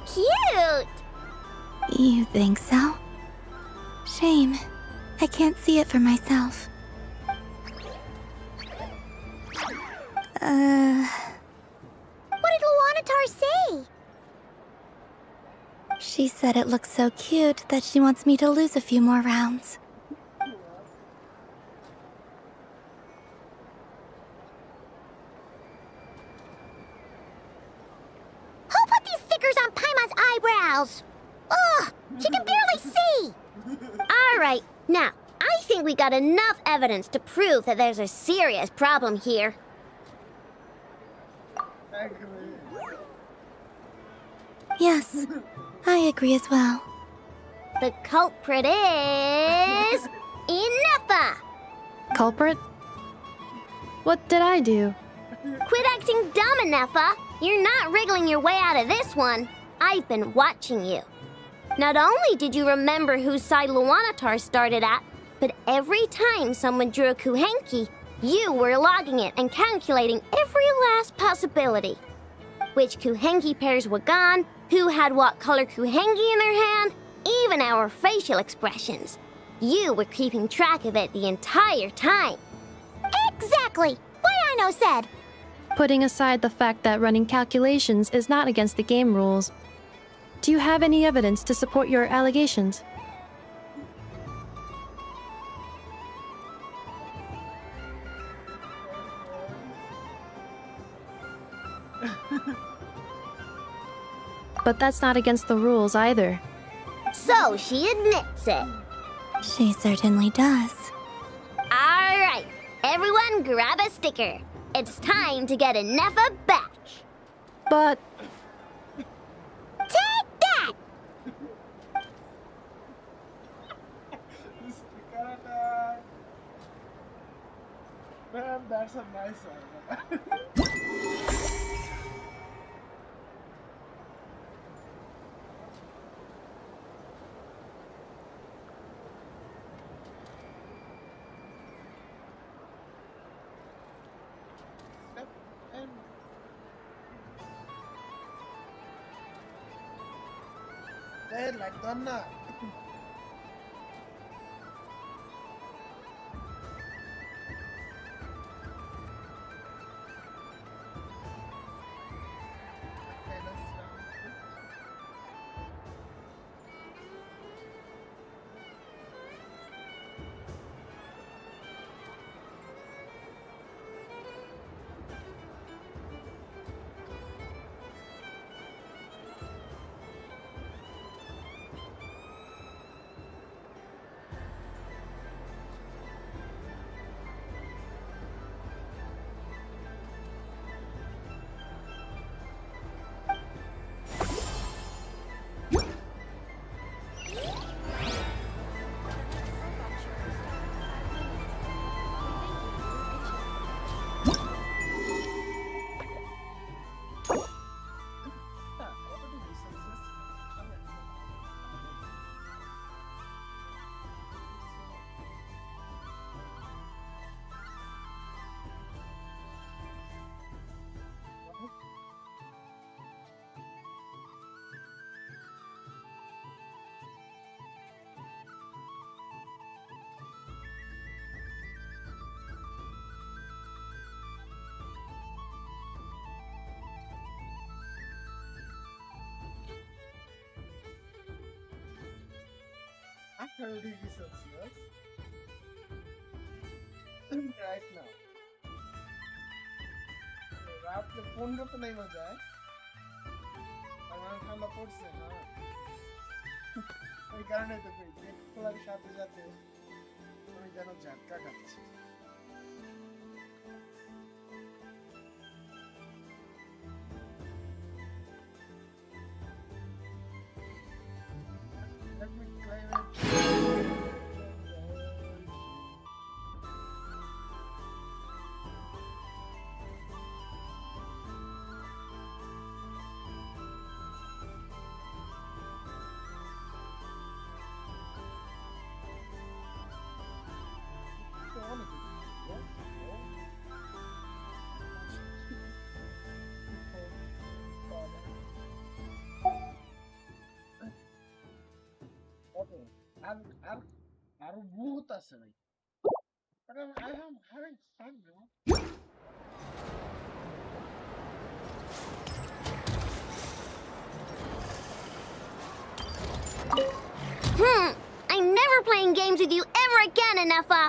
Cute! You think so? Shame. I can't see it for myself. What did Luanatar say? She said it looks so cute that she wants me to lose a few more rounds. Who put these stickers on Paimon's eyebrows? Ugh, she can barely see! Alright, now, I think we got enough evidence to prove that there's a serious problem here. Yes, I agree as well. The culprit is... Inefa! Culprit? What did I do? Quit acting dumb, Inefa! You're not wriggling your way out of this one. I've been watching you. Not only did you remember whose side Luanatar started at, but every time someone drew a Kuhenki, you were logging it and calculating every last possibility. Which Kuhenki pairs were gone, who had what color Kuhenki in their hand, even our facial expressions. You were keeping track of it the entire time. Exactly! What Aino said! Putting aside the fact that running calculations is not against the game rules, do you have any evidence to support your allegations? But that's not against the rules either. So she admits it. She certainly does. Alright, everyone grab a sticker. It's time to get Inefa back. But... Take that! Man, that's a nice one. Like Donna. 30 degrees Celsius right now. रात के 15 तो नहीं हो जाए और ठंडा पड़ছে না ওই কারণে তো কই যে খোলার সাথে সাথে আমি যেন ঝটকা খাচ্ছি Let me claim it. আরো বহুত আছে ভাই but I am having fun, bro. I'm never playing games with you ever again, Anafa.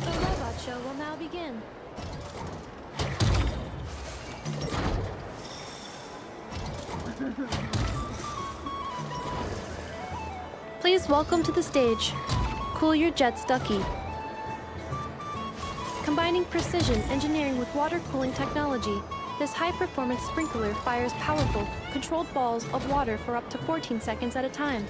The robot show will now begin. Please welcome to the stage, Cool Your Jets Ducky. Combining precision engineering with water cooling technology, this high-performance sprinkler fires powerful, controlled balls of water for up to 14 seconds at a time,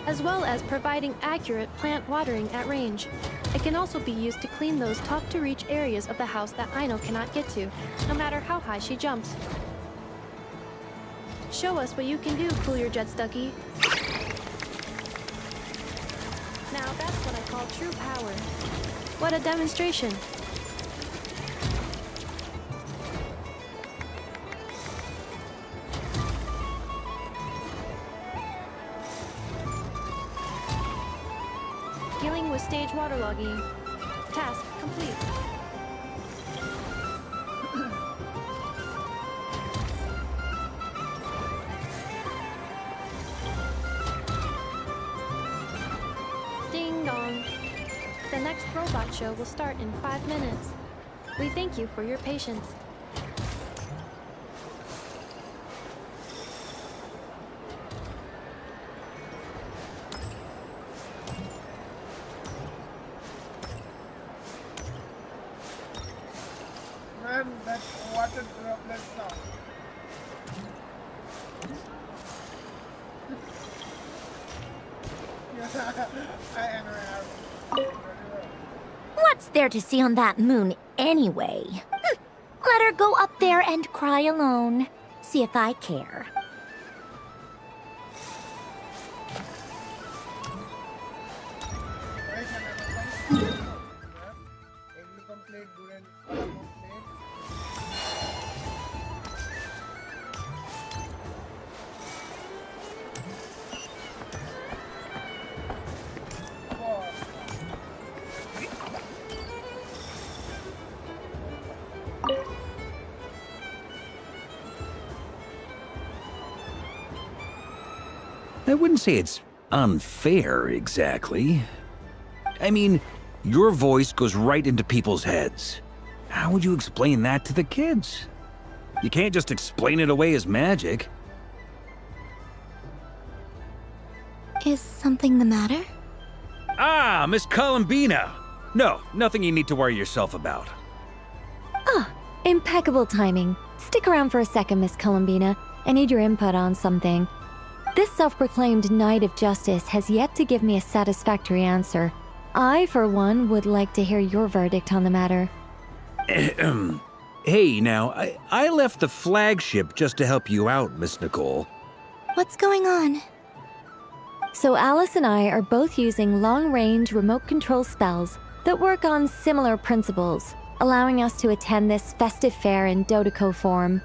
as well as providing accurate plant watering at range. It can also be used to clean those tough-to-reach areas of the house that Aino cannot get to, no matter how high she jumps. Show us what you can do, Cool Your Jets Ducky. Now that's what I call true power. What a demonstration. Dealing with stage waterlogging. Task complete. Ding dong. The next robot show will start in 5 minutes. We thank you for your patience. Man, that water droplet sound. I know. What's there to see on that moon anyway? Let her go up there and cry alone. See if I care. I wouldn't say it's unfair, exactly. I mean, your voice goes right into people's heads. How would you explain that to the kids? You can't just explain it away as magic. Is something the matter? Ah, Miss Columbina! No, nothing you need to worry yourself about. Ah, impeccable timing. Stick around for a second, Miss Columbina. I need your input on something. This self-proclaimed Knight of Justice has yet to give me a satisfactory answer. I, for one, would like to hear your verdict on the matter. Hey, now, I left the flagship just to help you out, Miss Nicole. What's going on? So Alice and I are both using long-range remote control spells that work on similar principles, allowing us to attend this festive fair in Dodoco form.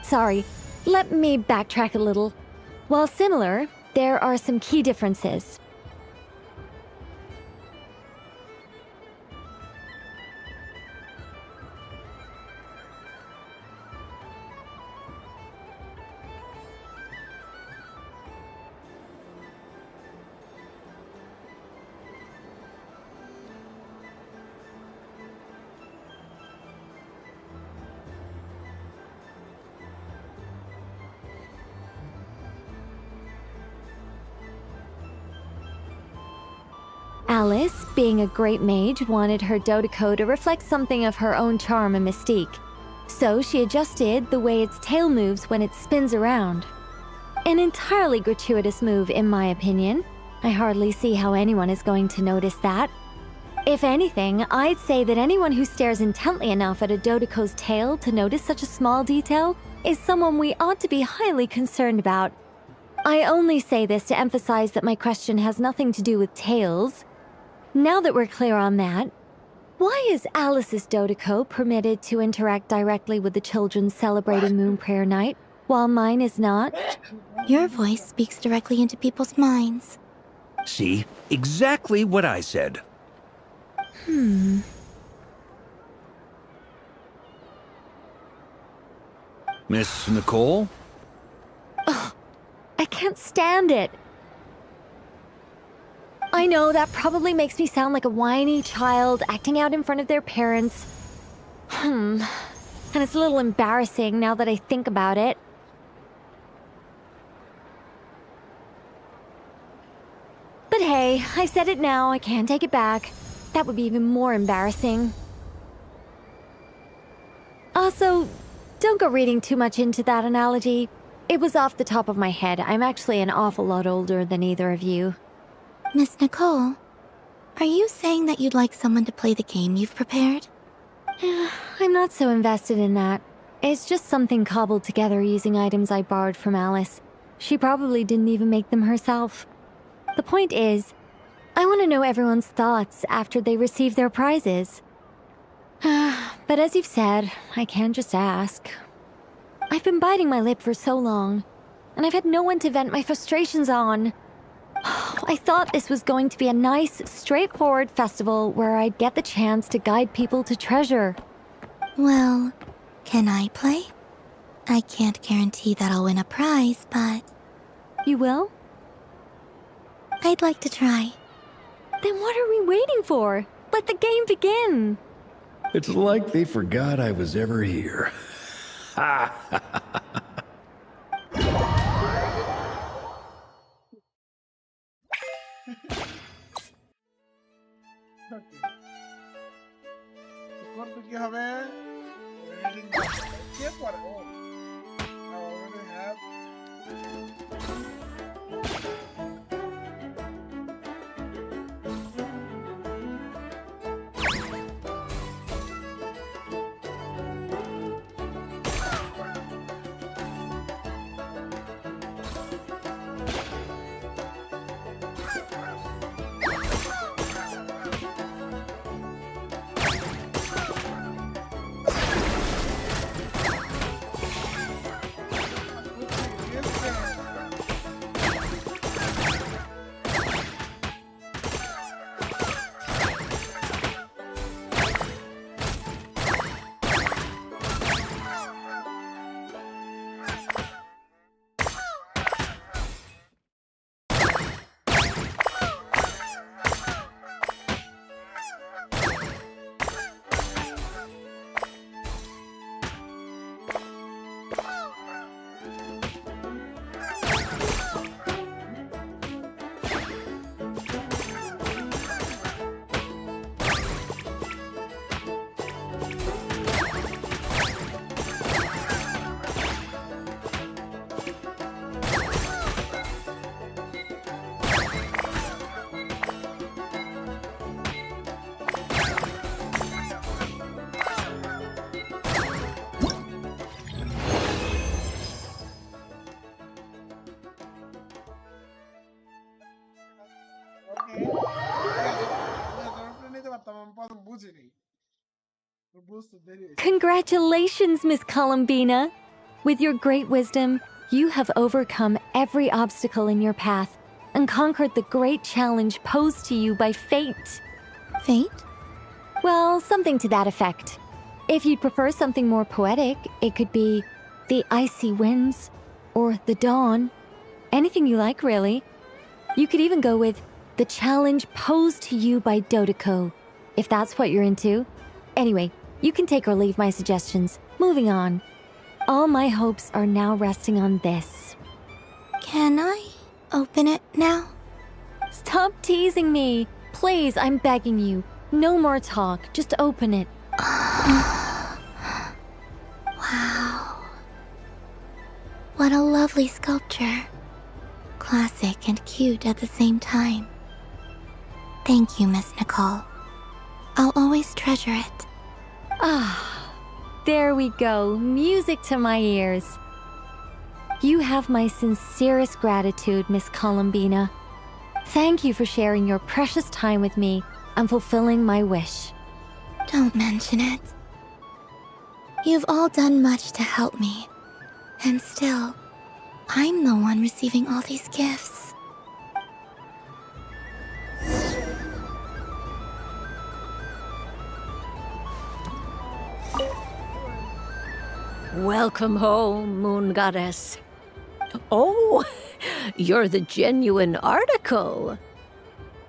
Sorry, let me backtrack a little. While similar, there are some key differences. Alice, being a great mage, wanted her Dodeko to reflect something of her own charm and mystique. So she adjusted the way its tail moves when it spins around. An entirely gratuitous move, in my opinion. I hardly see how anyone is going to notice that. If anything, I'd say that anyone who stares intently enough at a Dodeko's tail to notice such a small detail is someone we ought to be highly concerned about. I only say this to emphasize that my question has nothing to do with tails. Now that we're clear on that, why is Alice's Dodeko permitted to interact directly with the children celebrating Moon Prayer Night, while mine is not? Your voice speaks directly into people's minds. See? Exactly what I said. Miss Nicole? Ugh, I can't stand it. I know that probably makes me sound like a whiny child acting out in front of their parents. And it's a little embarrassing now that I think about it. But hey, I said it now, I can't take it back. That would be even more embarrassing. Also, don't go reading too much into that analogy. It was off the top of my head. I'm actually an awful lot older than either of you. Miss Nicole, are you saying that you'd like someone to play the game you've prepared? I'm not so invested in that. It's just something cobbled together using items I borrowed from Alice. She probably didn't even make them herself. The point is, I want to know everyone's thoughts after they receive their prizes. But as you've said, I can't just ask. I've been biting my lip for so long, and I've had no one to vent my frustrations on. I thought this was going to be a nice, straightforward festival where I'd get the chance to guide people to treasure. Well, can I play? I can't guarantee that I'll win a prize, but... You will? I'd like to try. Then what are we waiting for? Let the game begin! It's like they forgot I was ever here. ¿Cuánto que a ver? ¿Qué para? Oh, I already have. Congratulations, Miss Columbina! With your great wisdom, you have overcome every obstacle in your path and conquered the great challenge posed to you by fate. Fate? Well, something to that effect. If you'd prefer something more poetic, it could be the icy winds or the dawn. Anything you like, really. You could even go with the challenge posed to you by Dodeko, if that's what you're into. Anyway, you can take or leave my suggestions. Moving on. All my hopes are now resting on this. Can I open it now? Stop teasing me. Please, I'm begging you. No more talk. Just open it. Wow. What a lovely sculpture. Classic and cute at the same time. Thank you, Miss Nicole. I'll always treasure it. Ah, there we go. Music to my ears. You have my sincerest gratitude, Miss Columbina. Thank you for sharing your precious time with me and fulfilling my wish. Don't mention it. You've all done much to help me. And still, I'm the one receiving all these gifts. Welcome home, Moon Goddess. Oh, you're the genuine article.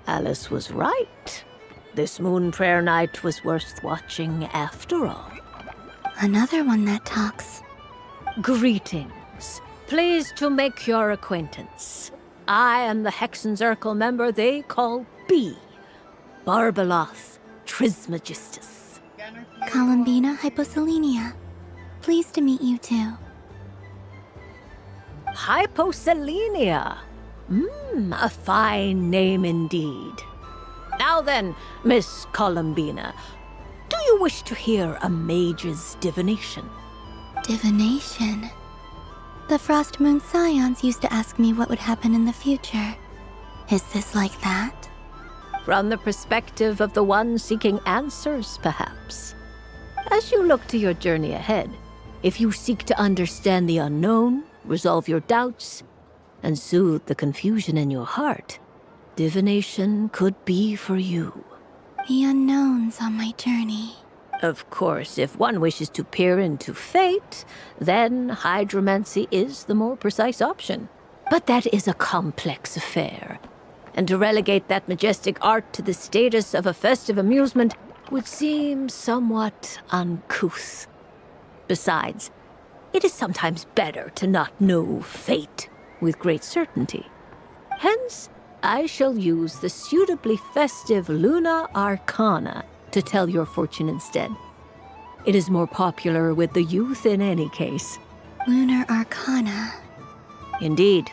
Alice was right. This moon prayer night was worth watching after all. Another one that talks. Greetings. Pleased to make your acquaintance. I am the Hexenzirkel member they call B. Barbeloth Trismegistus. Columbina Hyposelenia. Pleased to meet you too. Hyposelenia. A fine name indeed. Now then, Miss Columbina, do you wish to hear a mage's divination? Divination? The Frost Moon Scions used to ask me what would happen in the future. Is this like that? From the perspective of the one seeking answers, perhaps. As you look to your journey ahead, if you seek to understand the unknown, resolve your doubts, and soothe the confusion in your heart, divination could be for you. The unknowns on my journey. Of course, if one wishes to peer into fate, then hydromancy is the more precise option. But that is a complex affair, and to relegate that majestic art to the status of a festive amusement would seem somewhat uncouth. Besides, it is sometimes better to not know fate with great certainty. Hence, I shall use the suitably festive Luna Arcana to tell your fortune instead. It is more popular with the youth in any case. Lunar Arcana. Indeed.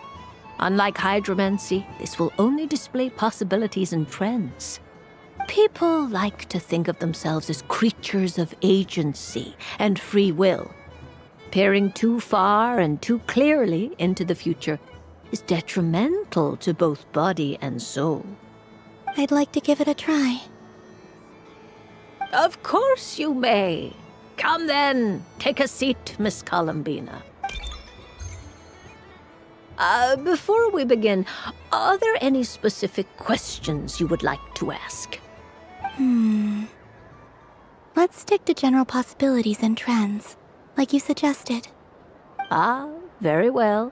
Unlike hydromancy, this will only display possibilities and trends. People like to think of themselves as creatures of agency and free will. Peering too far and too clearly into the future is detrimental to both body and soul. I'd like to give it a try. Of course you may. Come then, take a seat, Miss Columbina. Before we begin, are there any specific questions you would like to ask? Let's stick to general possibilities and trends, like you suggested. Ah, very well.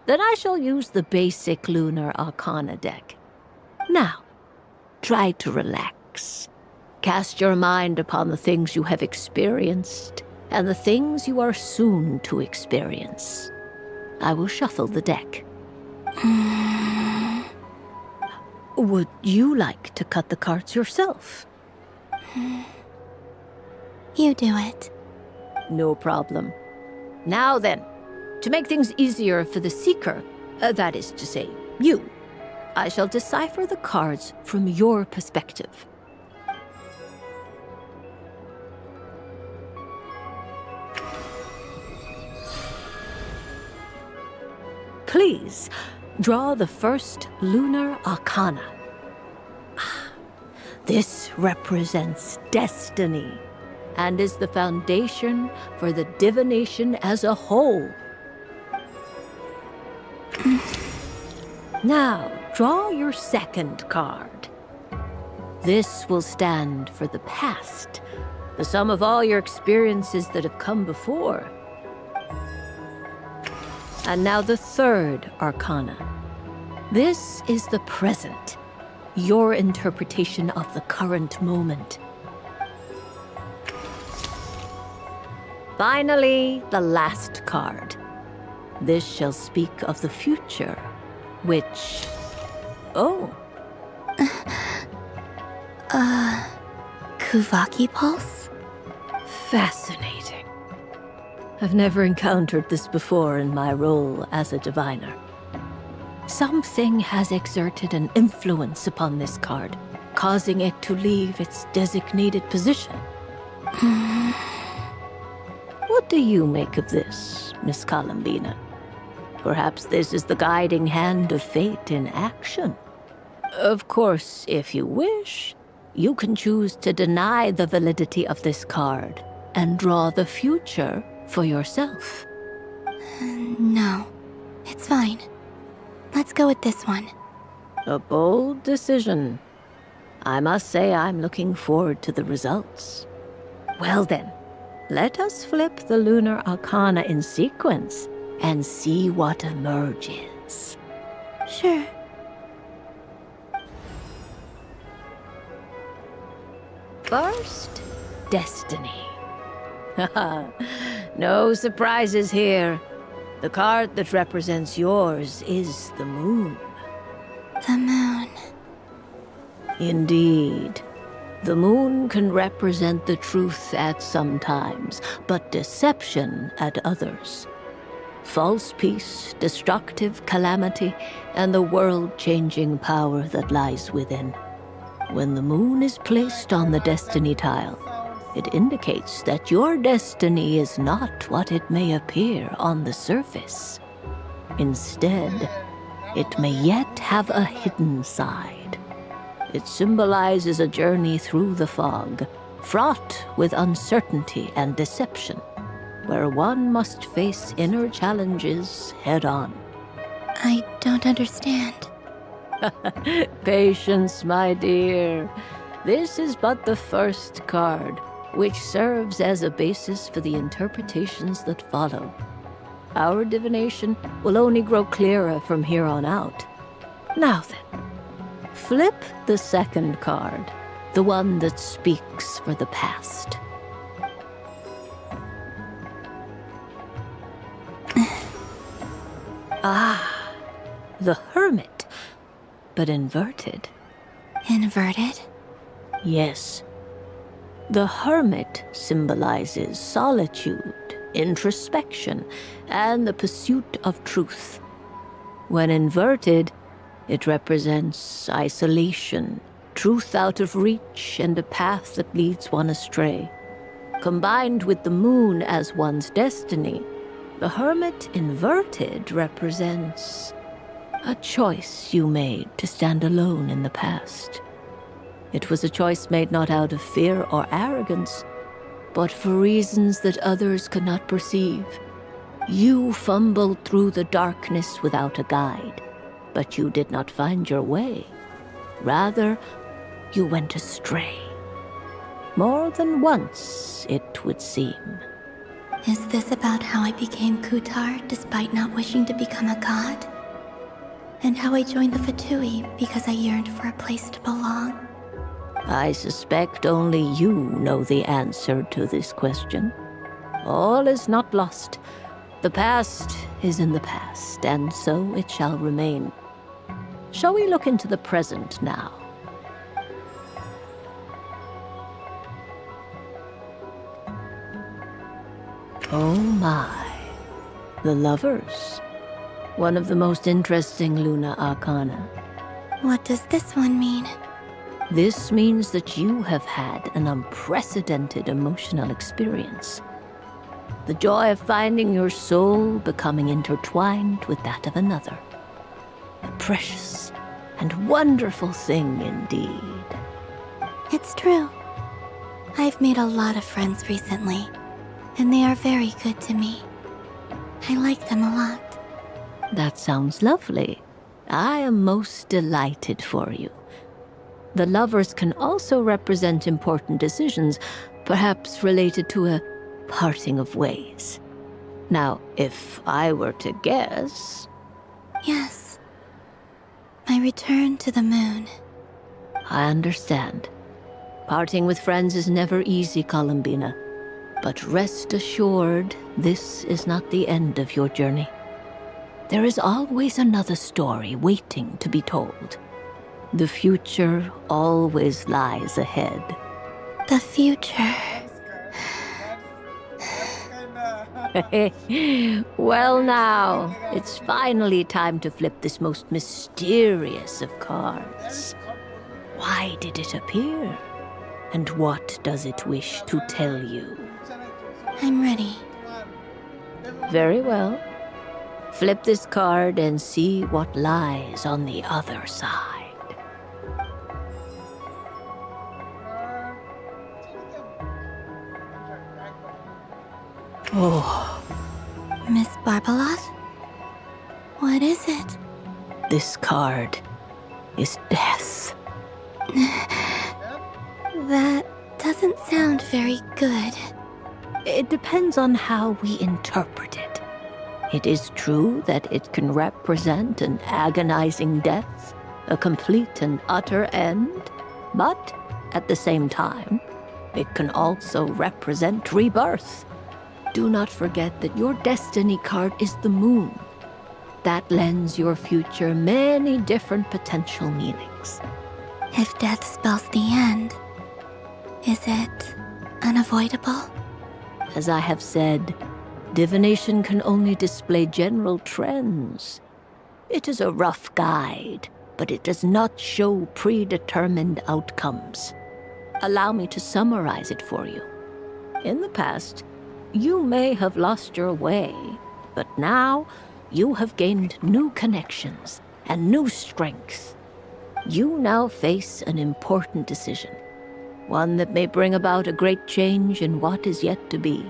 Then I shall use the basic Lunar Arcana deck. Now, try to relax. Cast your mind upon the things you have experienced and the things you are soon to experience. I will shuffle the deck. Would you like to cut the cards yourself? You do it. No problem. Now then, to make things easier for the seeker, that is to say, you, I shall decipher the cards from your perspective. Please, draw the first Lunar Arcana. This represents destiny and is the foundation for the divination as a whole. Now, draw your second card. This will stand for the past, the sum of all your experiences that have come before. And now the third Arcana. This is the present, your interpretation of the current moment. Finally, the last card. This shall speak of the future, which... Oh. Kuvaki Pulse? Fascinating. I've never encountered this before in my role as a diviner. Something has exerted an influence upon this card, causing it to leave its designated position. What do you make of this, Miss Columbina? Perhaps this is the guiding hand of fate in action. Of course, if you wish, you can choose to deny the validity of this card and draw the future for yourself. No, it's fine. Let's go with this one. A bold decision. I must say I'm looking forward to the results. Well then, let us flip the Lunar Arcana in sequence and see what emerges. Sure. First, Destiny. No surprises here. The card that represents yours is the moon. The moon. Indeed. The moon can represent the truth at some times, but deception at others. False peace, destructive calamity, and the world-changing power that lies within. When the moon is placed on the destiny tile, it indicates that your destiny is not what it may appear on the surface. Instead, it may yet have a hidden side. It symbolizes a journey through the fog, fraught with uncertainty and deception, where one must face inner challenges head-on. I don't understand. Patience, my dear. This is but the first card, which serves as a basis for the interpretations that follow. Our divination will only grow clearer from here on out. Now then, flip the second card, the one that speaks for the past. The Hermit, but inverted. Inverted? Yes. The Hermit symbolizes solitude, introspection, and the pursuit of truth. When inverted, it represents isolation, truth out of reach, and a path that leads one astray. Combined with the moon as one's destiny, the Hermit inverted represents a choice you made to stand alone in the past. It was a choice made not out of fear or arrogance, but for reasons that others could not perceive. You fumbled through the darkness without a guide, but you did not find your way. Rather, you went astray. More than once, it would seem. Is this about how I became Kutar despite not wishing to become a god? And how I joined the Fatui because I yearned for a place to belong? I suspect only you know the answer to this question. All is not lost. The past is in the past, and so it shall remain. Shall we look into the present now? Oh my. The Lovers. One of the most interesting Luna Arcana. What does this one mean? This means that you have had an unprecedented emotional experience. The joy of finding your soul becoming intertwined with that of another. A precious and wonderful thing indeed. It's true. I've made a lot of friends recently, and they are very good to me. I like them a lot. That sounds lovely. I am most delighted for you. The Lovers can also represent important decisions, perhaps related to a parting of ways. Now, if I were to guess... Yes. My return to the moon. I understand. Parting with friends is never easy, Columbina. But rest assured, this is not the end of your journey. There is always another story waiting to be told. The future always lies ahead. The future. Well now, it's finally time to flip this most mysterious of cards. Why did it appear? And what does it wish to tell you? I'm ready. Very well. Flip this card and see what lies on the other side. Oh. Miss Barbeloth? What is it? This card is death. That doesn't sound very good. It depends on how we interpret it. It is true that it can represent an agonizing death, a complete and utter end, but at the same time, it can also represent rebirth. Do not forget that your destiny card is the moon. That lends your future many different potential meanings. If death spells the end, is it unavoidable? As I have said, divination can only display general trends. It is a rough guide, but it does not show predetermined outcomes. Allow me to summarize it for you. In the past, you may have lost your way, but now you have gained new connections and new strength. You now face an important decision, one that may bring about a great change in what is yet to be.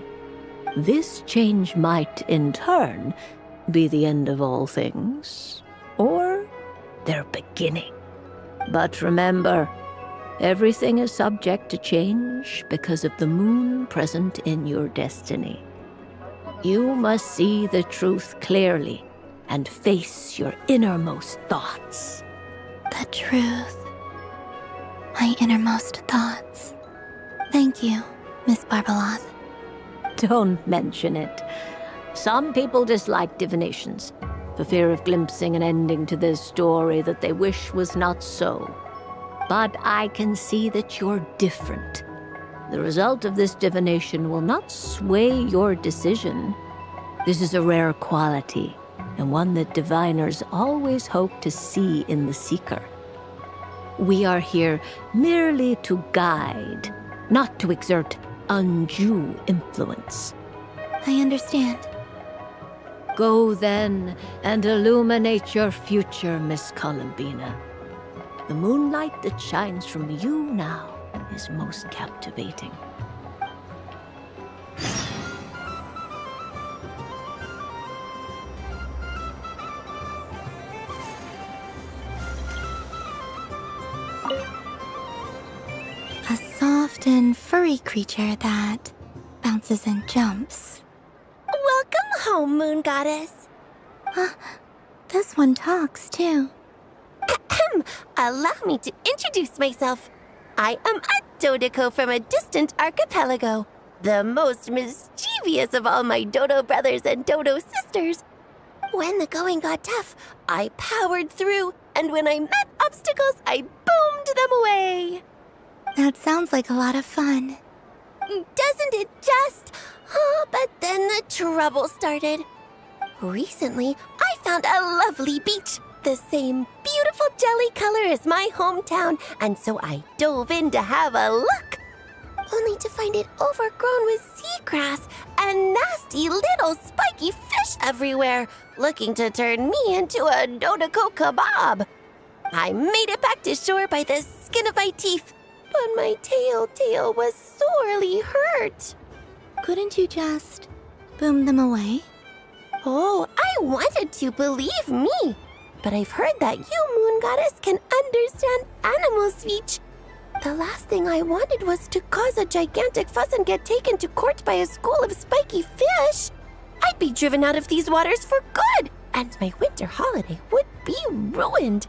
This change might, in turn, be the end of all things, or their beginning. But remember, everything is subject to change because of the moon present in your destiny. You must see the truth clearly and face your innermost thoughts. The truth. My innermost thoughts. Thank you, Miss Barbeloth. Don't mention it. Some people dislike divinations, for fear of glimpsing an ending to their story that they wish was not so. But I can see that you're different. The result of this divination will not sway your decision. This is a rare quality, and one that diviners always hope to see in the seeker. We are here merely to guide, not to exert undue influence. I understand. Go then and illuminate your future, Miss Columbina. The moonlight that shines from you now is most captivating. A soft and furry creature that bounces and jumps. Welcome home, Moon Goddess. This one talks, too. Allow me to introduce myself. I am a Dodoco from a distant archipelago, the most mischievous of all my Dodo brothers and Dodo sisters. When the going got tough, I powered through, and when I met obstacles, I boomed them away. That sounds like a lot of fun. Doesn't it just? Oh, but then the trouble started. Recently, I found a lovely beach, the same beautiful jelly color as my hometown, and so I dove in to have a look, only to find it overgrown with seagrass and nasty little spiky fish everywhere, looking to turn me into a Dodoco kebab. I made it back to shore by the skin of my teeth, but my tail was sorely hurt. Couldn't you just boom them away? Oh, I wanted to, believe me. But I've heard that you, Moon Goddess, can understand animal speech. The last thing I wanted was to cause a gigantic fuss and get taken to court by a school of spiky fish. I'd be driven out of these waters for good, and my winter holiday would be ruined.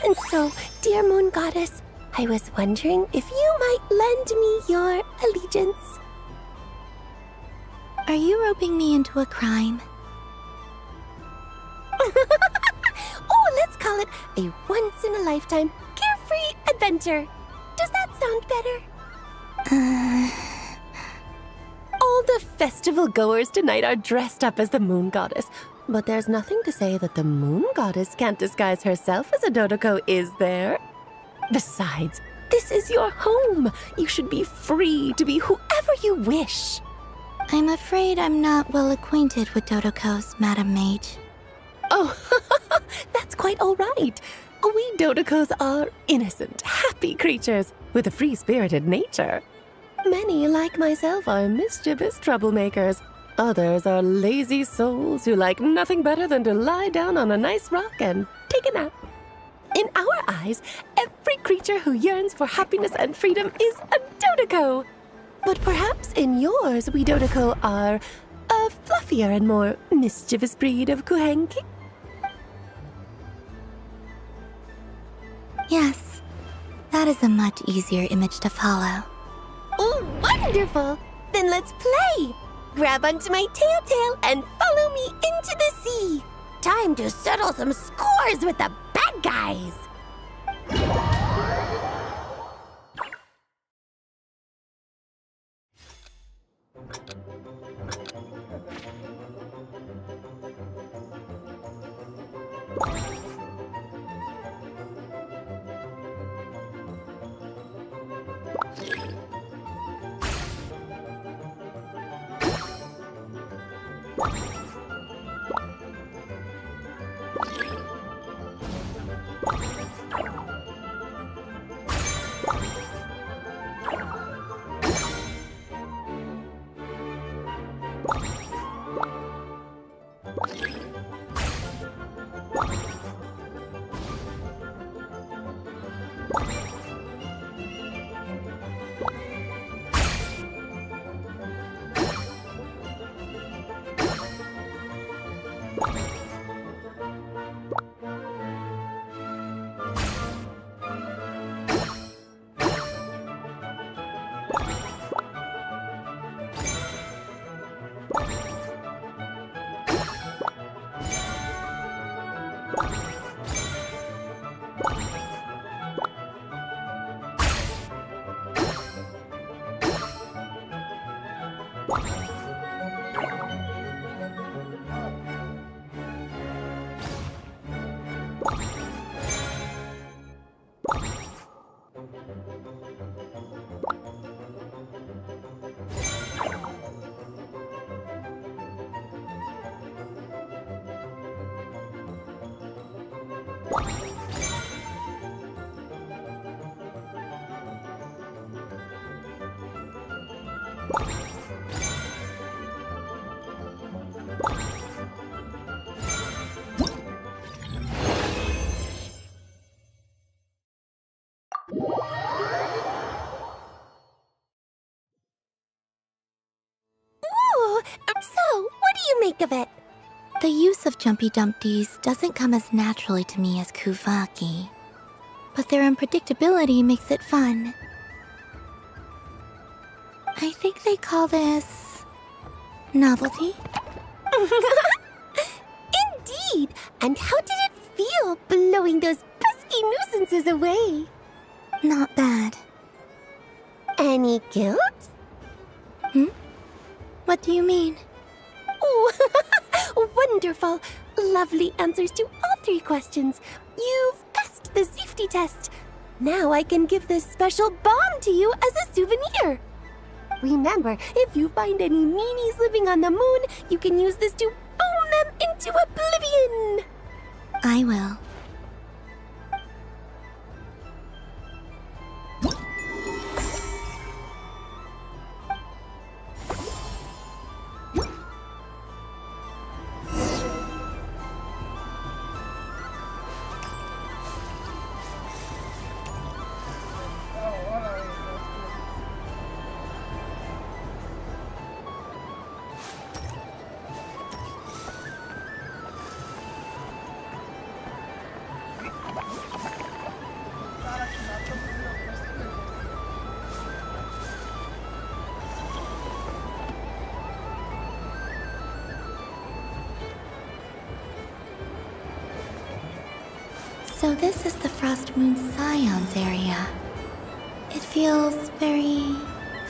And so, dear Moon Goddess, I was wondering if you might lend me your allegiance. Are you roping me into a crime? Oh, let's call it a once-in-a-lifetime every adventure. Does that sound better? All the festival goers tonight are dressed up as the moon goddess. But there's nothing to say that the moon goddess can't disguise herself as a Dodoko, is there? Besides, this is your home. You should be free to be whoever you wish. I'm afraid I'm not well acquainted with Dodokos, Madam Mage. Oh, that's quite all right. We Dodokos are innocent, happy creatures with a free-spirited nature. Many, like myself, are mischievous troublemakers. Others are lazy souls who like nothing better than to lie down on a nice rock and take a nap. In our eyes, every creature who yearns for happiness and freedom is a Dodoko. But perhaps in yours, we Dodoko are a fluffier and more mischievous breed of Kuhenki? Yes, that is a much easier image to follow. Oh, wonderful! Then let's play! Grab onto my tail and follow me into the sea! Time to settle some scores with the bad guys! So, what do you make of it? The use of Jumpy Dumpties doesn't come as naturally to me as Kuvaki, but their unpredictability makes it fun. I think they call this novelty. Indeed! And how did it feel blowing those pesky nuisances away? Not bad. Any guilt? What do you mean? Oh, wonderful! Lovely answers to all 3 questions. You've passed the safety test. Now I can give this special bomb to you as a souvenir. Remember, if you find any meanies living on the moon, you can use this to boom them into oblivion. I will. So this is the Frost Moon Scions area. It feels very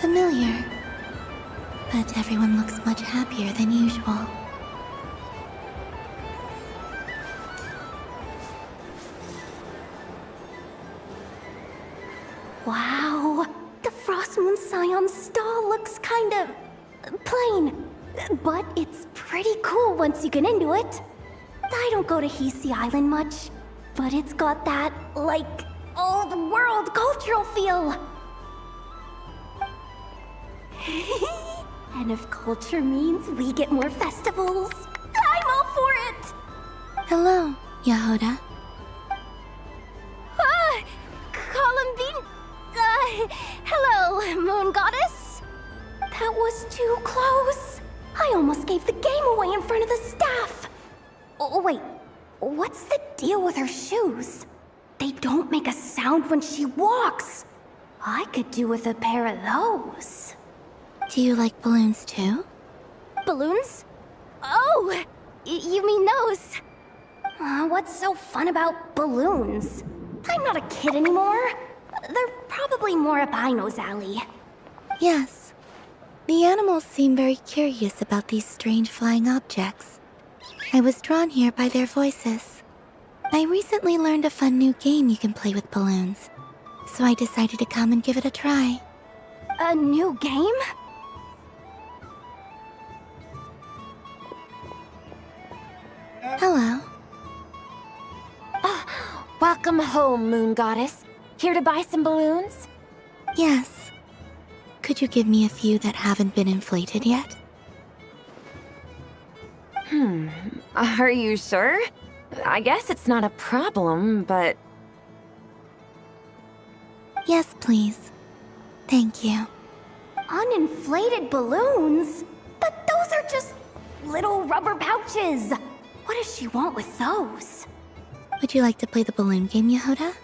familiar. But everyone looks much happier than usual. Wow, the Frost Moon Scion stall looks kind of plain, but it's pretty cool once you get into it. I don't go to Hisi Island much, but it's got that, like, old world cultural feel. And if culture means we get more festivals, I'm all for it! Hello, Yehoda. Ah! Columbine... hello, Moon Goddess? That was too close. I almost gave the game away in front of the staff. Oh, wait. What's the deal with her shoes? They don't make a sound when she walks. I could do with a pair of those. Do you like balloons too? Balloons? Oh, you mean those? What's so fun about balloons? I'm not a kid anymore. They're probably more up Aino's alley. Yes. The animals seem very curious about these strange flying objects. I was drawn here by their voices. I recently learned a fun new game you can play with balloons, so I decided to come and give it a try. A new game? Hello. Welcome home, Moon Goddess. Here to buy some balloons? Yes. Could you give me a few that haven't been inflated yet? Are you sure? I guess it's not a problem, but... Yes, please. Thank you. Uninflated balloons? But those are just little rubber pouches. What does she want with those? Would you like to play the balloon game, Yehoda?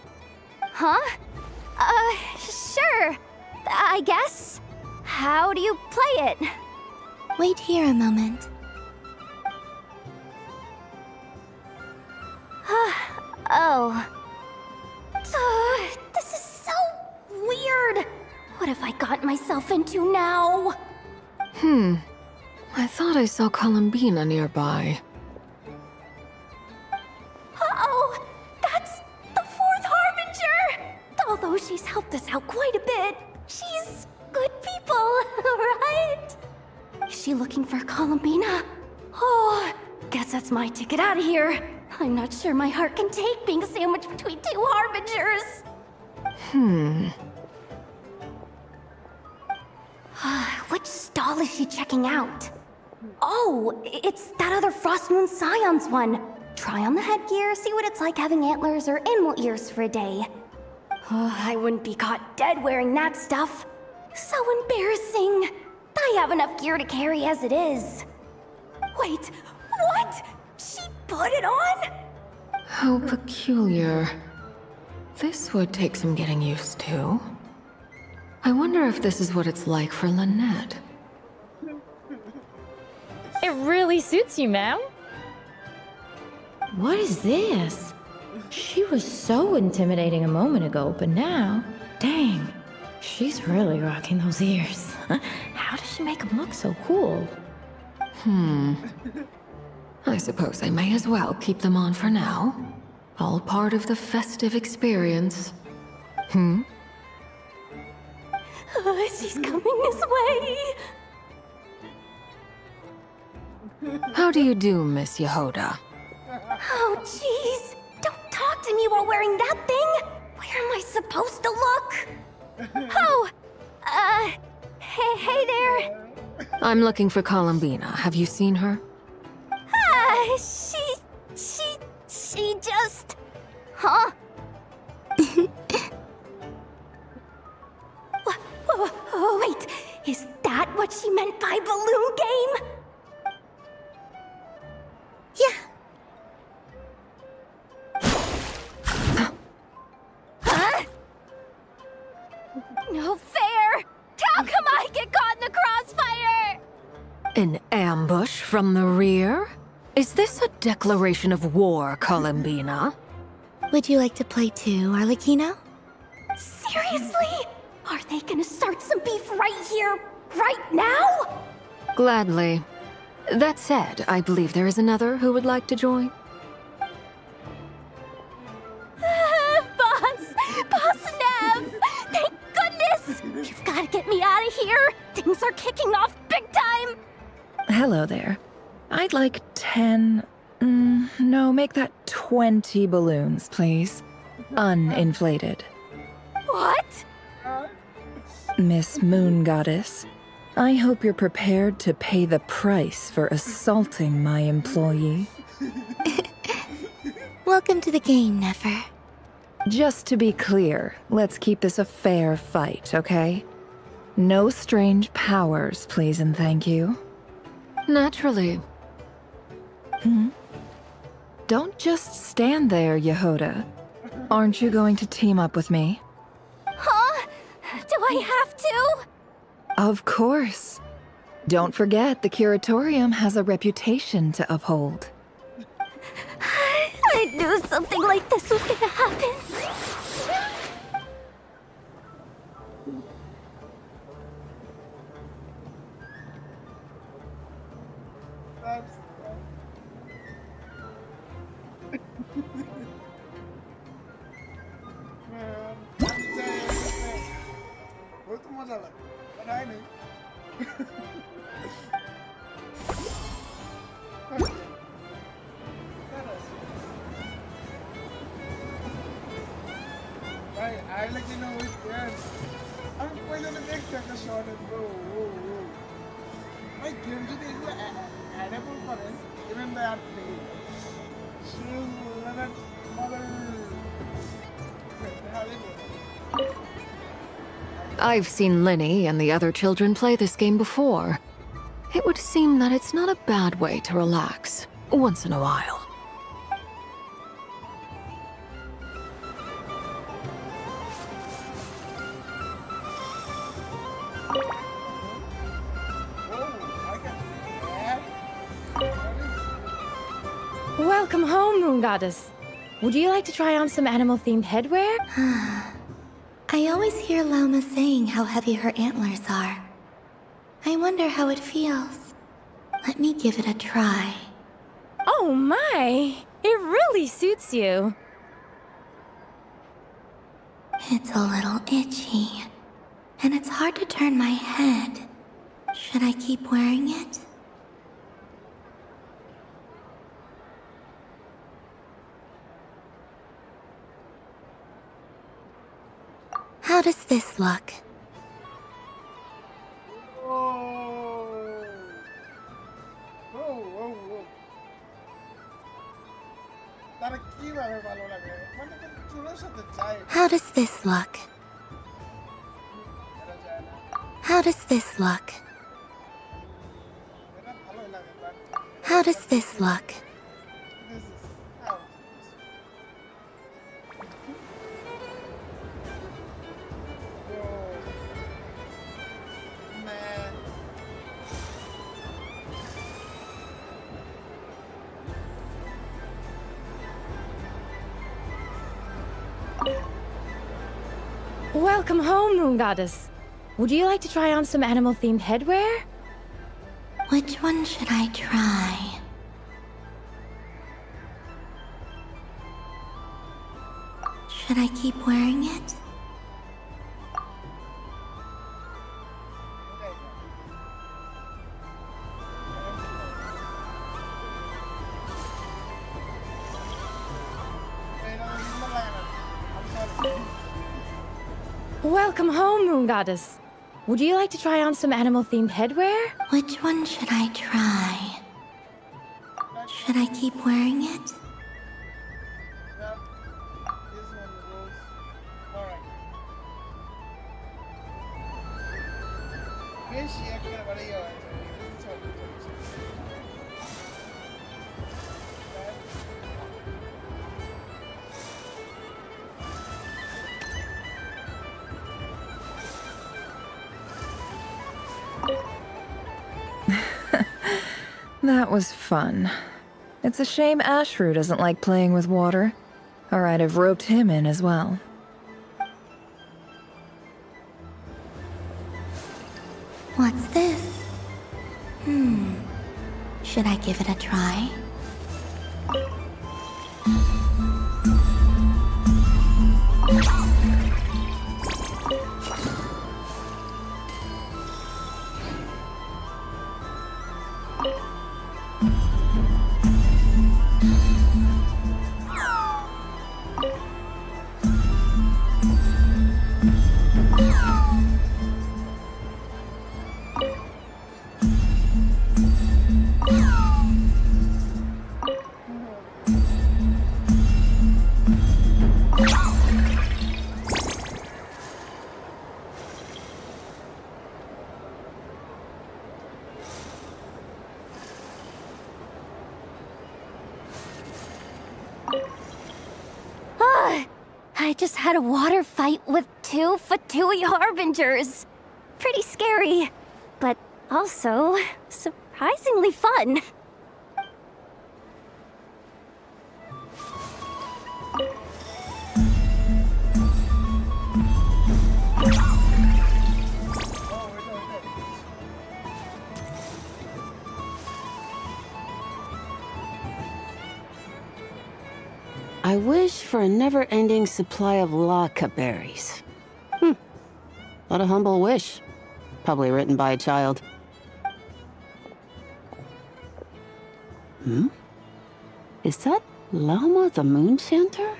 Huh? Sure. I guess. How do you play it? Wait here a moment. Oh. This is so weird. What have I got myself into now? I thought I saw Columbina nearby. Uh-oh! That's the Fourth Harbinger! Although she's helped us out quite a bit, she's good people, right? Is she looking for Columbina? Oh, guess that's my ticket out of here. I'm not sure my heart can take being sandwiched between two Harbingers. Which stall is she checking out? Oh, it's that other Frost Moon Scions one. Try on the headgear, see what it's like having antlers or animal ears for a day. Oh, I wouldn't be caught dead wearing that stuff. So embarrassing. I have enough gear to carry as it is. Wait, what? She put it on? How peculiar. This would take some getting used to. I wonder if this is what it's like for Lynette. It really suits you, ma'am. What is this? She was so intimidating a moment ago, but now, dang, she's really rocking those ears. How does she make them look so cool? I suppose I may as well keep them on for now. All part of the festive experience. She's coming this way. How do you do, Miss Yehoda? Oh, jeez. Don't talk to me while wearing that thing. Where am I supposed to look? Oh, hey there. I'm looking for Columbina. Have you seen her? She just... Huh? Wait, is that what she meant by balloon game? Yeah. Huh? No fair! How come I get caught in the crossfire? An ambush from the rear? Is this a declaration of war, Columbina? Would you like to play too, Arlecchino? Seriously? Are they gonna start some beef right here, right now? Gladly. That said, I believe there is another who would like to join. Boss Nev! Thank goodness! You've gotta get me out of here! Things are kicking off big time! Hello there. I'd like 10... no, make that 20 balloons, please. Uninflated. What? Miss Moon Goddess, I hope you're prepared to pay the price for assaulting my employee. Welcome to the game, Nefer. Just to be clear, let's keep this a fair fight, okay? No strange powers, please and thank you. Naturally. Don't just stand there, Yehoda. Aren't you going to team up with me? Huh? Do I have to? Of course. Don't forget, the Curatorium has a reputation to uphold. I knew something like this was gonna happen. I like you know it, yes. Ang pwede na extra ka shonen, bro. May game today ko edible pa rin. Even that day. Shoes, lemon, mother. I've seen Lenny and the other children play this game before. It would seem that it's not a bad way to relax, once in a while. Welcome home, Moon Goddess. Would you like to try on some animal-themed headwear? I always hear Lauma saying how heavy her antlers are. I wonder how it feels. Let me give it a try. Oh my! It really suits you. It's a little itchy, and it's hard to turn my head. Should I keep wearing it? How does this look? How does this look? How does this look? How does this look? Welcome home, Moon Goddess. Would you like to try on some animal-themed headwear? Which one should I try? Should I keep wearing it? Welcome home, Moon Goddess. Would you like to try on some animal-themed headwear? Which one should I try? Should I keep wearing it? That was fun. It's a shame Ashru doesn't like playing with water. Alright, I've roped him in as well. What's this? Should I give it a try? I just had a water fight with 2 Fatui Harbingers. Pretty scary, but also surprisingly fun. I wish for a never-ending supply of laka berries. What a humble wish. Probably written by a child. Is that Lama the Moon Chanter?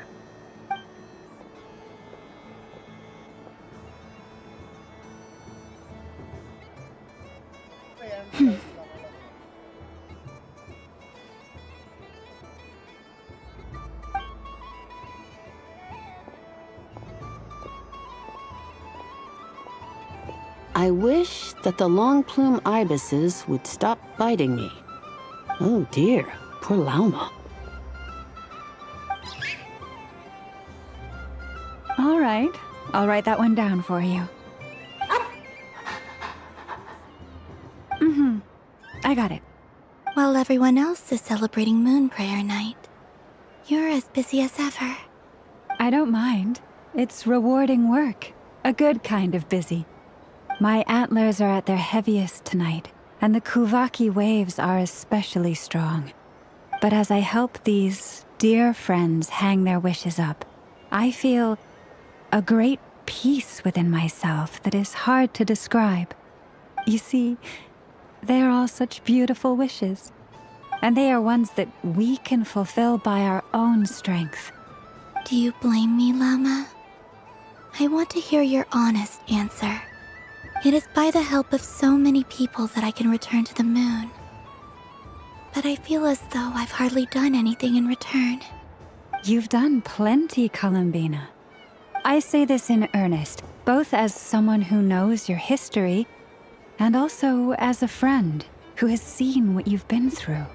I wish that the long plume ibises would stop biting me. Oh dear, poor Lauma. All right, I'll write that one down for you. I got it. While everyone else is celebrating Moon Prayer Night, you're as busy as ever. I don't mind. It's rewarding work. A good kind of busy. My antlers are at their heaviest tonight, and the Kuvaki waves are especially strong. But as I help these dear friends hang their wishes up, I feel a great peace within myself that is hard to describe. You see, they are all such beautiful wishes, and they are ones that we can fulfill by our own strength. Do you blame me, Lama? I want to hear your honest answer. It is by the help of so many people that I can return to the moon. But I feel as though I've hardly done anything in return. You've done plenty, Columbina. I say this in earnest, both as someone who knows your history, and also as a friend who has seen what you've been through.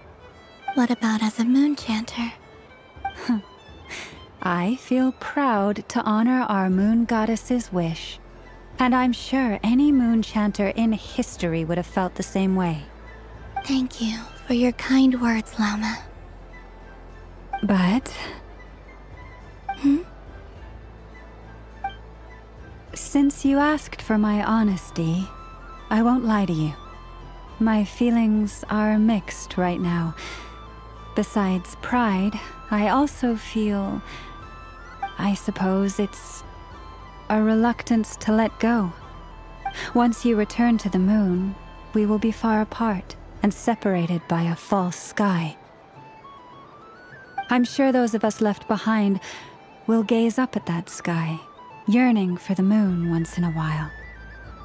What about as a moon chanter? I feel proud to honor our moon goddess's wish. And I'm sure any moon chanter in history would have felt the same way. Thank you for your kind words, Lama. But... Since you asked for my honesty, I won't lie to you. My feelings are mixed right now. Besides pride, I also feel... I suppose it's a reluctance to let go. Once you return to the moon, we will be far apart and separated by a false sky. I'm sure those of us left behind will gaze up at that sky, yearning for the moon once in a while,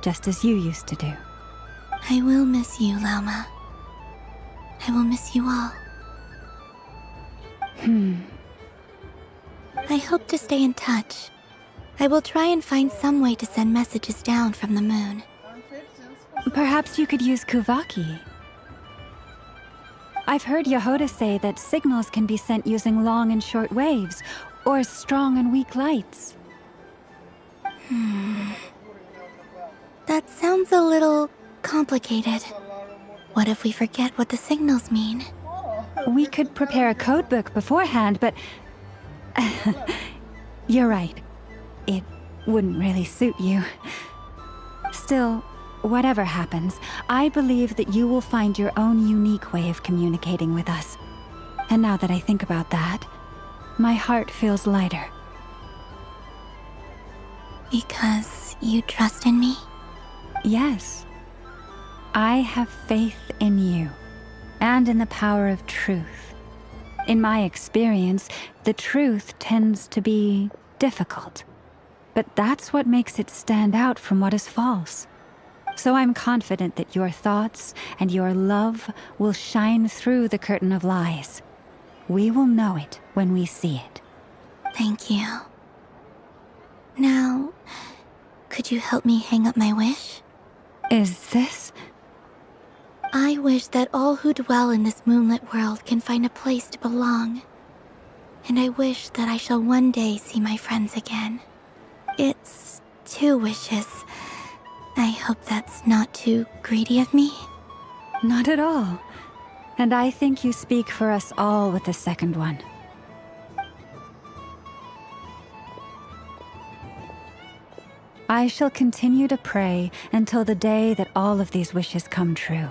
just as you used to do. I will miss you, Lama. I will miss you all. I hope to stay in touch. I will try and find some way to send messages down from the moon. Perhaps you could use Kuvaki. I've heard Yehoda say that signals can be sent using long and short waves, or strong and weak lights. That sounds a little complicated. What if we forget what the signals mean? We could prepare a codebook beforehand, but You're right. It wouldn't really suit you. Still, whatever happens, I believe that you will find your own unique way of communicating with us. And now that I think about that, my heart feels lighter. Because you trust in me? Yes. I have faith in you, and in the power of truth. In my experience, the truth tends to be difficult. But that's what makes it stand out from what is false. So I'm confident that your thoughts and your love will shine through the curtain of lies. We will know it when we see it. Thank you. Now, could you help me hang up my wish? Is this? I wish that all who dwell in this moonlit world can find a place to belong. And I wish that I shall one day see my friends again. It's 2 wishes. I hope that's not too greedy of me. Not at all. And I think you speak for us all with the second one. I shall continue to pray until the day that all of these wishes come true.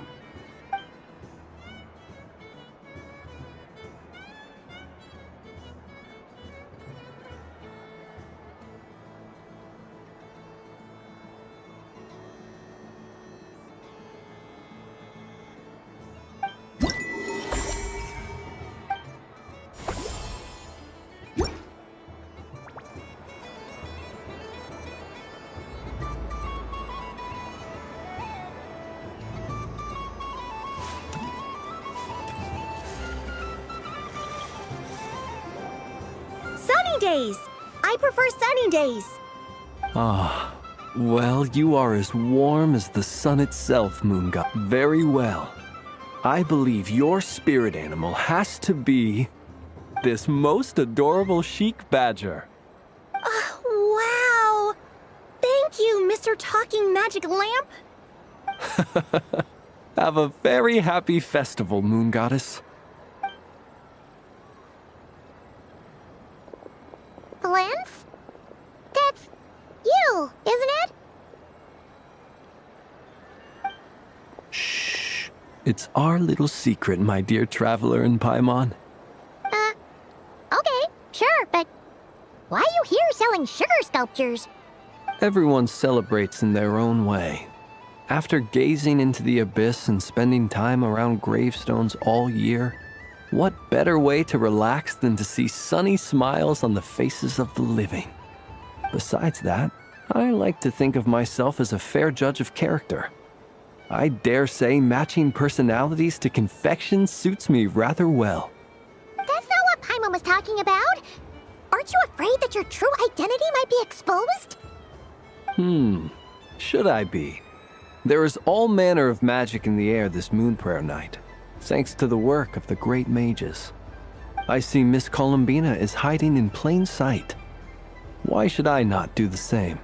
Days. I prefer sunny days. Ah, well, you are as warm as the sun itself, Moon God. Very well. I believe your spirit animal has to be this most adorable chic badger. Wow! Thank you, Mr. Talking Magic Lamp. Have a very happy festival, Moon Goddess. Flint's? That's you, isn't it? Shh. It's our little secret, my dear traveler in Paimon. Okay, sure, but why are you here selling sugar sculptures? Everyone celebrates in their own way. After gazing into the abyss and spending time around gravestones all year, what better way to relax than to see sunny smiles on the faces of the living? Besides that, I like to think of myself as a fair judge of character. I dare say matching personalities to confection suits me rather well. That's not what Paimon was talking about. Aren't you afraid that your true identity might be exposed? Should I be? There is all manner of magic in the air this moon prayer night, thanks to the work of the great mages. I see Miss Columbina is hiding in plain sight. Why should I not do the same?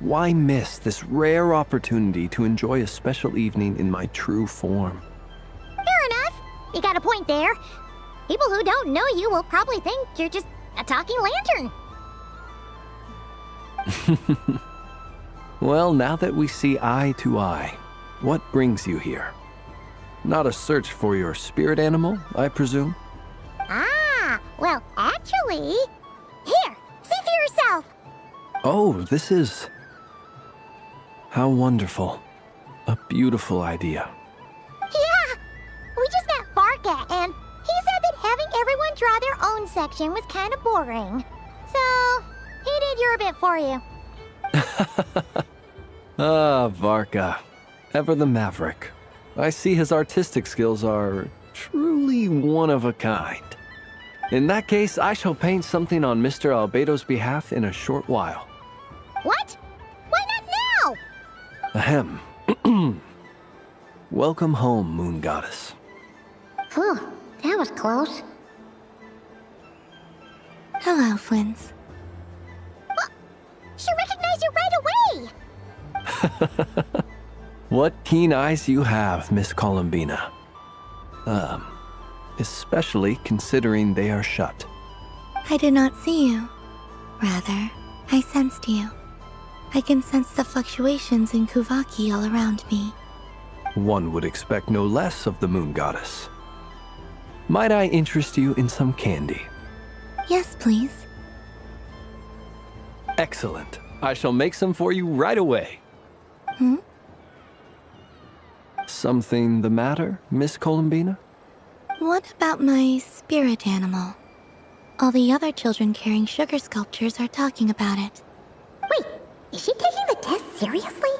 Why miss this rare opportunity to enjoy a special evening in my true form? Fair enough. You got a point there. People who don't know you will probably think you're just a talking lantern. Well, now that we see eye to eye, what brings you here? Not a search for your spirit animal, I presume? Ah, well, actually... Here, see for yourself. Oh, this is... How wonderful. A beautiful idea. Yeah, we just met Barca, and he said that having everyone draw their own section was kind of boring. So, he did your bit for you. Ah, Varka. Ever the maverick. I see his artistic skills are truly one of a kind. In that case, I shall paint something on Mr. Albedo's behalf in a short while. What? Why not now? Ahem. Welcome home, Moon Goddess. Phew, that was close. Hello, Flins. She recognized you right away! What keen eyes you have, Miss Columbina. Especially considering they are shut. I did not see you. Rather, I sensed you. I can sense the fluctuations in Kuvaki all around me. One would expect no less of the moon goddess. Might I interest you in some candy? Yes, please. Excellent. I shall make some for you right away. Hmm? Something the matter, Miss Columbina? What about my spirit animal? All the other children carrying sugar sculptures are talking about it. Wait, is she taking the test seriously?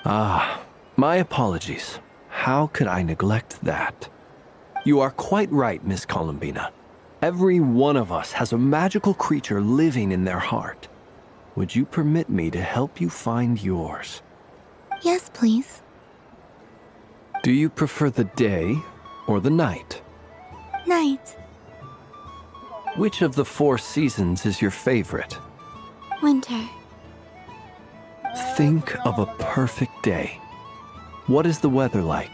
Ah, my apologies. How could I neglect that? You are quite right, Miss Columbina. Every one of us has a magical creature living in their heart. Would you permit me to help you find yours? Yes, please. Do you prefer the day or the night? Night. Which of the 4 seasons is your favorite? Winter. Think of a perfect day. What is the weather like?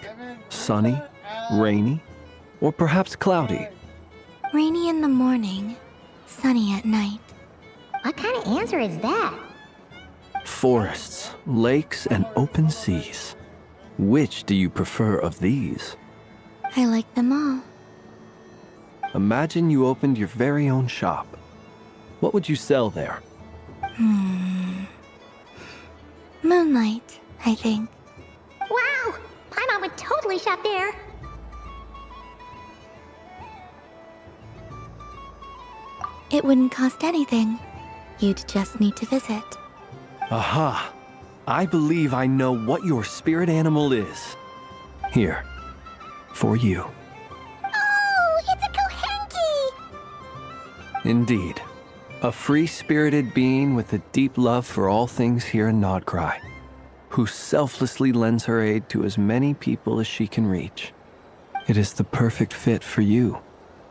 Sunny, rainy, or perhaps cloudy? Rainy in the morning, sunny at night. What kind of answer is that? Forests, lakes, and open seas. Which do you prefer of these? I like them all. Imagine you opened your very own shop. What would you sell there? Moonlight, I think. Wow! Paimon would totally shop there. It wouldn't cost anything. You'd just need to visit. Aha! I believe I know what your spirit animal is. Here, for you. Oh, it's a Kohenki! Indeed. A free-spirited being with a deep love for all things here in Nodkrai, who selflessly lends her aid to as many people as she can reach. It is the perfect fit for you,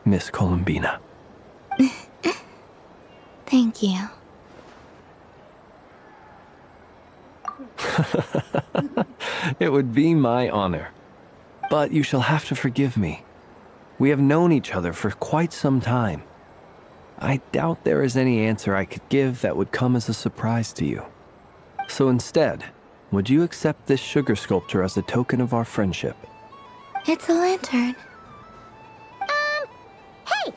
Miss Columbina. Thank you. It would be my honor. But you shall have to forgive me. We have known each other for quite some time. I doubt there is any answer I could give that would come as a surprise to you. So instead, would you accept this sugar sculpture as a token of our friendship? It's a lantern. Hey,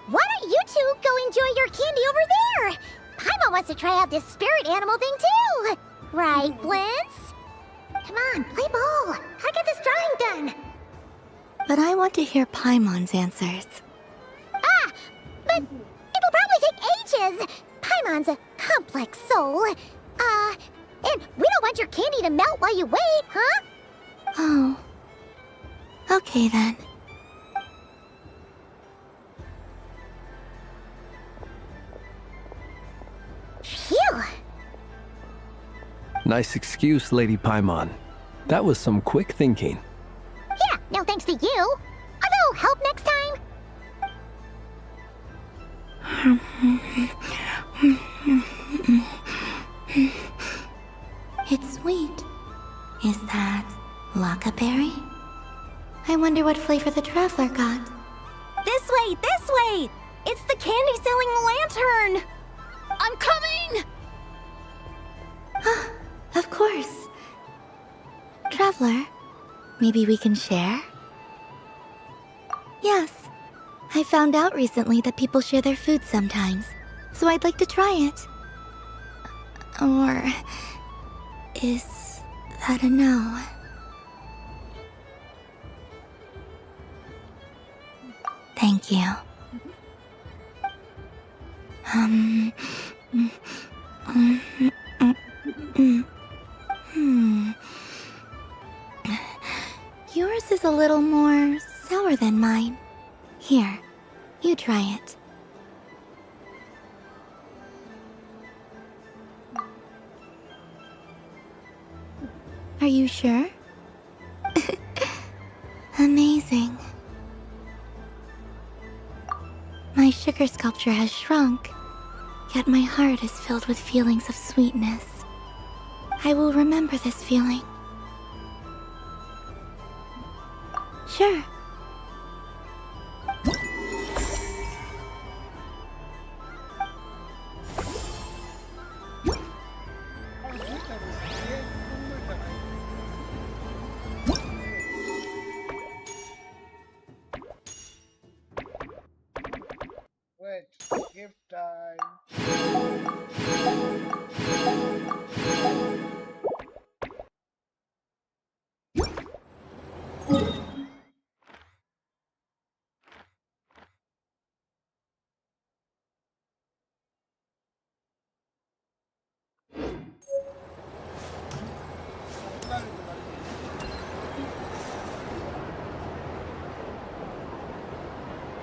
why don't you two go enjoy your candy over there? Paimon wants to try out this spirit animal thing too. Right, Flint's? Come on, play ball. I get this drawing done. But I want to hear Paimon's answers. But it'll probably take ages. Paimon's a complex soul. And we don't want your candy to melt while you wait, huh? Oh. Okay then. Phew. Nice excuse, Lady Paimon. That was some quick thinking. Yeah, no thanks to you. A little help next time. It's sweet. Is that Lockaberry? I wonder what flavor the traveler got. This way, this way! It's the candy-selling lantern! I'm coming! Of course. Traveler, maybe we can share? Yes. I found out recently that people share their food sometimes, so I'd like to try it. Or is that a no? Thank you. Yours is a little more sour than mine. Here, you try it. Are you sure? Amazing. My sugar sculpture has shrunk, yet my heart is filled with feelings of sweetness. I will remember this feeling. Sure. gift time.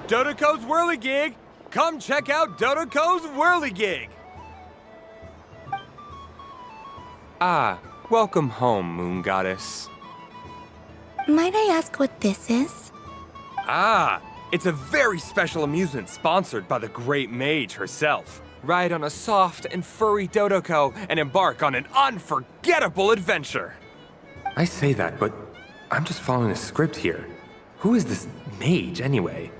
Dodoco's Whirligig! Come check out Dodoco's Whirligig! Ah, welcome home, Moon Goddess. Might I ask what this is? Ah, it's a very special amusement sponsored by the great mage herself. Ride on a soft and furry Dodoco and embark on an unforgettable adventure. I say that, but I'm just following a script here. Who is this mage, anyway?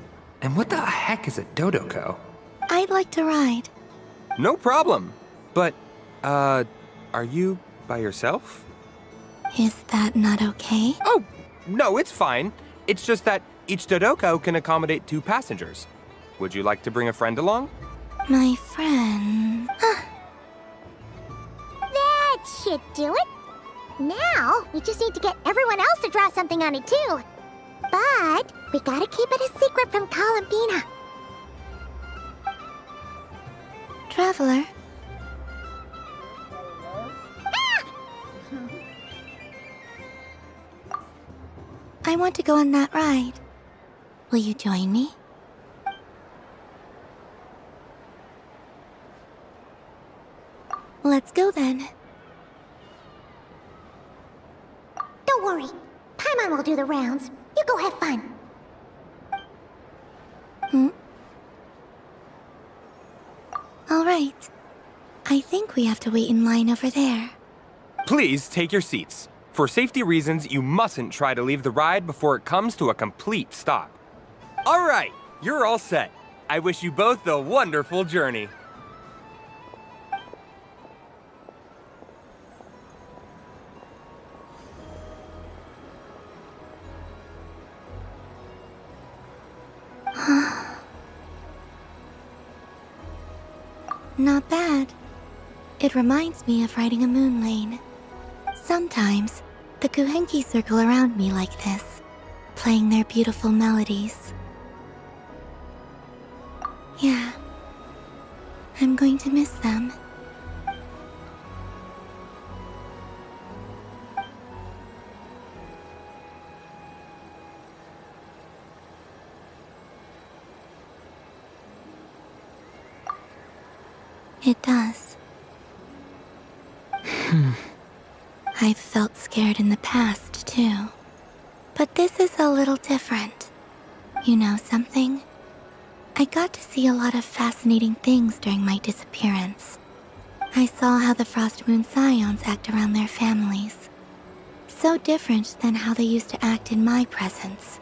And what the heck is a Dodoco? I'd like to ride. No problem. But, are you by yourself? Is that not okay? Oh, no, it's fine. It's just that each Dodoco can accommodate 2 passengers. Would you like to bring a friend along? My friend. That should do it. Now, we just need to get everyone else to draw something on it too. But we gotta keep it a secret from Cal and Bina. Traveler. I want to go on that ride. Will you join me? Let's go then. Don't worry. Paimon will do the rounds. You go have fun. All right. I think we have to wait in line over there. Please take your seats. For safety reasons, you mustn't try to leave the ride before it comes to a complete stop. All right, you're all set. I wish you both a wonderful journey. Not bad. It reminds me of riding a moon lane. Sometimes, the Kuhenki circle around me like this, playing their beautiful melodies. Yeah. I'm going to miss them. It does. I've felt scared in the past, too. But this is a little different. You know something? I got to see a lot of fascinating things during my disappearance. I saw how the Frost Moon Scions act around their families. So different than how they used to act in my presence.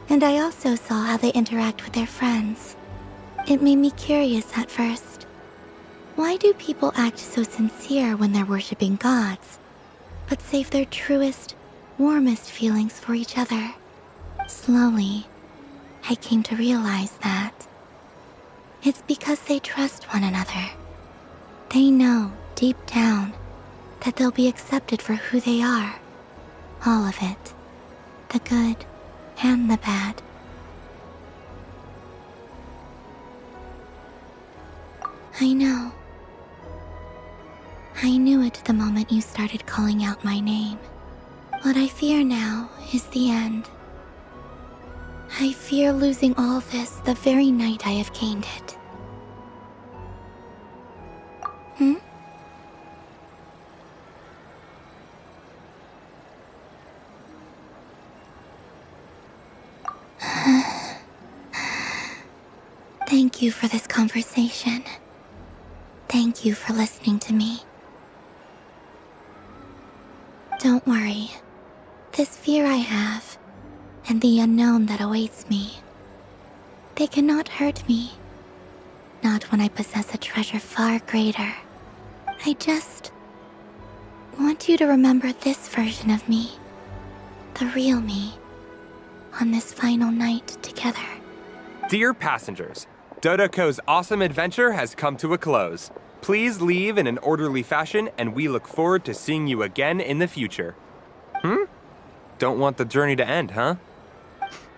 And I also saw how they interact with their friends. It made me curious at first. Why do people act so sincere when they're worshipping gods, but save their truest, warmest feelings for each other? Slowly, I came to realize that it's because they trust one another. They know, deep down, that they'll be accepted for who they are. All of it. The good and the bad. I know. I knew it the moment you started calling out my name. What I fear now is the end. I fear losing all this the very night I have gained it. Thank you for this conversation. Thank you for listening to me. Don't worry. This fear I have, and the unknown that awaits me, they cannot hurt me. Not when I possess a treasure far greater. I just want you to remember this version of me, the real me, on this final night together. Dear passengers, Dodoco's awesome adventure has come to a close. Please leave in an orderly fashion, and we look forward to seeing you again in the future. Don't want the journey to end, huh?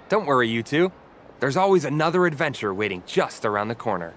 Don't worry, you two. There's always another adventure waiting just around the corner.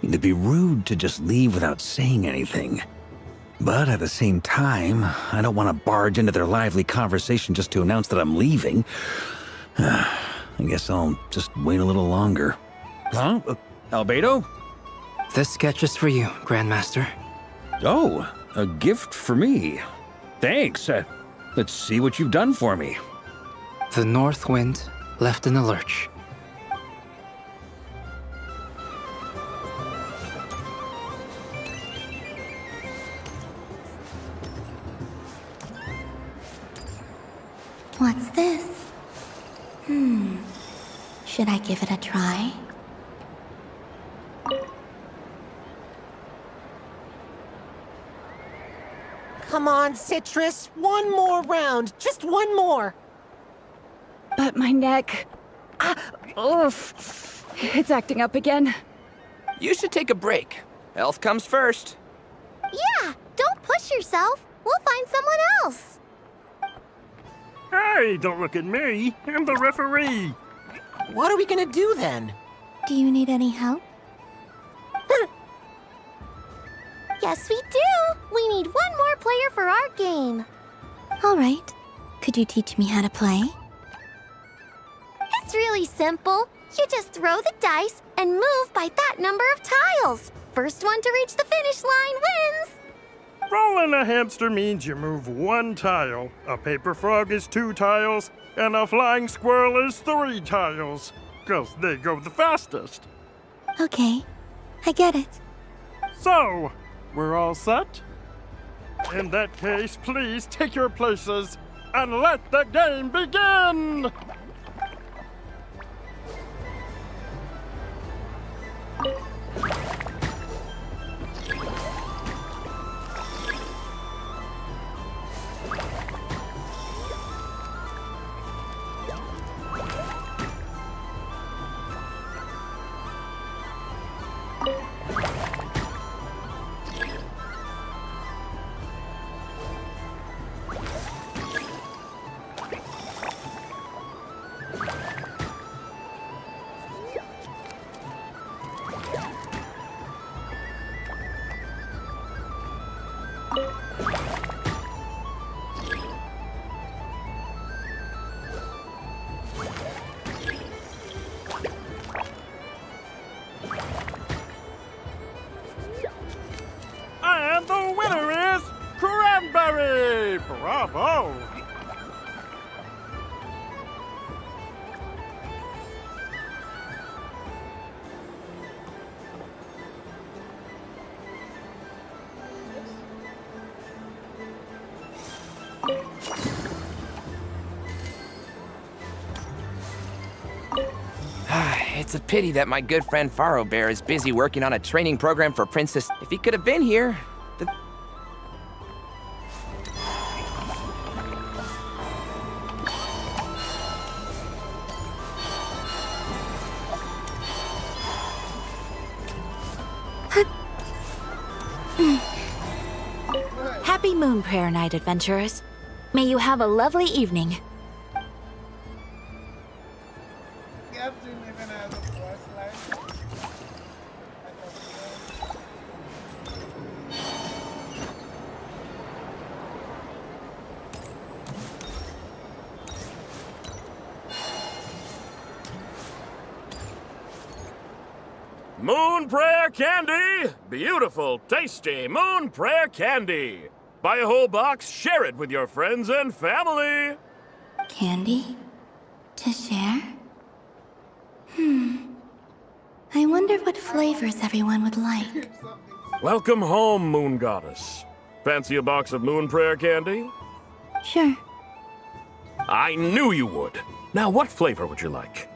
It'd be rude to just leave without saying anything. But at the same time, I don't want to barge into their lively conversation just to announce that I'm leaving. I guess I'll just wait a little longer. Huh? Albedo? This sketch is for you, Grandmaster. Oh, a gift for me. Thanks. Let's see what you've done for me. The North Wind left in a lurch. What's this? Should I give it a try? Come on, Citrus. One more round. Just one more. But my neck... oof. It's acting up again. You should take a break. Health comes first. Yeah, don't push yourself. We'll find someone else. Hey, don't look at me. I'm the referee. What are we gonna do then? Do you need any help? Yes, we do. We need one more player for our game. All right. Could you teach me how to play? It's really simple. You just throw the dice and move by that number of tiles. First one to reach the finish line wins. Rolling a hamster means you move one tile. A paper frog is 2 tiles, and a flying squirrel is 3 tiles. 'Cause they go the fastest. Okay, I get it. So, we're all set? In that case, please take your places and let the game begin! And the winner is Cranberry! Bravo! It's a pity that my good friend Faro Bear is busy working on a training program for Princess. If he could have been here, Happy Moon Prayer Night, adventurers. May you have a lovely evening. Moon Prayer Candy! Beautiful, tasty Moon Prayer Candy! Buy a whole box, share it with your friends and family. Candy? To share? I wonder what flavors everyone would like. Welcome home, Moon Goddess. Fancy a box of moon prayer candy? Sure. I knew you would. Now, what flavor would you like?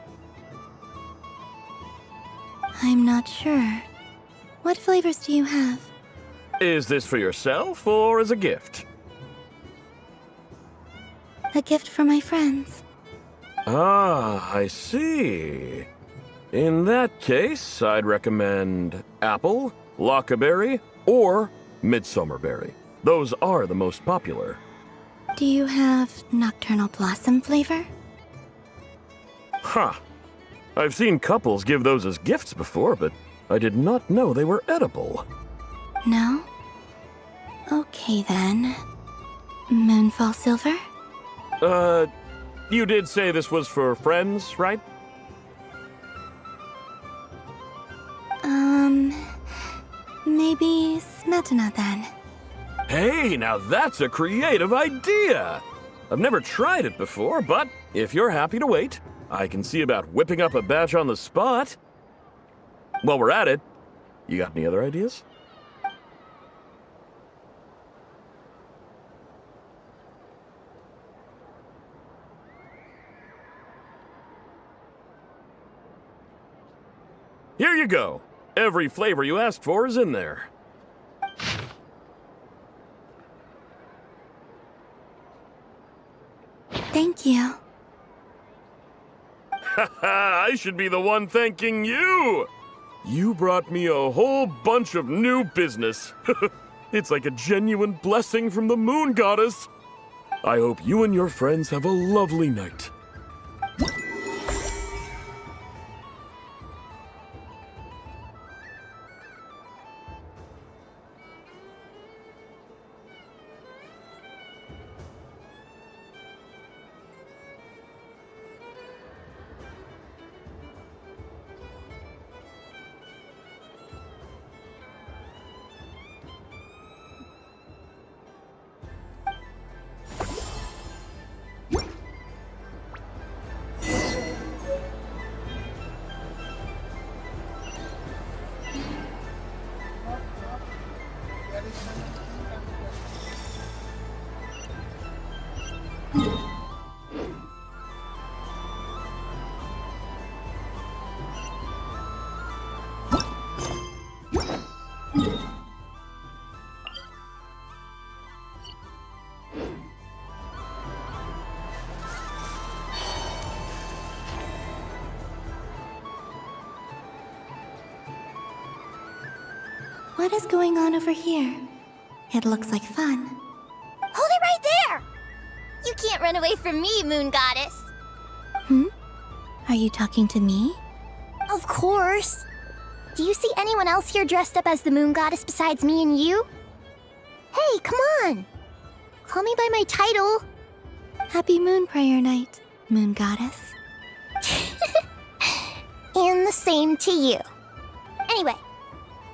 I'm not sure. What flavors do you have? Is this for yourself or as a gift? A gift for my friends. Ah, I see. In that case, I'd recommend apple, lockaberry, or midsummerberry. Those are the most popular. Do you have nocturnal blossom flavor? Huh. I've seen couples give those as gifts before, but I did not know they were edible. No? Okay then. Moonfall silver? You did say this was for friends, right? Maybe smetana then. Hey, now that's a creative idea! I've never tried it before, but if you're happy to wait, I can see about whipping up a batch on the spot. While we're at it, you got any other ideas? Here you go. Every flavor you asked for is in there. Thank you. I should be the one thanking you! You brought me a whole bunch of new business. It's like a genuine blessing from the Moon Goddess. I hope you and your friends have a lovely night. What is going on over here? It looks like fun. Hold it right there! You can't run away from me, Moon Goddess. Are you talking to me? Of course. Do you see anyone else here dressed up as the Moon Goddess besides me and you? Hey, come on! Call me by my title. Happy Moon Prayer Night, Moon Goddess. And the same to you. Anyway,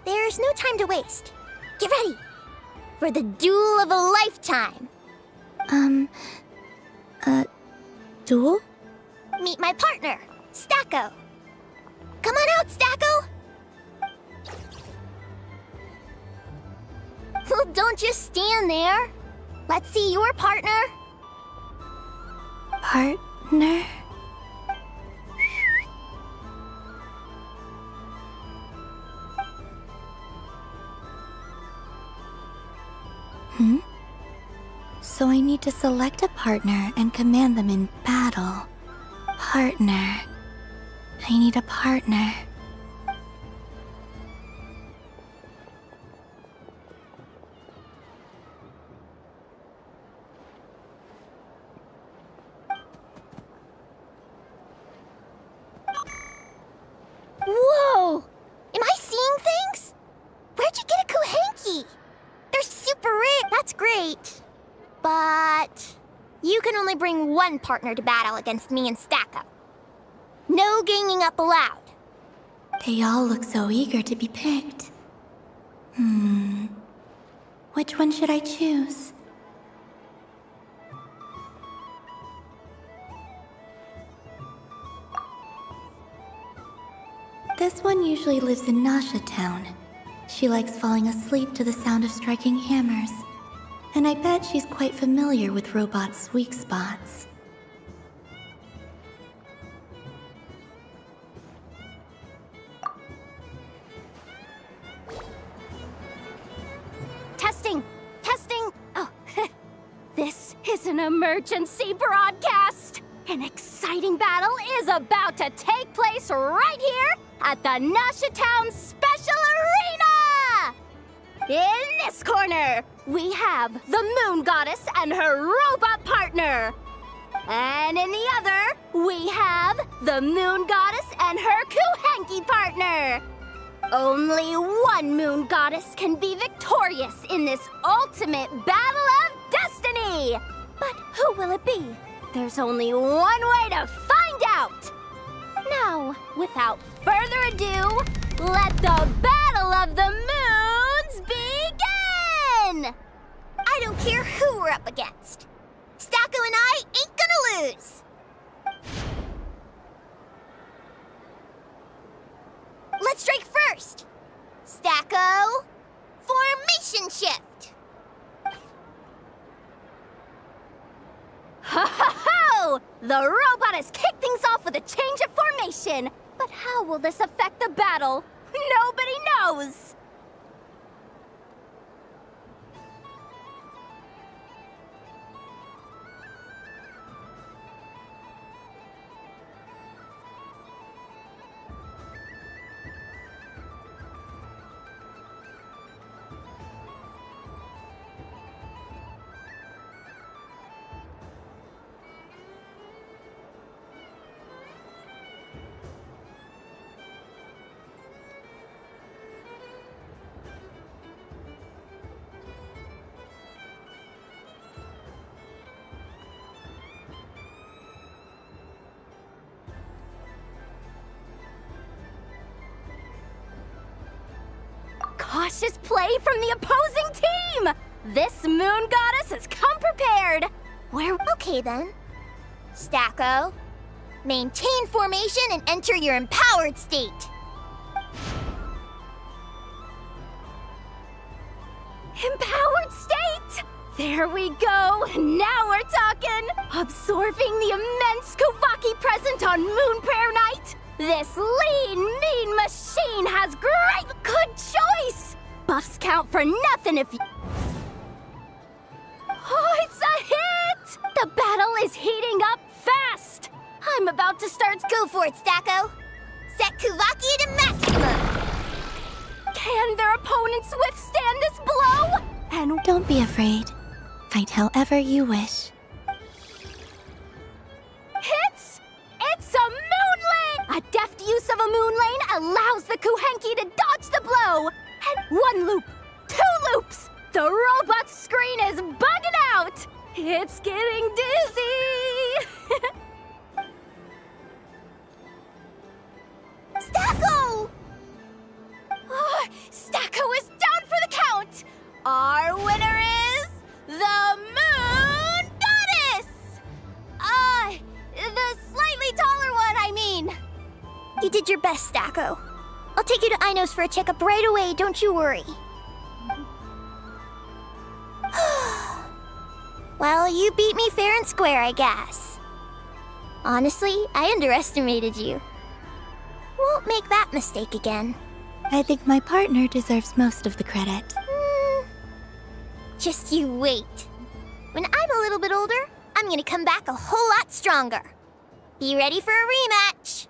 there's no time to waste. Get ready for the duel of a lifetime. Duel? Meet my partner, Stacko. Come on out, Stacko! Well, don't just stand there. Let's see your partner. Partner? So I need to select a partner and command them in battle. Partner. I need a partner. Whoa! Am I seeing things? Where'd you get a Kuhenki? They're super rare. That's great. But you can only bring one partner to battle against me and Stacko. No ganging up allowed. They all look so eager to be picked. Which Which one should I choose? This one usually lives in Nasha Town. She likes falling asleep to the sound of striking hammers. And I bet she's quite familiar with robots' weak spots. Testing! Testing! Oh, this is an emergency broadcast! An exciting battle is about to take place right here at the Nasha Town Special Arena! In this corner, we have the Moon Goddess and her robot partner. And in the other, we have the Moon Goddess and her Kuhanki partner. Only one Moon Goddess can be victorious in this ultimate battle of destiny! But who will it be? There's only one way to find out! Now, without further ado, let the Battle of the Moons begin! I don't care who we're up against. Stacko and I ain't gonna lose. Let's strike first. Stacko, formation shift. Ho ho ho! The robot has kicked things off with a change of formation. But how will this affect the battle? Nobody knows! Cautious play from the opposing team! This Moon Goddess has come prepared! Okay then. Stacko, maintain formation and enter your empowered state. Empowered state! There we go! Now we're talking! Absorbing the immense Kuvaki present on Moon Prayer Night! This lean, mean machine has great good choice! Buffs count for nothing if you... Oh, it's a hit! The battle is heating up fast! I'm about to start... Go for it, Stacko! Set Kuvaki to maximum! Can their opponents withstand this blow? And... Don't be afraid. Fight however you wish. Hits! It's a moon lane! A deft use of a moon lane allows the Kuhanki to dodge the blow! And one loop, two loops! The robot's screen is bugging out! It's getting dizzy! Stacko! Oh, Stacko is down for the count! Our winner is the Moon Goddess! The slightly taller one, I mean. You did your best, Stacko. I'll take you to Ainos for a checkup right away, don't you worry. Well, you beat me fair and square, I guess. Honestly, I underestimated you. Won't make that mistake again. I think my partner deserves most of the credit. Just you wait. When I'm a little bit older, I'm gonna come back a whole lot stronger. Be ready for a rematch.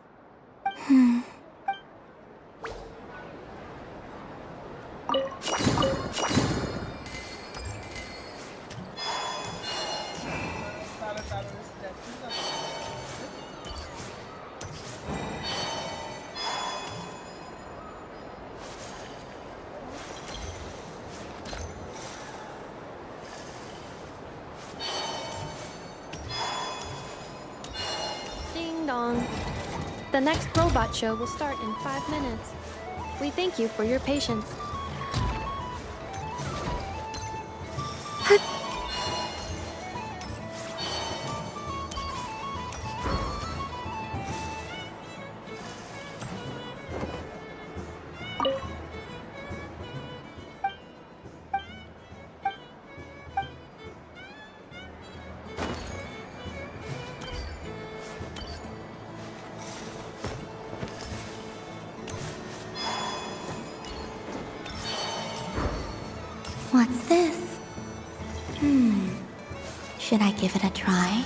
Ding dong. The next robot show will start in 5 minutes. We thank you for your patience. What's this? Should I give it a try?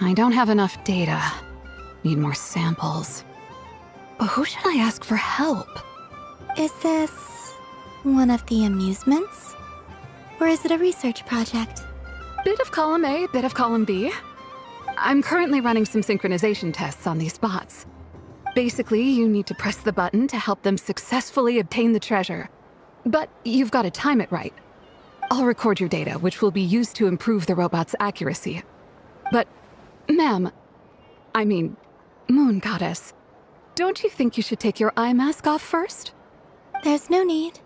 I don't have enough data. Need more samples. But who should I ask for help? Is this one of the amusements? Or is it a research project? Bit of column A, bit of column B. I'm currently running some synchronization tests on these bots. Basically, you need to press the button to help them successfully obtain the treasure. But you've got to time it right. I'll record your data, which will be used to improve the robot's accuracy. But, ma'am, I mean, Moon Goddess, don't you think you should take your eye mask off first? There's no need.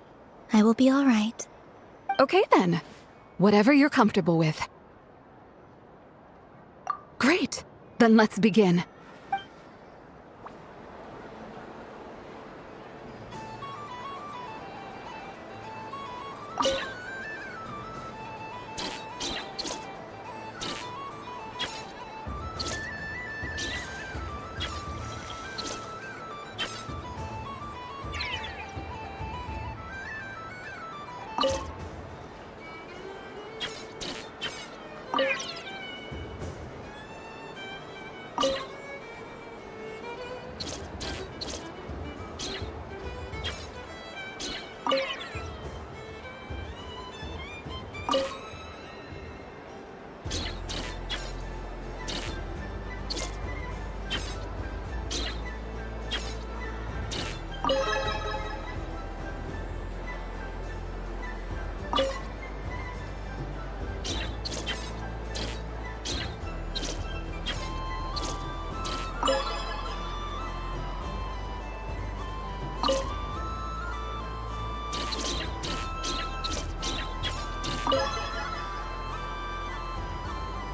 I will be all right. Okay then. Whatever you're comfortable with. Great. Then let's begin.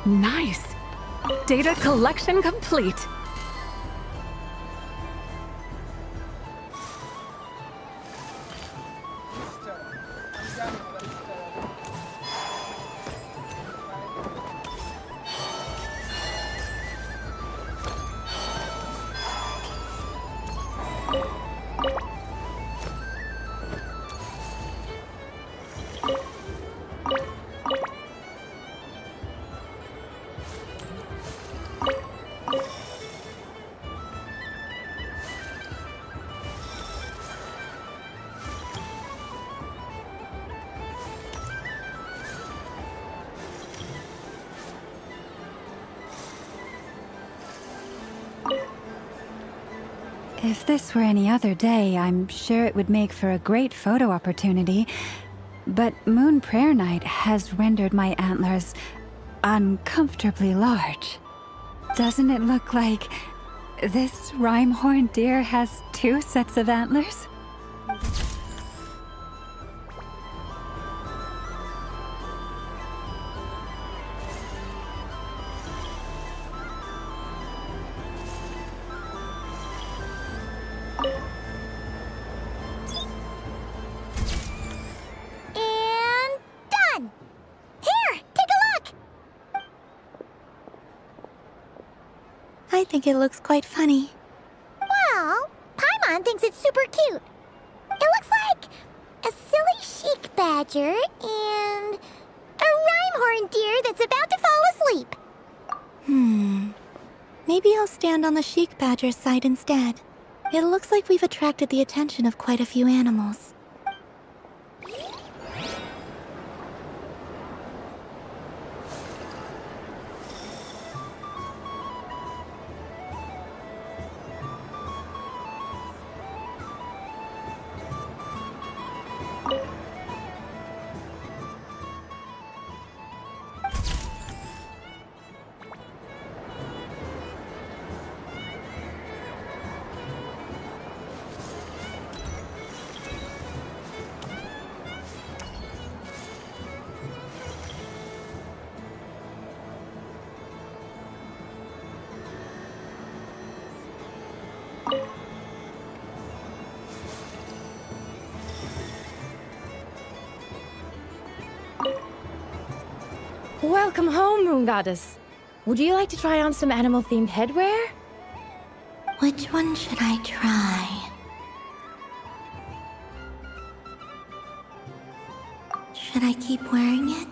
Nice. Data collection complete. If this were any other day, I'm sure it would make for a great photo opportunity. But Moon Prayer Night has rendered my antlers uncomfortably large. Doesn't it look like this rhyme-horned deer has 2 sets of antlers? I think it looks quite funny. Well, Paimon thinks it's super cute. It looks like a silly chic badger and a rhyme-horned deer that's about to fall asleep. Maybe I'll stand on the chic badger's side instead. It looks like we've attracted the attention of quite a few animals. Welcome home, Moon Goddess. Would you like to try on some animal-themed headwear? Which one should I try? Should I keep wearing it?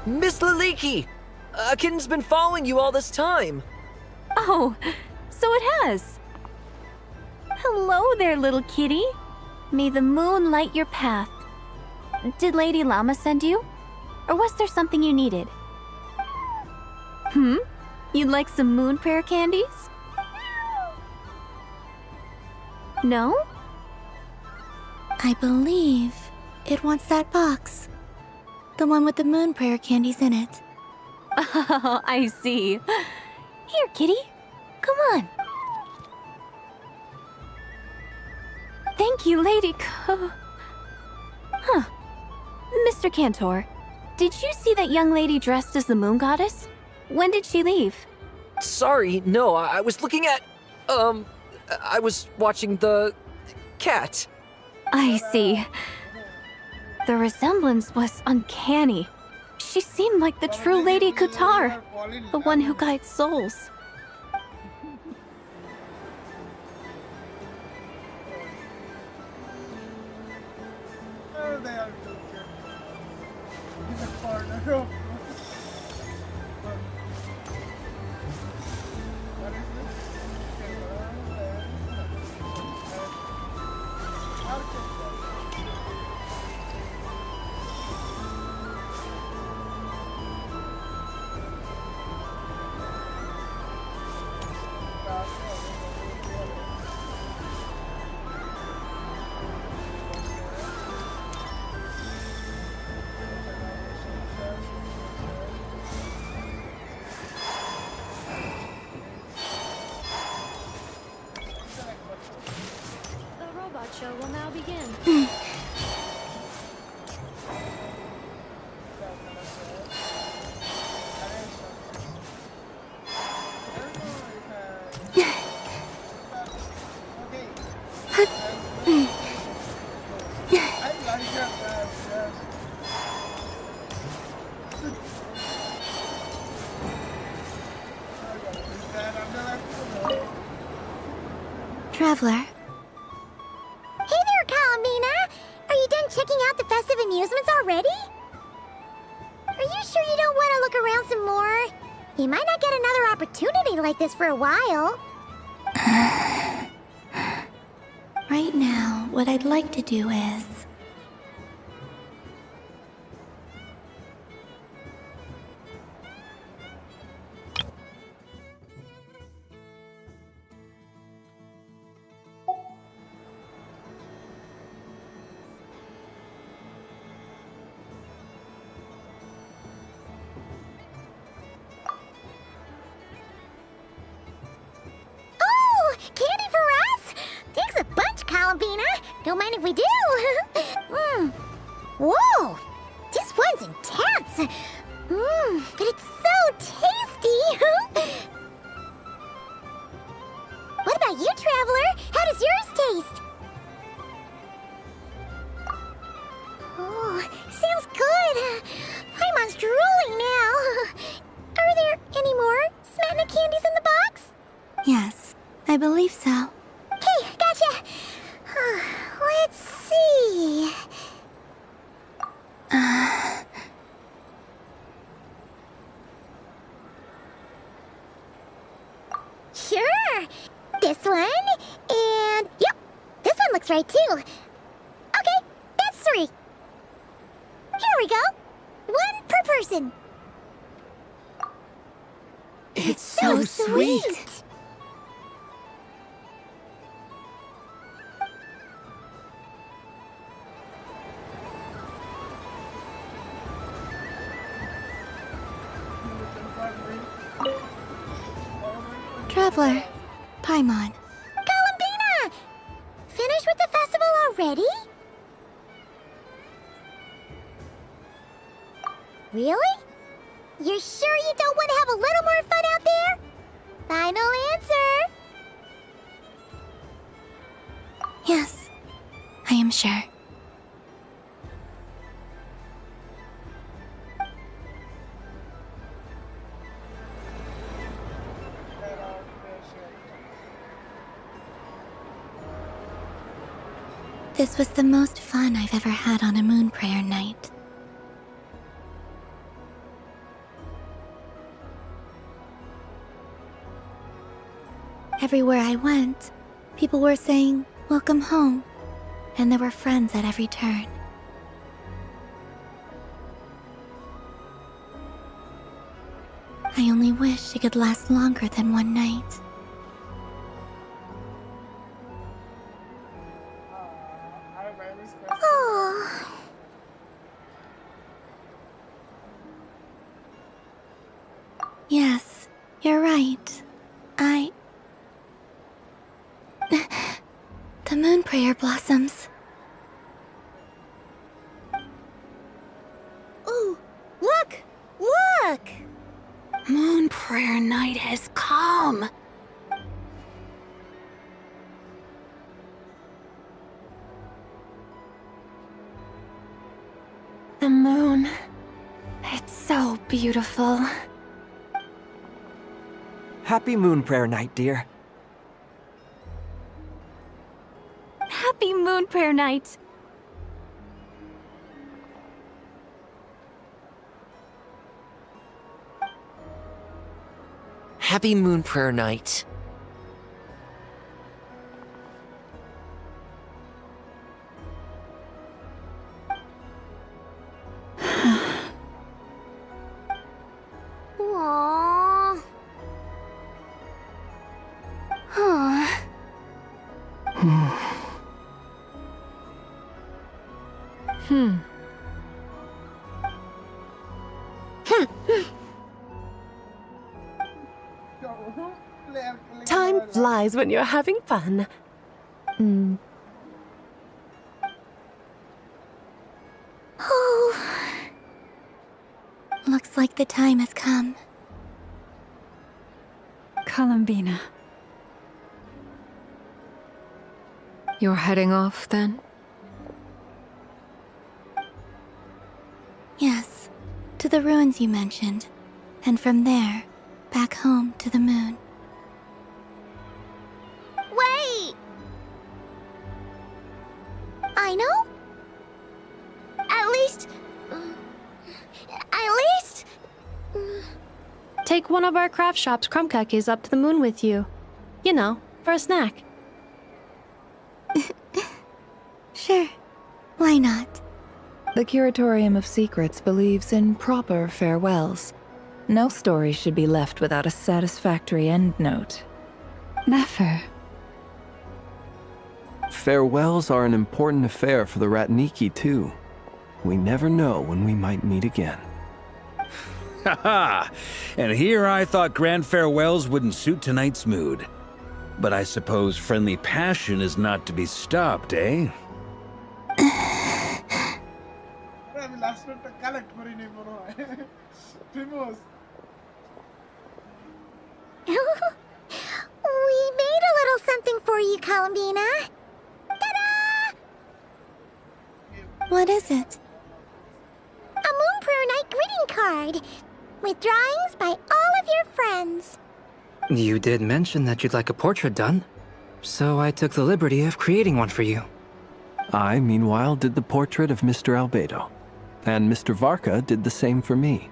Miss Laliki! A kitten's been following you all this time. Oh, so it has. Hello there, little kitty. May the moon light your path. Did Lady Llama send you? Or was there something you needed? You'd like some moon prayer candies? No? I believe it wants that box. The one with the moon prayer candies in it. Oh, I see. Here, kitty. Come on. Thank you, Lady Huh. Mr. Cantor, did you see that young lady dressed as the moon goddess? When did she leave? Sorry, no, I was looking at... I was watching the... cat. I see. The resemblance was uncanny. She seemed like the true Lady Kutar, the one who guides souls. Oh, they are too cute. In the corner. What is The robot show will now begin. Traveler. Hey there, Colomina! Are you done checking out the festive amusements already? Are you sure you don't want to look around some more? You might not get another opportunity like this for a while. Right now, what I'd like to do is... Candy for us? Thanks a bunch, Columbina. Don't mind if we do. Whoa, this one's intense. the candies in the box? Yes, I believe so. Okay, gotcha. Let's see. Sure. This one, and yep, this one looks right too. Okay, that's 3. Here we go. 1 per person. It's so sweet. Traveler, Paimon. Columbina! Finished with the festival already? Really? You're sure you don't want to have a little more fun out there? Final answer. Yes, I am sure. This was the most fun I've ever had on a moon prayer night. Everywhere I went, people were saying, "Welcome home," and there were friends at every turn. I only wish it could last longer than one night. Oh. Yes, you're right. The moon prayer blossoms. Ooh, look! Look! Moon prayer night has come. The moon. It's so beautiful. Happy Moon Prayer Night, dear. Happy Moon Prayer Night! Happy Moon Prayer Night. Aww. Huh. Time flies when you're having fun. Oh. Looks like the time has come. Columbina. You're heading off then? Yes, to the ruins you mentioned. And from there, back home to the moon. Wait! I know? At least... Take one of our craft shop's crumb cookies up to the moon with you. You know, for a snack. Sure, why not? The Curatorium of Secrets believes in proper farewells. No story should be left without a satisfactory endnote. Never. Farewells are an important affair for the Ratniki, too. We never know when we might meet again. Haha! And here I thought grand farewells wouldn't suit tonight's mood. But I suppose friendly passion is not to be stopped, eh? We made a little something for you, Columbina. Ta-da! What is it? A Moon Prayer Night greeting card with drawings by all of your friends. You did mention that you'd like a portrait done, so I took the liberty of creating one for you. I, meanwhile, did the portrait of Mr. Albedo. And Mr. Varka did the same for me.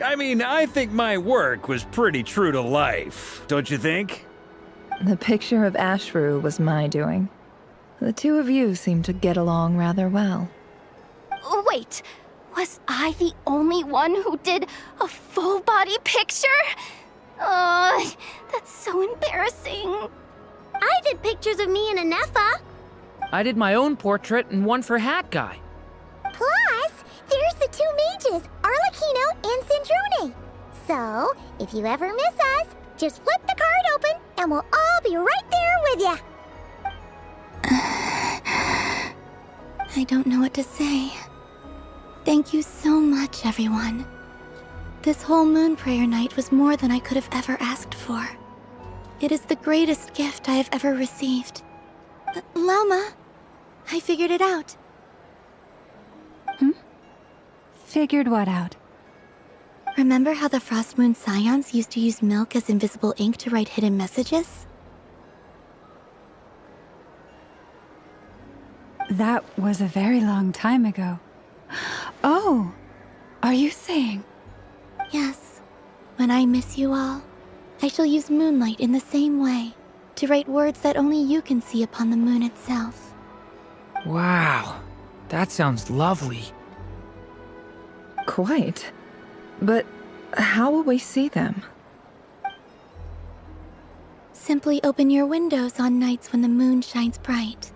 I mean, I think my work was pretty true to life, don't you think? The picture of Ashru was my doing. The two of you seem to get along rather well. Wait, was I the only one who did a full body picture? That's so embarrassing. I did pictures of me and Anefa. I did my own portrait and one for Hat Guy. Plus, there's the two mages, Arlecchino and Sandrone. So, if you ever miss us, just flip the card open and we'll all be right there with you. I don't know what to say. Thank you so much, everyone. This whole moon prayer night was more than I could have ever asked for. It is the greatest gift I have ever received. Lauma, I figured it out. Figured what out? Remember how the Frost Moon Scions used to use milk as invisible ink to write hidden messages? That was a very long time ago. Oh, are you saying? Yes. When I miss you all, I shall use moonlight in the same way, to write words that only you can see upon the moon itself. Wow, that sounds lovely. Quite. But how will we see them? Simply open your windows on nights when the moon shines bright,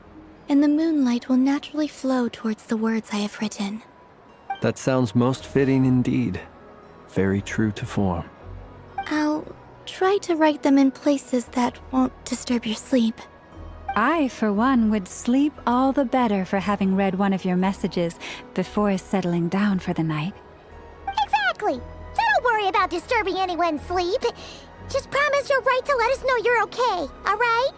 and the moonlight will naturally flow towards the words I have written. That sounds most fitting indeed. Very true to form. I'll try to write them in places that won't disturb your sleep. I, for one, would sleep all the better for having read one of your messages before settling down for the night. Exactly! So don't worry about disturbing anyone's sleep. Just promise you'll write to let us know you're okay, alright?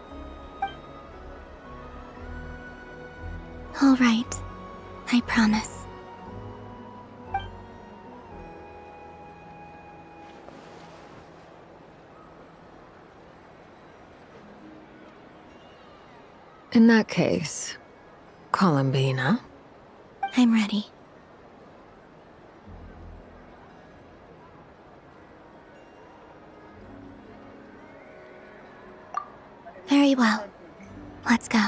Alright. I promise. In that case, Columbina? I'm ready. Very well. Let's go.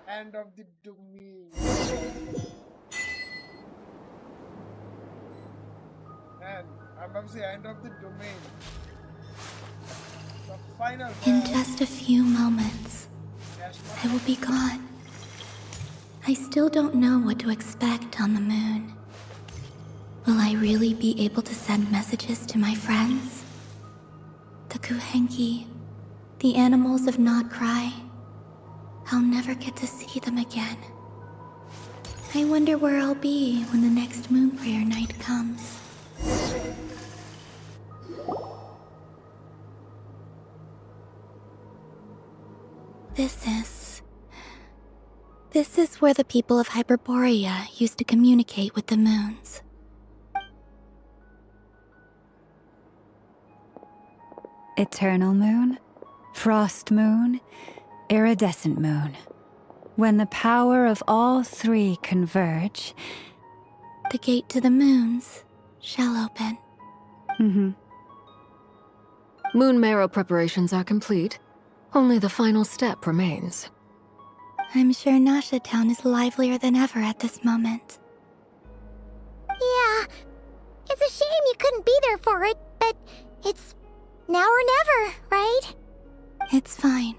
End of the domain. And I'm about to say end of the domain. The final In boss. just a few moments, I will be gone. I still don't know what to expect on the moon. Will I really be able to send messages to my friends? The Kuhenki, the animals of Not Krai. I'll never get to see them again. I wonder where I'll be when the next moon prayer night comes. This is where the people of Hyperborea used to communicate with the moons. Eternal moon, frost moon, iridescent moon. When the power of all three converge, the gate to the moons shall open. Moon marrow preparations are complete. Only the final step remains. I'm sure Nasha Town is livelier than ever at this moment. Yeah, it's a shame you couldn't be there for it, but it's now or never, right? It's fine.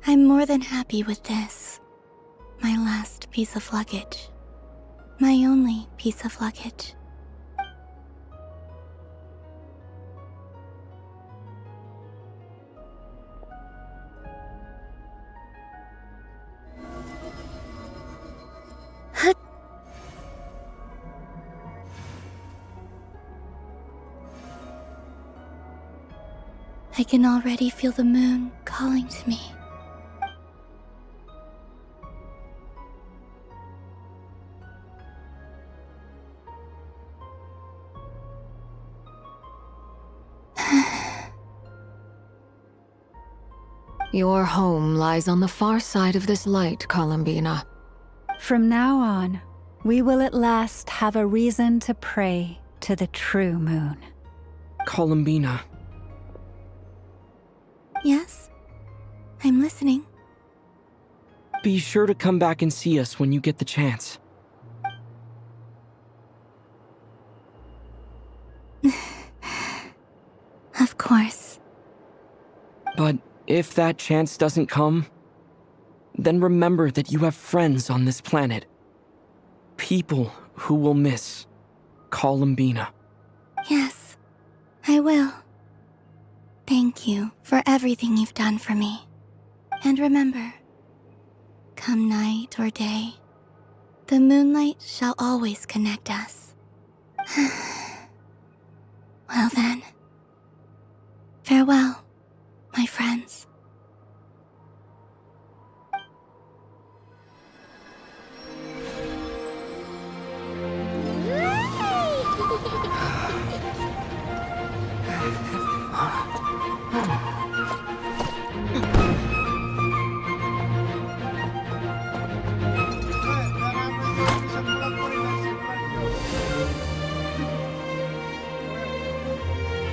I'm more than happy with this. My last piece of luggage. My only piece of luggage. I can already feel the moon calling to me. Your home lies on the far side of this light, Columbina. From now on, we will at last have a reason to pray to the true moon. Columbina. Yes? I'm listening. Be sure to come back and see us when you get the chance. Of course. But if that chance doesn't come, then remember that you have friends on this planet. People who will miss Columbina. Yes, I will. Thank you for everything you've done for me. And remember, come night or day, the moonlight shall always connect us. Well then, farewell, my friends.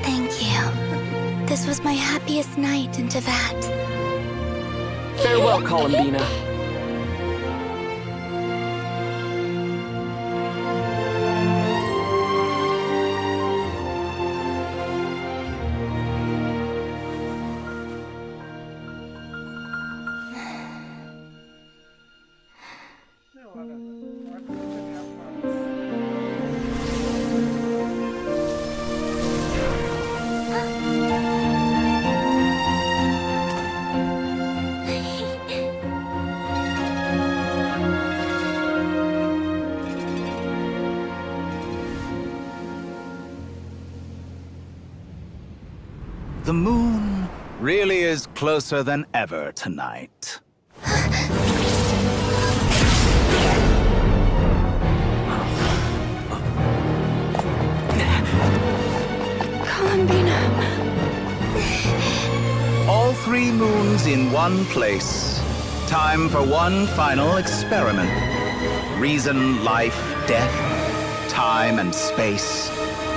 Thank you. This was my happiest night in Tevat. Farewell, Columbina. The moon really is closer than ever tonight. Columbina. All 3 moons in one place. Time for one final experiment. Reason, life, death, time, and space.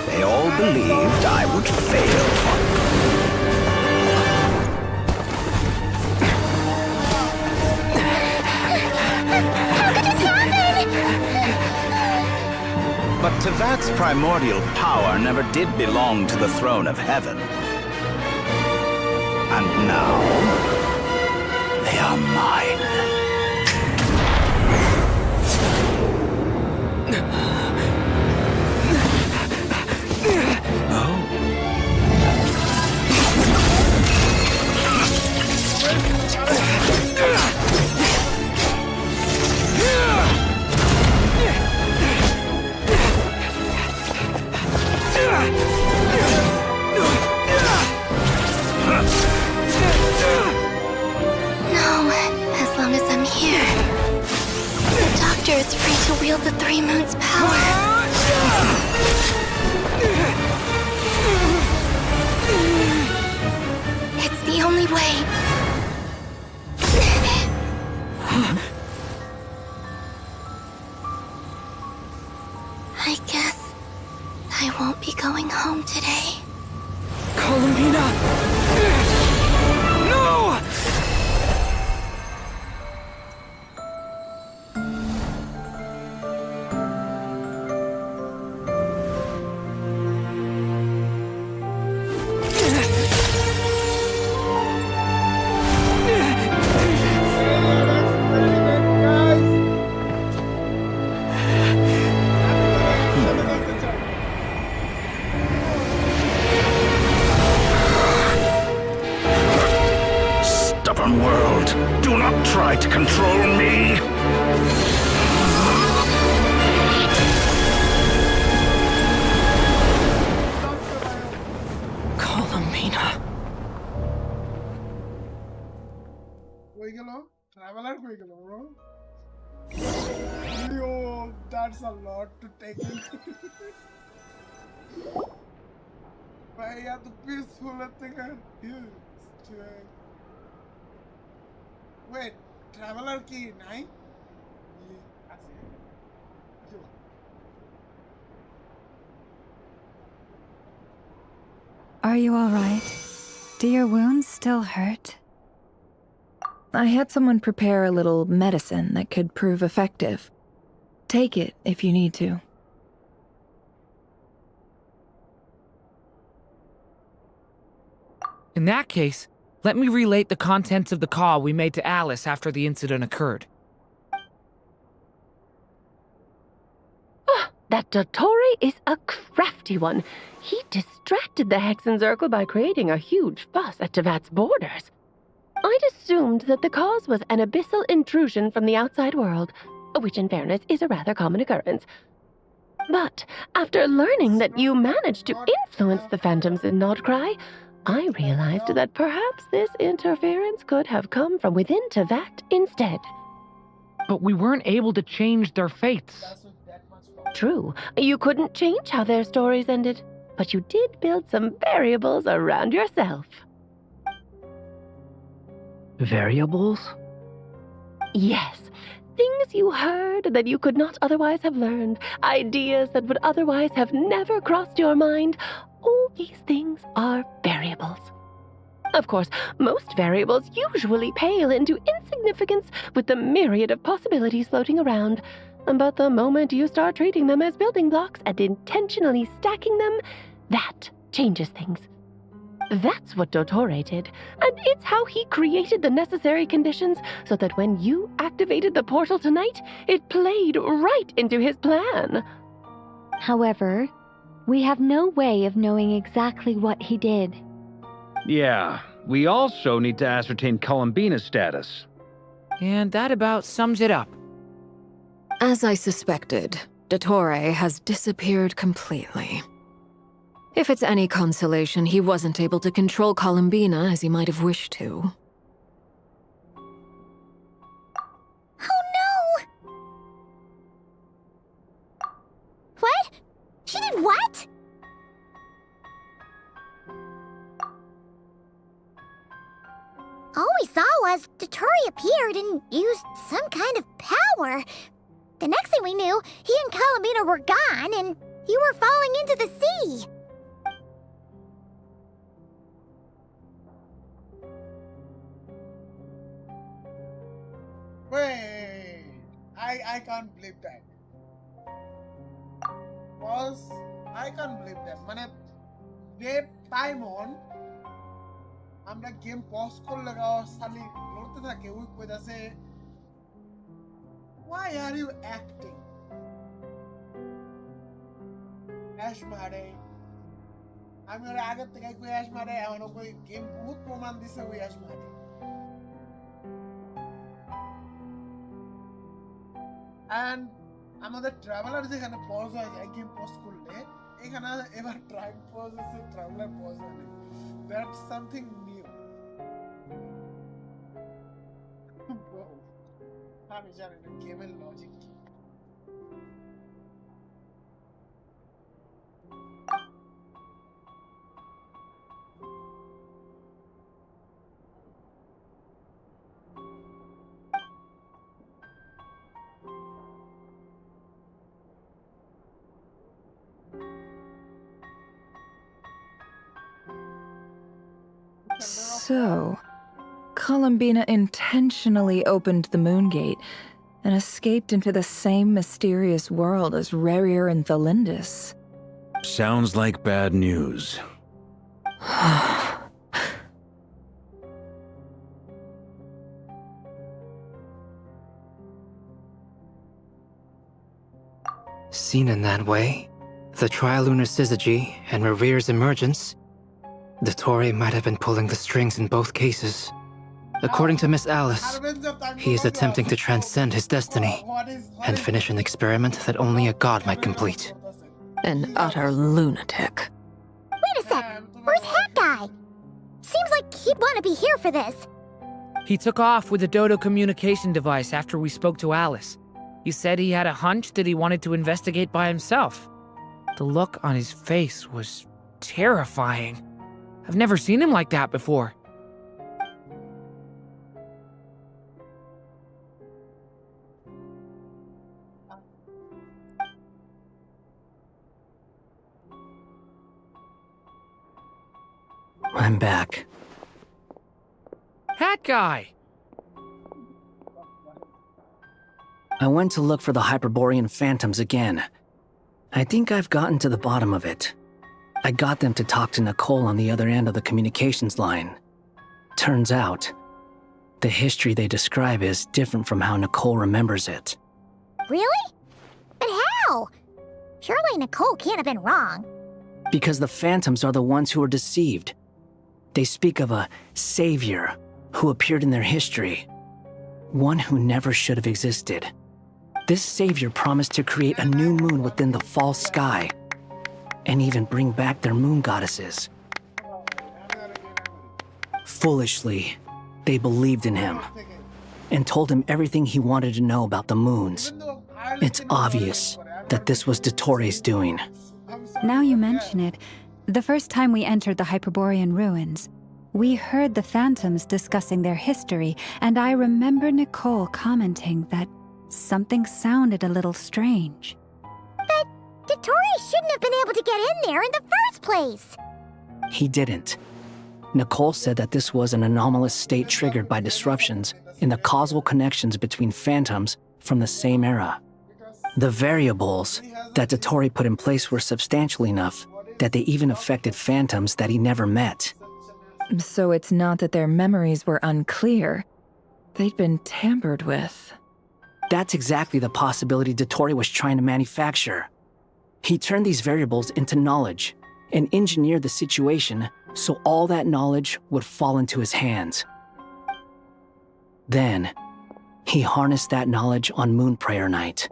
They all believed I would fail. But Tevat's primordial power never did belong to the throne of heaven. And now, they are mine. Is free to wield the 3 moons' power. It's the only way. I guess I won't be going home today. Columbina! No! World, do not try to control me! Columbina. Traveler, bro. Yo, that's a lot to take in. But yeah, the peaceful thing here. Wait, traveler কি নাই? Are you all right? Do your wounds still hurt? I had someone prepare a little medicine that could prove effective. Take it if you need to. In that case, let me relate the contents of the call we made to Alice after the incident occurred. That Dottore is a crafty one. He distracted the Hexenzirkel by creating a huge fuss at Tevat's borders. I'd assumed that the cause was an abyssal intrusion from the outside world, which in fairness is a rather common occurrence. But after learning that you managed to influence the phantoms in Nordkrai, I realized that perhaps this interference could have come from within Tevat instead. But we weren't able to change their fates. True, you couldn't change how their stories ended, but you did build some variables around yourself. Variables? Yes, things you heard that you could not otherwise have learned, ideas that would otherwise have never crossed your mind. All these things are variables. Of course, most variables usually pale into insignificance with the myriad of possibilities floating around. But the moment you start treating them as building blocks and intentionally stacking them, that changes things. That's what Dottore did, and it's how he created the necessary conditions so that when you activated the portal tonight, it played right into his plan. However, we have no way of knowing exactly what he did. Yeah, we also need to ascertain Columbina's status. And that about sums it up. As I suspected, Dottore has disappeared completely. If it's any consolation, he wasn't able to control Columbina as he might have wished to. Oh no! What? She did what? All we saw was Dottore appeared and used some kind of power. The next thing we knew, he and Columbina were gone and you were falling into the sea. Wait, I can't believe that. Boss, I can't believe that. মানে যে time on আমরা game pause করলে সালি লড়তে থাকে ওই কইতাছে why are you acting? Ash মারে আমি ওর আগে থেকে কই অ্যাশ মারে এখন ওই গেম বহুত প্রমাণ দিছে ওই অ্যাশ মারে and আমাদের ট্রাভেলার যেখানে পজ হয়ে যায় গেম পজ করলে এখানে এবার ট্রাইম পজ আছে ট্রাভেলার পজ হয় that's something new আমি জানি না গেমের লজিক কি So, Columbina intentionally opened the moon gate and escaped into the same mysterious world as Rerir and Thalindis. Sounds like bad news. Seen in that way, the trilunar syzygy and Rerir's emergence, Dottore might have been pulling the strings in both cases. According to Miss Alice, he is attempting to transcend his destiny and finish an experiment that only a god might complete. An utter lunatic. Wait a sec, where's Hat Guy? Seems like he'd want to be here for this. He took off with a Dodo communication device after we spoke to Alice. He said he had a hunch that he wanted to investigate by himself. The look on his face was terrifying. I've never seen him like that before. I'm back. Hat guy! I went to look for the Hyperborean phantoms again. I think I've gotten to the bottom of it. I got them to talk to Nicole on the other end of the communications line. Turns out, the history they describe is different from how Nicole remembers it. Really? But how? Surely Nicole can't have been wrong. Because the phantoms are the ones who are deceived. They speak of a savior who appeared in their history. One who never should have existed. This savior promised to create a new moon within the false sky, and even bring back their moon goddesses. Foolishly, they believed in him, and told him everything he wanted to know about the moons. It's obvious that this was Dottore doing. Now you mention it, the first time we entered the Hyperborean ruins, we heard the phantoms discussing their history, and I remember Nicole commenting that something sounded a little strange. But Dottore shouldn't have been able to get in there in the first place. He didn't. Nicole said that this was an anomalous state triggered by disruptions in the causal connections between phantoms from the same era. The variables that Dottore put in place were substantial enough that they even affected phantoms that he never met. So it's not that their memories were unclear. They'd been tampered with. That's exactly the possibility Dottore was trying to manufacture. He turned these variables into knowledge and engineered the situation so all that knowledge would fall into his hands. Then, he harnessed that knowledge on Moon Prayer Night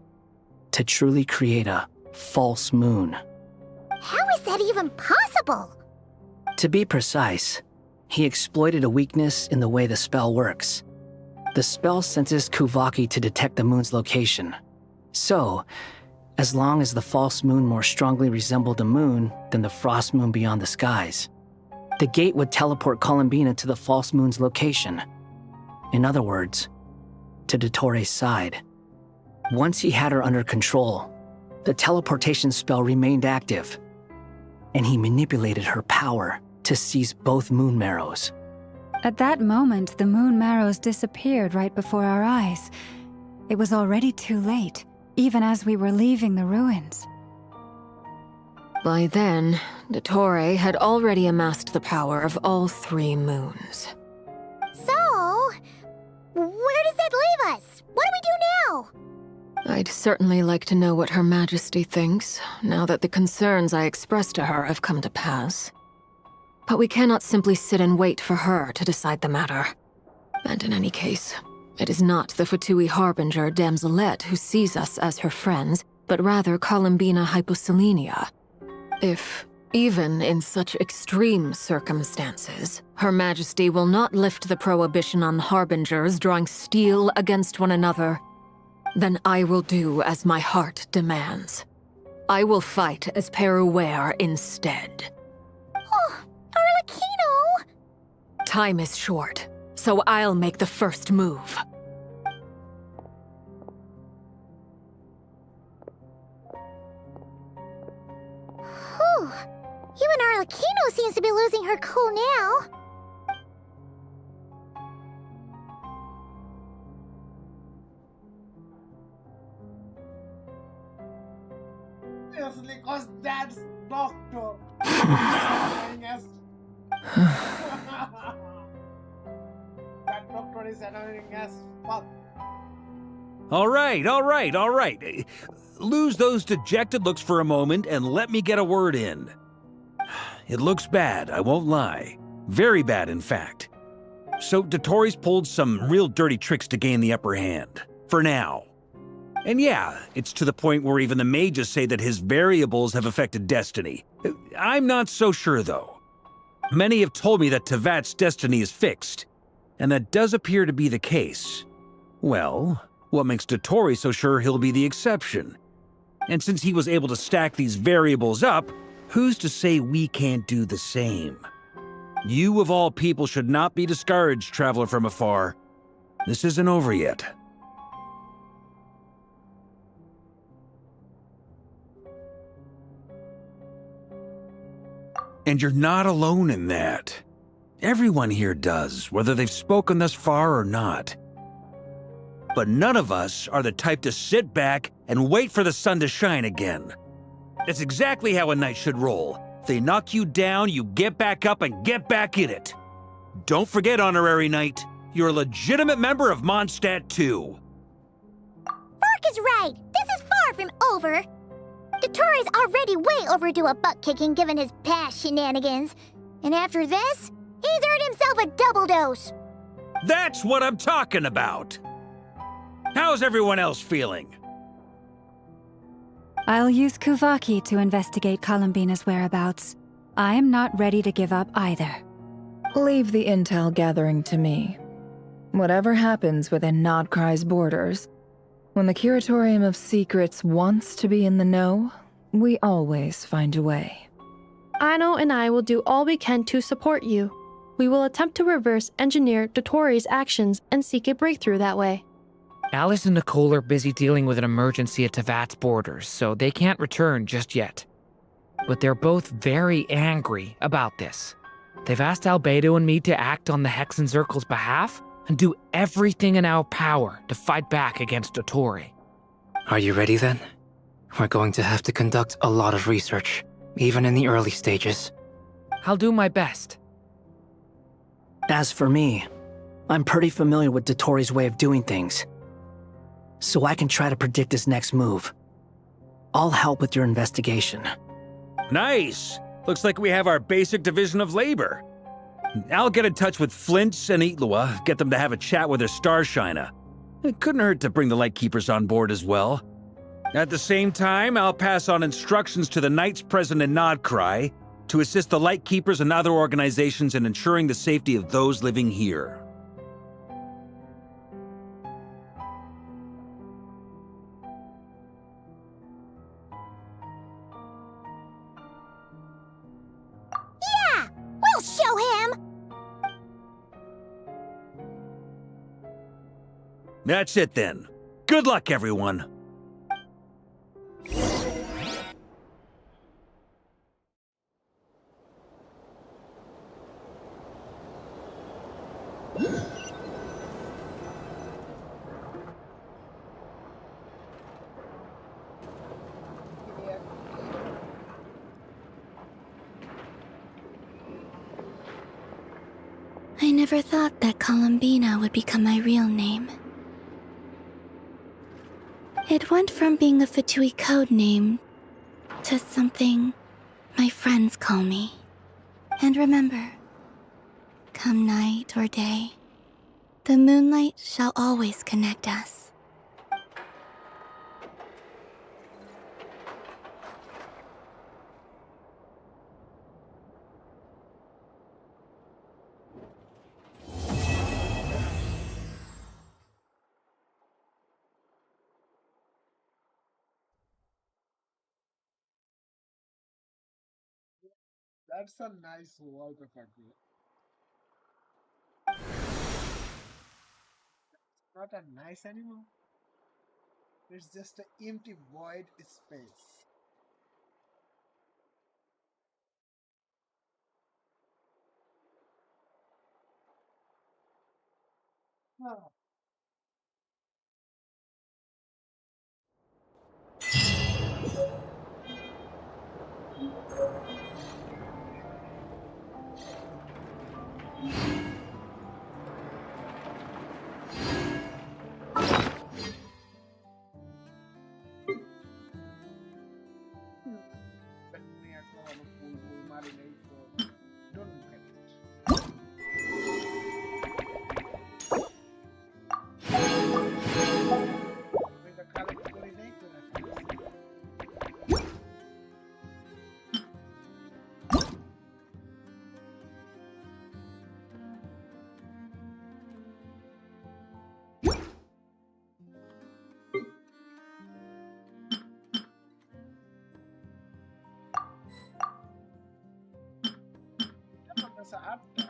to truly create a false moon. How is that even possible? To be precise, he exploited a weakness in the way the spell works. The spell senses Kuvaki to detect the moon's location. So, as long as the false moon more strongly resembled a moon than the frost moon beyond the skies, the gate would teleport Columbina to the false moon's location. In other words, to Dottore's side. Once he had her under control, the teleportation spell remained active, and he manipulated her power to seize both moon marrows. At that moment, the moon marrows disappeared right before our eyes. It was already too late, even as we were leaving the ruins. By then, Dottore had already amassed the power of all 3 moons. So, where does that leave us? What do we do now? I'd certainly like to know what Her Majesty thinks, now that the concerns I expressed to her have come to pass. But we cannot simply sit and wait for her to decide the matter. And in any case, it is not the Fatui Harbinger Damselette who sees us as her friends, but rather Columbina Hyposelenia. If, even in such extreme circumstances, Her Majesty will not lift the prohibition on Harbingers drawing steel against one another, then I will do as my heart demands. I will fight as Peruware instead. Oh, Arlecchino! Time is short, so I'll make the first move. Whew. Even Arlecchino seems to be losing her cool now. Yes, because that's doctor. That doctor is annoying as fuck. All right. Lose those dejected looks for a moment and let me get a word in. It looks bad, I won't lie. Very bad, in fact. So Dottore's pulled some real dirty tricks to gain the upper hand. For now. And yeah, it's to the point where even the mages say that his variables have affected destiny. I'm not so sure, though. Many have told me that Tevat's destiny is fixed, and that does appear to be the case. Well, what makes Dottore so sure he'll be the exception? And since he was able to stack these variables up, who's to say we can't do the same? You of all people should not be discouraged, traveler from afar. This isn't over yet. And you're not alone in that. Everyone here does, whether they've spoken thus far or not. But none of us are the type to sit back and wait for the sun to shine again. That's exactly how a knight should roll. If they knock you down, you get back up and get back in it. Don't forget, Honorary Knight, you're a legitimate member of Mondstadt too. Fork is right. This is far from over. Dottoro's already way overdue a butt-kicking given his past shenanigans. And after this, he's earned himself a double dose. That's what I'm talking about. How's everyone else feeling? I'll use Kuvaki to investigate Columbina's whereabouts. I am not ready to give up either. Leave the intel gathering to me. Whatever happens within Nodkrai's borders, when the Curatorium of Secrets wants to be in the know, we always find a way. Aino and I will do all we can to support you. We will attempt to reverse engineer Dottori's actions and seek a breakthrough that way. Alice and Nicole are busy dealing with an emergency at Tevat's borders, so they can't return just yet. But they're both very angry about this. They've asked Albedo and me to act on the Hexen Circle's behalf and do everything in our power to fight back against Dottori. Are you ready then? We're going to have to conduct a lot of research, even in the early stages. I'll do my best. As for me, I'm pretty familiar with Dottori's way of doing things, so I can try to predict his next move. I'll help with your investigation. Nice! Looks like we have our basic division of labor. I'll get in touch with Flint's and Itlua, get them to have a chat with their Starshiner. It couldn't hurt to bring the Lightkeepers on board as well. At the same time, I'll pass on instructions to the Knights present in Nodkrai to assist the Lightkeepers and other organizations in ensuring the safety of those living here. Yeah! We'll show him! That's it then. Good luck, everyone. I never thought that Columbina would become my real name. It went from being a Fatui code name to something my friends call me. And remember, come night or day, the moonlight shall always connect us. That's a nice world of ugly. It's not a nice anymore. It's just an empty void space. Oh. Sa atas,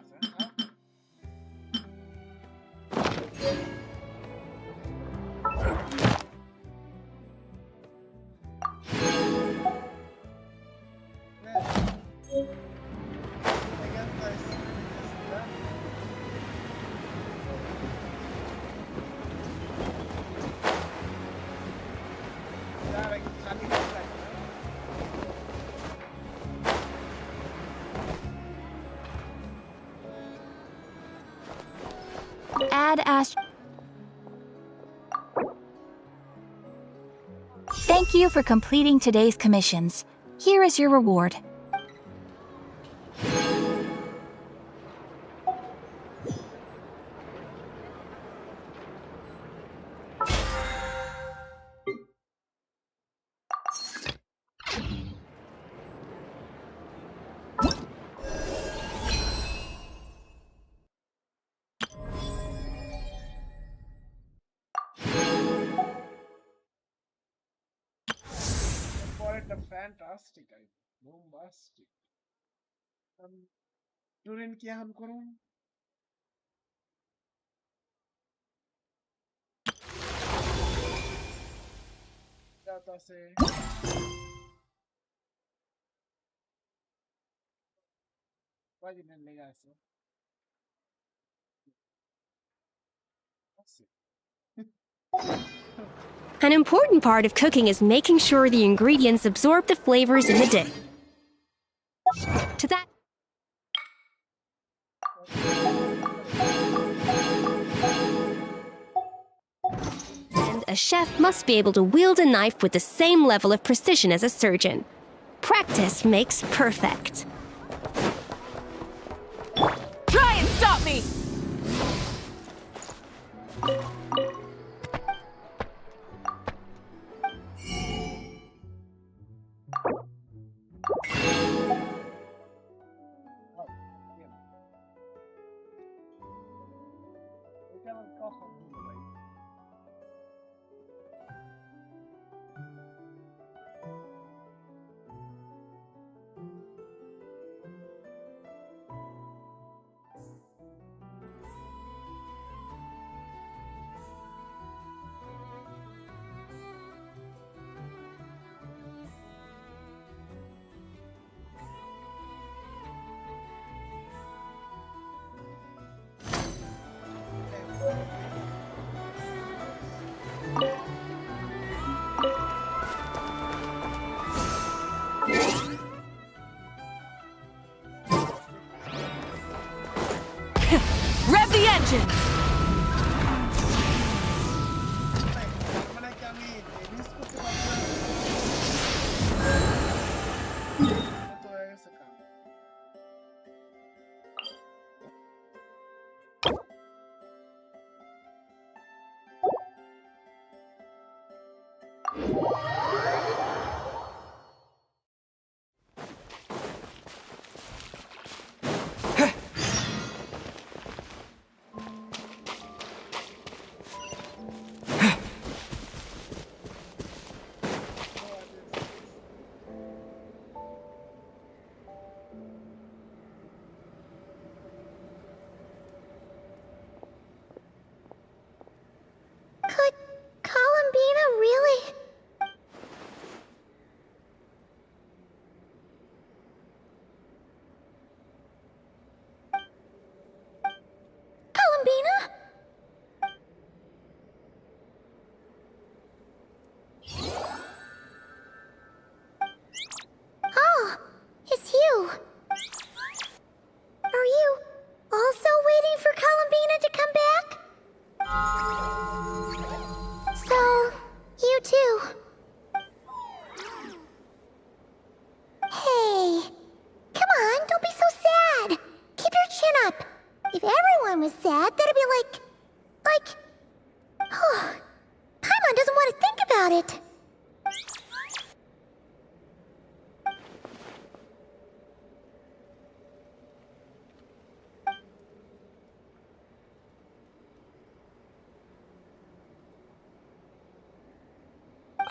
I guess had asked... Thank you for completing today's commissions. Here is your reward. For it, a fantastic idea. Bombastic. Turin क्या हम करूं? जाता से नहीं लेगा ऐसे. An important part of cooking is making sure the ingredients absorb the flavors in the dish. To that... And a chef must be able to wield a knife with the same level of precision as a surgeon. Practice makes perfect. Try and stop me! Rev the engines!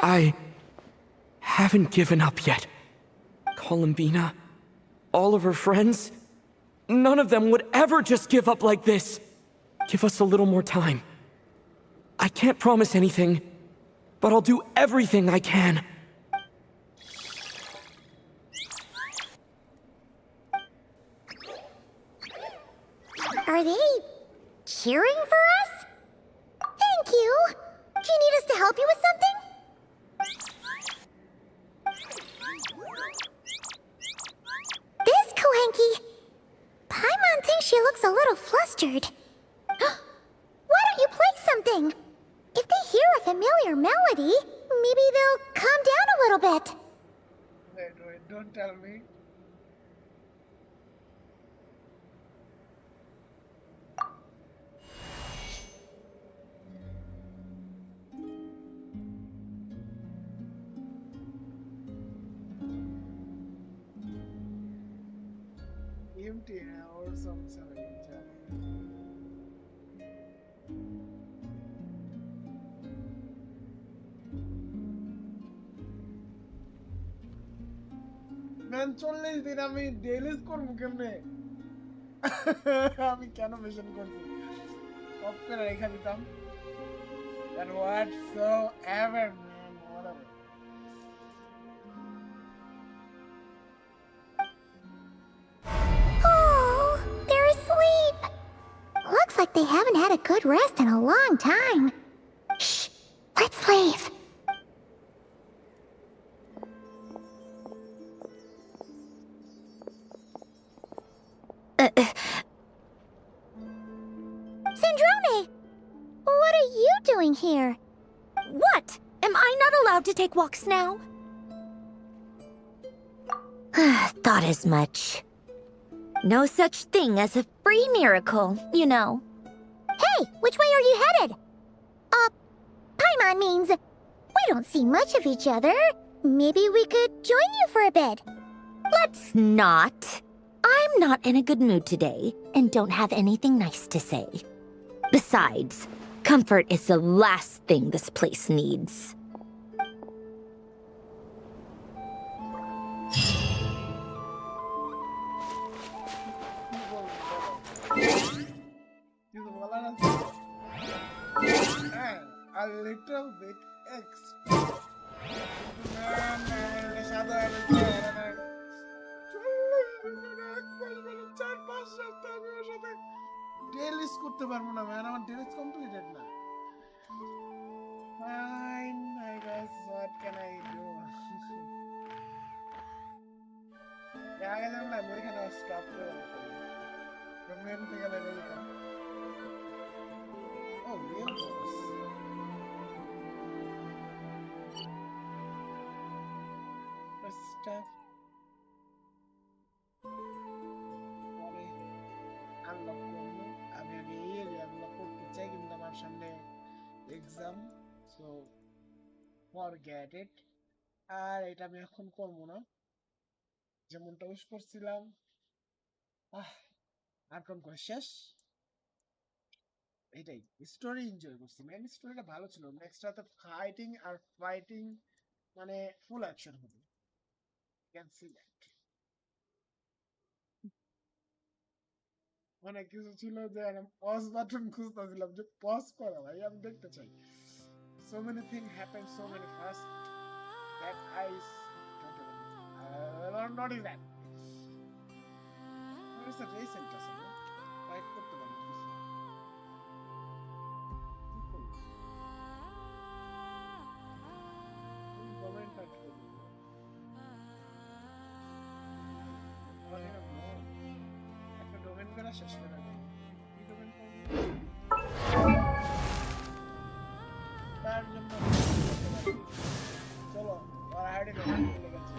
I haven't given up yet. Columbina, all of her friends, none of them would ever just give up like this. Give us a little more time. I can't promise anything, but I'll do everything I can. Are they cheering for us? Thank you. Do you need us to help you with something? This Kohenki. Paimon thinks she looks a little flustered. What Maybe they'll calm down a little bit. Wait, don't tell me. Empty or something. Man 40 দিন আমি ডেইলিজ করব কেমনে আমি কেন mission করছি of করে রেখে দিতাম and whatsoever man whatever Oh, they're asleep. Looks like they haven't had a good rest in a long time. Shh, let's leave. Sandrone! What are you doing here? What? Am I not allowed to take walks now? Thought as much. No such thing as a free miracle, you know. Hey, which way are you headed? Paimon means we don't see much of each other. Maybe we could join you for a bit. Let's not. I'm not in a good mood today and don't have anything nice to say. Besides, comfort is the last thing this place needs. A little bit extra. Dailies করতে পারবো না man আমার dailies completed না fine I guys what can I do আগে জানলাম ওইখানে stop করে government থেকে বের হয়ে যেতাম ও রিয়েল বস stuff আনলক করবো আমি আগে এই এরিয়াগুলো করতে চাই কিন্তু আমার সামনে এক্সাম সো ফরগেট ইট আর এটা আমি এখন করবো না যেমনটা উইশ করছিলাম আর কোন করে শেষ এটাই স্টোরি এনজয় করছি মেন স্টোরিটা ভালো ছিল নেক্সট রাতে ফাইটিং আর ফাইটিং মানে ফুল অ্যাকশন হবে ক্যান সি দ্যাট মানে কিছু ছিল যে আমি পজ বাটন খুঁজতেছিলাম যে পজ করা ভাই আমি দেখতে চাই so many things happen so many fast that I don't notice that there is a recent আছে না ফাইট করতে পারবো কমেন্ট ফাইট করবো ডোমেন করা শেষ করে দেয় কি ডোমেন তার জন্য চলো আর আইডি ডোমেন খুলে গেছে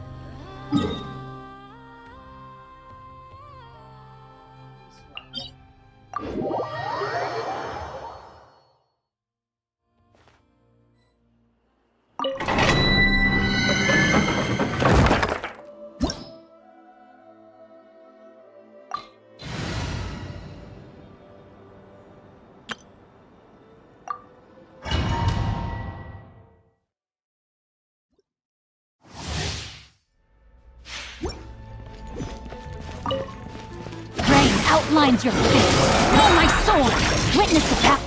Outlines your fate. Oh, my sword! Witness the path.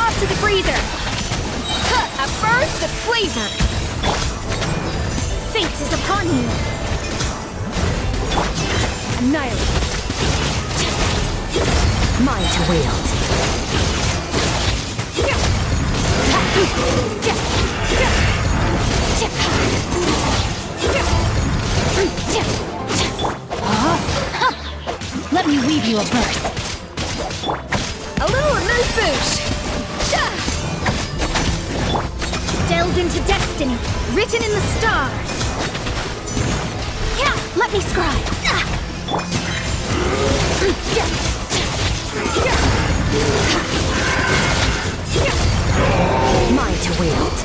Off to the freezer! At first, the flavor! Fate is upon you! Annihilate! Mine to wield. Let me weave you a burst. A little amuse-bouche. Delve into destiny, written in the stars. Yeah, let me scribe. Mine to wield.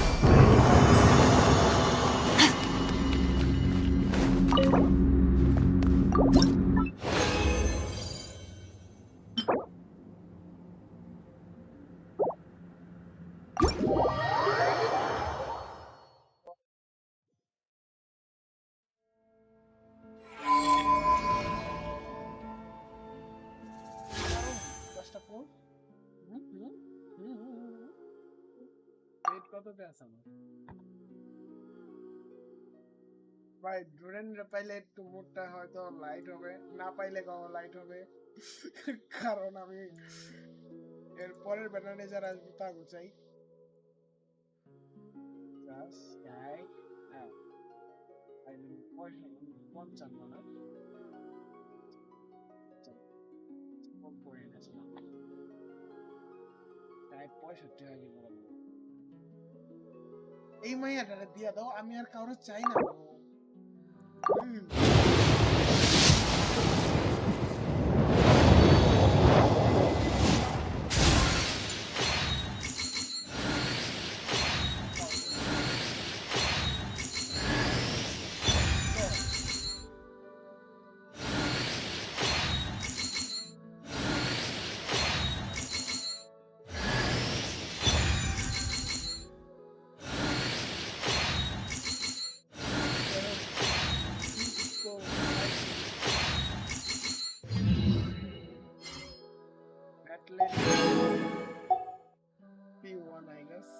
ভাই ড্রোনের পাইলে একটু মুডটা হয়তো light হবে, না পাইলে কম light হবে, কারণ আমি এর পরের ব্যাটারে যারা আসবে তা চাই। পঞ্চান্ন না পঁয়ষট্টি হয়ে গেল। এই মাইয়াটা দিয়া দাও, আমি আর কারো চাই না। P1, I guess.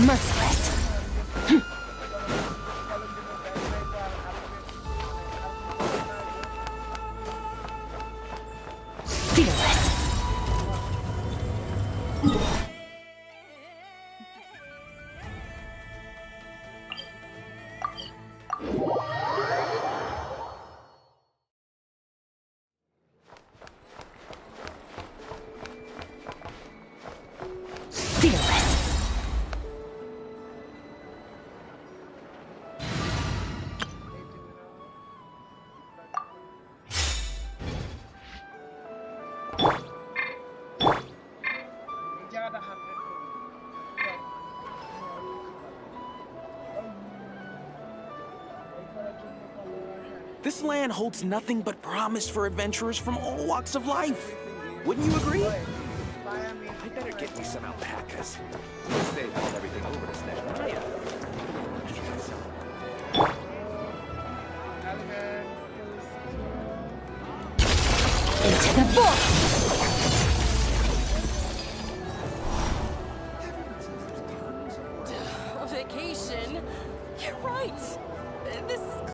Merciless. Fearless. This land holds nothing but promise for adventurers from all walks of life. Wouldn't you agree? I better get me some alpacas. They've hauled everything over to Snatch. Into the void!